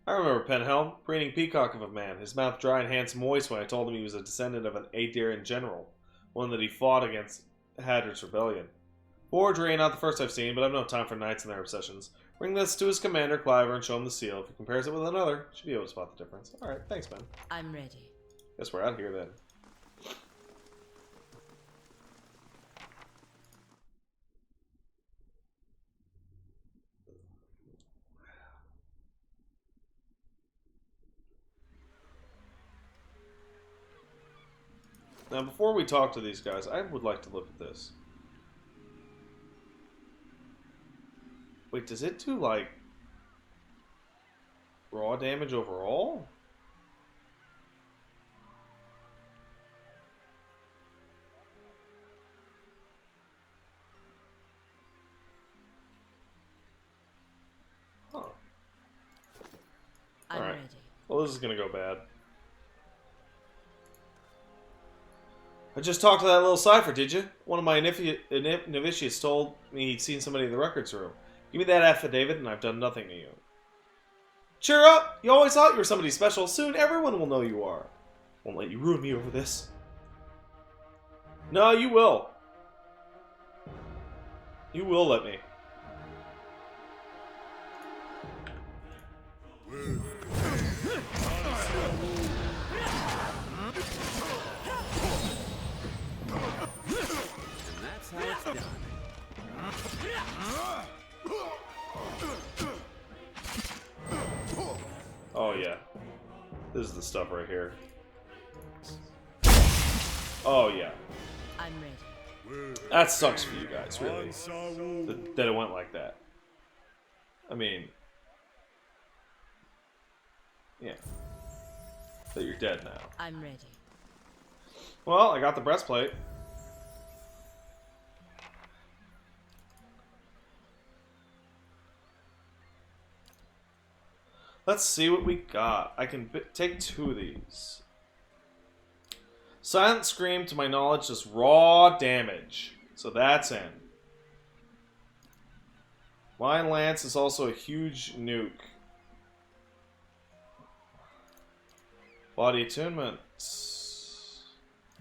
I remember Penhelm, preening peacock of a man, his mouth dry and hands moist when I told him he was a descendant of an Aediran general, one that he fought against Hadrian's rebellion. Forgery ain't not the first I've seen, but I've no time for knights and their obsessions. Bring this to his commander, Cliver, and show him the seal. If he compares it with another, should be able to spot the difference. Alright, thanks, man. I'm ready. Guess we're out here then. Now, before we talk to these guys, I would like to look at this. Wait, does it do, like, raw damage overall? Huh. I'm Alright. ready. Well, this is gonna go bad. I just talked to that little cipher, did you? One of my novitiates told me he'd seen somebody in the records room. Give me that affidavit and I've done nothing to you. Cheer up! You always thought you were somebody special. Soon everyone will know you are. Won't let you ruin me over this. No, you will. You will let me. How it's done. Oh yeah. This is the stuff right here. Oh yeah. I'm ready. That sucks for you guys, really. That it went like that. I mean... yeah. That you're dead now. I'm ready. Well, I got the breastplate. Let's see what we got. I can take 2 of these. Silent Scream, to my knowledge, does raw damage. So that's in. Lion Lance is also a huge nuke. Body Attunement.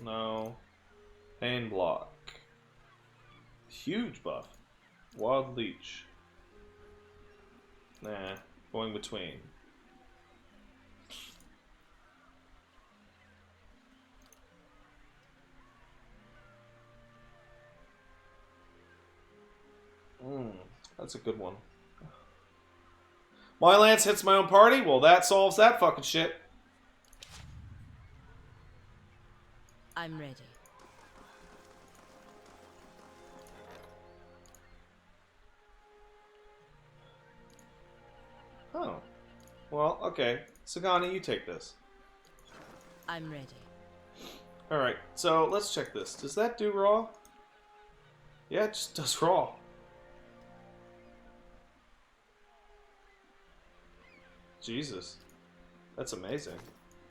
No. Pain Block. Huge buff. Wild Leech. Nah. Going between. That's a good one. My lance hits my own party? Well, that solves that fucking shit. I'm ready. Oh. Well, okay. Sagani, you take this. I'm ready. Alright, so let's check this. Does that do raw? Yeah, it just does raw. Jesus. That's amazing.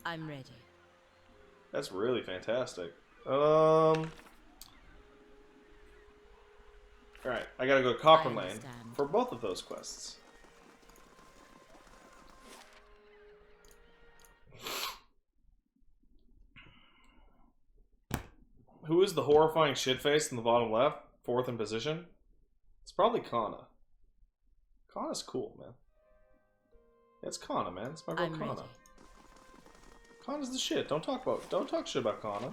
I'm ready. That's really fantastic. Alright, I gotta go to Copper Lane for both of those quests. Who is the horrifying shitface in the bottom left? 4th in position? It's probably Kana. Kana's cool, man. It's Kana, man. It's my girl Kana. Ready. Kana's the shit. Don't talk shit about Kana.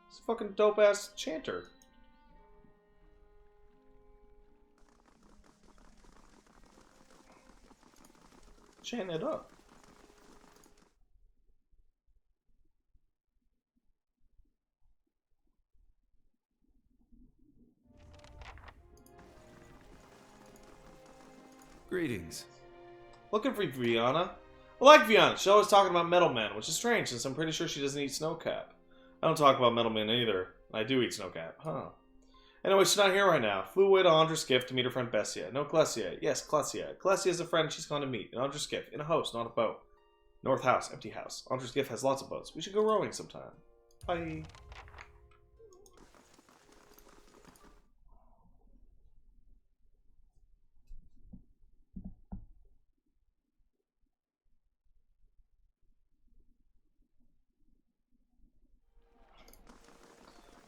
It's a fucking dope ass chanter. Chant it up. Greetings. Looking for Viana? I like Viana. She's always talking about Metal Man, which is strange since I'm pretty sure she doesn't eat Snowcap. I don't talk about Metal Man either. I do eat Snowcap. Huh. Anyway, she's not here right now. Flew away to Andra's Gift to meet her friend Bessia. No, Klesia. Yes, Klesia. Klesia is a friend she's gone to meet. In Andra's Gift. In a house, not a boat. North House, empty house. Andre's gift has lots of boats. We should go rowing sometime. Bye.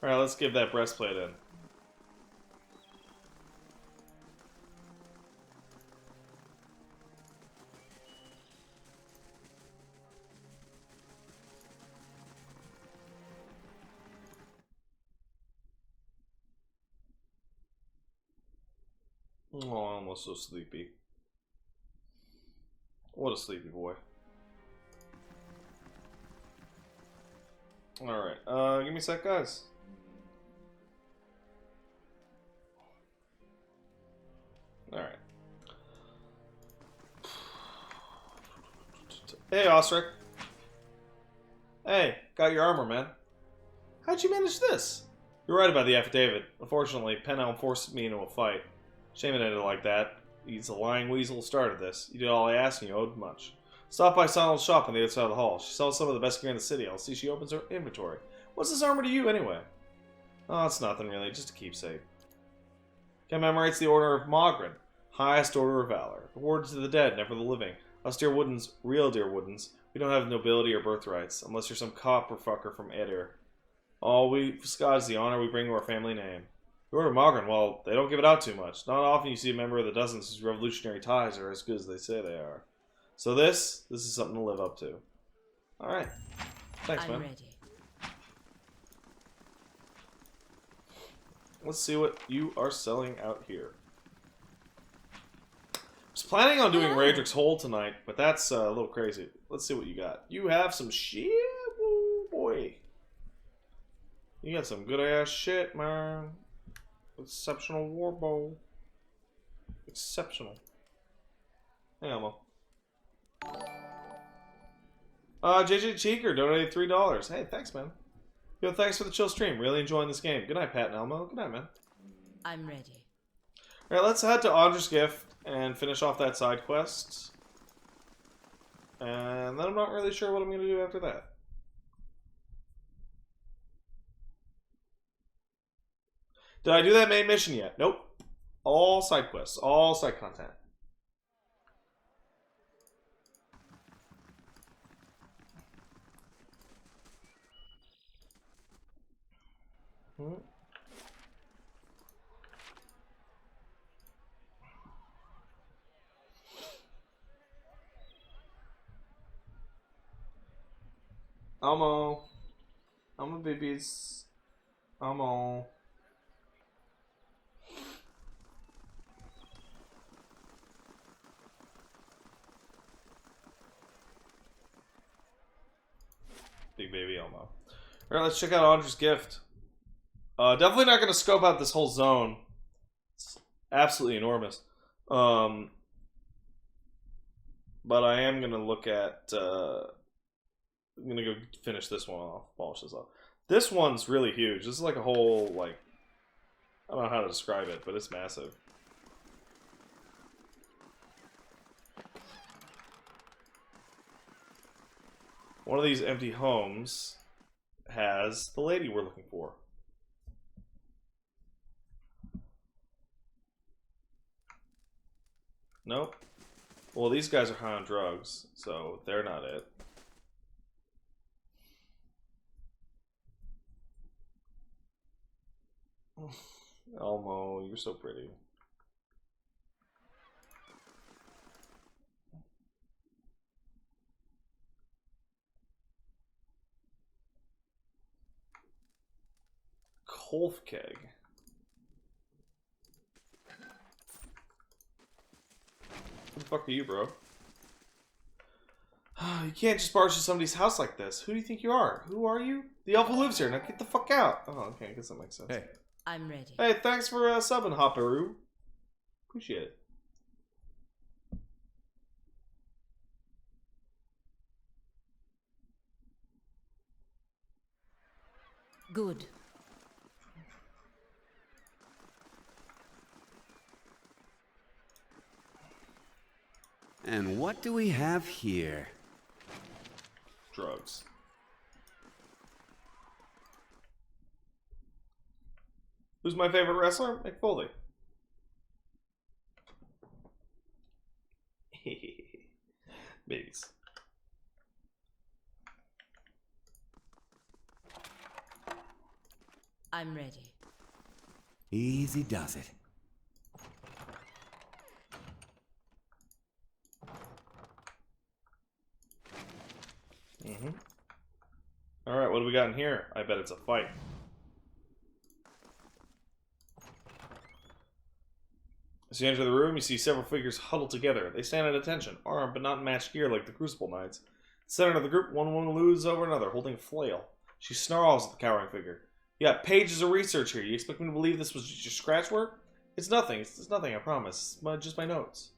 Alright, let's give that breastplate in. Oh, I'm almost so sleepy. What a sleepy boy. Alright, give me a sec, guys. Alright. Hey, Osric. Hey, got your armor, man. How'd you manage this? You're right about the affidavit. Unfortunately, Penelm forced me into a fight. Shame it ended like that. He's the lying weasel who started this. You did all I asked and you owed much. Stop by Sonal's shop on the other side of the hall. She sells some of the best gear in the city. I'll see she opens her inventory. What's this armor to you, anyway? Oh, it's nothing really, just a keepsake. Commemorates the Order of Modrey, highest order of valor. Rewards to the dead, never the living. Us dear Woodens, real dear Woodens, we don't have nobility or birthrights, unless you're some copper fucker from Edir. All we Scott is the honor we bring to our family name. The Order of Modrey, well, they don't give it out too much. Not often you see a member of the dozens whose revolutionary ties are as good as they say they are. So this is something to live up to. Alright. Thanks, man. I'm ready. Let's see what you are selling out here. I was planning on doing Raedric's Hold tonight, but that's a little crazy. Let's see what you got. You have some shit, oh boy. You got some good ass shit, man. Exceptional warbow. Exceptional. Hey, Elmo. JJ Cheeker donated $3. Hey, thanks, man. Yo, thanks for the chill stream. Really enjoying this game. Good night, Pat and Elmo. Good night, man. I'm ready. Alright, let's head to Andre's gift and finish off that side quest. And then I'm not really sure what I'm going to do after that. Did I do that main mission yet? Nope. All side quests. All side content. Elmo. Elmo babies. Elmo. Big baby Elmo. Alright, let's check out Andre's gift. Definitely not going to scope out this whole zone. It's absolutely enormous. But I am going to look at... I'm going to go finish this one off. Polish this off. This one's really huge. This is like a whole, like... I don't know how to describe it, but it's massive. One of these empty homes has the lady we're looking for. Nope. Well, these guys are high on drugs, so they're not it. Elmo, you're so pretty. Kolf keg. Who the fuck are you, bro? You can't just barge to somebody's house like this. Who do you think you are? Who are you? The elf who lives here. Now get the fuck out. Oh, okay. I guess that makes sense. Hey. I'm ready. Hey, thanks for subbing, Hopperoo. Appreciate it. Good. And what do we have here? drugs. Who's my favorite wrestler? Mick Foley. Babies. I'm ready. Easy does it. Alright, what do we got in here? I bet it's a fight. As you enter the room, you see several figures huddled together. They stand at attention, armed but not in matched gear like the Crucible Knights. In the center of the group, one woman looms over another, holding a flail. She snarls at the cowering figure. You got pages of research here. You expect me to believe this was just your scratch work? It's nothing. It's nothing, I promise. It's just my notes.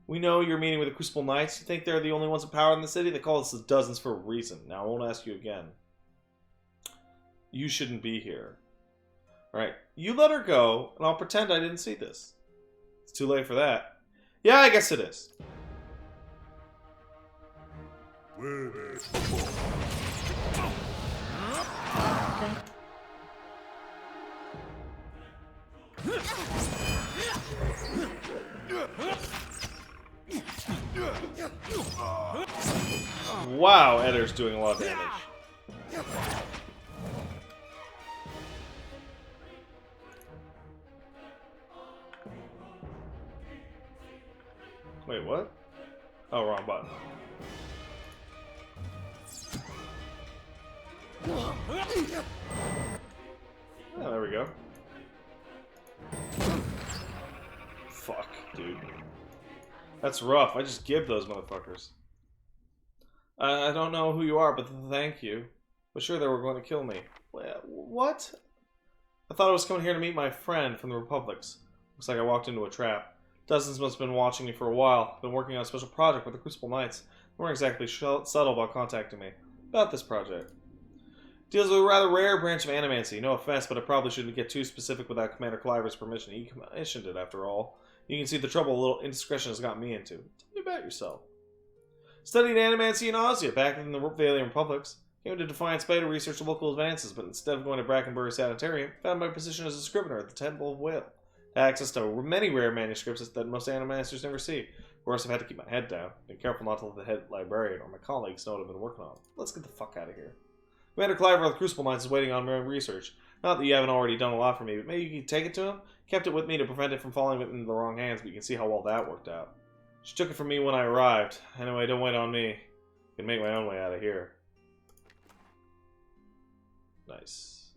We know you're meeting with the Crucible Knights. You think they're the only ones in power in the city? They call us the dozens for a reason. Now, I won't ask you again. You shouldn't be here. Alright, you let her go, and I'll pretend I didn't see this. It's too late for that. Yeah, I guess it is. Wow, Edder's doing a lot of damage. Wait, what? Oh, wrong button. Oh, there we go. Fuck, dude. That's rough. I just gibbed those motherfuckers. I don't know who you are, but thank you. But sure, they were going to kill me. What? I thought I was coming here to meet my friend from the Republics. Looks like I walked into a trap. Dozens must have been watching me for a while. I've been working on a special project with the Crucible Knights. They weren't exactly subtle about contacting me. About this project. Deals with a rather rare branch of Animancy. No offense, but I probably shouldn't get too specific without Commander Cliver's permission. He commissioned it, after all. You can see the trouble a little indiscretion has got me into. Tell me about yourself. Studied Animancy in Ossia, back in the Valiant Republics. Came to Defiance Bay to research local advances, but instead of going to Brackenbury Sanitarium, found my position as a scrivener at the Temple of Whale. Access to many rare manuscripts that most Animancers never see. Of course, I've had to keep my head down. Be careful not to let the head librarian or my colleagues know what I've been working on. Let's get the fuck out of here. Commander Cliver of the Crucible Knights is waiting on my research. Not that you haven't already done a lot for me, but maybe you can take it to him? Kept it with me to prevent it from falling into the wrong hands, but you can see how well that worked out. She took it from me when I arrived. Anyway, don't wait on me. I can make my own way out of here. Nice.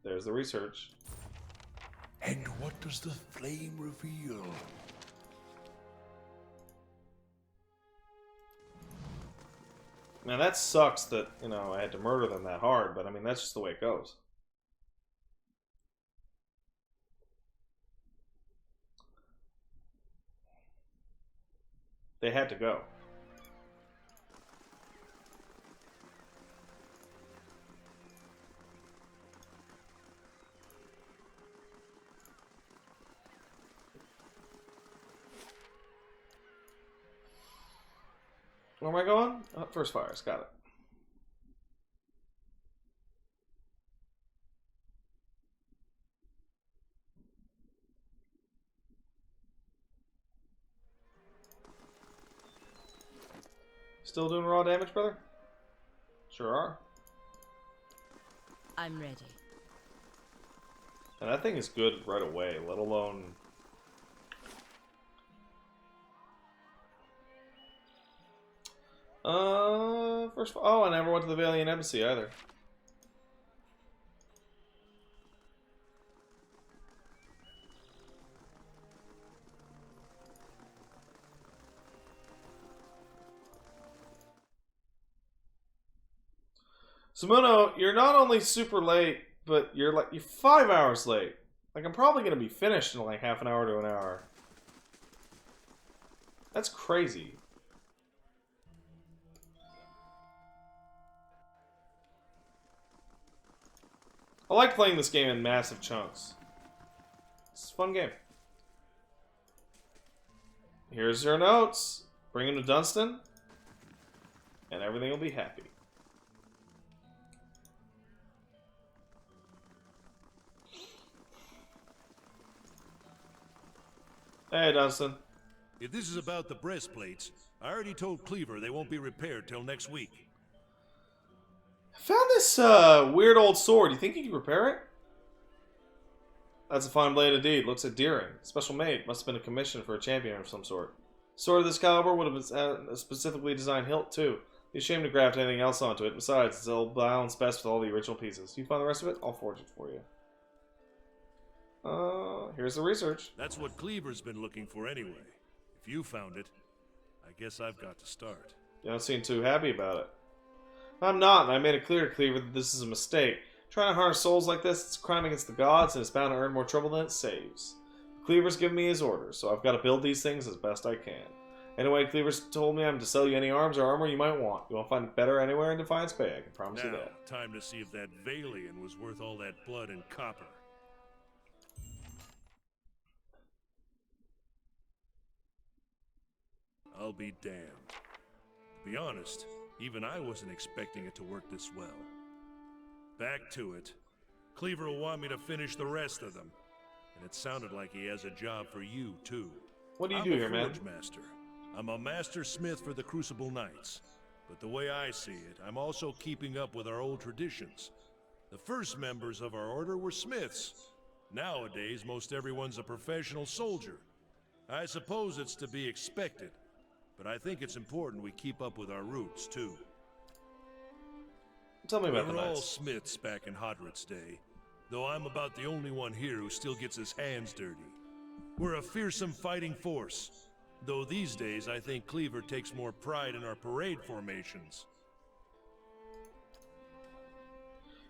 There's the research. And what does the flame reveal? Now that sucks that, you know, I had to murder them that hard, but I mean, that's just the way it goes. They had to go. Where am I going? Oh, first fires. Got it. Still doing raw damage, brother? Sure are. I'm ready. And that thing is good right away, let alone... First... Oh, I never went to the Valiant Embassy either. Samuno, you're not only super late, but you're 5 hours late. Like, I'm probably gonna be finished in like half an hour to an hour. That's crazy. I like playing this game in massive chunks. It's a fun game. Here's your notes. Bring him to Dunstan. and everything will be happy. Hey, Dunstan. If this is about the breastplates, I already told Cleaver they won't be repaired till next week. I found this weird old sword. You think you can repair it? That's a fine blade indeed. Looks endearing. Special made. Must have been a commission for a champion of some sort. Sword of this caliber would have been a specifically designed hilt, too. Be ashamed to graft anything else onto it. Besides, it's all balanced best with all the original pieces. You find the rest of it? I'll forge it for you. Here's the research. That's what Cleaver's been looking for anyway. If you found it, I guess I've got to start. You don't seem too happy about it. I'm not, and I made it clear to Cleaver that this is a mistake. Trying to harness souls like this, it's a crime against the gods, and it's bound to earn more trouble than it saves. Cleaver's given me his orders, so I've got to build these things as best I can. Anyway, Cleaver's told me I'm to sell you any arms or armor you might want. You won't find it better anywhere in Defiance Bay, I can promise you that. Time to see if that Valian was worth all that blood and copper. I'll be damned. To be honest, even I wasn't expecting it to work this well. Back to it. Cleaver will want me to finish the rest of them. And it sounded like he has a job for you, too. What do you do here, man? I'm a forge master. I'm a master smith for the Crucible Knights. But the way I see it, I'm also keeping up with our old traditions. The first members of our order were smiths. Nowadays, most everyone's a professional soldier. I suppose it's to be expected. But I think it's important we keep up with our roots, too. Tell me about the We're all Knights. smiths back in Hodred's day, though I'm about the only one here who still gets his hands dirty. We're a fearsome fighting force, though these days I think Cleaver takes more pride in our parade formations.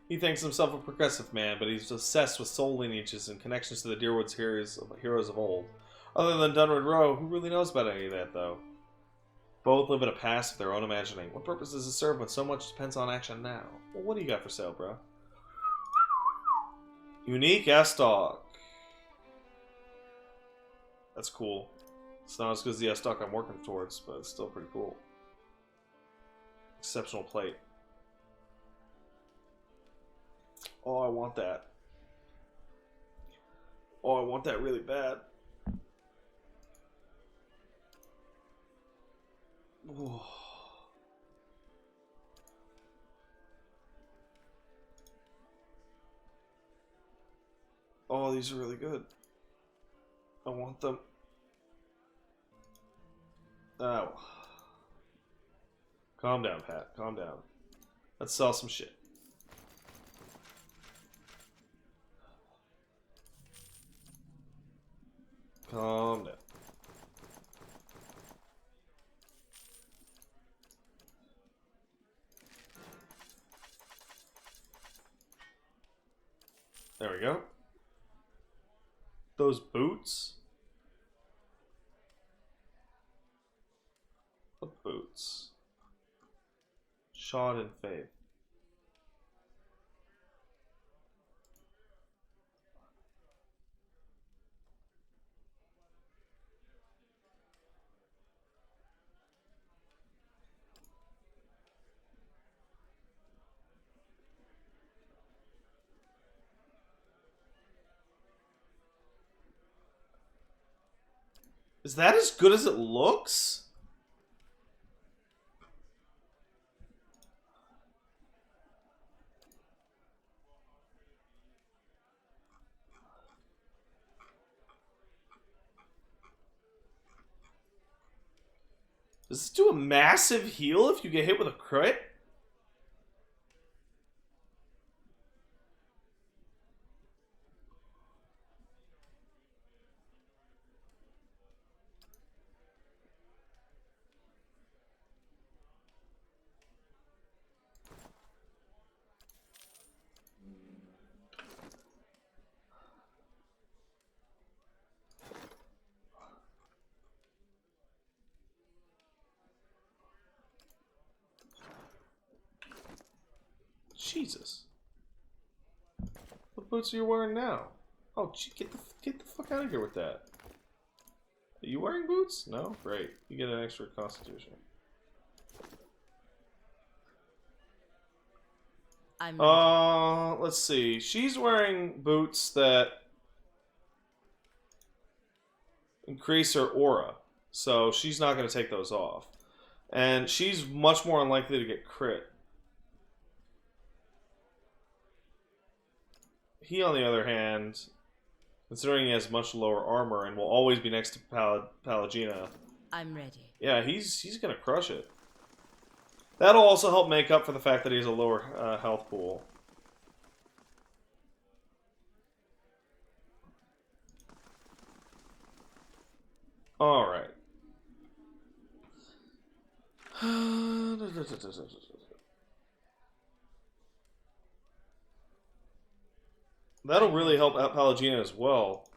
He thinks himself a progressive man, but he's obsessed with soul lineages and connections to the Deerwood's heroes of old. Other than Dunwood Row, who really knows about any of that, though? Both live in a past of their own imagining. What purpose does it serve when so much depends on action now? Well, what do you got for sale, bro? Unique S-Stock. That's cool. It's not as good as the S-Stock I'm working towards, but it's still pretty cool. Exceptional plate. Oh, I want that. Oh, I want that really bad. Whoa. Oh, these are really good. I want them. Oh. Calm down, Pat. Calm down. Let's sell some shit. Calm down. There we go. Those boots? What boots? Shod in faith. Is that as good as it looks? Does this do a massive heal if you get hit with a crit? Jesus. What boots are you wearing now? Oh, gee, get the fuck out of here with that. Are you wearing boots? No? Great. You get an extra constitution. I'm ready. Let's see. She's wearing boots that increase her aura, so she's not going to take those off. And she's much more unlikely to get crit. He, on the other hand, considering he has much lower armor and will always be next to Pallegina. I'm ready. Yeah, he's gonna crush it. That'll also help make up for the fact that he has a lower health pool. Alright. That'll really help out Pallegina as well.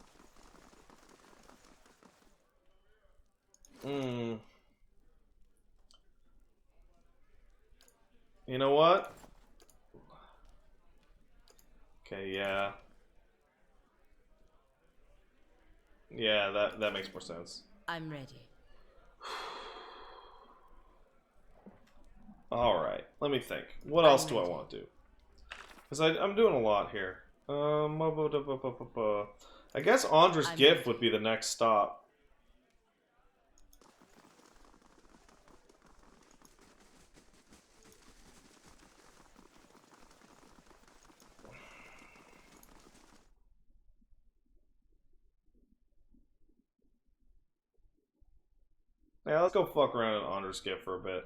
You know what? Okay, yeah. Yeah, that makes more sense. I'm ready. Alright, let me think. What else do I want to do? Because I'm doing a lot here. I guess Andra's gift would be the next stop. Yeah, let's go fuck around in Andra's gift for a bit.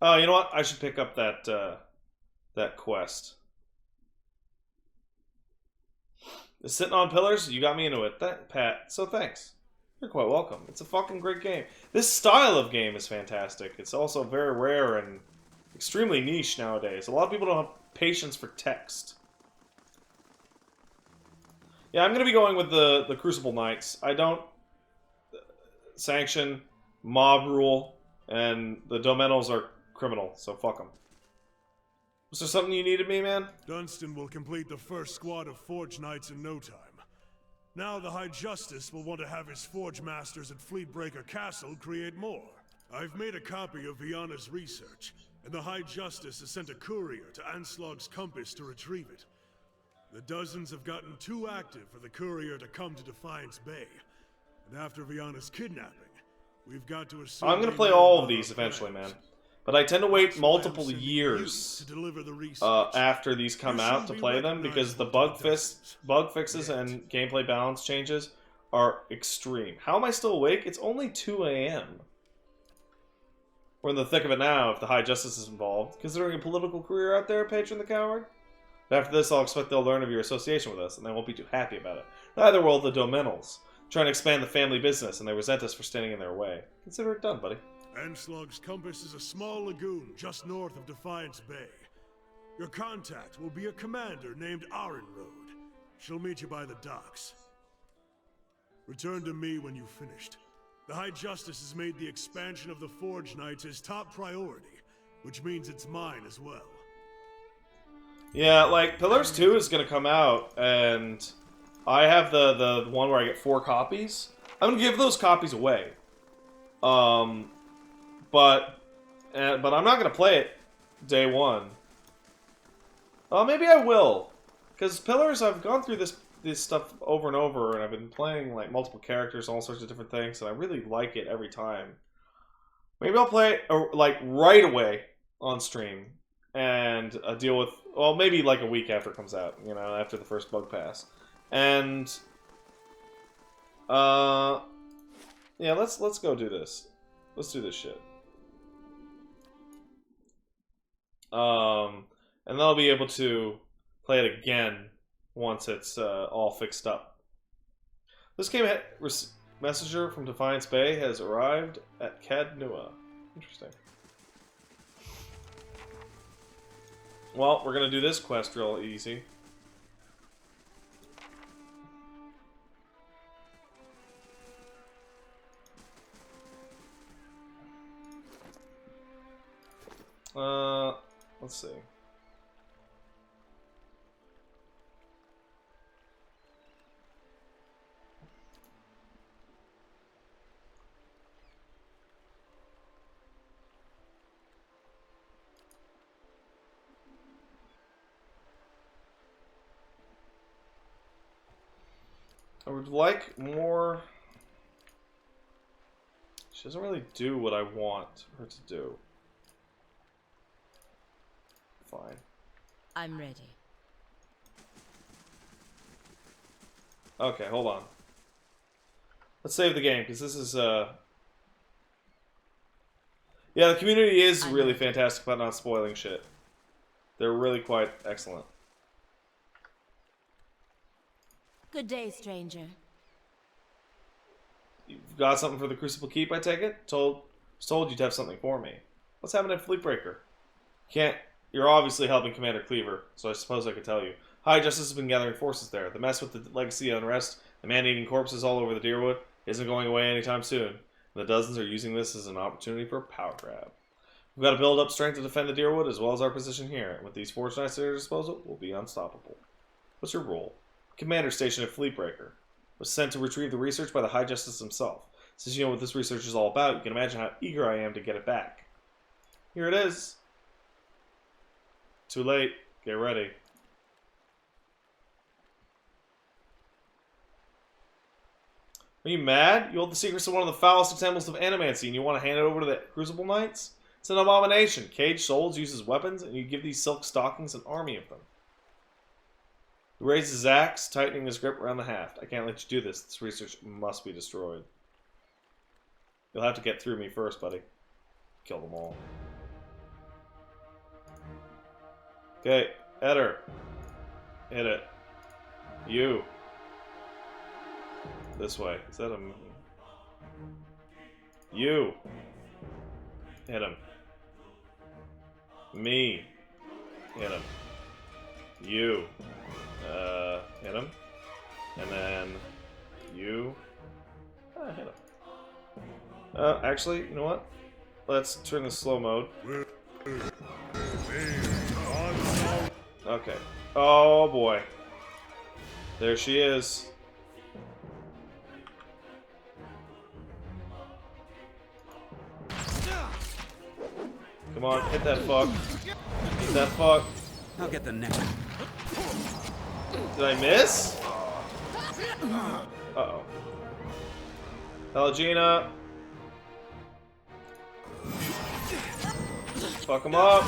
Oh, you know what? I should pick up that that quest. Is Sitting on Pillars? You got me into it, Pat. So thanks. You're quite welcome. It's a fucking great game. This style of game is fantastic. It's also very rare and extremely niche nowadays. A lot of people don't have patience for text. Yeah, I'm going to be going with the Crucible Knights. I don't sanction mob rule, and the Domentals are criminal, so fuck them. Was there something you needed me, man? Dunstan will complete the first squad of Forge Knights in no time. Now the High Justice will want to have his Forge Masters at Fleetbreaker Castle create more. I've made a copy of Viana's research, and the High Justice has sent a courier to Anslog's Compass to retrieve it. The dozens have gotten too active for the courier to come to Defiance Bay. And after Viana's kidnapping, we've got to assume... I'm going to play all of these eventually, man. But I tend to wait multiple years after these come out to play them because the bug fixes and gameplay balance changes are extreme. How am I still awake? It's only 2 a.m. We're in the thick of it now if the High Justice is involved. Considering a political career out there, Patron the Coward? But after this, I'll expect they'll learn of your association with us, and they won't be too happy about it. Neither will the Domentals, trying to expand the family business, and they resent us for standing in their way. Consider it done, buddy. Anslog's Compass is a small lagoon just north of Defiance Bay. Your contact will be a commander named Arenroad. She'll meet you by the docks. Return to me when you've finished. The High Justice has made the expansion of the Forge Knights his top priority, which means it's mine as well. Yeah, like, Pillars 2 is going to come out, and I have the one where I get 4 copies. I'm going to give those copies away. But I'm not going to play it day one. Maybe I will. Because Pillars, I've gone through this stuff over and over, and I've been playing like multiple characters, all sorts of different things, and I really like it every time. Maybe I'll play it like right away on stream and deal with, well, maybe like a week after it comes out, you know, after the first bug pass. And yeah, let's go do this. Let's do this shit. And then I'll be able to play it again once it's all fixed up. This game messenger from Defiance Bay has arrived at Cadnua. Interesting. Well, we're gonna do this quest real easy. Let's see. I would like more... She doesn't really do what I want her to do. Fine. I'm ready. Okay, hold on. Let's save the game, because this is, Yeah, the community is really fantastic about not spoiling shit. They're really quite excellent. Good day, stranger. You've got something for the Crucible Keep, I take it? Was told you'd have something for me. What's happening at Fleetbreaker? You're obviously helping Commander Cleaver, so I suppose I could tell you. High Justice has been gathering forces there. The mess with the Legacy unrest, the man-eating corpses all over the Deerwood, isn't going away anytime soon. And the dozens are using this as an opportunity for a power grab. We've got to build up strength to defend the Deerwood as well as our position here. With these Forge Knights at our disposal, we'll be unstoppable. What's your role? Commander station at Fleetbreaker. Was sent to retrieve the research by the High Justice himself. Since you know what this research is all about, you can imagine how eager I am to get it back. Here it is. Too late. Get ready. Are you mad? You hold the secrets of one of the foulest examples of Animancy and you want to hand it over to the Crucible Knights? It's an abomination. Caged souls uses weapons and you give these silk stockings an army of them. He raises his axe, tightening his grip around the haft. I can't let you do this. This research must be destroyed. You'll have to get through me first, buddy. Kill them all. Okay, Eder. Hit it. You. This way. Is that a... You. Hit him. Me. Hit him. You. Hit him. And then... You. Hit him. Actually, you know what? Let's turn the slow mode. Okay. Oh boy. There she is. Come on, hit that fuck. Hit that fuck. I'll get the neck. Did I miss? Uh-oh. Helagina. Fuck him up.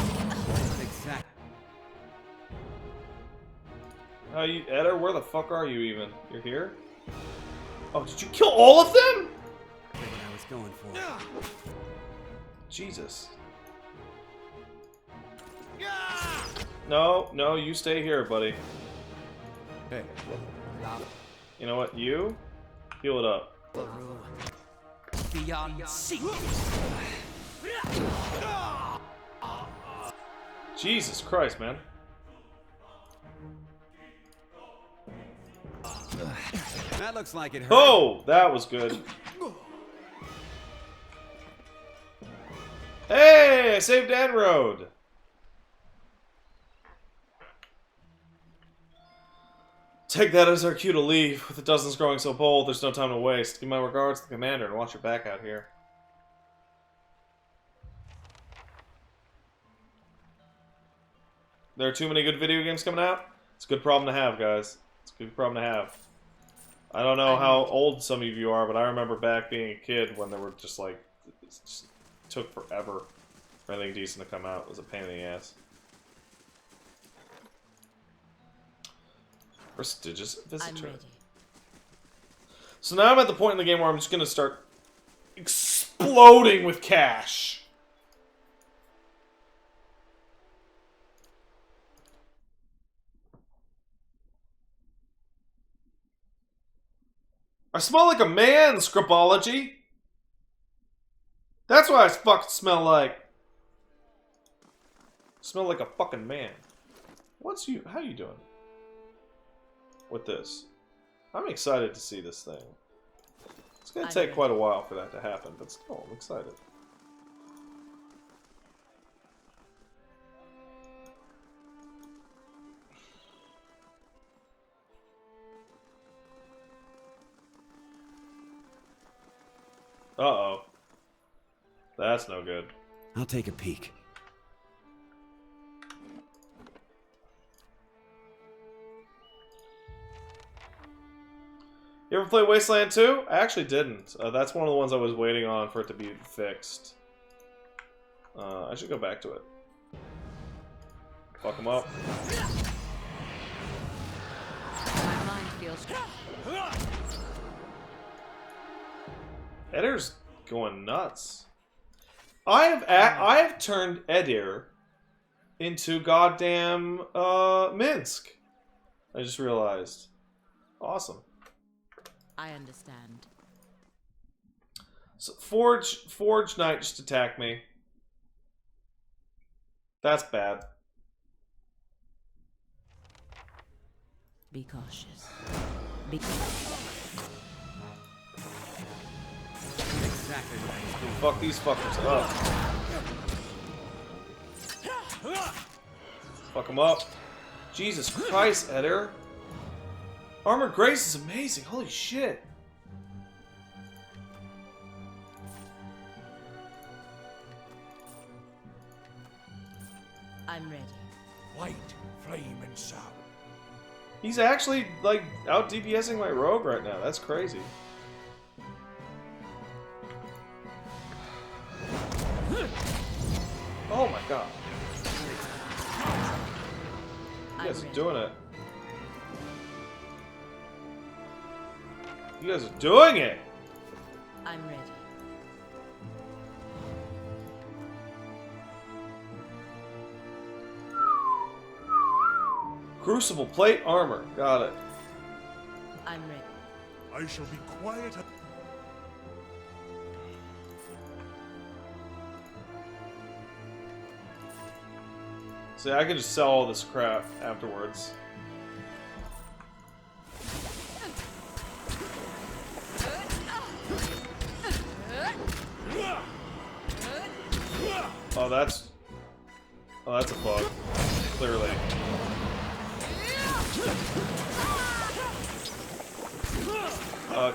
How you, Eder? Where the fuck are you even? You're here? Oh, did you kill all of them? That's what I was going for. Jesus. No, no, you stay here, buddy. Hey. You know what? You? Heal it up. Beyond sea. Jesus Christ, man. That looks like it hurt. Oh, that was good. Hey, I saved Enroad. Take that as our cue to leave. With the dozens growing so bold, there's no time to waste. Give my regards to the commander and watch your back out here. There are too many good video games coming out? It's a good problem to have, guys. It's a good problem to have. I don't know how old some of you are, but I remember back being a kid when there were just like... It just took forever for anything decent to come out. It was a pain in the ass. Prestigious visitor. So now I'm at the point in the game where I'm just going to start exploding with cash. I smell like a man, Scripology. That's what I fucking smell like. I smell like a fucking man. How you doing? With this. I'm excited to see this thing. It's gonna take quite a while for that to happen, but still, I'm excited. Uh-oh. That's no good. I'll take a peek. You ever play Wasteland 2? I actually didn't. That's one of the ones I was waiting on for it to be fixed. I should go back to it. Fuck him up. My mind feels... Edir's going nuts. I have turned Edir into goddamn Minsk. I just realized. Awesome. I understand. So Forge Knight just attacked me. That's bad. Be cautious. Exactly what I was doing. Fuck these fuckers up. Fuck them up. Jesus Christ, Edir. Armored Grace is amazing. Holy shit. I'm ready. Light, flame, and sound. He's actually, like, out DPSing my rogue right now. That's crazy. Oh my god. You guys are doing it. You guys are doing it! I'm ready. Crucible plate armor. Got it. I'm ready. I shall be quiet. See, I can just sell all this crap afterwards. Oh, that's a bug. Clearly.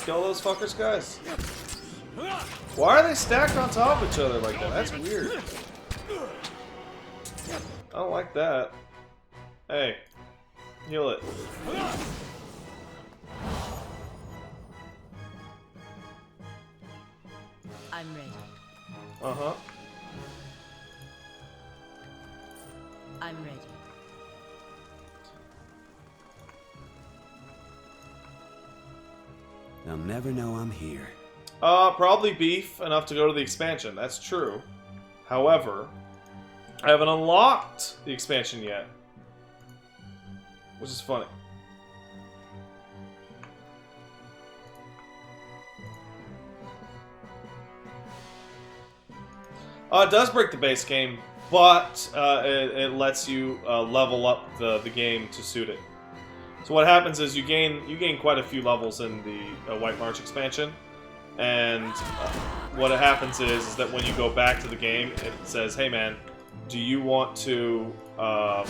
Kill those fuckers, guys. Why are they stacked on top of each other like that? That's weird. I don't like that. Hey, heal it. I'm ready. Uh-huh. I'm ready. They'll never know I'm here. Probably beef enough to go to the expansion. That's true. However, I haven't unlocked the expansion yet. Which is funny. It does break the base game, but it lets you level up the game to suit it. So what happens is you gain quite a few levels in the White March expansion, and what happens is that when you go back to the game, it says, "Hey man, do you want to level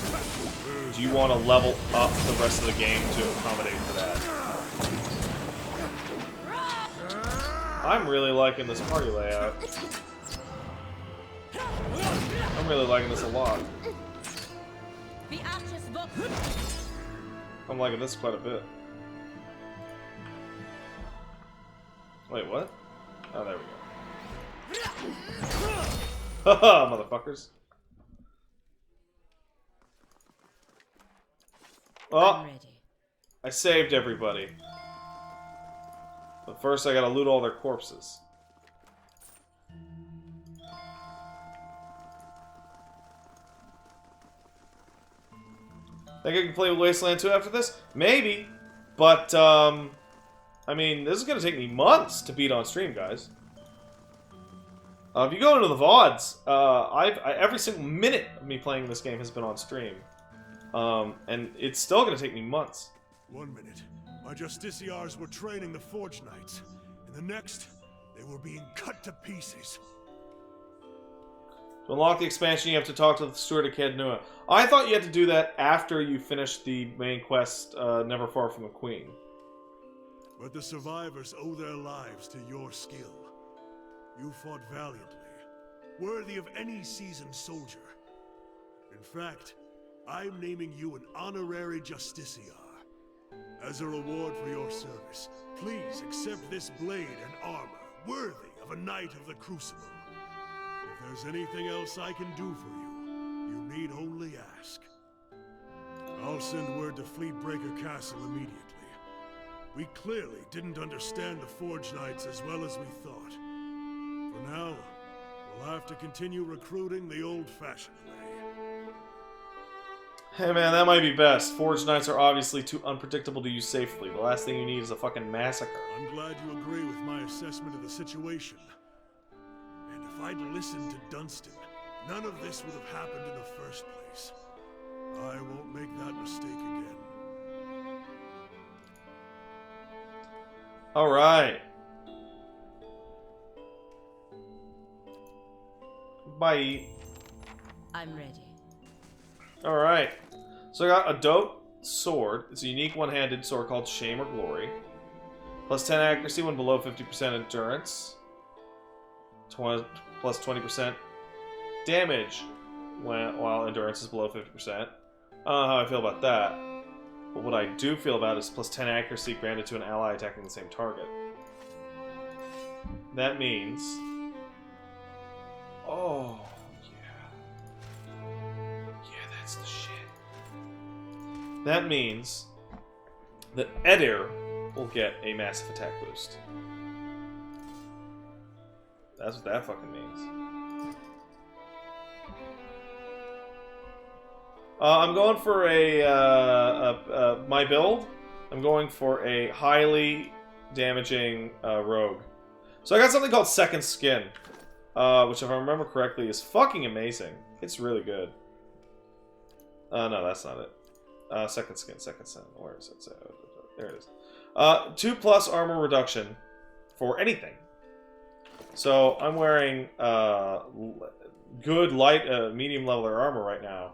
up the rest of the game to accommodate for that?" I'm really liking this party layout. I'm really liking this a lot. I'm liking this quite a bit. Wait, what? Oh, there we go. Haha, motherfuckers. Oh, I saved everybody. But first I gotta loot all their corpses. Think I can play Wasteland 2 after this? Maybe. But, I mean, this is going to take me months to beat on stream, guys. If you go into the VODs, every single minute of me playing this game has been on stream. And it's still going to take me months. 1 minute, my Justiciars were training the Forge Knights. In the next, they were being cut to pieces. To unlock the expansion, you have to talk to the steward of Kednua. I thought you had to do that after you finished the main quest, Never Far from the Queen. But the survivors owe their lives to your skill. You fought valiantly, worthy of any seasoned soldier. In fact, I'm naming you an honorary Justiciar. As a reward for your service, please accept this blade and armor, worthy of a knight of the Crucible. If there's anything else I can do for you, you need only ask. I'll send word to Fleetbreaker Castle immediately. We clearly didn't understand the Forge Knights as well as we thought. For now, we'll have to continue recruiting the old-fashioned way. Hey man, that might be best. Forge Knights are obviously too unpredictable to use safely. The last thing you need is a fucking massacre. I'm glad you agree with my assessment of the situation. And if I'd listened to Dunstan, none of this would have happened in the first place. I won't make that mistake again. Alright. Bye. I'm ready. Alright. So I got a dope sword. It's a unique one-handed sword called Shame or Glory. Plus 10 accuracy when below 50% endurance. Plus 20% damage while endurance is below 50%. I don't know how I feel about that. But what I do feel about is plus 10 accuracy granted to an ally attacking the same target. That means... Oh, yeah. Yeah, that's the shit. That means that Edir will get a massive attack boost. That's what that fucking means. I'm going for my build. I'm going for a highly damaging rogue. So I got something called Second Skin, which if I remember correctly is fucking amazing. It's really good. No, that's not it. Second Skin, where is it? There it is. 2+ armor reduction for anything. So I'm wearing good light, medium leveler armor right now.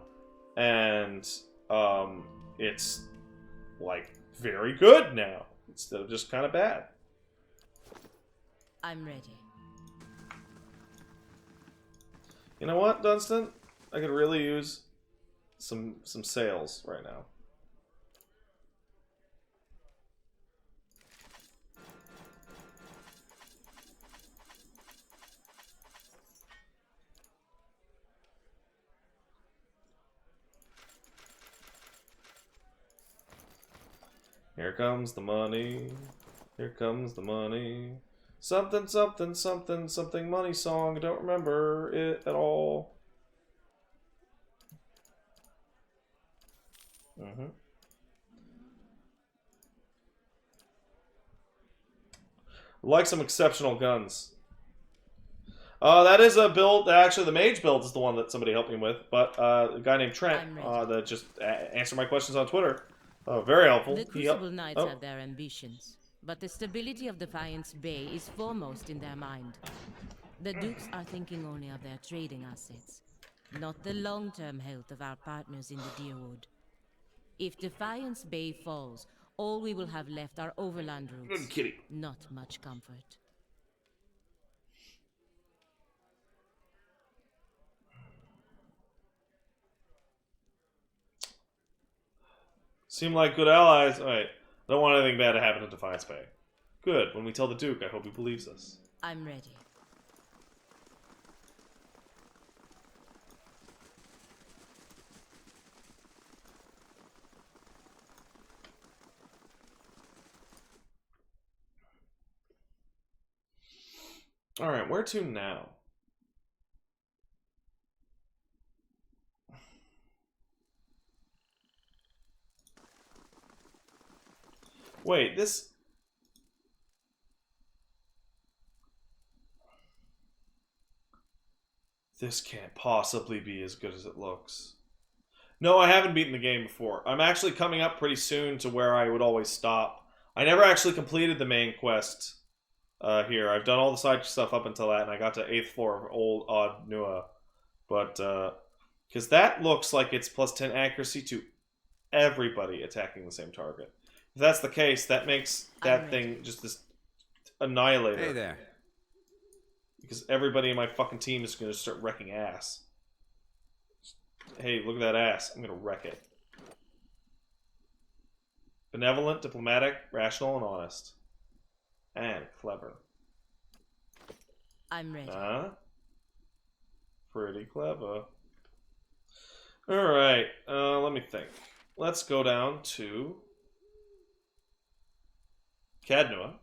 And it's like very good now instead of just kind of bad. I'm ready. You know what, Dunstan? I could really use some sales right now. Here comes the money. Here comes the money. Something, something, something, something money song. I don't remember it at all. Like some exceptional guns. That is a build. Actually, the mage build is the one that somebody helped me with. But a guy named Trent that just answered my questions on Twitter. Very helpful. The Crucible Knights have their ambitions, but the stability of Defiance Bay is foremost in their mind. The Dukes are thinking only of their trading assets, not the long-term health of our partners in the Deerwood. If Defiance Bay falls, all we will have left are overland routes. Good kitty. Not much comfort. Seem like good allies. Alright. I don't want anything bad to happen to Defiance Bay. Good. When we tell the Duke, I hope he believes us. I'm ready. Alright, where to now? Wait, this... This can't possibly be as good as it looks. No, I haven't beaten the game before. I'm actually coming up pretty soon to where I would always stop. I never actually completed the main quest here. I've done all the side stuff up until that, and I got to 8th floor of Old Odd Nua. But, because that looks like it's plus 10 accuracy to everybody attacking the same target. If that's the case, that makes that thing just this annihilator. Hey there. Because everybody in my fucking team is going to start wrecking ass. Hey, look at that ass. I'm going to wreck it. Benevolent, diplomatic, rational, and honest. And clever. I'm ready. Pretty clever. Alright, let me think. Let's go down to Cadnua.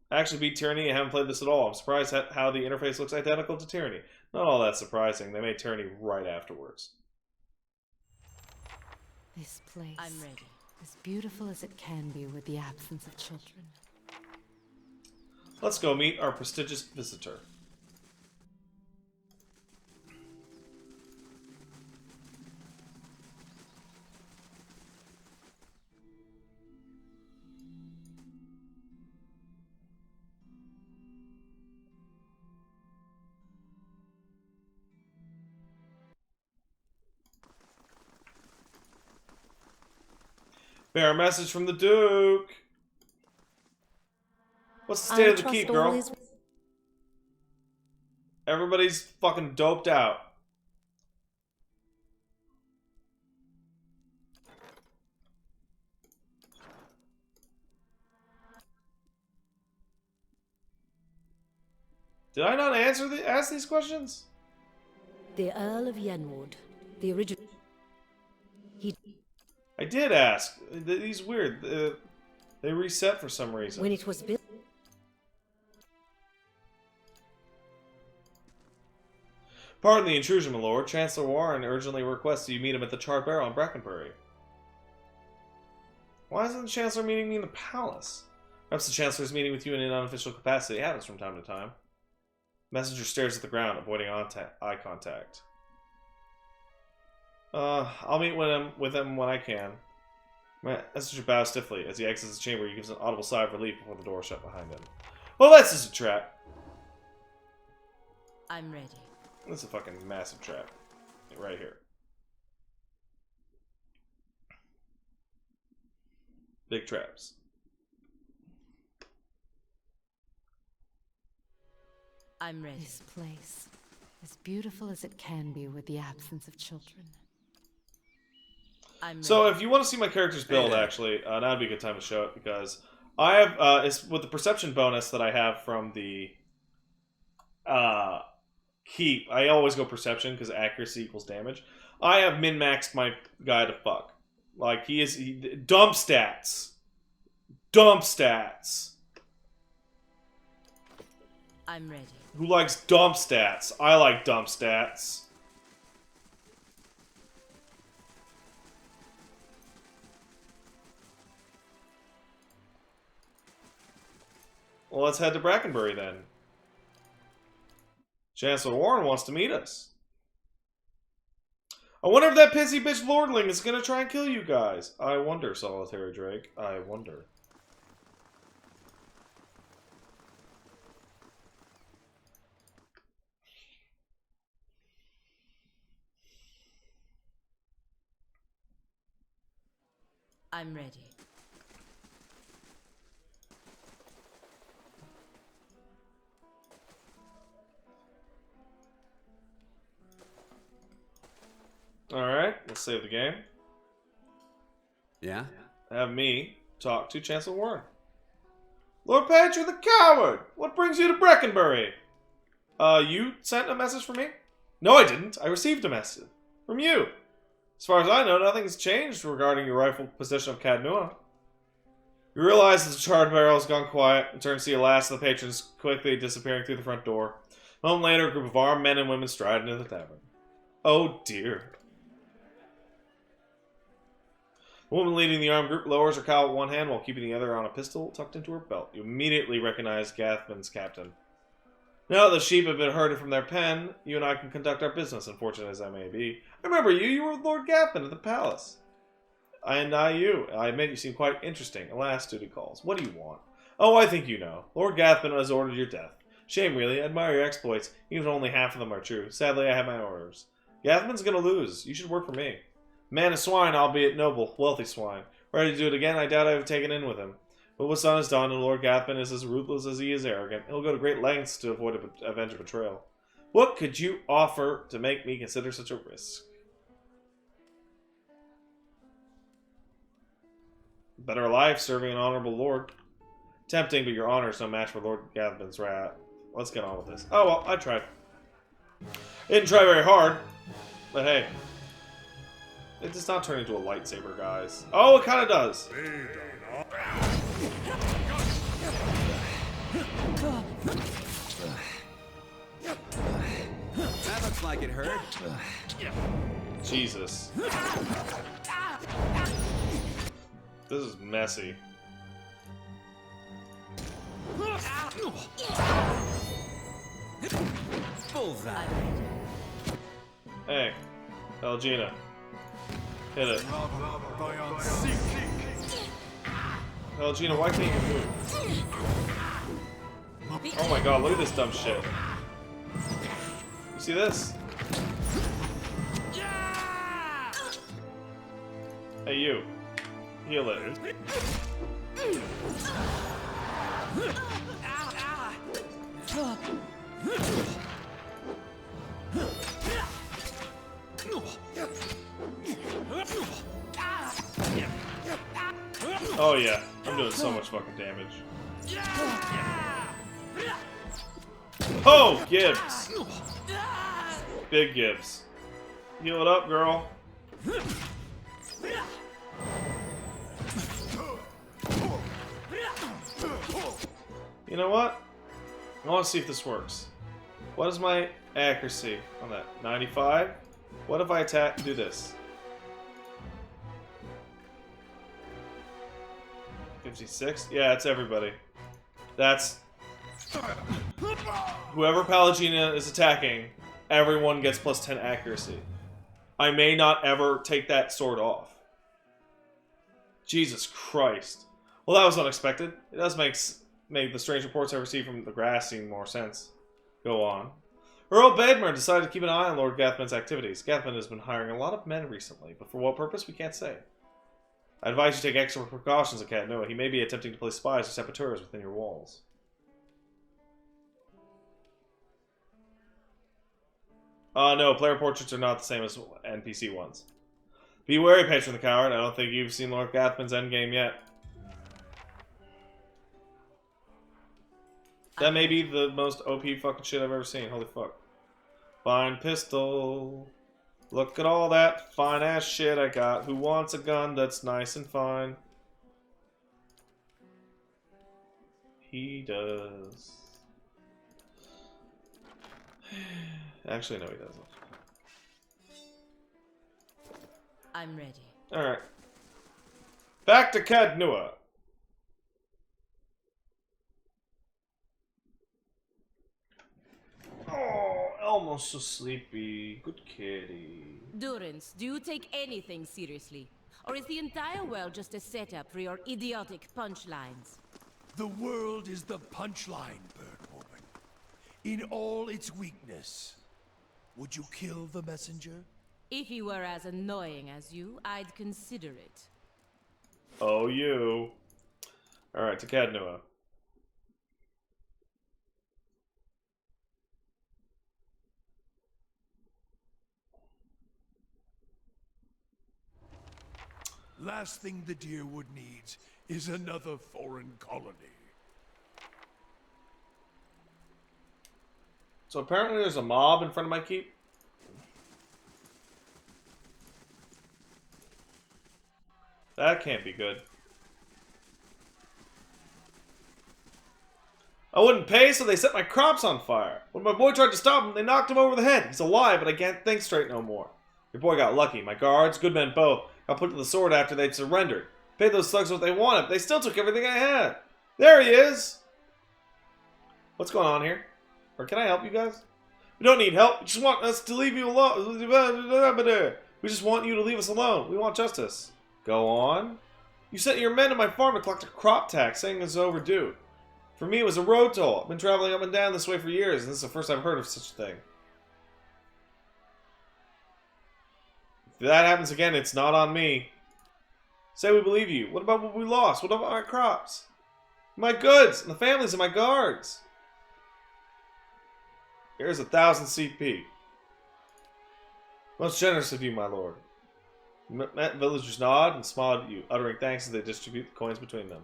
Actually beat Tyranny. I haven't played this at all. I'm surprised at how the interface looks identical to Tyranny. Not all that surprising. They made Tyranny right afterwards. This place. I'm ready. As beautiful as it can be with the absence of children. Let's go meet our prestigious visitor. Bear a message from the Duke. What's the state of the keep, girl? Everybody's fucking doped out. Did I not ask these questions? The Earl of Yenwood, the original. I did ask. These weird. They reset for some reason. When it was built. Pardon the intrusion, my lord. Chancellor Warren urgently requests you meet him at the Charred Barrel in Brackenbury. Why isn't the Chancellor meeting me in the palace? Perhaps the Chancellor's meeting with you in an unofficial capacity. It happens from time to time. Messenger stares at the ground, avoiding eye contact. I'll meet with him when I can. Messenger bows stiffly. As he exits the chamber, he gives an audible sigh of relief before the door is shut behind him. Well, that's just a trap. I'm ready. This is a fucking massive trap. Right here. Big traps. I'm ready. This place. As beautiful as it can be with the absence of children. So if you want to see my character's build, actually, that would be a good time to show it, because I have, it's with the perception bonus that I have from the keep. I always go perception, because accuracy equals damage. I have min-maxed my guy to fuck. Like, dump stats. Dump stats. I'm ready. Who likes dump stats? I like dump stats. Well, let's head to Brackenbury then. Chancellor Warren wants to meet us. I wonder if that pissy bitch lordling is gonna try and kill you guys. I wonder, Solitary Drake. I wonder. I'm ready. Alright, let's save the game. Yeah? Have me talk to Chancellor Warren. Lord Patcher the Coward! What brings you to Brackenbury? You sent a message for me? No, I didn't. I received a message. From you. As far as I know, nothing's changed regarding your rightful position of Cadnua. You realize that the Charred Barrel has gone quiet and turn to see the last of the patrons quickly disappearing through the front door. A moment later, a group of armed men and women stride into the tavern. Oh dear. The woman leading the armed group lowers her cowl with one hand while keeping the other on a pistol tucked into her belt. You immediately recognize Gathman's captain. Now that the sheep have been herded from their pen, you and I can conduct our business, unfortunate as I may be. I remember you. You were with Lord Gathman at the palace. And you. I admit you seem quite interesting. Alas, duty calls. What do you want? Oh, I think you know. Lord Gathman has ordered your death. Shame, really. I admire your exploits, even if only half of them are true. Sadly, I have my orders. Gathman's gonna lose. You should work for me. Man of swine, albeit noble, wealthy swine. Ready to do it again? I doubt I have taken in with him. But what's done is done, and Lord Gathman is as ruthless as he is arrogant. He'll go to great lengths to avoid avenge a betrayal. What could you offer to make me consider such a risk? Better alive, serving an honorable lord. Tempting, but your honor is no match for Lord Gathman's wrath. Let's get on with this. Oh well, I tried. Didn't try very hard, but hey. It does not turn into a lightsaber, guys. Oh, it kind of does. That looks like it hurt. Jesus. This is messy. Bullseye. Hey, Elgina. Hit it. Elgina, why can't you move? Oh my god, look at this dumb shit. You see this? Hey, you. Heal it. Oh yeah, I'm doing so much fucking damage. Oh, Gibbs! Big Gibbs. Heal it up, girl. You know what? I want to see if this works. What is my accuracy on that? 95? What if I attack, do this? 56? Yeah, it's everybody. That's... Whoever Pallegina is attacking, everyone gets plus 10 accuracy. I may not ever take that sword off. Jesus Christ. Well, that was unexpected. It does make the strange reports I received from the grass seem more sense. Go on. Earl Badmer decided to keep an eye on Lord Gathman's activities. Gathman has been hiring a lot of men recently, but for what purpose, we can't say. I advise you take extra precautions at Catacomb. He may be attempting to place spies or saboteurs within your walls. No, player portraits are not the same as NPC ones. Be wary, Patron the Coward. I don't think you've seen Lord Gathman's endgame yet. That may be the most OP fucking shit I've ever seen. Holy fuck. Fine pistol. Look at all that fine ass shit I got. Who wants a gun that's nice and fine? He does. Actually, no, he doesn't. I'm ready. Alright. Back to Cadnua. Oh, Elmo's so sleepy. Good kitty. Durance, do you take anything seriously? Or is the entire world just a setup for your idiotic punchlines? The world is the punchline, Birdwoman. In all its weakness. Would you kill the messenger? If he were as annoying as you, I'd consider it. Oh, you. Alright, to Cadnua. Last thing the Deerwood needs is another foreign colony. So apparently there's a mob in front of my keep. That can't be good. I wouldn't pay, so they set my crops on fire. When my boy tried to stop him, they knocked him over the head. He's alive, but I can't think straight no more. Your boy got lucky. My guards, good men both, got put to the sword after they'd surrendered. Paid those thugs what they wanted, but they still took everything I had. There he is! What's going on here? Or can I help you guys? We don't need help. We just want us to leave you alone. We just want you to leave us alone. We want justice. Go on. You sent your men to my farm to collect a crop tax, saying it's overdue. For me, it was a road toll. I've been traveling up and down this way for years, and this is the first I've heard of such a thing. If that happens again, it's not on me. Say we believe you. What about what we lost? What about my crops? My goods, and the families of my guards. Here's 1,000 CP. Most generous of you, my lord. Villagers nod and smile at you, uttering thanks as they distribute the coins between them.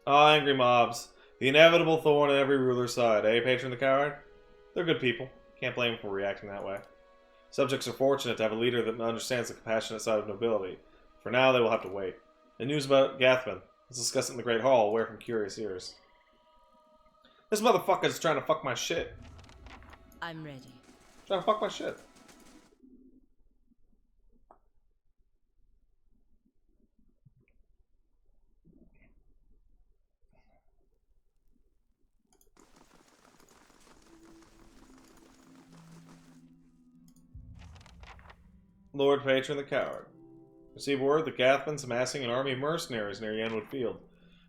Ah, angry mobs. The inevitable thorn in every ruler's side, eh, Patron the Coward? They're good people. Can't blame them for reacting that way. Subjects are fortunate to have a leader that understands the compassionate side of nobility. For now, they will have to wait. The news about Gathman. Let's discuss it in the Great Hall, away from curious ears. This motherfucker's trying to fuck my shit. I'm ready. Trying to fuck my shit. Lord Patron the Coward. Receive word that Gathman's amassing an army of mercenaries near Yenwood Field.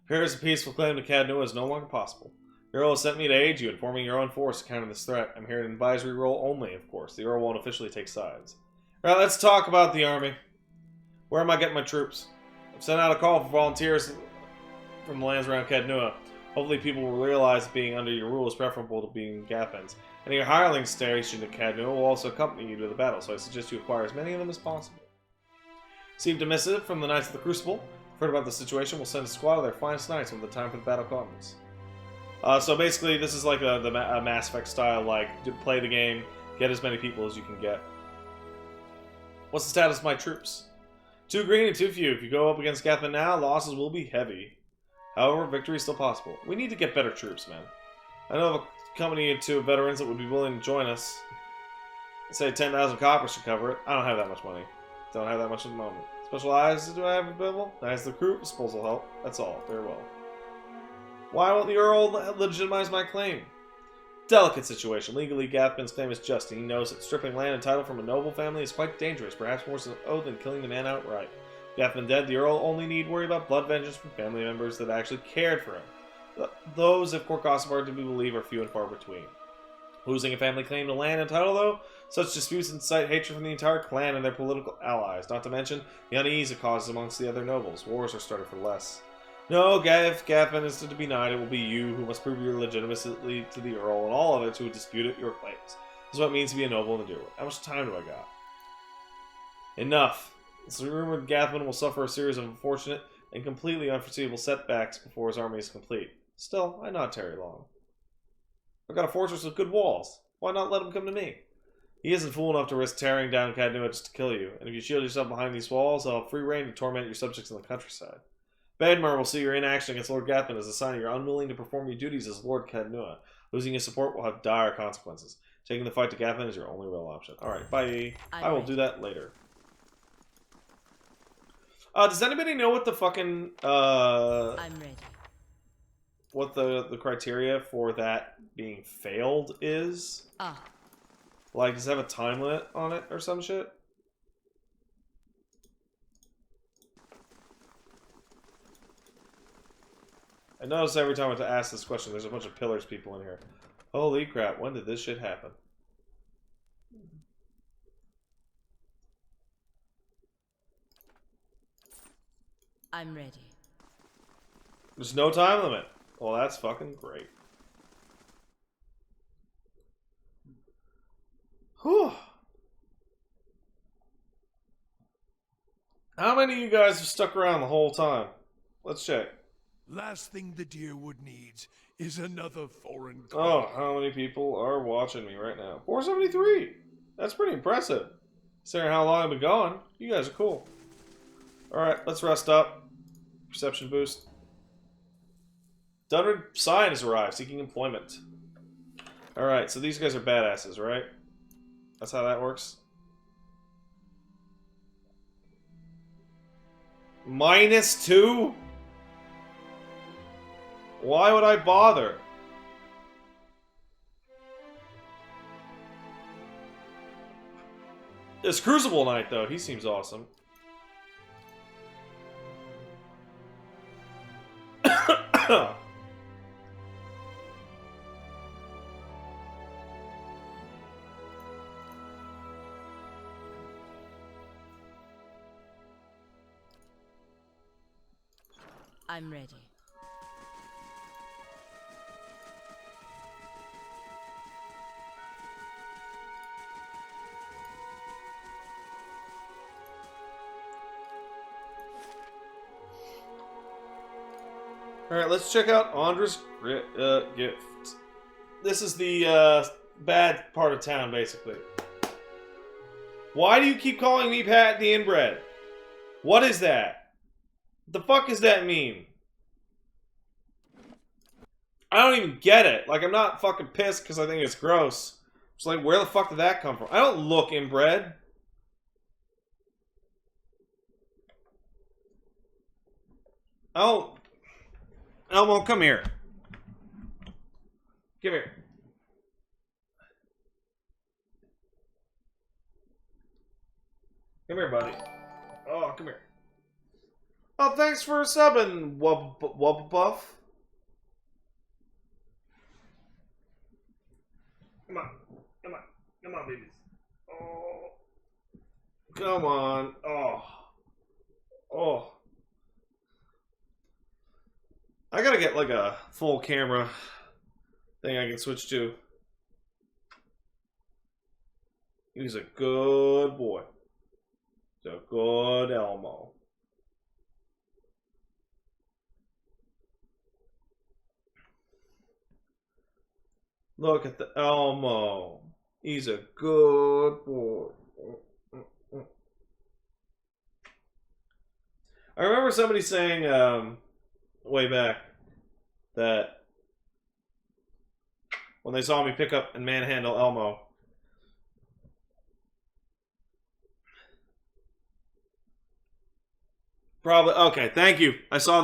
Repairs a peaceful claim to Cadnua is no longer possible. The Earl has sent me to aid you in forming your own force to counter this threat. I'm here in an advisory role only, of course. The Earl won't officially take sides. Alright, let's talk about the army. Where am I getting my troops? I've sent out a call for volunteers from the lands around Cadnua. Hopefully people will realize that being under your rule is preferable to being Gathman's. And your hirelings stationed at Cadnua will also accompany you to the battle, so I suggest you acquire as many of them as possible. Received a missive from the Knights of the Crucible. Heard about the situation, we'll send a squad of their finest knights when the time for the battle comes. So basically, this is like a Mass Effect style, like, play the game, get as many people as you can get. What's the status of my troops? 2 green and 2 few. If you go up against Gathman now, losses will be heavy. However, victory is still possible. We need to get better troops, man. I know of a company of 2 veterans that would be willing to join us. Say 10,000 copper should cover it. I don't have that much money. Don't have that much at the moment. Special eyes do I have available? Knights of the crew, disposal help. That's all. Very well. Why won't the Earl legitimize my claim? Delicate situation. Legally, Gathman's claim is just, and he knows that stripping land and title from a noble family is quite dangerous, perhaps more so than killing the man outright. Gathman dead, the Earl only need worry about blood vengeance from family members that actually cared for him. Those, if Korkosov are to be believed, are few and far between. Losing a family claim to land and title, though, such disputes incite hatred from the entire clan and their political allies, not to mention the unease it causes amongst the other nobles. Wars are started for less. No, if Gathman is to be knighted, it will be you who must prove your legitimacy to the Earl and all others who dispute your claims. This is what it means to be a noble in the Deerwood. How much time do I got? Enough. It's rumored Gathman will suffer a series of unfortunate and completely unforeseeable setbacks before his army is complete. Still, I not tarry long. I've got a fortress with good walls. Why not let him come to me? He isn't fool enough to risk tearing down Cadnua just to kill you, and if you shield yourself behind these walls, I'll have free reign to torment your subjects in the countryside. Badmar will see your inaction against Lord Gathman as a sign you're unwilling to perform your duties as Lord Cadnua. Losing his support will have dire consequences. Taking the fight to Gathman is your only real option. Alright, bye. I will do that later. Does anybody know what the fucking, I'm ready. what the criteria for that being failed is? Like, does it have a time limit on it or some shit? I notice every time I have to ask this question, there's a bunch of pillars people in here. Holy crap, when did this shit happen? I'm ready. There's no time limit. Well, that's fucking great. Whew. How many of you guys have stuck around the whole time? Let's check. Last thing the Deerwood needs is another foreign Oh, colony. how many people are watching me right now? 473. That's pretty impressive. Considering how long I've been gone, you guys are cool. Alright, let's rest up. Perception boost. Dunred Sign has arrived, seeking employment. Alright, so these guys are badasses, right? That's how that works. -2? Why would I bother? This Crucible Knight, though, he seems awesome. I'm ready. Alright, let's check out Andra's gift. This is the bad part of town, basically. Why do you keep calling me Pat the Inbred? What is that? What the fuck does that mean? I don't even get it. Like, I'm not fucking pissed because I think it's gross. It's like, where the fuck did that come from? I don't look inbred. Oh. Elmo, come here. Come here. Come here, buddy. Oh, come here. Oh, thanks for subbing, Wub Buff. Come on. Come on. Come on, babies. Oh. Come on. Oh. Oh. I gotta get like a full camera thing I can switch to. He's a good boy. He's a good Elmo. Look at the Elmo. He's a good boy. I remember somebody saying way back that when they saw me pick up and manhandle Elmo, probably okay. Thank you. I saw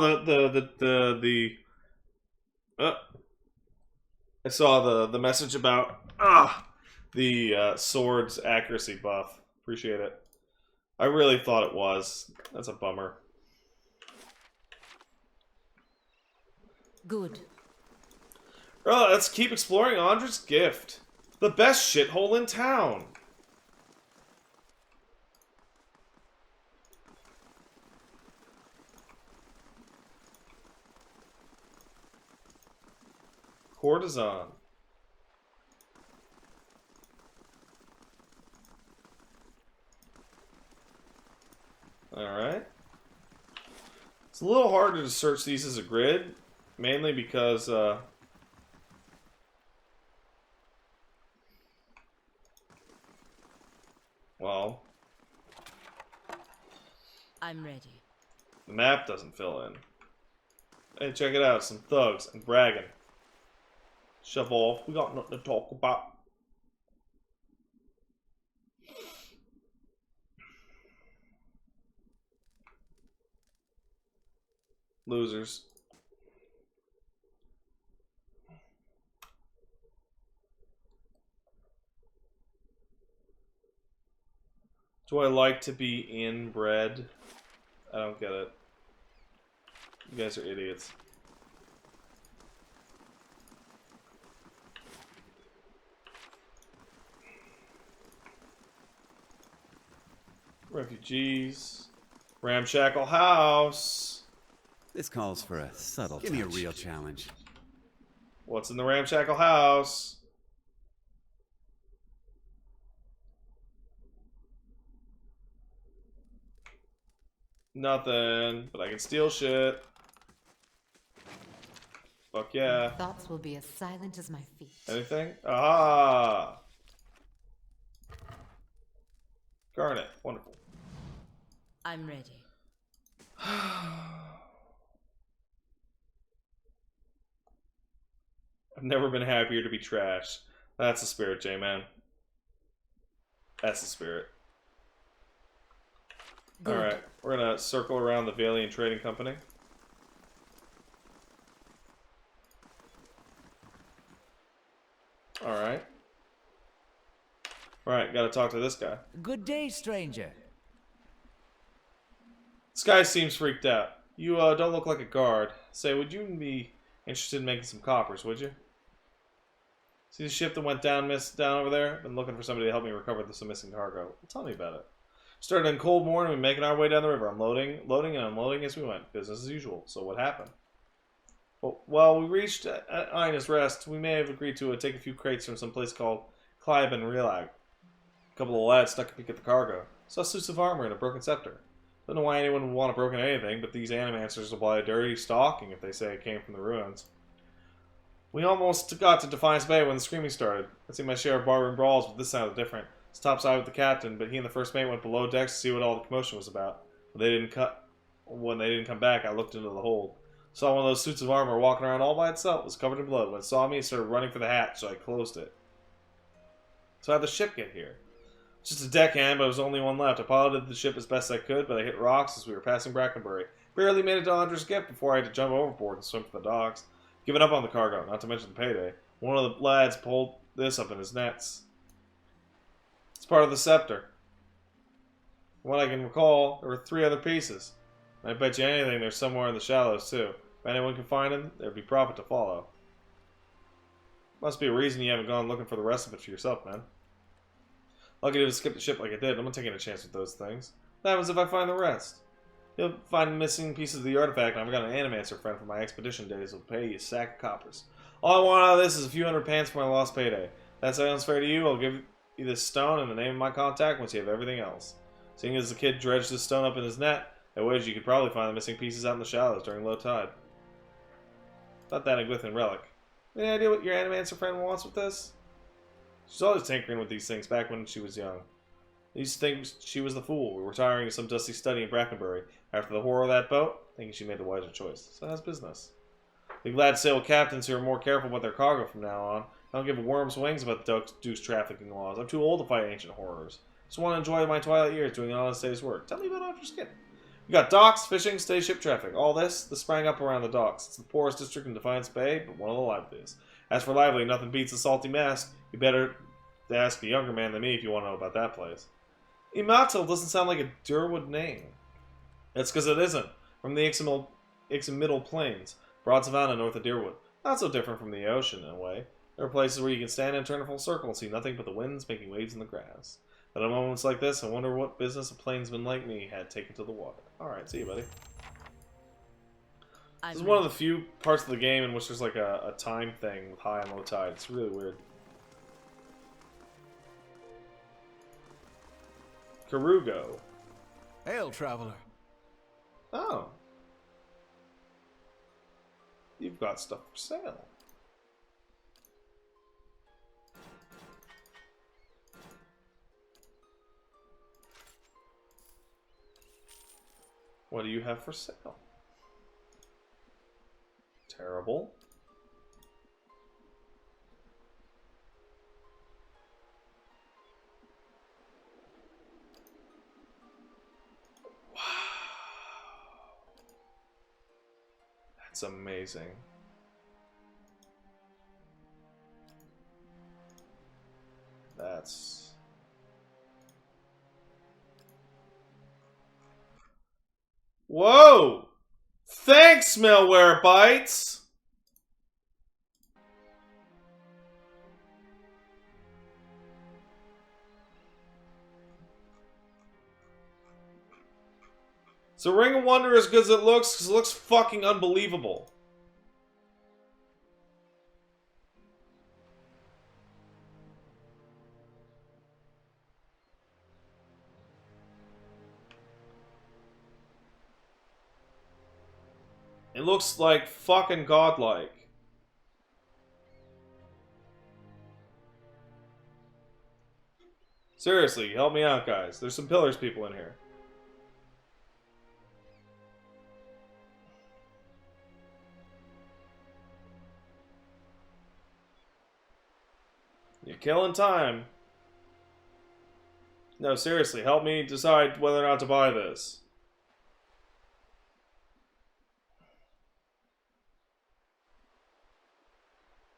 I saw the message about the sword's accuracy buff. Appreciate it. I really thought it was. That's a bummer. Good. Oh, let's keep exploring Andra's gift. The best shithole in town. Courtesan. Alright. It's a little harder to search these as a grid, mainly because, well, I'm ready. the map doesn't fill in. Hey, check it out, some thugs and bragging. Shove off, we got nothing to talk about. Losers. Do I like to be inbred? I don't get it. You guys are idiots. Refugees. Ramshackle house. This calls for a subtle touch. Give me a real challenge. What's in the ramshackle house? Nothing, but I can steal shit. Fuck yeah. My thoughts will be as silent as my feet. Anything? Aha! Garnet, wonderful. I'm ready. I've never been happier to be trashed. That's the spirit, J-Man. That's the spirit. Alright, we're gonna circle around the Valiant Trading Company. Alright. Alright, gotta talk to this guy. Good day, stranger. This guy seems freaked out. You don't look like a guard. Say, would you be interested in making some coppers, would you? See the ship that went down over there? Been looking for somebody to help me recover some missing cargo. Well, tell me about it. Started in cold morning, we're making our way down the river. I'm loading and unloading as we went. Business as usual. So what happened? Well, we reached Ina's Rest. We may have agreed to take a few crates from some place called Clive and Relag. A couple of lads stuck a peek at the cargo. Saw suits of armor and a broken scepter. Don't know why anyone would want a broken anything, but these Animancers will buy a dirty stalking if they say it came from the ruins. We almost got to Defiance Bay when the screaming started. I'd seen my share of barroom brawls, but this sounded different. I was topside with the captain, but he and the first mate went below decks to see what all the commotion was about. When they didn't come back, I looked into the hold. Saw one of those suits of armor walking around all by itself. It was covered in blood. When it saw me, it started running for the hatch, so I closed it. So how'd the ship get here? Just a deckhand, but there was only one left. I piloted the ship as best I could, but I hit rocks as we were passing Brackenbury. Barely made it to Andre's gift before I had to jump overboard and swim for the docks. Giving up on the cargo, not to mention the payday. One of the lads pulled this up in his nets. It's part of the scepter. From what I can recall, there were 3 other pieces. And I bet you anything they're somewhere in the shallows, too. If anyone can find them, there'd be profit to follow. Must be a reason you haven't gone looking for the rest of it for yourself, man. Lucky to skip the ship like I did. I'm not taking a chance with those things. What happens if I find the rest? You'll find missing pieces of the artifact, and I've got an Animancer friend from my expedition days who'll pay you a sack of coppers. All I want out of this is a few hundred pants for my lost payday. If that sounds fair to you, I'll give you this stone and the name of my contact once you have everything else. Seeing as the kid dredged this stone up in his net, I wager you could probably find the missing pieces out in the shallows during low tide. Not that a Glithin relic. Any idea what your Animancer friend wants with this? She's always tinkering with these things back when she was young. I used to think she was the fool, retiring to some dusty study in Brackenbury. After the horror of that boat, thinking she made a wiser choice. So how's business? Be glad to sail with captains who are more careful with their cargo from now on. I don't give a worm's wings about the Duke's trafficking laws. I'm too old to fight ancient horrors. Just want to enjoy my twilight years doing an honest day's work. Tell me about Andre's Skin. We got docks, fishing, steady ship traffic. All this sprang up around the docks. It's the poorest district in Defiance Bay, but one of the liveliest. As for lively, nothing beats a salty mast. You better ask a younger man than me if you want to know about that place. Imatil doesn't sound like a Durwood name. That's because it isn't. From the Middle Plains, broad savanna north of Deerwood. Not so different from the ocean in a way. There are places where you can stand and turn a full circle and see nothing but the winds making waves in the grass. But at moments like this, I wonder what business a plainsman like me had taken to the water. Alright, see you, buddy. This is one of the few parts of the game in which there's like a time thing with high and low tide. It's really weird. Karugo. Hail, traveler. Oh. You've got stuff for sale. What do you have for sale? Terrible. That's amazing. That's... Whoa! Thanks, Malware Bites! Is the Ring of Wonder as good as it looks? Because it looks fucking unbelievable. It looks like fucking godlike. Seriously, help me out, guys. There's some Pillars people in here. You're killing time. No, seriously, help me decide whether or not to buy this.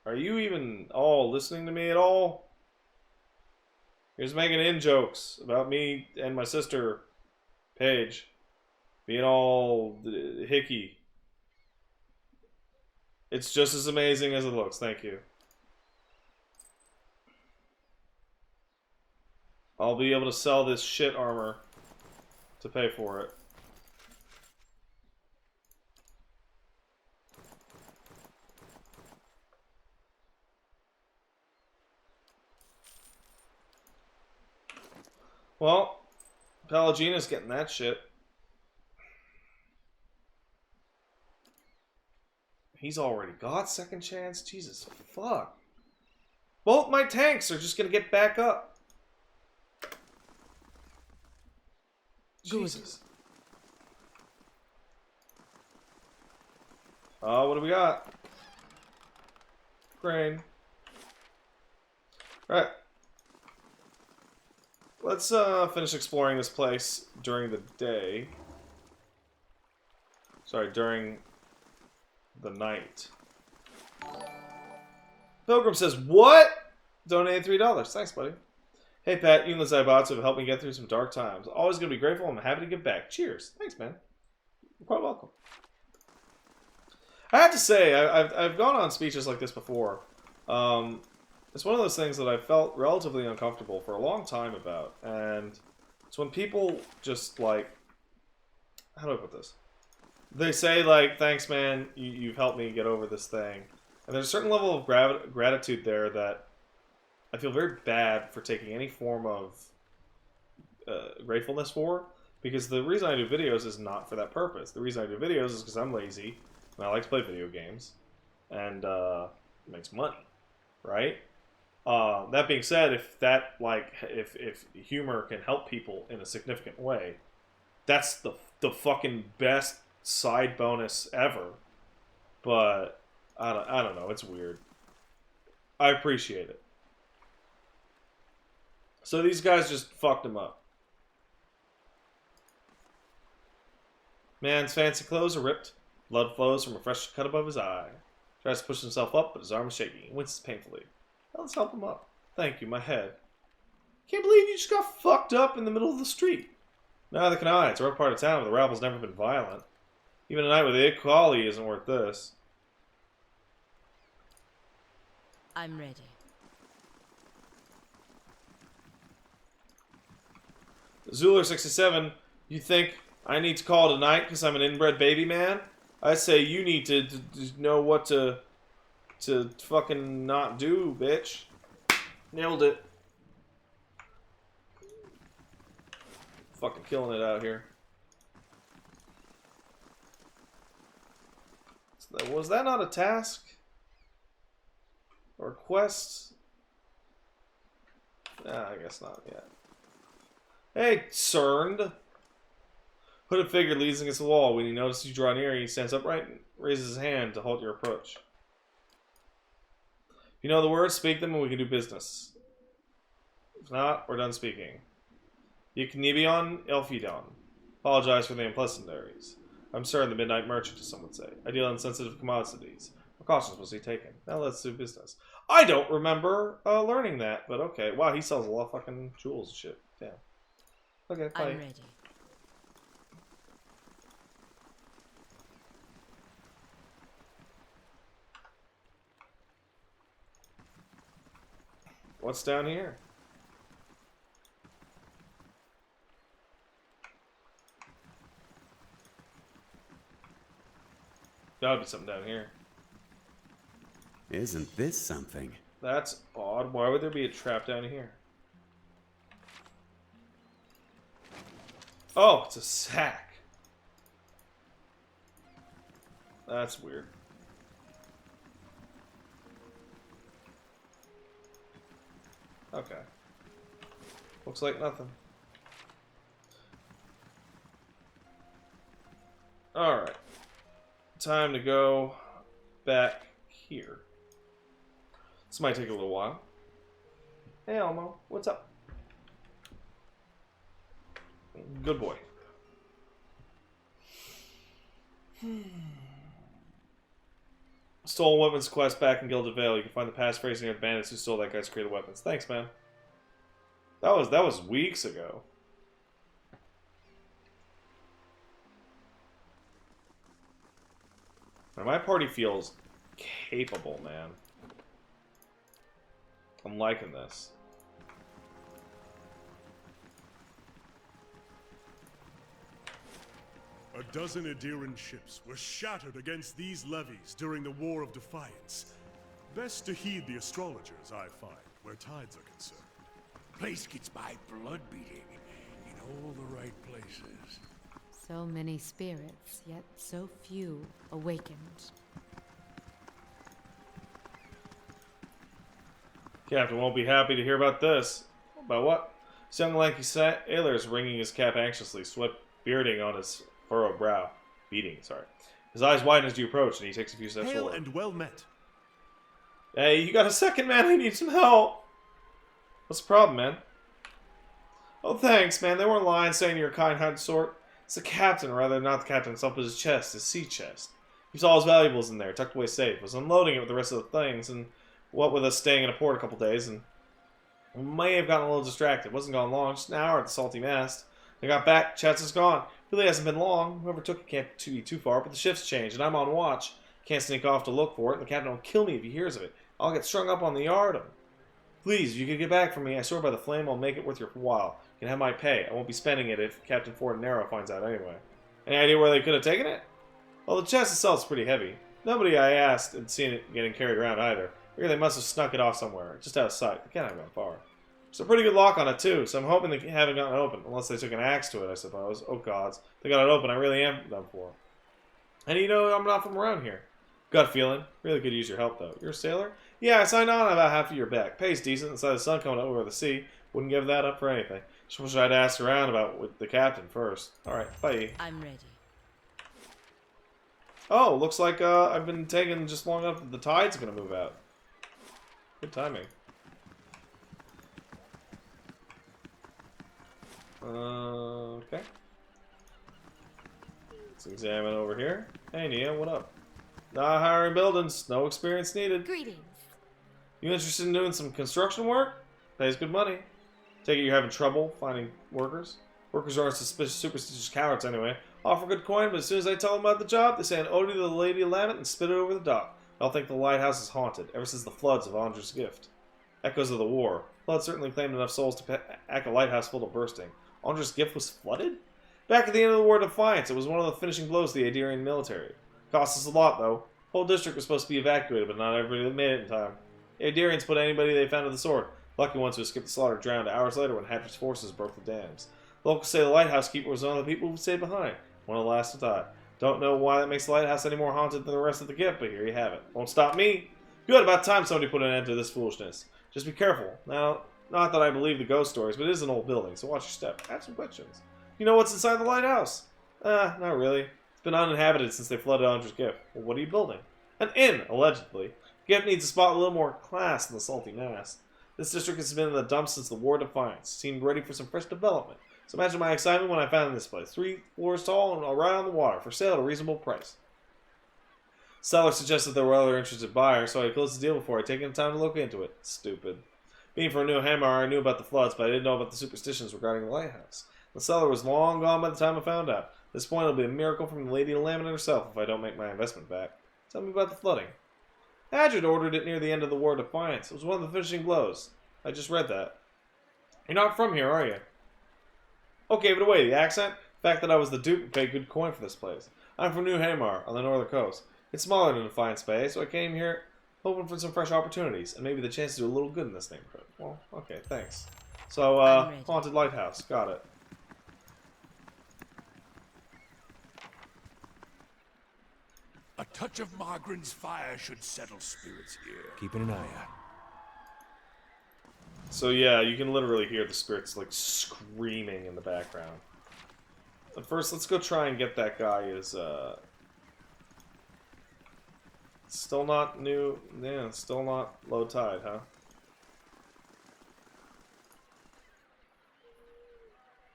Are you even all listening to me at all? You're just making in-jokes about me and my sister, Paige, being all hickey. It's just as amazing as it looks, thank you. I'll be able to sell this shit armor to pay for it. Well, Palagina's getting that shit. He's already got second chance? Jesus, fuck. Both my tanks are just gonna get back up. Jesus. What do we got? Crane. Alright. Let's finish exploring this place during the day. Sorry, during the night. Pilgrim says, what? Donated $3. Thanks, buddy. Hey, Pat, you and the Zybots have helped me get through some dark times. Always going to be grateful. I'm happy to give back. Cheers. Thanks, man. You're quite welcome. I have to say, I've gone on speeches like this before. It's one of those things that I felt relatively uncomfortable for a long time about. And it's when people just, like... How do I put this? They say, like, thanks, man, you've helped me get over this thing. And there's a certain level of gratitude there that I feel very bad for taking any form of gratefulness for. Because the reason I do videos is not for that purpose. The reason I do videos is because I'm lazy, and I like to play video games. And it makes money, right? That being said, if humor can help people in a significant way, that's the fucking best side bonus ever. But I don't know, it's weird. I appreciate it. So these guys just fucked him up. Man's fancy clothes are ripped. Blood flows from a fresh cut above his eye. Tries to push himself up, but his arm is shaky. He winces painfully. Let's help him up. Thank you, my head. Can't believe you just got fucked up in the middle of the street. Neither can I. It's a rough part of town, but the rabble's never been violent. Even a night with the collie isn't worth this. I'm ready. Zuler67, you think I need to call tonight because I'm an inbred baby man? I say you need to know what to fucking not do, bitch. Nailed it. Fucking killing it out here. Was that not a task? Or a quest? Nah, I guess not yet. Hey, CERNed. Hooded figure leans against the wall. When he notices you draw near, he stands upright and raises his hand to halt your approach. If you know the words, speak them and we can do business. If not, we're done speaking. Yiknibion Elfidon. Apologize for the unpleasantries. I'm Sir, the Midnight Merchant, as some would say. I deal in sensitive commodities. Precautions must be taken. Now let's do business. I don't remember learning that, but okay. Wow, he sells a lot of fucking jewels and shit. Damn. Okay, bye. I'm ready. What's down here? Gotta be something down here. Isn't this something? That's odd. Why would there be a trap down here? Oh, it's a sack. That's weird. Okay. Looks like nothing. Alright. Time to go back here. This might take a little while. Hey Elmo, what's up? Good boy. Stolen weapons quest back in Gilded Vale. You can find the passphrase near the bandits who stole that guy's created weapons. Thanks, man. That was weeks ago. Now, my party feels capable, man. I'm liking this. A dozen Adiran ships were shattered against these levies during the War of Defiance. Best to heed the astrologers, I find, where tides are concerned. Place gets my blood beating in all the right places. So many spirits, yet so few awakened. Captain won't be happy to hear about this. About what? This young lanky sailor is wringing his cap anxiously, sweat bearding on his furrowed brow. Beating, sorry. His eyes widen as you approach, and he takes a few steps Hail forward. and well met. Hey, you got a second, man? I need some help. What's the problem, man? Oh, thanks, man. They weren't lying saying you're a kind-hearted sort. It's the captain, or rather not the captain himself, but his chest, his sea chest. He saw his valuables in there, tucked away safe. Was unloading it with the rest of the things, and what with us staying in a port a couple days, and may have gotten a little distracted. Wasn't gone long, just an hour at the salty mast. I got back, chest is gone. Really hasn't been long. Whoever took it can't be too far, but the shift's changed, and I'm on watch. Can't sneak off to look for it, and the captain will kill me if he hears of it. I'll get strung up on the yard. Please, if you could get back from me, I swear by the flame I'll make it worth your while. You can have my pay. I won't be spending it if Captain Ford Narrow finds out anyway. Any idea where they could have taken it? Well, the chest itself is pretty heavy. Nobody I asked had seen it getting carried around either. I figure they must have snuck it off somewhere, just out of sight. They can't have gone far. There's a pretty good lock on it too, so I'm hoping they haven't gotten it open, unless they took an axe to it, I suppose. Oh gods, they got it open. I really am done for. And you know I'm not from around here. Gut feeling. Really could use your help though. You're a sailor? Yeah, I signed on about half of your back. Pay's decent inside the sun coming up over the sea. Wouldn't give that up for anything. Just wish I'd asked around about with the captain first. Alright, bye. I'm ready. Oh, looks like I've been taking just long enough that the tide's gonna move out. Good timing. Okay. Let's examine over here. Hey Nia, what up? Not hiring buildings, no experience needed. Greetings. You interested in doing some construction work? Pays good money. Take it you're having trouble finding workers? Workers aren't superstitious cowards anyway. Offer good coin, but as soon as I tell them about the job, they say an ode to the Lady Lammet and spit it over the dock. They'll think the lighthouse is haunted, ever since the floods of Andra's gift. Echoes of the war. Flood certainly claimed enough souls to pack a lighthouse full to bursting. Andra's gift was flooded? Back at the end of the war of Defiance, it was one of the finishing blows to the Adirian military. Cost us a lot, though. The whole district was supposed to be evacuated, but not everybody made it in time. The Adirians put anybody they found with the sword. Lucky ones who escaped the slaughter drowned hours later when Hatcher's forces broke the dams. The locals say the lighthouse keeper was one of the people who stayed behind. One of the last to die. Don't know why that makes the lighthouse any more haunted than the rest of the gift, but here you have it. Won't stop me. Good, about time somebody put an end to this foolishness. Just be careful. Now, not that I believe the ghost stories, but it is an old building, so watch your step. Ask some questions. You know what's inside the lighthouse? Not really. It's been uninhabited since they flooded Andra's gift. Well, what are you building? An inn, allegedly. The gift needs a spot with a little more class than the salty mast. This district has been in the dumps since the War of Defiance. Seemed ready for some fresh development. So imagine my excitement when I found this place. 3 floors tall and right on the water, for sale at a reasonable price. Seller suggested there were other interested buyers, so I closed the deal before I'd taken the time to look into it. Stupid. Being from New Hampshire, I knew about the floods, but I didn't know about the superstitions regarding the lighthouse. The seller was long gone by the time I found out. At this point, it'll be a miracle from the Lady Lammet herself if I don't make my investment back. Tell me about the flooding. Hadrid ordered it near the end of the War of Defiance. It was one of the finishing blows. I just read that. You're not from here, are you? Oh, gave it away. The accent? The fact that I was the Duke and paid good coin for this place. I'm from New Hampshire, on the northern coast. It's smaller than Defiance Bay, so I came here hoping for some fresh opportunities, and maybe the chance to do a little good in this neighborhood. Well, okay, thanks. So, haunted lighthouse. Got it. A touch of Margaren's fire should settle spirits here. Keeping an eye out. So yeah, you can literally hear the spirits like screaming in the background. But first, let's go try and get that guy his, still not new, yeah, still not low tide, huh?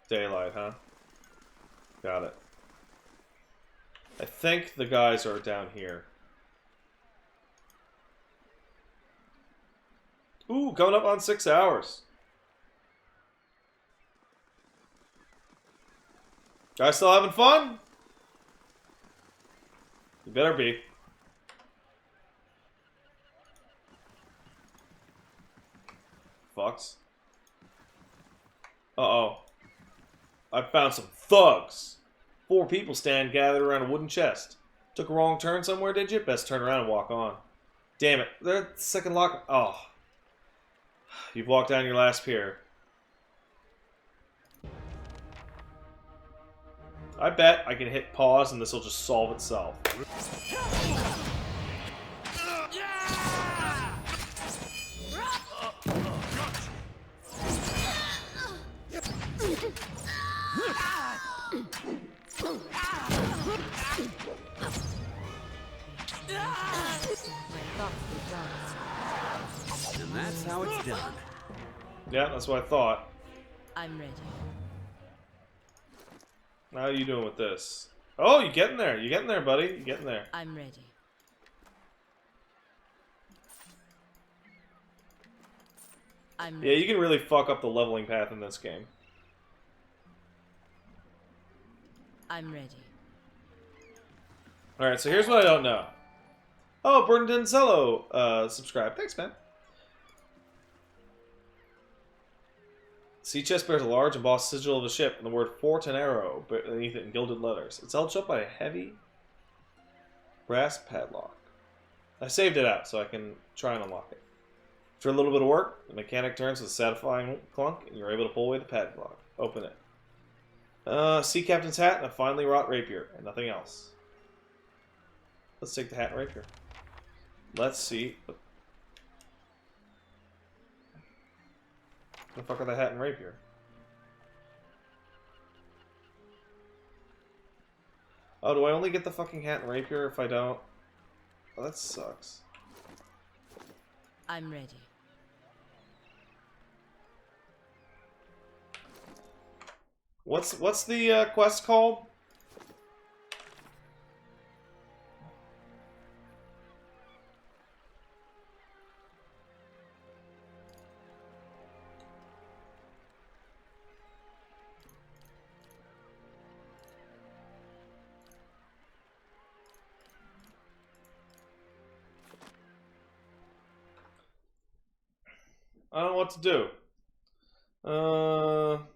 Daylight, huh? Got it. I think the guys are down here. Ooh, coming up on 6 hours. Guys still having fun? You better be. Fucks. Uh-oh. I found some thugs. 4 people stand gathered around a wooden chest. Took a wrong turn somewhere, did you? Best turn around and walk on. Damn it. They're at the second lock. Oh. You've walked down your last pier. I bet I can hit pause and this will just solve itself. And that's how it's done. Yeah, that's what I thought. I'm ready. How are you doing with this? Oh, you getting there. You getting there, buddy. You getting there. I'm ready. I'm ready. Yeah, you can really fuck up the leveling path in this game. I'm ready. Alright, so here's what I don't know. Oh, Burton Denzello, subscribe. Thanks, man. Sea chest bears a large embossed sigil of a ship and the word Fort and Arrow beneath it in gilded letters. It's held shut by a heavy brass padlock. I saved it out so I can try and unlock it. After a little bit of work, the mechanic turns with a satisfying clunk and you're able to pull away the padlock. Open it. Sea captain's hat and a finely wrought rapier and nothing else. Let's take the hat and rapier. Let's see. What the fuck are the hat and rapier? Oh, do I only get the fucking hat and rapier if I don't? Oh, that sucks. I'm ready. What's the quest called? I don't know what to do.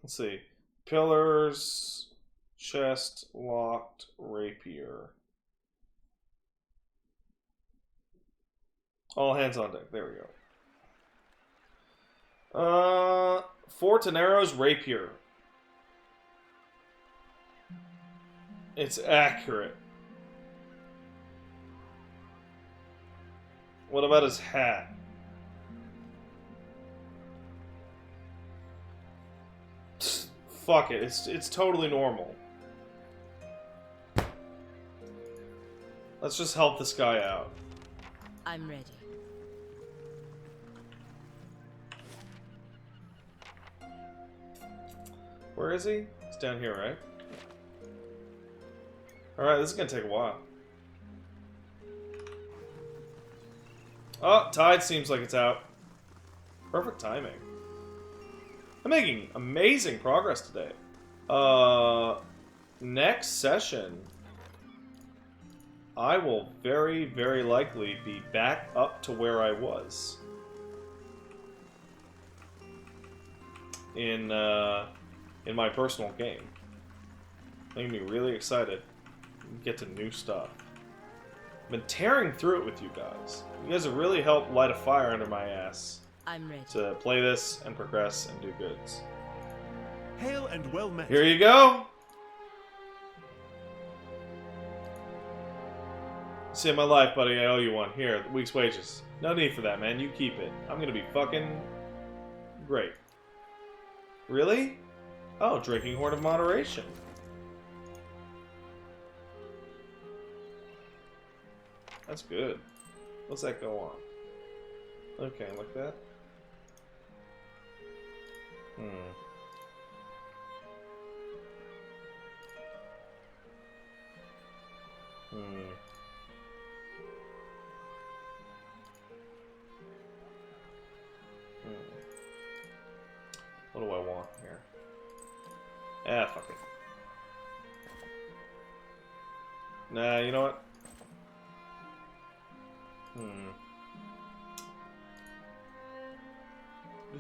Let's see. Pillars, chest, locked, rapier. All hands on deck. There we go. Fort and Arrows, rapier. It's accurate. What about his hat? Fuck it, it's totally normal. Let's just help this guy out. I'm ready. Where is he? He's down here, right? Alright, this is gonna take a while. Oh, tide seems like it's out. Perfect timing. I'm making amazing progress today. Next session, I will very, very likely be back up to where I was in my personal game. Making me really excited. Get to new stuff. I've been tearing through it with you guys. You guys have really helped light a fire under my ass. I'm ready. To play this and progress and do goods. Hail and well met. Here you go. Save my life, buddy. I owe you one. Here, week's wages. No need for that, man. You keep it. I'm gonna be fucking great. Really? Oh, drinking horn of moderation. That's good. What's that go on? Okay, like that. What do I want here? Ah, fuck it. Nah, you know what?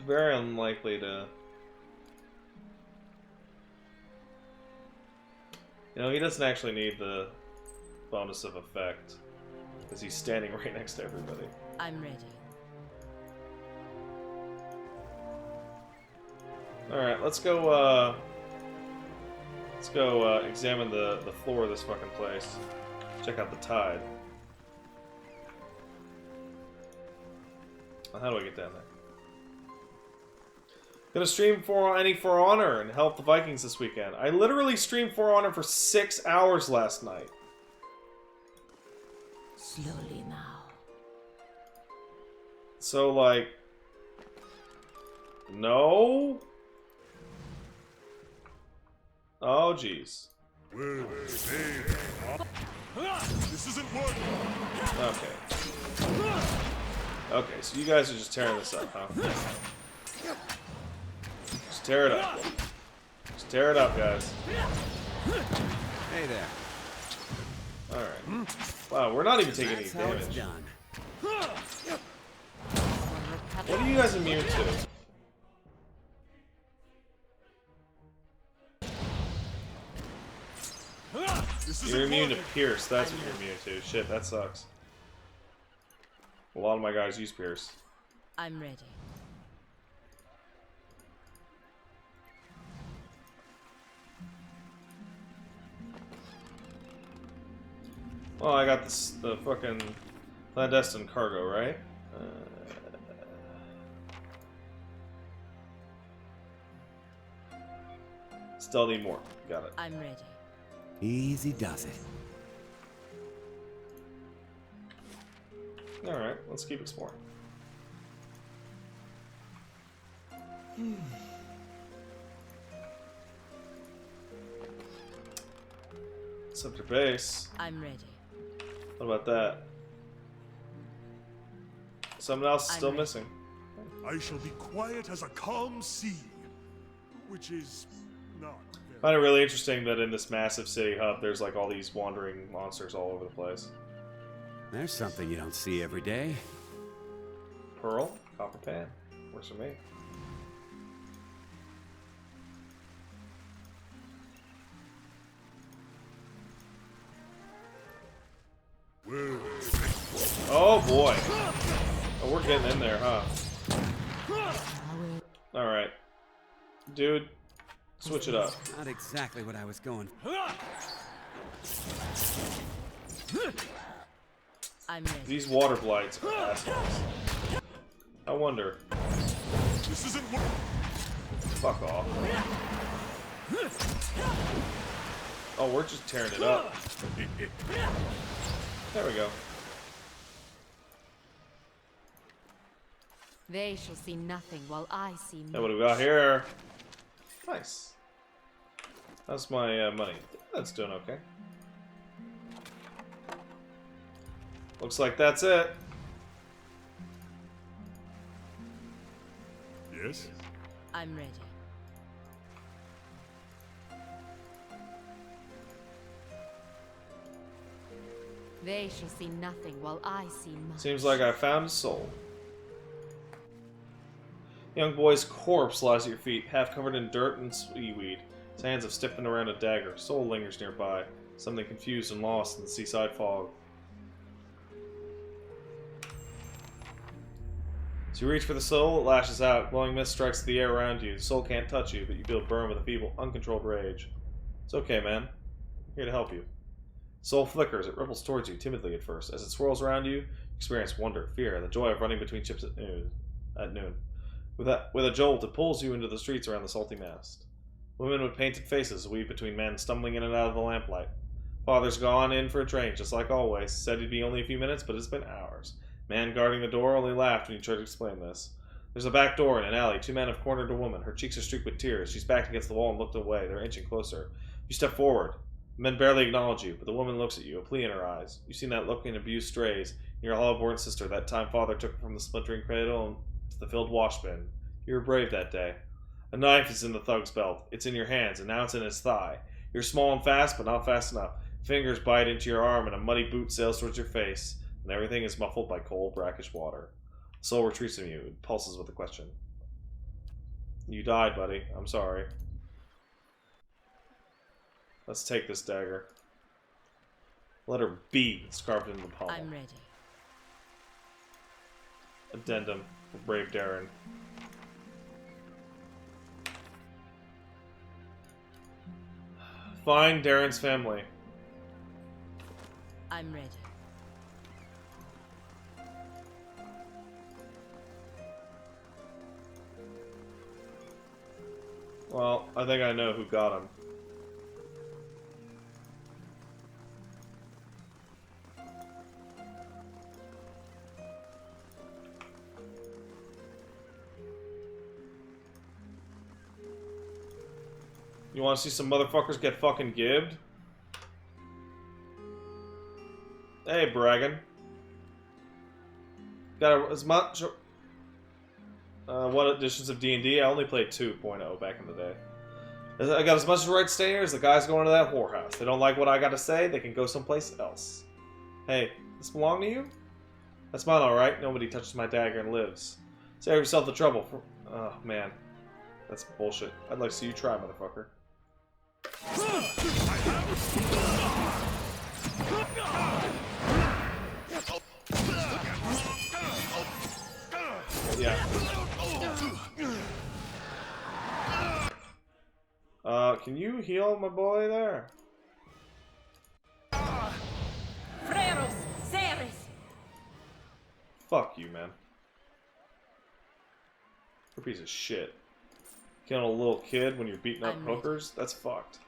Very unlikely to... You know, he doesn't actually need the bonus of effect, because he's standing right next to everybody. I'm ready. Alright, let's go examine the floor of this fucking place. Check out the tide. How do I get down there? Gonna stream For Honor and help the Vikings this weekend. I literally streamed For Honor for 6 hours last night. Slowly now. So, like... No? Oh, jeez. This isn't working. Okay. Okay, so you guys are just tearing this up, huh? Just tear it up. Just tear it up, guys. Hey there. Alright. Wow, we're not even taking any That's how it's damage. done. What are you guys immune to? You're immune to Pierce, that's what you're immune to. Shit, that sucks. A lot of my guys use Pierce. I'm ready. Well, I got this, the fucking clandestine cargo, right? Still need more. Got it. I'm ready. Easy does it. Alright, let's keep exploring. Scepter base. I'm ready. What about that? Someone else is still ready. missing. I shall be quiet as a calm sea, which is not I find it really interesting that in this massive city hub, there's like all these wandering monsters all over the place. There's something you don't see every day. Pearl, copper pan, works for me. Oh boy! Oh, we're getting in there, huh? All right, dude, switch it up. Not exactly what I was going. I'm ready. These water blights are assholes. I wonder. This isn't Fuck off. Oh, we're just tearing it up. There we go. They shall see nothing while I see Hey, much. what do we got here? Nice. That's my money. That's doing okay. Looks like that's it. Yes? I'm ready. They shall see nothing while I see much. Seems like I found a soul. Young boy's corpse lies at your feet, half covered in dirt and seaweed. His hands have stiffened around a dagger. Soul lingers nearby, something confused and lost in the seaside fog. As you reach for the soul, it lashes out. Glowing mist strikes the air around you. The soul can't touch you, but you feel burned with a feeble, uncontrolled rage. It's okay, man. I'm here to help you. Soul flickers. It ripples towards you, timidly at first. As it swirls around you, you experience wonder, fear, and the joy of running between ships at noon. With a jolt, it pulls you into the streets around the salty mast. Women with painted faces weave between men, stumbling in and out of the lamplight. Father's gone in for a drink, just like always. Said it'd be only a few minutes, but it's been hours. Man guarding the door only laughed when you tried to explain this. There's a back door in an alley. Two men have cornered a woman. Her cheeks are streaked with tears. She's backed against the wall and looked away. They're inching closer. You step forward. The men barely acknowledge you, but the woman looks at you, a plea in her eyes. You've seen that look in abused strays. Your Hollowborn sister, that time father took her from the splintering cradle to the filled washbin. You were brave that day. A knife is in the thug's belt. It's in your hands, and now it's in his thigh. You're small and fast, but not fast enough. Fingers bite into your arm, and a muddy boot sails towards your face, and everything is muffled by cold, brackish water. The soul retreats from you. It pulses with a question. You died, buddy. I'm sorry. Let's take this dagger. Letter B is carved into the palm. I'm ready. Addendum for Brave Darren. Find Darren's family. I'm ready. Well, I think I know who got him. You want to see some motherfuckers get fucking gibbed? Hey, bragging. Got as much. What editions of D&D? I only played 2.0 back in the day. I got as much right to stay here as the guys going to that whorehouse. They don't like what I got to say, they can go someplace else. Hey, this belong to you? That's mine, alright. Nobody touches my dagger and lives. Save yourself the trouble. Oh, man. That's bullshit. I'd like to see you try, motherfucker. Yeah. Can you heal my boy there? Fuck you, man. You're a piece of shit. Killing a little kid when you're beating up hookers? That's fucked.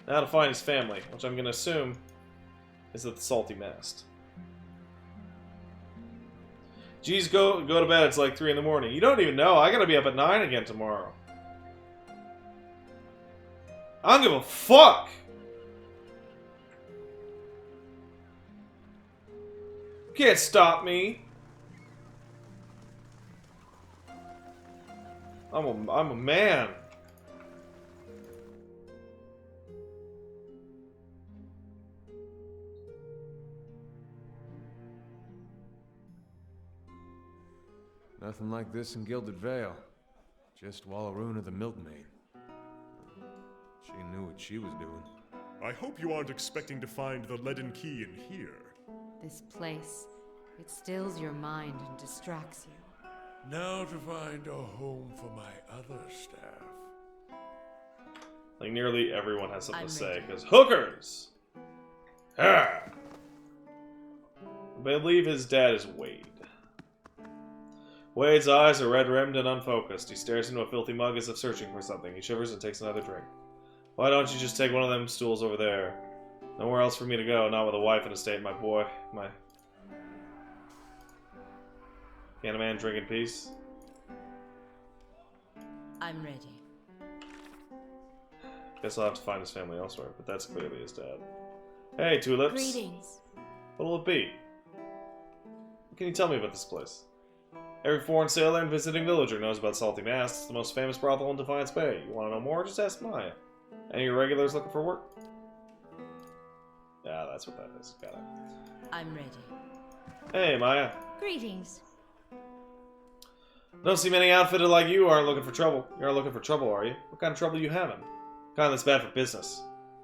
Now to find his family, which I'm gonna assume is at the Salty Mast. Geez, go to bed. It's like 3 in the morning. You don't even know. I gotta be up at 9 again tomorrow. I don't give a fuck. You can't stop me. I'm a man. Nothing like this in Gilded Vale. Just Wallaroo of the milkmaid. She knew what she was doing. I hope you aren't expecting to find the leaden key in here. This place, it stills your mind and distracts you. Now to find a home for my other staff. Like nearly everyone has something to say, because hookers! Ah! I believe his dad is Wade. Wade's eyes are red-rimmed and unfocused. He stares into a filthy mug as if searching for something. He shivers and takes another drink. Why don't you just take one of them stools over there? Nowhere else for me to go, not with a wife and a state, my boy. Can a man drink in peace? I'm ready. Guess I'll have to find his family elsewhere, but that's clearly his dad. Hey, Tulips. Greetings. What'll it be? What can you tell me about this place? Every foreign sailor and visiting villager knows about Salty Mast. It's the most famous brothel in Defiance Bay. You want to know more? Just ask Maya. Any regulars looking for work? Yeah, that's what that is. Got it. I'm ready. Hey, Maya. Greetings. Don't see many outfitted like you aren't looking for trouble. You aren't looking for trouble, are you? What kind of trouble you having? Kind that's bad for business.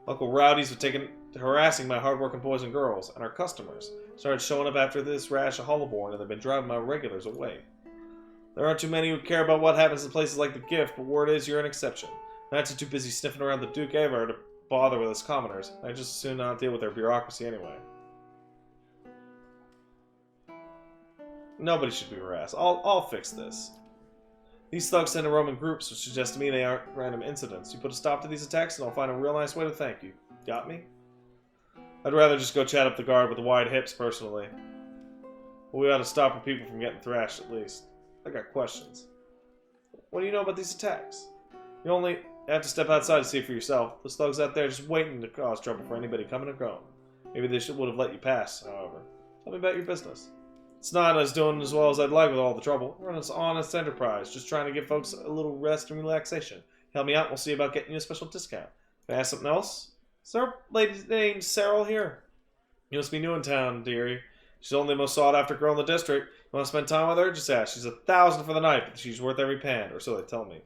Local rowdies have taken to harassing my hard-working boys and girls, and our customers started showing up after this rash of Hollowborn, and they've been driving my regulars away. There aren't too many who care about what happens in places like the Gift, but word is you're an exception. Knights are too busy sniffing around the Duke Avar to bother with us commoners. I just as soon not deal with their bureaucracy anyway. Nobody should be harassed. I'll fix this. These thugs send in Roman groups, which suggests to me they aren't random incidents. You put a stop to these attacks, and I'll find a real nice way to thank you. Got me? I'd rather just go chat up the guard with the wide hips, personally. But we ought to stop our people from getting thrashed, at least. I got questions. What do you know about these attacks? You only have to step outside to see for yourself. Those thugs out there are just waiting to cause trouble for anybody coming or going. Maybe they would have let you pass, however. Tell me about your business. It's not us doing as well as I'd like with all the trouble. We're an honest enterprise, just trying to give folks a little rest and relaxation. Help me out, we'll see about getting you a special discount. Can I ask something else? Is there a lady named Cyril here? You must be new in town, dearie. She's only the most sought-after girl in the district. You want to spend time with her? Just ask. She's 1,000 for the night, but she's worth every pound, or so they tell me.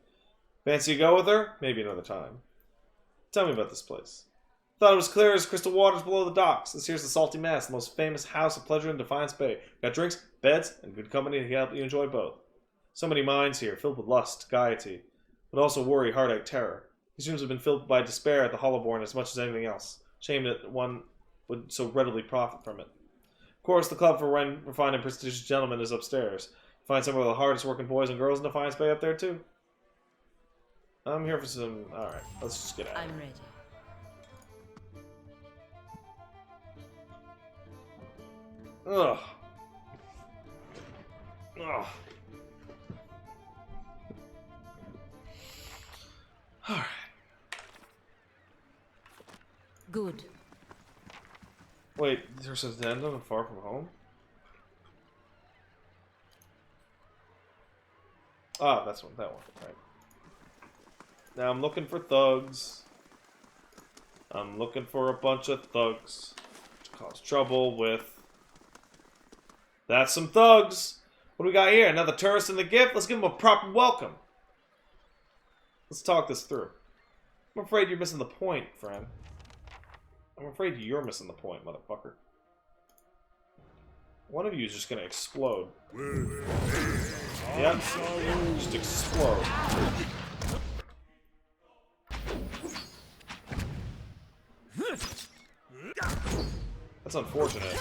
Fancy you go with her? Maybe another time. Tell me about this place. Thought it was clear as crystal waters below the docks. This here's the Salty Mast, the most famous house of pleasure in Defiance Bay. Got drinks, beds, and good company to help you enjoy both. So many minds here, filled with lust, gaiety, but also worry, heartache, terror. These rooms have been filled by despair at the Hollowborn as much as anything else. Shame that one would so readily profit from it. Of course, the club for refined and prestigious gentlemen is upstairs. You find some of the hardest working boys and girls in Defiance Bay up there, too. I'm here for some... Alright, let's just get out. I'm ready. Ugh. Ugh. Alright. Good. Wait, there's a addendum and Far From Home? Ah, that's one. That one. Right. Now I'm looking for thugs. I'm looking for a bunch of thugs to cause trouble with. That's some thugs. What do we got here? Another tourist in the gift? Let's give him a proper welcome. Let's talk this through. I'm afraid you're missing the point, friend. I'm afraid you're missing the point, motherfucker. One of you is just gonna explode. Yep. Just explode. That's unfortunate.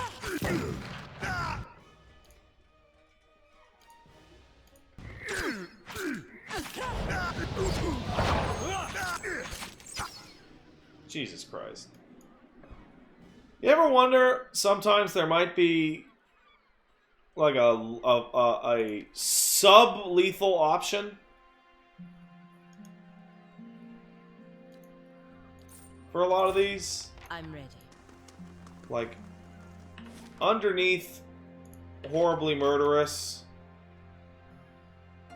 Jesus Christ. You ever wonder, sometimes there might be like a sub-lethal option for a lot of these? I'm ready. Like, underneath horribly murderous,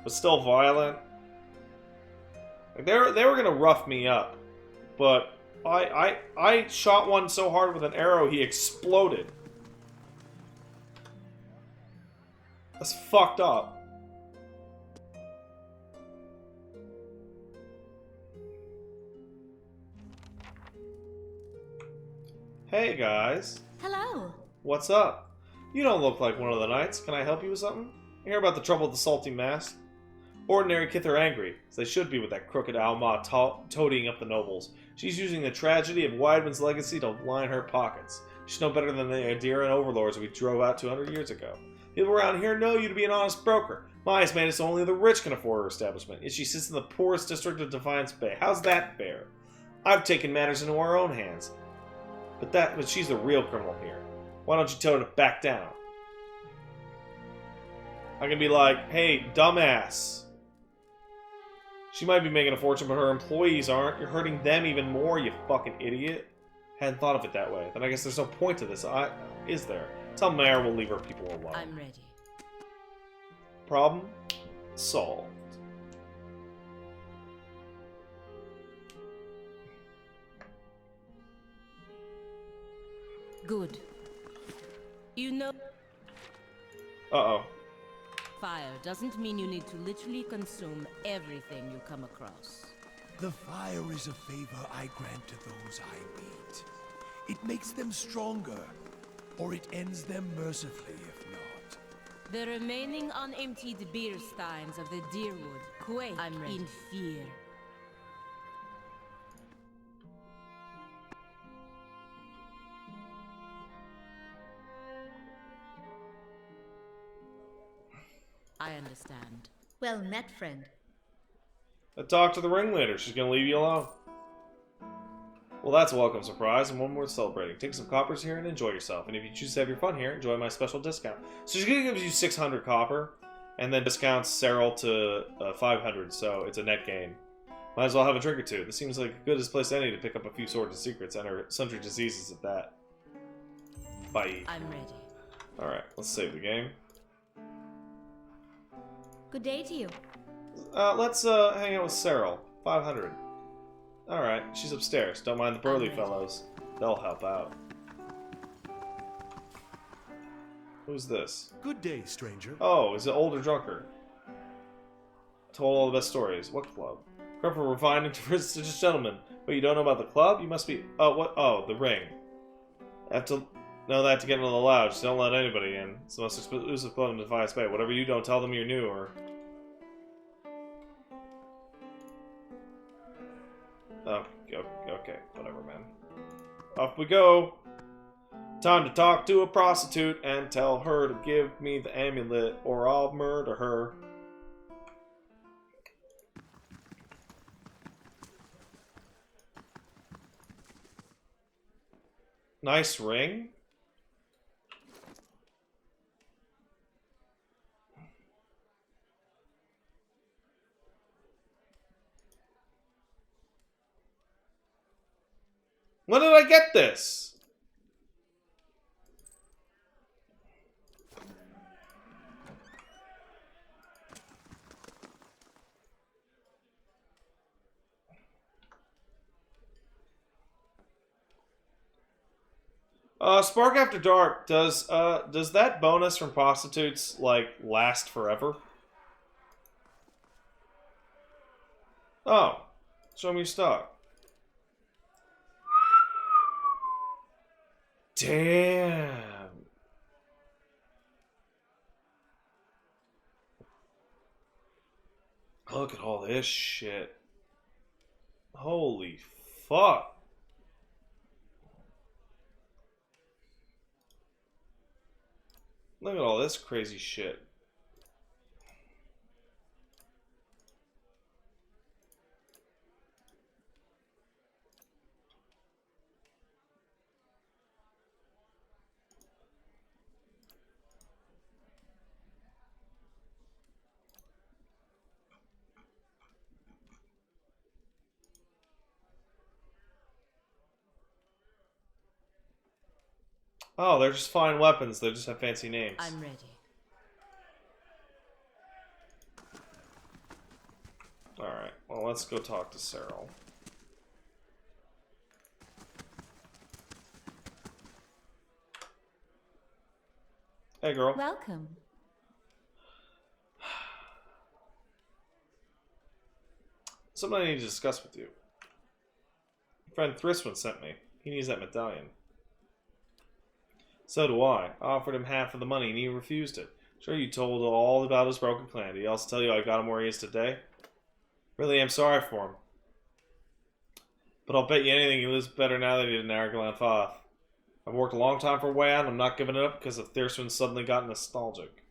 but still violent. Like they were gonna rough me up, but I shot one so hard with an arrow he exploded. That's fucked up. Hey guys. Hello. What's up? You don't look like one of the knights. Can I help you with something? You hear about the trouble with the salty mask? Ordinary Kith are angry, as they should be with that crooked Alma toadying up the nobles. She's using the tragedy of Weidman's legacy to line her pockets. She's no better than the Adira and overlords we drove out 200 years ago. People around here know you to be an honest broker. Myers made it so only the rich can afford her establishment, yet she sits in the poorest district of Defiance Bay. How's that fair? I've taken matters into our own hands. But she's the real criminal here. Why don't you tell her to back down? I can be like, hey, dumbass. She might be making a fortune, but her employees aren't. You're hurting them even more, you fucking idiot. Hadn't thought of it that way. Then I guess there's no point to this, is there? Tell Mare we'll leave her people alone. I'm ready. Problem solved. Good. You know... Uh-oh. Fire doesn't mean you need to literally consume everything you come across. The fire is a favor I grant to those I meet. It makes them stronger, or it ends them mercifully if not. The remaining unemptied beer steins of the Deerwood quake in fear. I understand. Well met, friend. I talked to the ringleader. She's gonna leave you alone. Well, that's a welcome surprise and one worth celebrating. Take some coppers here and enjoy yourself. And if you choose to have your fun here, enjoy my special discount. So she's gonna give you 600 copper, and then discounts Cyril to 500, so it's a net gain. Might as well have a drink or two. This seems like as good as place any to pick up a few swords and secrets and her sundry diseases at that. Bye. I'm ready. Alright, let's save the game. Good day to you. Let's hang out with Cyril. 500. Alright, she's upstairs. Don't mind the burly fellows. They'll help out. Who's this? Good day, stranger. Oh, is it older drunkard? Told all the best stories. What club? Club for refined and prestigious gentlemen. Wait, you don't know about the club? You must be... Oh, what? Oh, the ring. I have to know that to get into the lounge. Just don't let anybody in. It's the most exclusive club in Defiance Bay. Whatever you don't tell them you're new, or... Oh, okay, whatever, man. Off we go. Time to talk to a prostitute and tell her to give me the amulet or I'll murder her. Nice ring. When did I get this? Spark After Dark, does that bonus from prostitutes, like, last forever? Oh. Show me your stock. Damn. Look at all this shit. Holy fuck. Look at all this crazy shit. Oh, they're just fine weapons. They just have fancy names. I'm ready. Alright, well, let's go talk to Cyril. Hey, girl. Welcome. Something I need to discuss with you. Friend Thriswin sent me. He needs that medallion. So do I. I offered him half of the money and he refused it. Sure, you told all about his broken plan. Did he also tell you I got him where he is today? Really am sorry for him. But I'll bet you anything he lives better now than he did in Argolan Foth. I've worked a long time for a way out and I'm not giving it up because of Thriswin suddenly got nostalgic.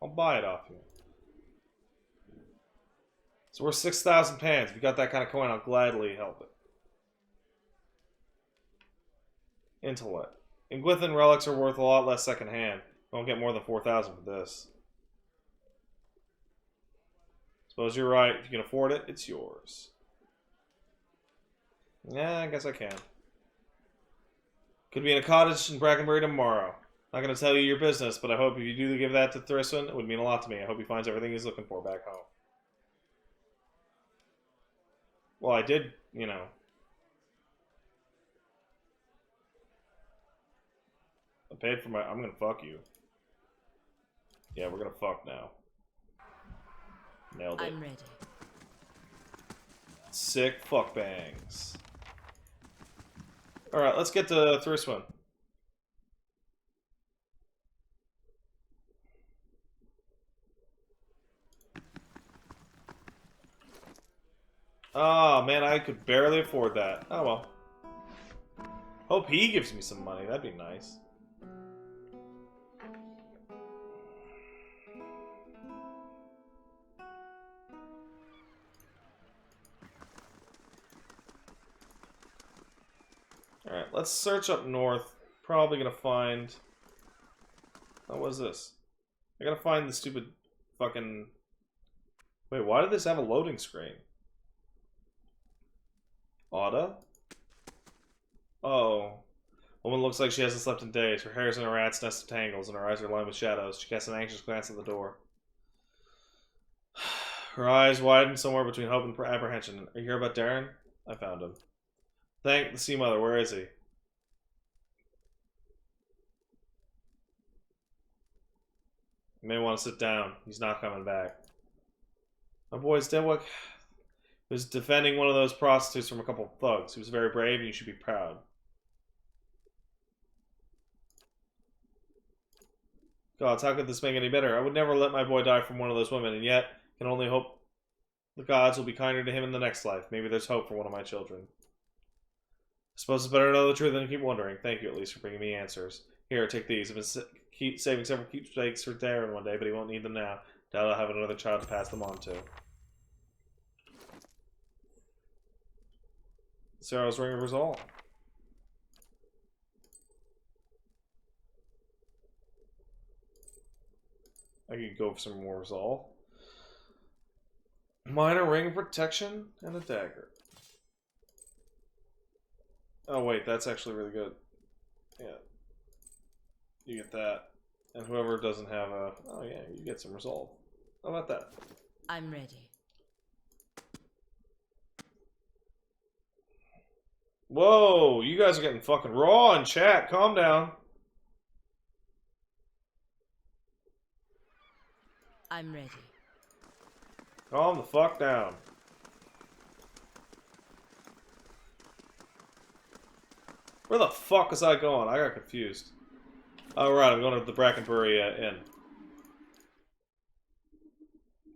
I'll buy it off you. It's worth 6,000 pans. If you got that kind of coin, I'll gladly help it. Intellect. Ingwithan relics are worth a lot less secondhand. I won't get more than 4,000 for this. Suppose you're right. If you can afford it, it's yours. Yeah, I guess I can. Could be in a cottage in Brackenbury tomorrow. Not going to tell you your business, but I hope if you do give that to Thriswin, it would mean a lot to me. I hope he finds everything he's looking for back home. Well, I did, you know. I paid for my... I'm gonna fuck you. Yeah, we're gonna fuck now. Nailed it. I'm ready. Sick fuck bangs. Alright, let's get to Thriswin. Oh, man, I could barely afford that. Oh, well. Hope he gives me some money. That'd be nice. Alright, let's search up north. Probably gonna find... Oh, what is this? I gotta find the stupid fucking... Wait, why did this have a loading screen? Auda? Oh. Woman looks like she hasn't slept in days. Her hair's in a rat's nest of tangles, and her eyes are lined with shadows. She casts an anxious glance at the door. Her eyes widen somewhere between hope and apprehension. Are you here about Darren? I found him. Thank the Sea Mother. Where is he? You may want to sit down. He's not coming back. My boy's dead. What? He was defending one of those prostitutes from a couple of thugs. He was very brave, and you should be proud. Gods, how could this make any better? I would never let my boy die from one of those women, and yet can only hope the gods will be kinder to him in the next life. Maybe there's hope for one of my children. I suppose it's better to know the truth than to keep wondering. Thank you, at least, for bringing me answers. Here, take these. I've been saving several keepsakes for Darren one day, but he won't need them now. Doubt I'll have another child to pass them on to. Sarah's Ring of Resolve. I could go for some more Resolve. Minor Ring of Protection and a dagger. Oh wait, that's actually really good. Yeah. You get that. And whoever doesn't have a... Oh yeah, you get some Resolve. How about that? I'm ready. Whoa, you guys are getting fucking raw in chat. Calm down. I'm ready. Calm the fuck down. Where the fuck was I going? I got confused. Oh, right, I'm going to the Brackenbury Inn.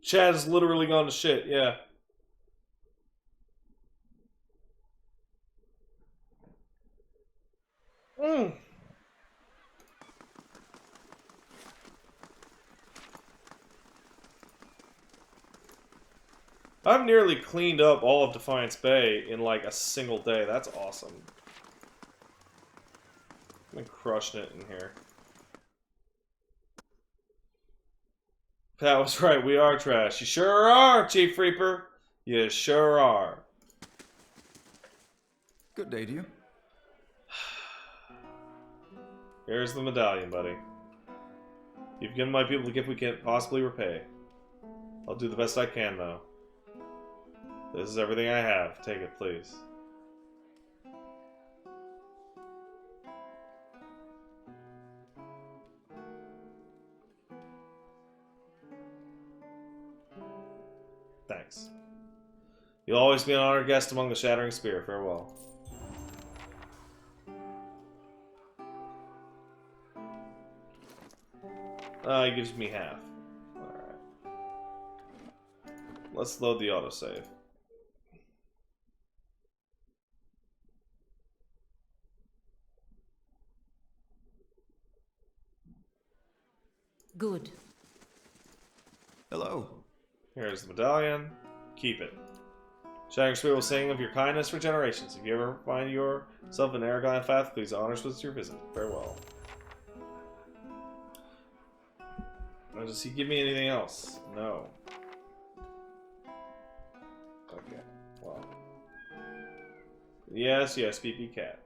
Chad has literally gone to shit, yeah. I've nearly cleaned up all of Defiance Bay in like a single day. That's awesome. I've been crushing it in here. Pat was right, we are trash. You sure are, Chief Reaper. You sure are. Good day to you. Here's the medallion, buddy. You've given my people the gift we can't possibly repay. I'll do the best I can, though. This is everything I have. Take it, please. Thanks. You'll always be an honored guest among the Shattering Spear. Farewell. He gives me half. Alright. Let's load the autosave. Good. Hello. Here's the medallion. Keep it. Shattering Spear will sing of your kindness for generations. If you ever find yourself in Aragon path, please honor us with your visit. Farewell. Now, does he give me anything else? No. Okay. Well. Yes, yes, PP Cat.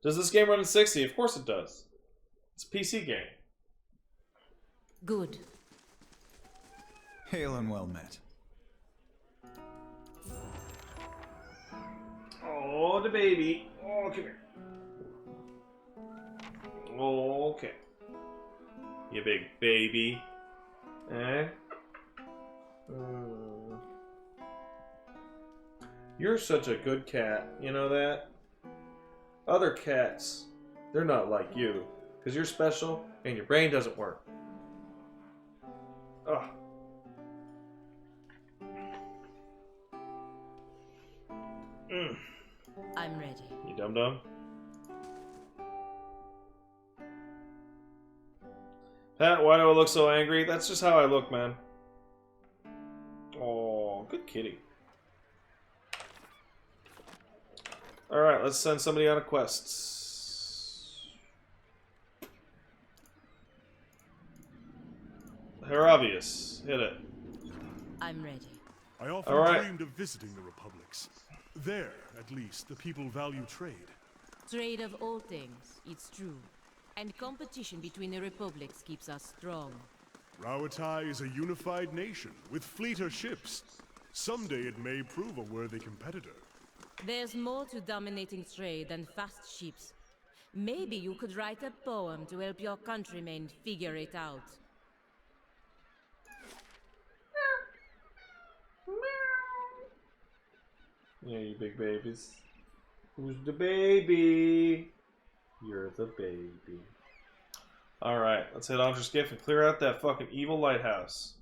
Does this game run in 60? Of course it does. It's a PC game. Good. Hail and well met. Oh, the baby. Oh, come here. Okay. You big baby. Eh? You're such a good cat. You know that? Other cats, they're not like you. Because you're special and your brain doesn't work. Ugh. I'm ready. You dum-dum? Pat, why do I look so angry? That's just how I look, man. Oh, good kitty. Alright, let's send somebody on a quest. Heravius, hit it. I'm ready. I often dreamed of visiting the republics. There, at least, the people value trade. Trade of all things, it's true. And competition between the republics keeps us strong. Rauatai is a unified nation with fleeter ships. Someday it may prove a worthy competitor. There's more to dominating trade than fast ships. Maybe you could write a poem to help your countrymen figure it out. Yeah, you big babies. Who's the baby? You're the baby. Alright, let's hit Andre's Gift and clear out that fucking evil lighthouse.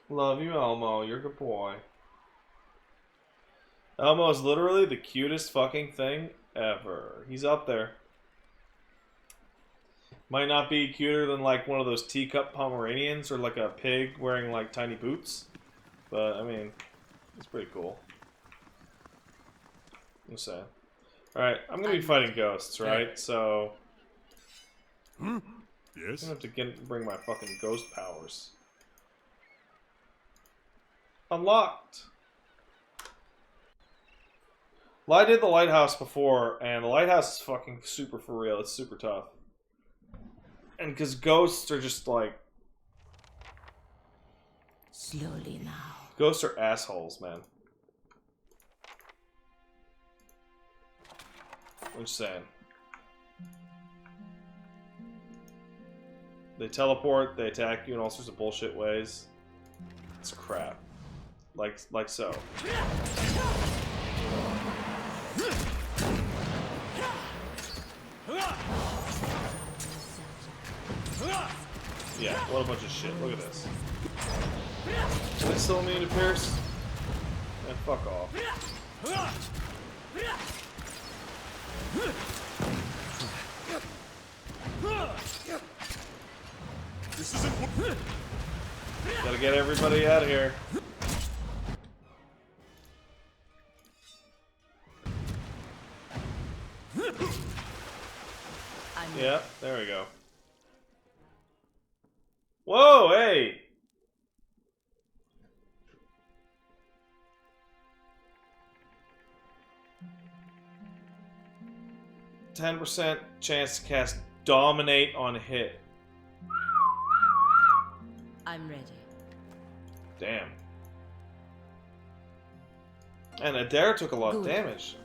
Love you, Elmo. You're a good boy. Elmo is literally the cutest fucking thing ever. He's up there. Might not be cuter than like one of those teacup Pomeranians or like a pig wearing like tiny boots. But, I mean, it's pretty cool. I'm saying. Alright, I'm gonna be fighting ghosts, right? So... Yes? I'm gonna have to bring my fucking ghost powers. Unlocked! Well, I did the lighthouse before, and the lighthouse is fucking super for real. It's super tough. And because ghosts are just like... Slowly now. Ghosts are assholes, man. I'm just saying. They teleport, they attack you in all sorts of bullshit ways. It's crap. Like so. Yeah, what a bunch of shit. Look at this. Are they still immune to Pierce? Man, fuck off. This isn't what... Gotta get everybody out of here. Yeah, there we go. Whoa, hey! %10 chance to cast Dominate on hit. I'm ready. Damn. And Adair took a lot of damage.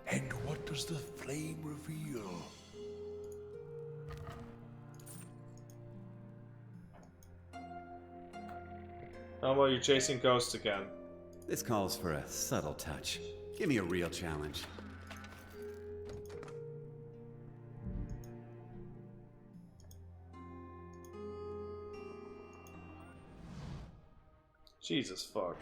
And what does the flame reveal? How about you chasing ghosts again? This calls for a subtle touch. Give me a real challenge. Jesus fuck.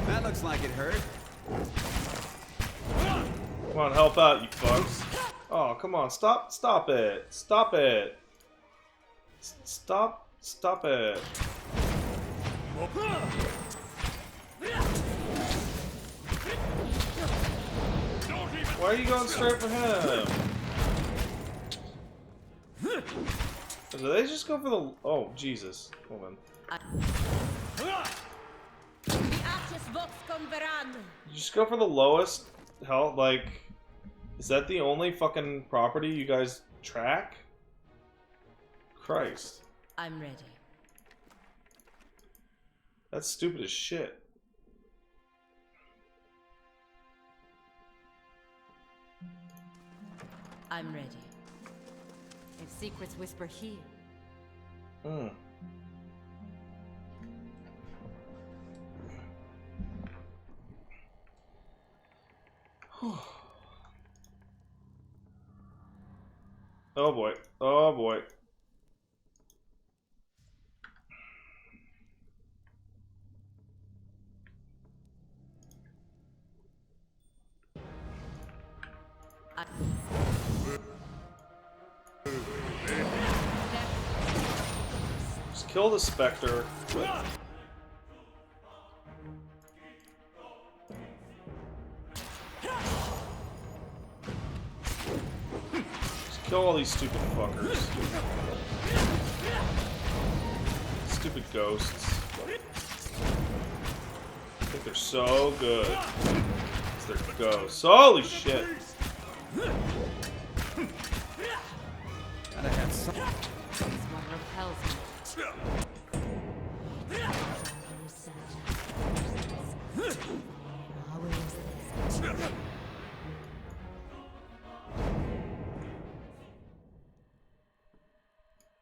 That looks like it hurt. Come on, help out, you fucks. Oh, come on, stop it. Stop it. Stop it. Why are you going straight for him? Do they just go for the... Oh, Jesus. Hold on. You just go for the lowest health, like... Is that the only fucking property you guys track? Christ. I'm ready. That's stupid as shit. I'm ready. If secrets whisper here. Hmm. Oh boy. Oh boy. Just kill the Spectre. Kill all these stupid fuckers. Stupid ghosts. I think they're so good. They're ghosts. Holy shit! Gotta have some. This one repels me.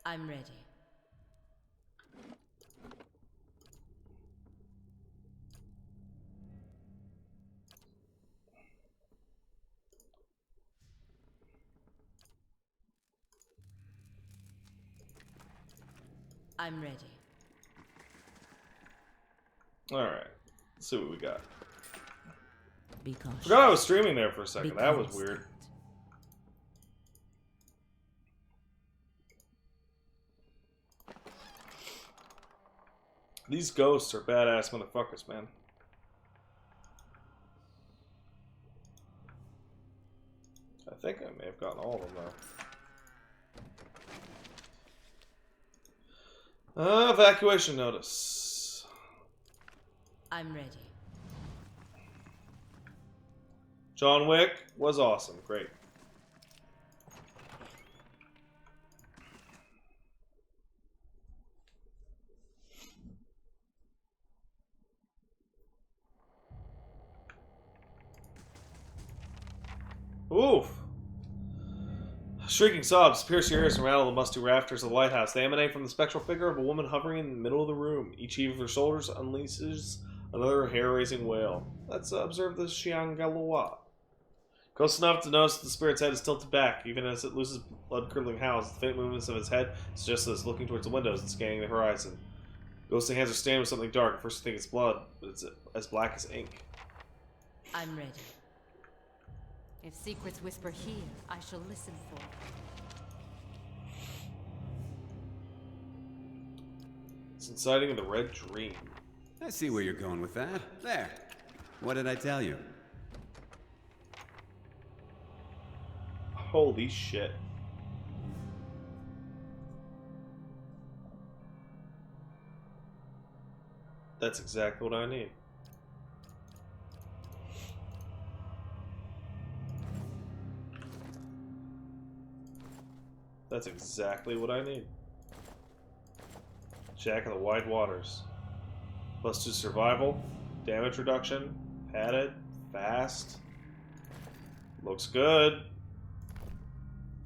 I'm ready. I'm ready. Alright. Let's see what we got. Because Forgot I was streaming there for a second. That was weird. These ghosts are badass motherfuckers, man. I think I may have gotten all of them, though. Evacuation notice. I'm ready. John Wick was awesome. Great. Oof. Shrieking sobs pierce your ears and rattle the musty rafters of the lighthouse. They emanate from the spectral figure of a woman hovering in the middle of the room. Each heave of her shoulders unleashes another hair-raising wail. Let's observe the Xiangaloa. Close enough to notice that the spirit's head is tilted back, even as it loses blood-curdling howls. The faint movements of its head suggest that it's looking towards the windows and scanning the horizon. Ghostly hands are stained with something dark. At first you think it's blood, but it's as black as ink. I'm ready. If secrets whisper here, I shall listen for. It's inciting the Red Dream. I see where you're going with that. There. What did I tell you? Holy shit. That's exactly what I need. That's exactly what I need. Jack of the Wide Waters. +2 survival, damage reduction, padded, fast. Looks good.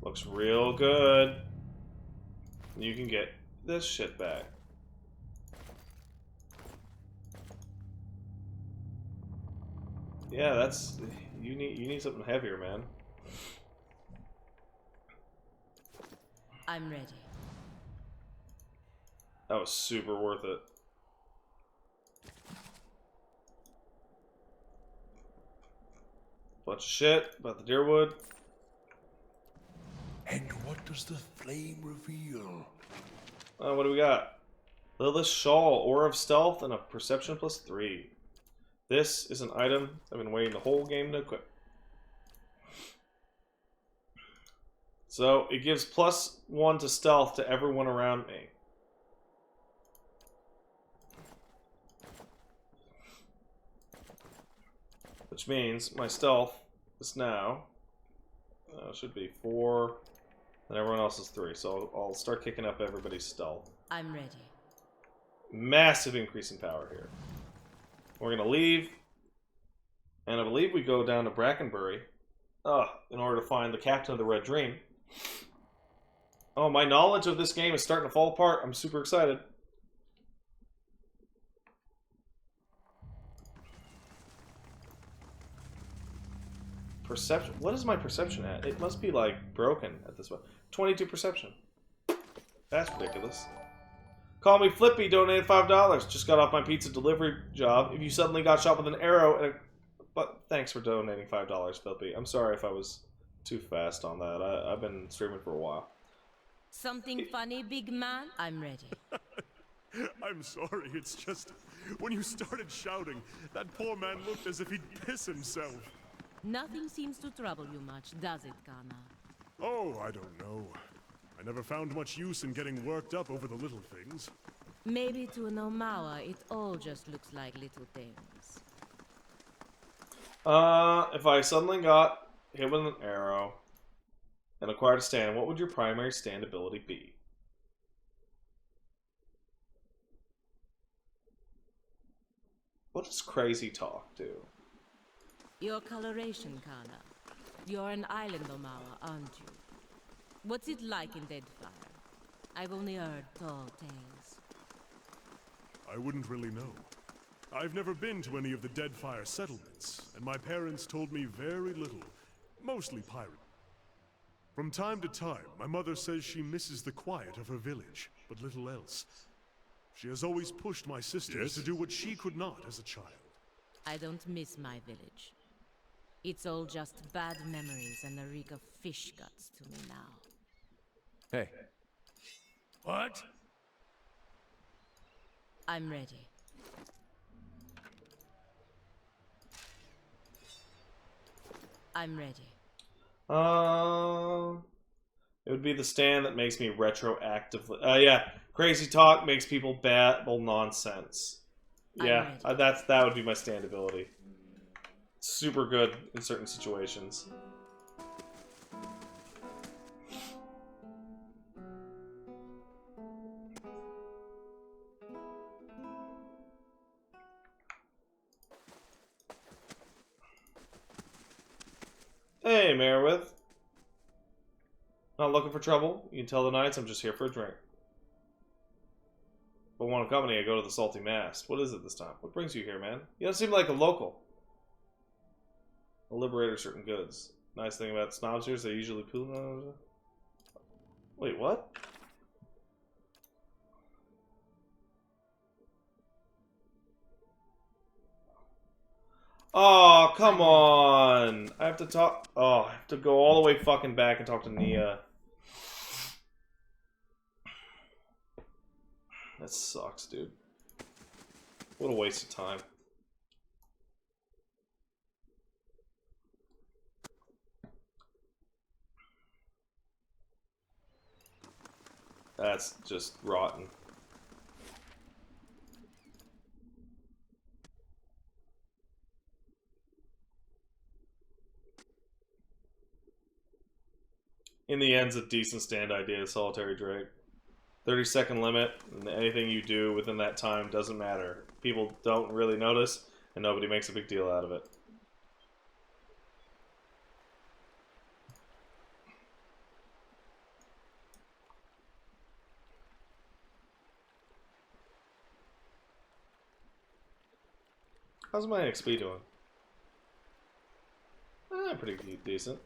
Looks real good. You can get this shit back. Yeah, that's you need something heavier, man. I'm ready. That was super worth it. Bunch of shit about the Deerwood. And what does the flame reveal? What do we got? Lilith's Shawl, Aura of Stealth, and a Perception +3. This is an item I've been waiting the whole game to equip. So, it gives +1 to stealth to everyone around me. Which means my stealth is now should be 4, and everyone else is 3. So I'll start kicking up everybody's stealth. I'm ready. Massive increase in power here. We're gonna leave, and I believe we go down to Brackenbury in order to find the captain of the Red Dream. Oh, my knowledge of this game is starting to fall apart. I'm super excited. Perception. What is my perception at? It must be like broken at this point. 22 perception. That's ridiculous. Call me Flippy, donated $5. Just got off my pizza delivery job. If you suddenly got shot with an arrow and but thanks for donating $5, Flippy. I'm sorry if I was too fast on that. I've been streaming for a while. Something funny, big man? I'm ready. I'm sorry, it's just... When you started shouting, that poor man looked as if he'd piss himself. Nothing seems to trouble you much, does it, Kana? Oh, I don't know. I never found much use in getting worked up over the little things. Maybe to an Omawa, it all just looks like little things. If I suddenly got hit with an arrow and acquired a stand, what would your primary stand ability be? What does crazy talk do? Your coloration, Kana. You're an island Omawa, aren't you? What's it like in Deadfire? I've only heard tall tales. I wouldn't really know. I've never been to any of the Deadfire settlements, and my parents told me very little. Mostly pirate. From time to time, my mother says she misses the quiet of her village, but little else. She has always pushed my sisters to do what she could not as a child. I don't miss my village. It's all just bad memories and the reek of fish guts to me now. Hey. What? I'm ready. I'm ready. It would be the stand that makes me retroactively. Yeah, crazy talk makes people babble nonsense. Yeah, that would be my stand ability. Super good in certain situations. Hey, Merowith. Not looking for trouble? You can tell the knights I'm just here for a drink. If I want company, I go to the Salty Mast. What is it this time? What brings you here, man? You don't seem like a local. A liberator of certain goods. Nice thing about snobs here is they usually poo. Wait, what? Oh, come on! I have to talk. Oh, I have to go all the way fucking back and talk to Nia. That sucks, dude. What a waste of time. That's just rotten. In the end, it's a decent stand idea, Solitary Drake. 30-second limit, and anything you do within that time doesn't matter. People don't really notice, and nobody makes a big deal out of it. How's my XP doing? Pretty decent.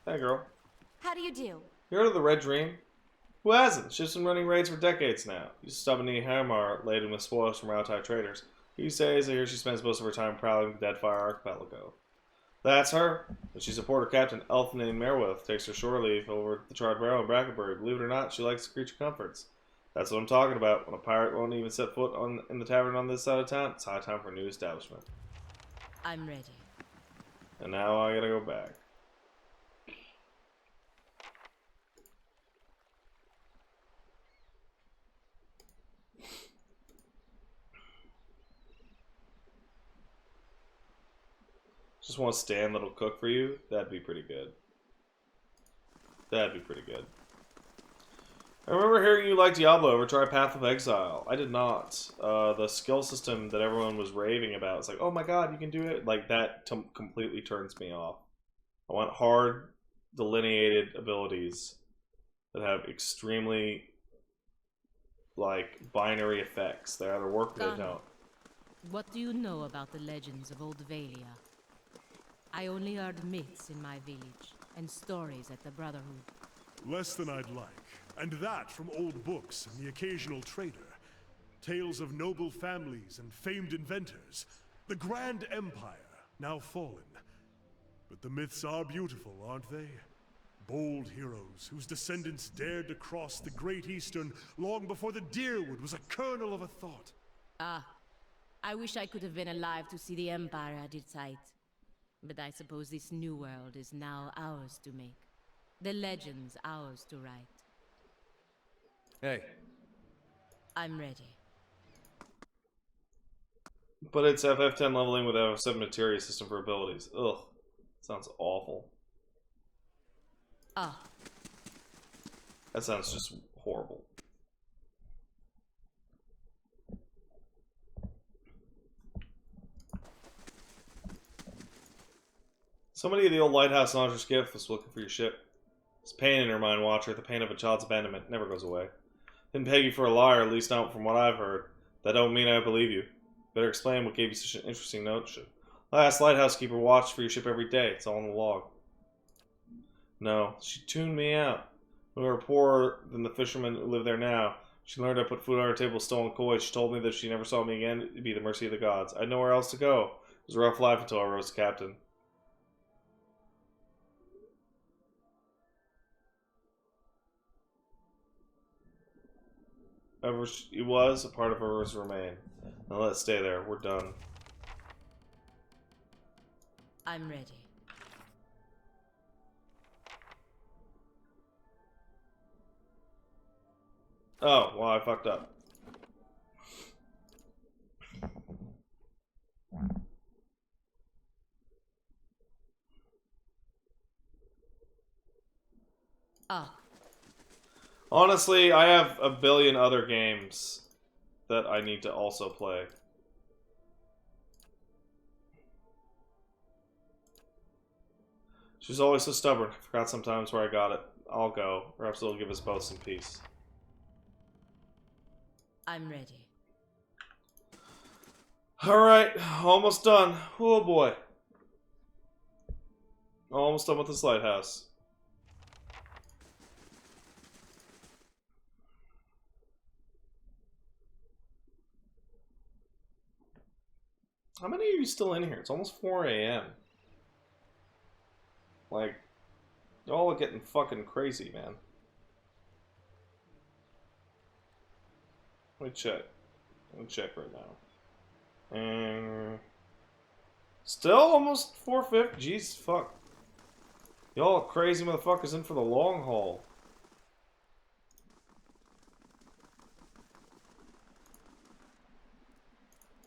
Hey, girl. How do you do? You heard of the Red Dream? Who hasn't? She's been running raids for decades now. You stubborn Hamar laden with spoils from Rautai traders. These days, I hear she spends most of her time prowling the Deadfire Archipelago. That's her. And she supports her captain, Elfin Merowith, takes her shore leave over the Charred Barrow in Brackenbury. Believe it or not, she likes the creature comforts. That's what I'm talking about. When a pirate won't even set foot in the tavern on this side of town, it's high time for a new establishment. I'm ready. And now I gotta go back. Just want to stand that'll cook for you? That'd be pretty good. That'd be pretty good. I remember hearing you like Diablo. Ever try Path of Exile? I did not. The skill system that everyone was raving about, it's like, oh my god, you can do it. Like, that completely turns me off. I want hard, delineated abilities that have extremely, like, binary effects. They either work or they don't. What do you know about the legends of Old Valia? I only heard myths in my village, and stories at the Brotherhood. Less than I'd like. And that from old books and the occasional trader. Tales of noble families and famed inventors. The Grand Empire, now fallen. But the myths are beautiful, aren't they? Bold heroes whose descendants dared to cross the Great Eastern long before the Deerwood was a kernel of a thought. Ah, I wish I could have been alive to see the Empire at its height. But I suppose this new world is now ours to make. The legends ours to write. Hey. I'm ready. But it's FF10 leveling with FF7 materia system for abilities. Ugh. Sounds awful. Ah. That sounds just horrible. Somebody at the old lighthouse in Audrey's Gift was looking for your ship. This pain in her mind, Watcher, the pain of a child's abandonment, never goes away. Didn't peg you for a liar, at least not from what I've heard. That don't mean I believe you. Better explain what gave you such an interesting notion. Last lighthouse keeper watched for your ship every day. It's all in the log. No, she tuned me out. We were poorer than the fishermen who live there now. She learned I put food on her table with stolen koi. She told me that if she never saw me again, it'd be the mercy of the gods. I had nowhere else to go. It was a rough life until I rose to captain. Whoever she was, a part of her has remained. Now let's stay there. We're done. I'm ready. Oh, well, I fucked up. Ah. Honestly, I have a billion other games that I need to also play. She's always so stubborn. I forgot sometimes where I got it. I'll go. Perhaps it'll give us both some peace. I'm ready. Alright, almost done. Oh boy. Almost done with this lighthouse. How many are you still in here? It's almost 4 a.m. Like, they're all getting fucking crazy, man. Let me check. Let me check right now. And still almost 450. Jeez, fuck. Y'all crazy motherfuckers in for the long haul.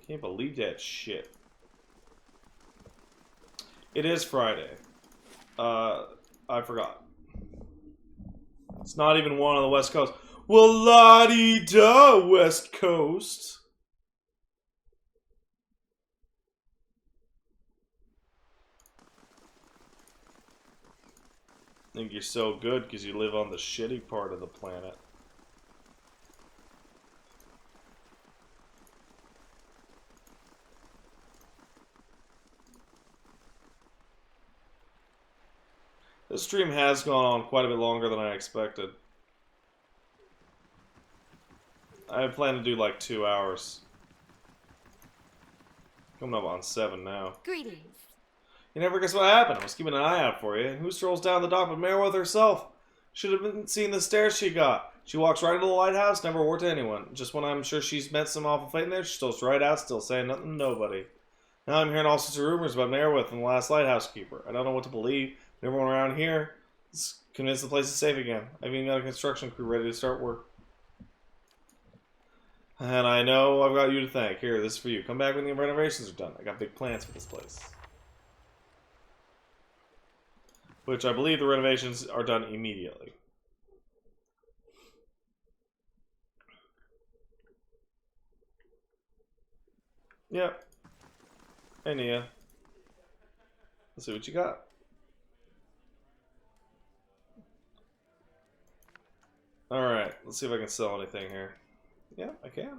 Can't believe that shit. It is Friday. I forgot. It's not even one on the West Coast. Well, la-di-da, West Coast. Think you're so good because you live on the shitty part of the planet. This stream has gone on quite a bit longer than I expected. I had planned to do like 2 hours. Coming up on 7 now. Greetings. You never guess what happened. I was keeping an eye out for you. And who strolls down the dock but Merowith herself? Should have been seeing the stairs she got. She walks right into the lighthouse, never word to anyone. Just when I'm sure she's met some awful fate in there, she strolls right out, still saying nothing to nobody. Now I'm hearing all sorts of rumors about Merowith and the last lighthouse keeper. I don't know what to believe. Everyone around here is convinced the place is safe again. I've even got a construction crew ready to start work. And I know I've got you to thank. Here, this is for you. Come back when the renovations are done. I got big plans for this place. Which I believe the renovations are done immediately. Yep. Hey, Nia. Let's see what you got. Alright, let's see if I can sell anything here. Yeah, I can.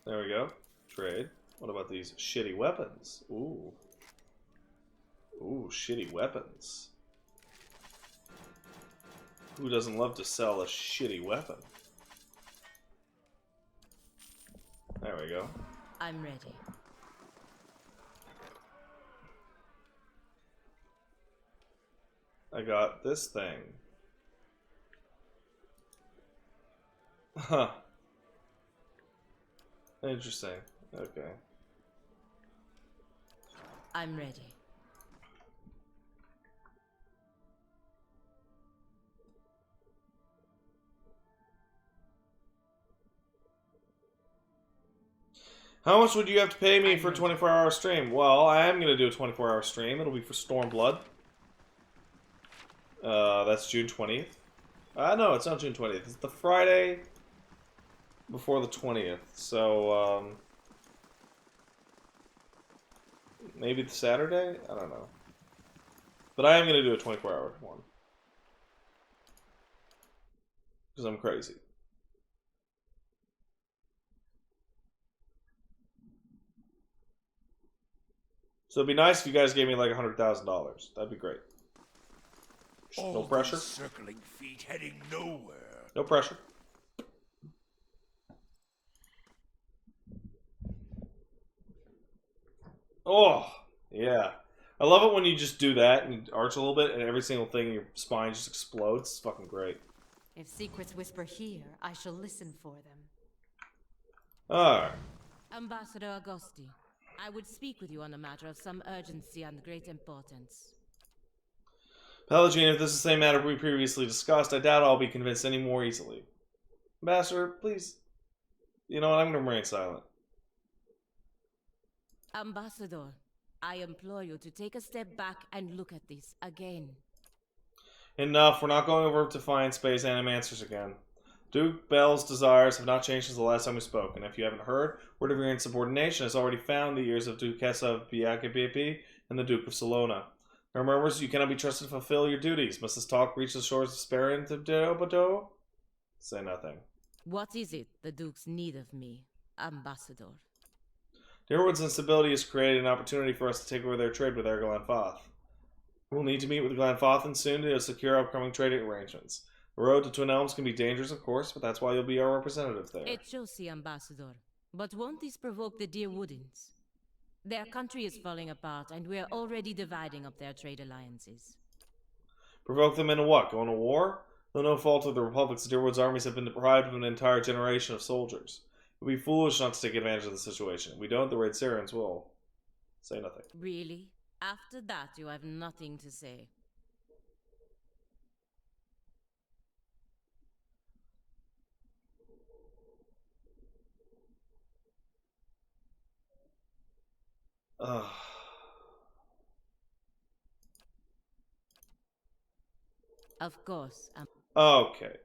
There we go. Trade. What about these shitty weapons? Ooh. Ooh, shitty weapons. Who doesn't love to sell a shitty weapon? There we go. I'm ready. I got this thing. Huh. Interesting. Okay. I'm ready. How much would you have to pay me for a 24-hour stream? Well, I am going to do a 24-hour stream. It'll be for Stormblood. That's June 20th. No, it's not June 20th. It's the Friday before the 20th. So, maybe Saturday? I don't know. But I am going to do a 24-hour one. Because I'm crazy. So it'd be nice if you guys gave me like $100,000. That'd be great. No pressure. Circling feet heading nowhere. No pressure. Oh, yeah. I love it when you just do that and arch a little bit and every single thing in your spine just explodes. It's fucking great. If secrets whisper here, I shall listen for them. Alright. Ambassador Augusti, I would speak with you on a matter of some urgency and great importance. Pelagine, if this is the same matter we previously discussed, I doubt I'll be convinced any more easily. Ambassador, please. You know what? I'm going to remain silent. Ambassador, I implore you to take a step back and look at this again. Enough. We're not going over Defiance Bay's Animancers again. Duke Bell's desires have not changed since the last time we spoke, and if you haven't heard, word of your insubordination has already found the ears of Duchessa of Brackenbury and the Duke of Salona. There are murmurs you cannot be trusted to fulfill your duties. Must this talk reach the shores of Sparin to Dobodo? Say nothing. What is it the Dukes need of me, Ambassador? Deerwood's instability has created an opportunity for us to take over their trade with Ergal and Foth. We'll need to meet with Glanfothin soon to secure upcoming trading arrangements. The road to Twin Elms can be dangerous, of course, but that's why you'll be our representative there. It shall see, Ambassador. But won't this provoke the Deerwoodins? Their country is falling apart, and we are already dividing up their trade alliances. Provoke them into what? Going to war? Though no fault of the Republic's, Deerwood's armies have been deprived of an entire generation of soldiers. It would be foolish not to take advantage of the situation. If we don't, the Red Sirens will. Say nothing. Really? After that, you have nothing to say. Of course. Okay.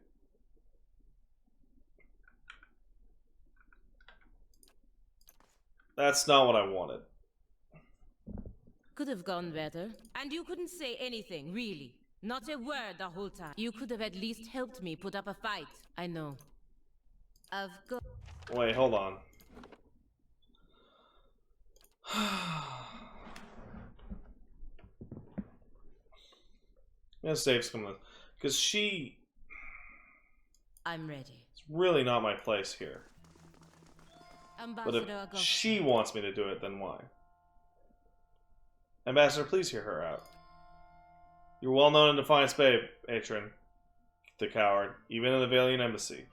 That's not what I wanted. Could have gone better. And you couldn't say anything, really. Not a word the whole time. You could have at least helped me put up a fight. I know. Of course. Wait, hold on. I'm gonna save some of this. Because she... I'm ready. It's really not my place here. Ambassador But if she wants me to do it, then why? Ambassador, please hear her out. You're well known in Defiance Bay, Atron, the coward, even in the Valiant Embassy.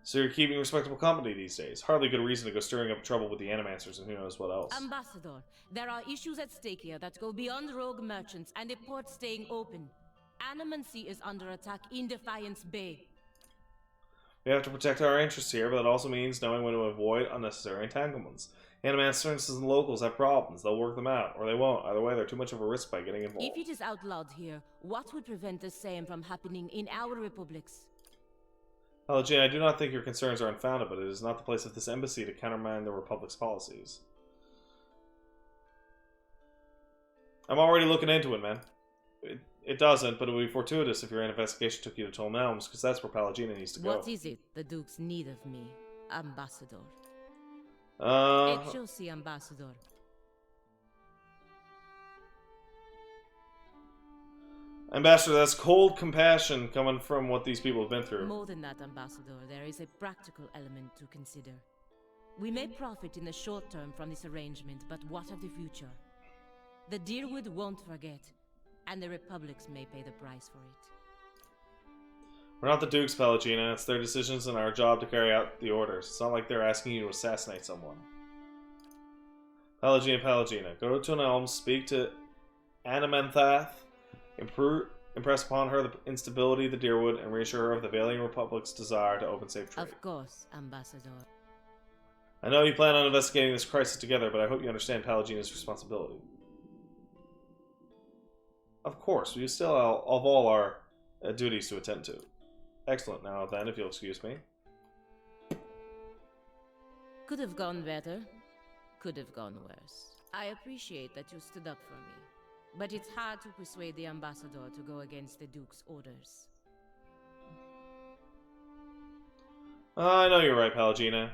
So you're keeping respectable company these days. Hardly good reason to go stirring up trouble with the Animancers and who knows what else. Ambassador, there are issues at stake here that go beyond rogue merchants and a port staying open. Animancy is under attack in Defiance Bay. We have to protect our interests here, but that also means knowing when to avoid unnecessary entanglements. Animancers and locals have problems. They'll work them out, or they won't. Either way, they're too much of a risk by getting involved. If it is outlawed here, what would prevent the same from happening in our republics? Jane, I do not think your concerns are unfounded, but it is not the place of this embassy to countermand the Republic's policies. I'm already looking into it, man. It doesn't, but it would be fortuitous if your investigation took you to Twin Elms, because that's where Palagina needs to go. What is it the Dukes need of me, Ambassador? It shall see, Ambassador. Ambassador, that's cold compassion coming from what these people have been through. More than that, Ambassador, there is a practical element to consider. We may profit in the short term from this arrangement, but what of the future? The Deerwood won't forget, and the Republics may pay the price for it. We're not the Dukes, Palagina. It's their decisions and our job to carry out the orders. It's not like they're asking you to assassinate someone. Palagina. Go to Twin Elms, speak to Animancy, impress upon her the instability of the Deerwood, and reassure her of the Valiant Republic's desire to open safe trade. Of course, Ambassador. I know you plan on investigating this crisis together, but I hope you understand Palagina's responsibility. Of course, we still have all our duties to attend to. Excellent. Now then, if you'll excuse me. Could have gone better. could have gone worse. I appreciate that you stood up for me, but it's hard to persuade the ambassador to go against the Duke's orders. I know you're right, Palagina.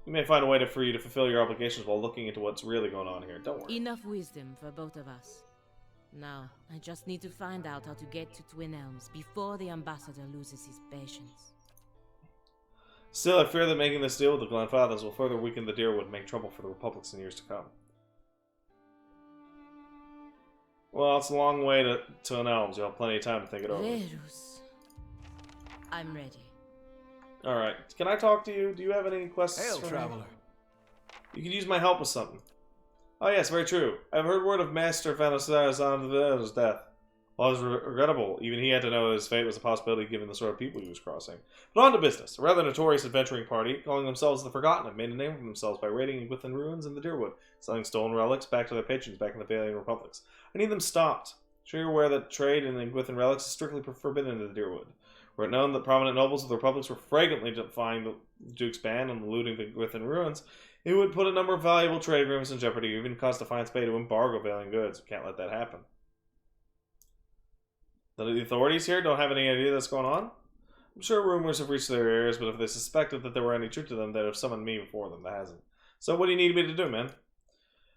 You may find a way for you to fulfill your obligations while looking into what's really going on here. Don't worry. Enough wisdom for both of us. Now, I just need to find out how to get to Twin Elms before the ambassador loses his patience. Still, I fear that making this deal with the Grandfathers will further weaken the Deerwood and make trouble for the Republics in years to come. Well, it's a long way to an Elms. You'll have plenty of time to think it over. Verus. I'm ready. Alright. Can I talk to you? Do you have any questions Hail, for me? traveler. You could use my help with something. Oh yes, very true. I've heard word of Master Finalizing's death. While it was regrettable, even he had to know his fate was a possibility given the sort of people he was crossing. But on to business. A rather notorious adventuring party, calling themselves the Forgotten, have made a name for themselves by raiding within ruins in the Deerwood, selling stolen relics back to their patrons back in the Valiant Republics. I need them stopped. Sure you're aware that trade in Gwithan relics is strictly forbidden in the Deerwood. Were it known that prominent nobles of the Republics were flagrantly defying the Duke's ban on looting the Gwithan ruins, it would put a number of valuable trade agreements in jeopardy, or even cause Defiance Bay to embargo Valiant goods. We can't let that happen. The authorities here don't have any idea that's going on? I'm sure rumors have reached their ears, but if they suspected that there were any truth to them, they'd have summoned me before them. That hasn't. So what do you need me to do, man?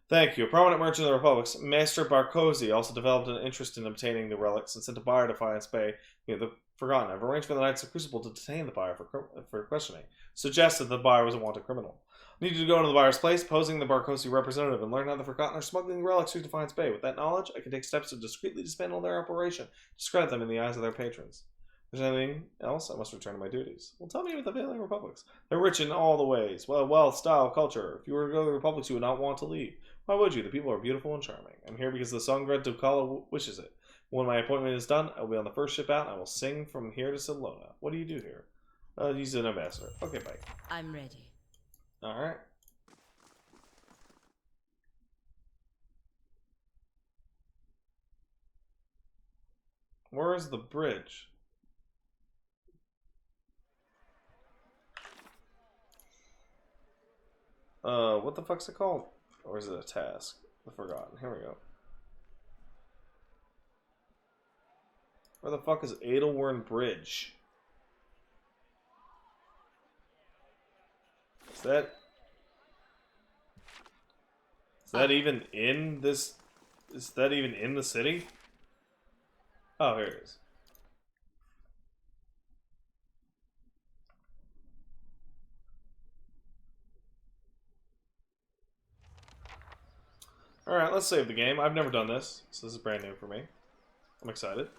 Thank you. A prominent merchant of the Republics, Master Barkosi, also developed an interest in obtaining the relics and sent a buyer to Defiance Bay, the Forgotten. I've arranged for the Knights of Crucible to detain the buyer for questioning. Suggested the buyer was a wanted criminal. I need you to go into the buyer's place, posing the Barkosi representative, and learn how the Forgotten are smuggling relics through Defiance Bay. With that knowledge, I can take steps to discreetly dismantle their operation, discredit them in the eyes of their patrons. If there's anything else, I must return to my duties. Well, tell me about the Valiant Republics. They're rich in all the ways. Well, wealth, style, culture. If you were to go to the Republics, you would not want to leave. Why would you? The people are beautiful and charming. I'm here because the Songred Dukala wishes it. When my appointment is done, I will be on the first ship out, and I will sing from here to Salona. What do you do here? He's an ambassador. Okay, bye. I'm ready. Alright. Where is the bridge? What the fuck's it called? Or is it a task? The Forgotten. Here we go. Where the fuck is Edelwern Bridge? Is that even in this? Is that even in the city? Oh, here it is. Alright, let's save the game. I've never done this, so this is brand new for me. I'm excited.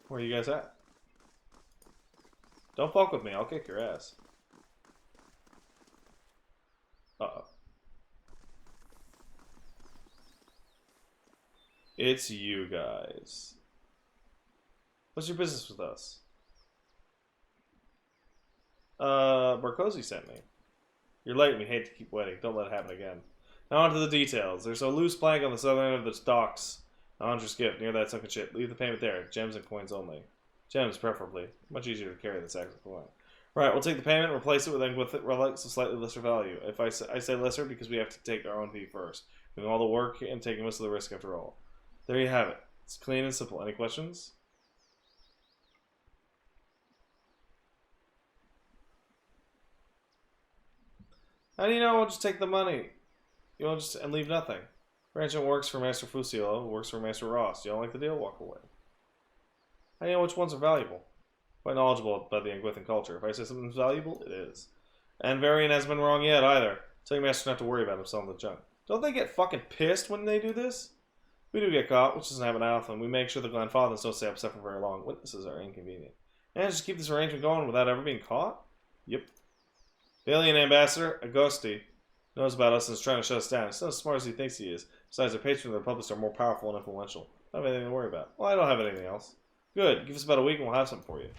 Where are you guys at? Don't fuck with me, I'll kick your ass. Uh-oh. It's you guys. What's your business with us? Barkosi sent me. You're late and we hate to keep waiting. Don't let it happen again. Now on to the details. There's a loose plank on the southern end of the docks. Andre's gift, near that sunken ship. Leave the payment there. Gems and coins only. Gems, preferably. Much easier to carry than sacks of coin. Right, we'll take the payment and replace it with relics of slightly lesser value. If I say lesser because we have to take our own fee first. Doing all the work and taking most of the risk after all. There you have it. It's clean and simple. Any questions? How do you know I'll just take the money? You won't just and leave nothing. Arrangement works for Master Fusilo, works for Master Ross. You don't like the deal? Walk away. How do you know which ones are valuable? Quite knowledgeable about the Gwithan culture. If I say something's valuable, it is. And Varian hasn't been wrong yet, either. Tell your master not to worry about him selling the junk. Don't they get fucking pissed when they do this? We do get caught, which doesn't happen often. We make sure the Grandfathers don't stay upset for very long. Witnesses are inconvenient. And just keep this arrangement going without ever being caught? Yep. Alien Ambassador, Agosti, knows about us and is trying to shut us down. He's not as smart as he thinks he is. Besides, our patrons of the Republics are more powerful and influential. I don't have anything to worry about. Well, I don't have anything else. Good. Give us about a week and we'll have something for you.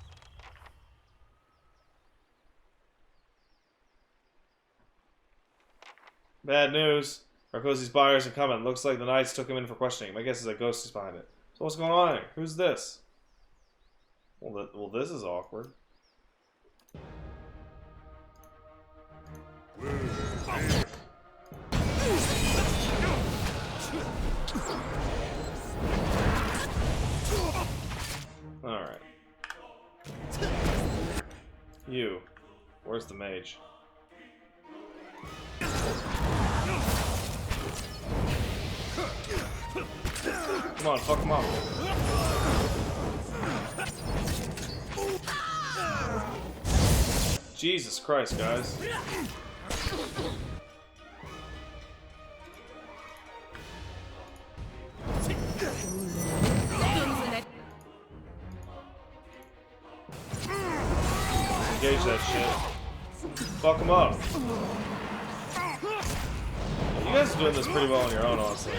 Bad news. Barkosi's buyers are coming. Looks like the Knights took him in for questioning. My guess is that Ghost is behind it. So what's going on here? Who's this? Well, this is awkward. Where's the mage? Come on, fuck him up. Jesus Christ, guys. Engage that shit. Fuck him up. You guys are doing this pretty well on your own, honestly.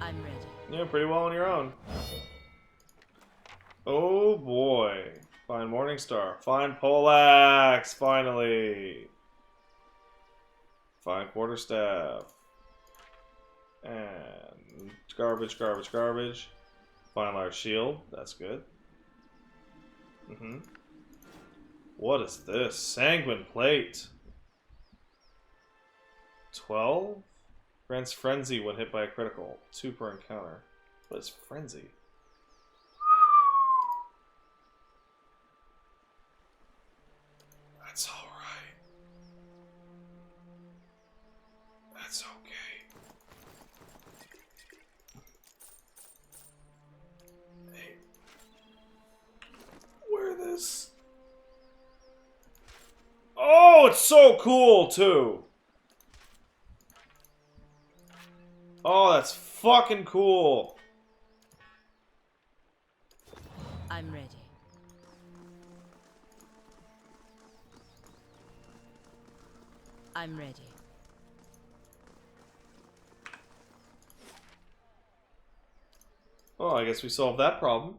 I'm ready. Yeah, pretty well on your own. Oh boy. Find Morningstar. Find Poleaxe, finally. Find Quarterstaff. And garbage, garbage, garbage. Find Large Shield. That's good. What is this? Sanguine Plate. 12? Grants Frenzy when hit by a critical. 2 per encounter. What is Frenzy? That's alright. That's okay. Hey. Wear this. Oh, it's so cool, too. Oh, that's fucking cool. I'm ready. I'm ready. Oh, I guess we solved that problem.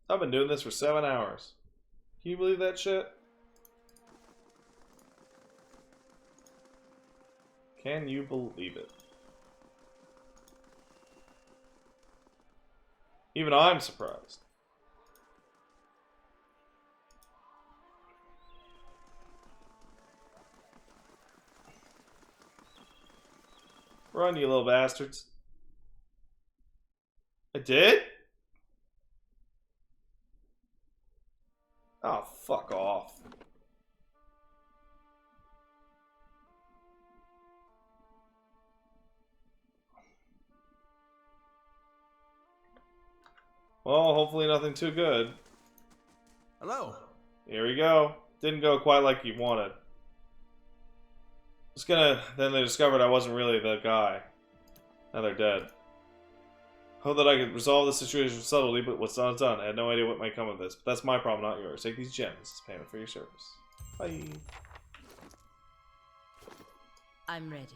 I've been doing this for 7 hours. Can you believe that shit? Can you believe it? Even I'm surprised. Run, you little bastards. I did? Oh, fuck off. Well, hopefully nothing too good. Hello. Here we go. Didn't go quite like you wanted. Then they discovered I wasn't really the guy. Now they're dead. Hope that I could resolve the situation with subtlety, but what's done is done. I had no idea what might come of this. But that's my problem, not yours. Take these gems as payment for your service. Bye. I'm ready.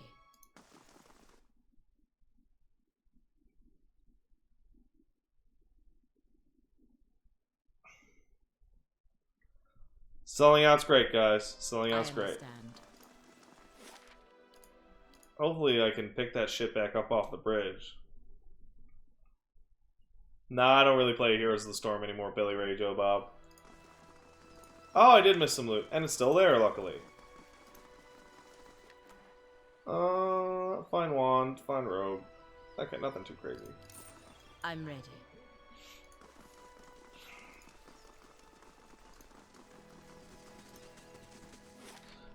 Selling out's great, guys. Selling out's I great. understand. Hopefully I can pick that shit back up off the bridge. Nah, I don't really play Heroes of the Storm anymore, Billy Ray Joe Bob. Oh, I did miss some loot. And it's still there, luckily. Fine wand, fine robe. Okay, nothing too crazy. I'm ready.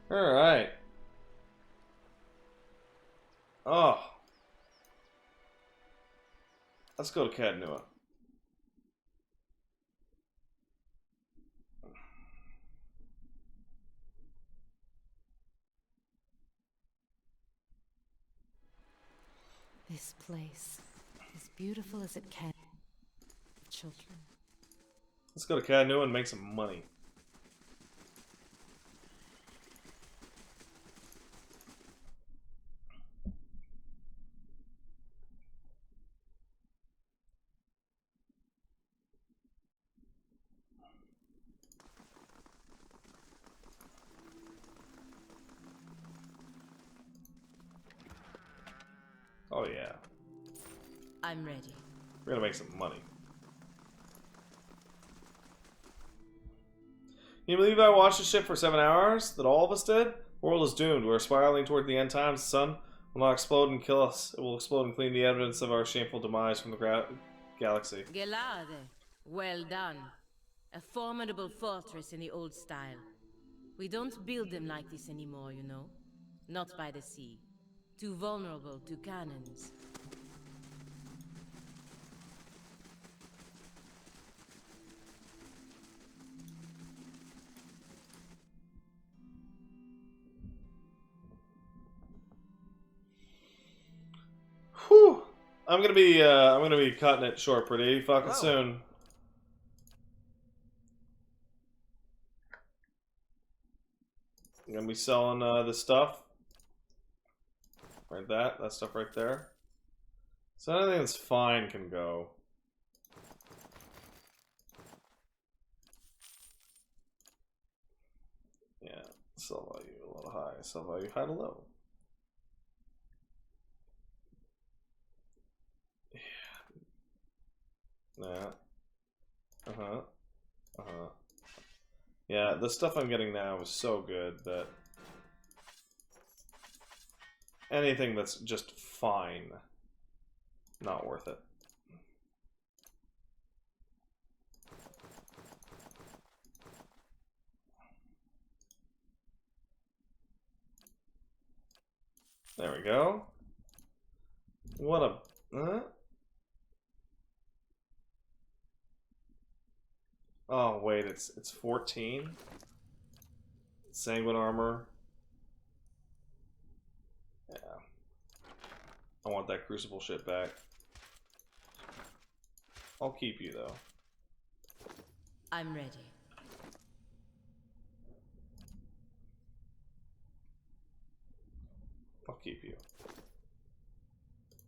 Alright. Oh. Let's go to Cadnua. This place, as beautiful as it can. Children. Let's go to Cadnua and make some money. Oh yeah. I'm ready. We're gonna make some money. you believe I watched the ship for 7 hours? That all of us did? The world is doomed. We're spiraling toward the end times. The sun will not explode and kill us. It will explode and clean the evidence of our shameful demise from the galaxy. Gelade, well done. A formidable fortress in the old style. We don't build them like this anymore, you know. Not by the sea. Too vulnerable to cannons. Whew. I'm gonna be cutting it short pretty fucking soon. I'm gonna be selling this stuff. Right, that stuff right there. So anything that's fine can go. Yeah, sell value a little high, sell value high to low. Yeah. Yeah, the stuff I'm getting now is so good that anything that's just fine, not worth it. There we go. What a... Oh wait, it's 14. Sanguine armor. Yeah. I want that crucible shit back. I'll keep you though. I'm ready. I'll keep you.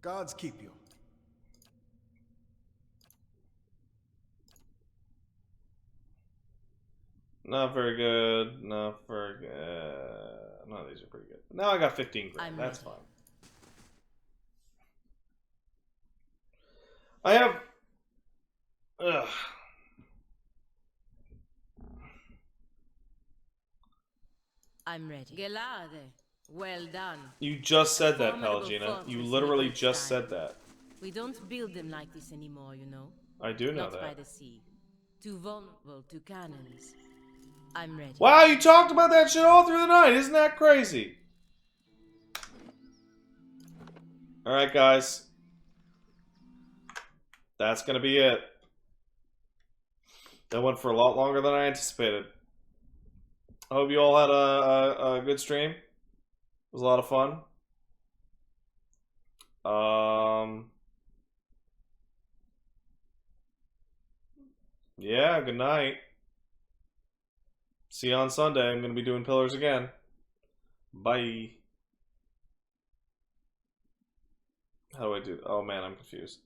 Gods keep you. Not very good. Not very good. None of these are pretty good. Now I got 15 grand. That's fine. I have... Ugh. I'm ready. Gelade, well done. You just said that, Pelagina. You literally just said that. We don't build them like this anymore, you know. I do know Not that. by the sea. Too vulnerable to cannons. I'm ready. Wow, you talked about that shit all through the night. Isn't that crazy? Alright, guys. That's gonna be it. That went for a lot longer than I anticipated. I hope you all had a good stream. It was a lot of fun. Yeah, good night. See you on Sunday. I'm going to be doing pillars again. Bye. How do I do? Oh man, I'm confused.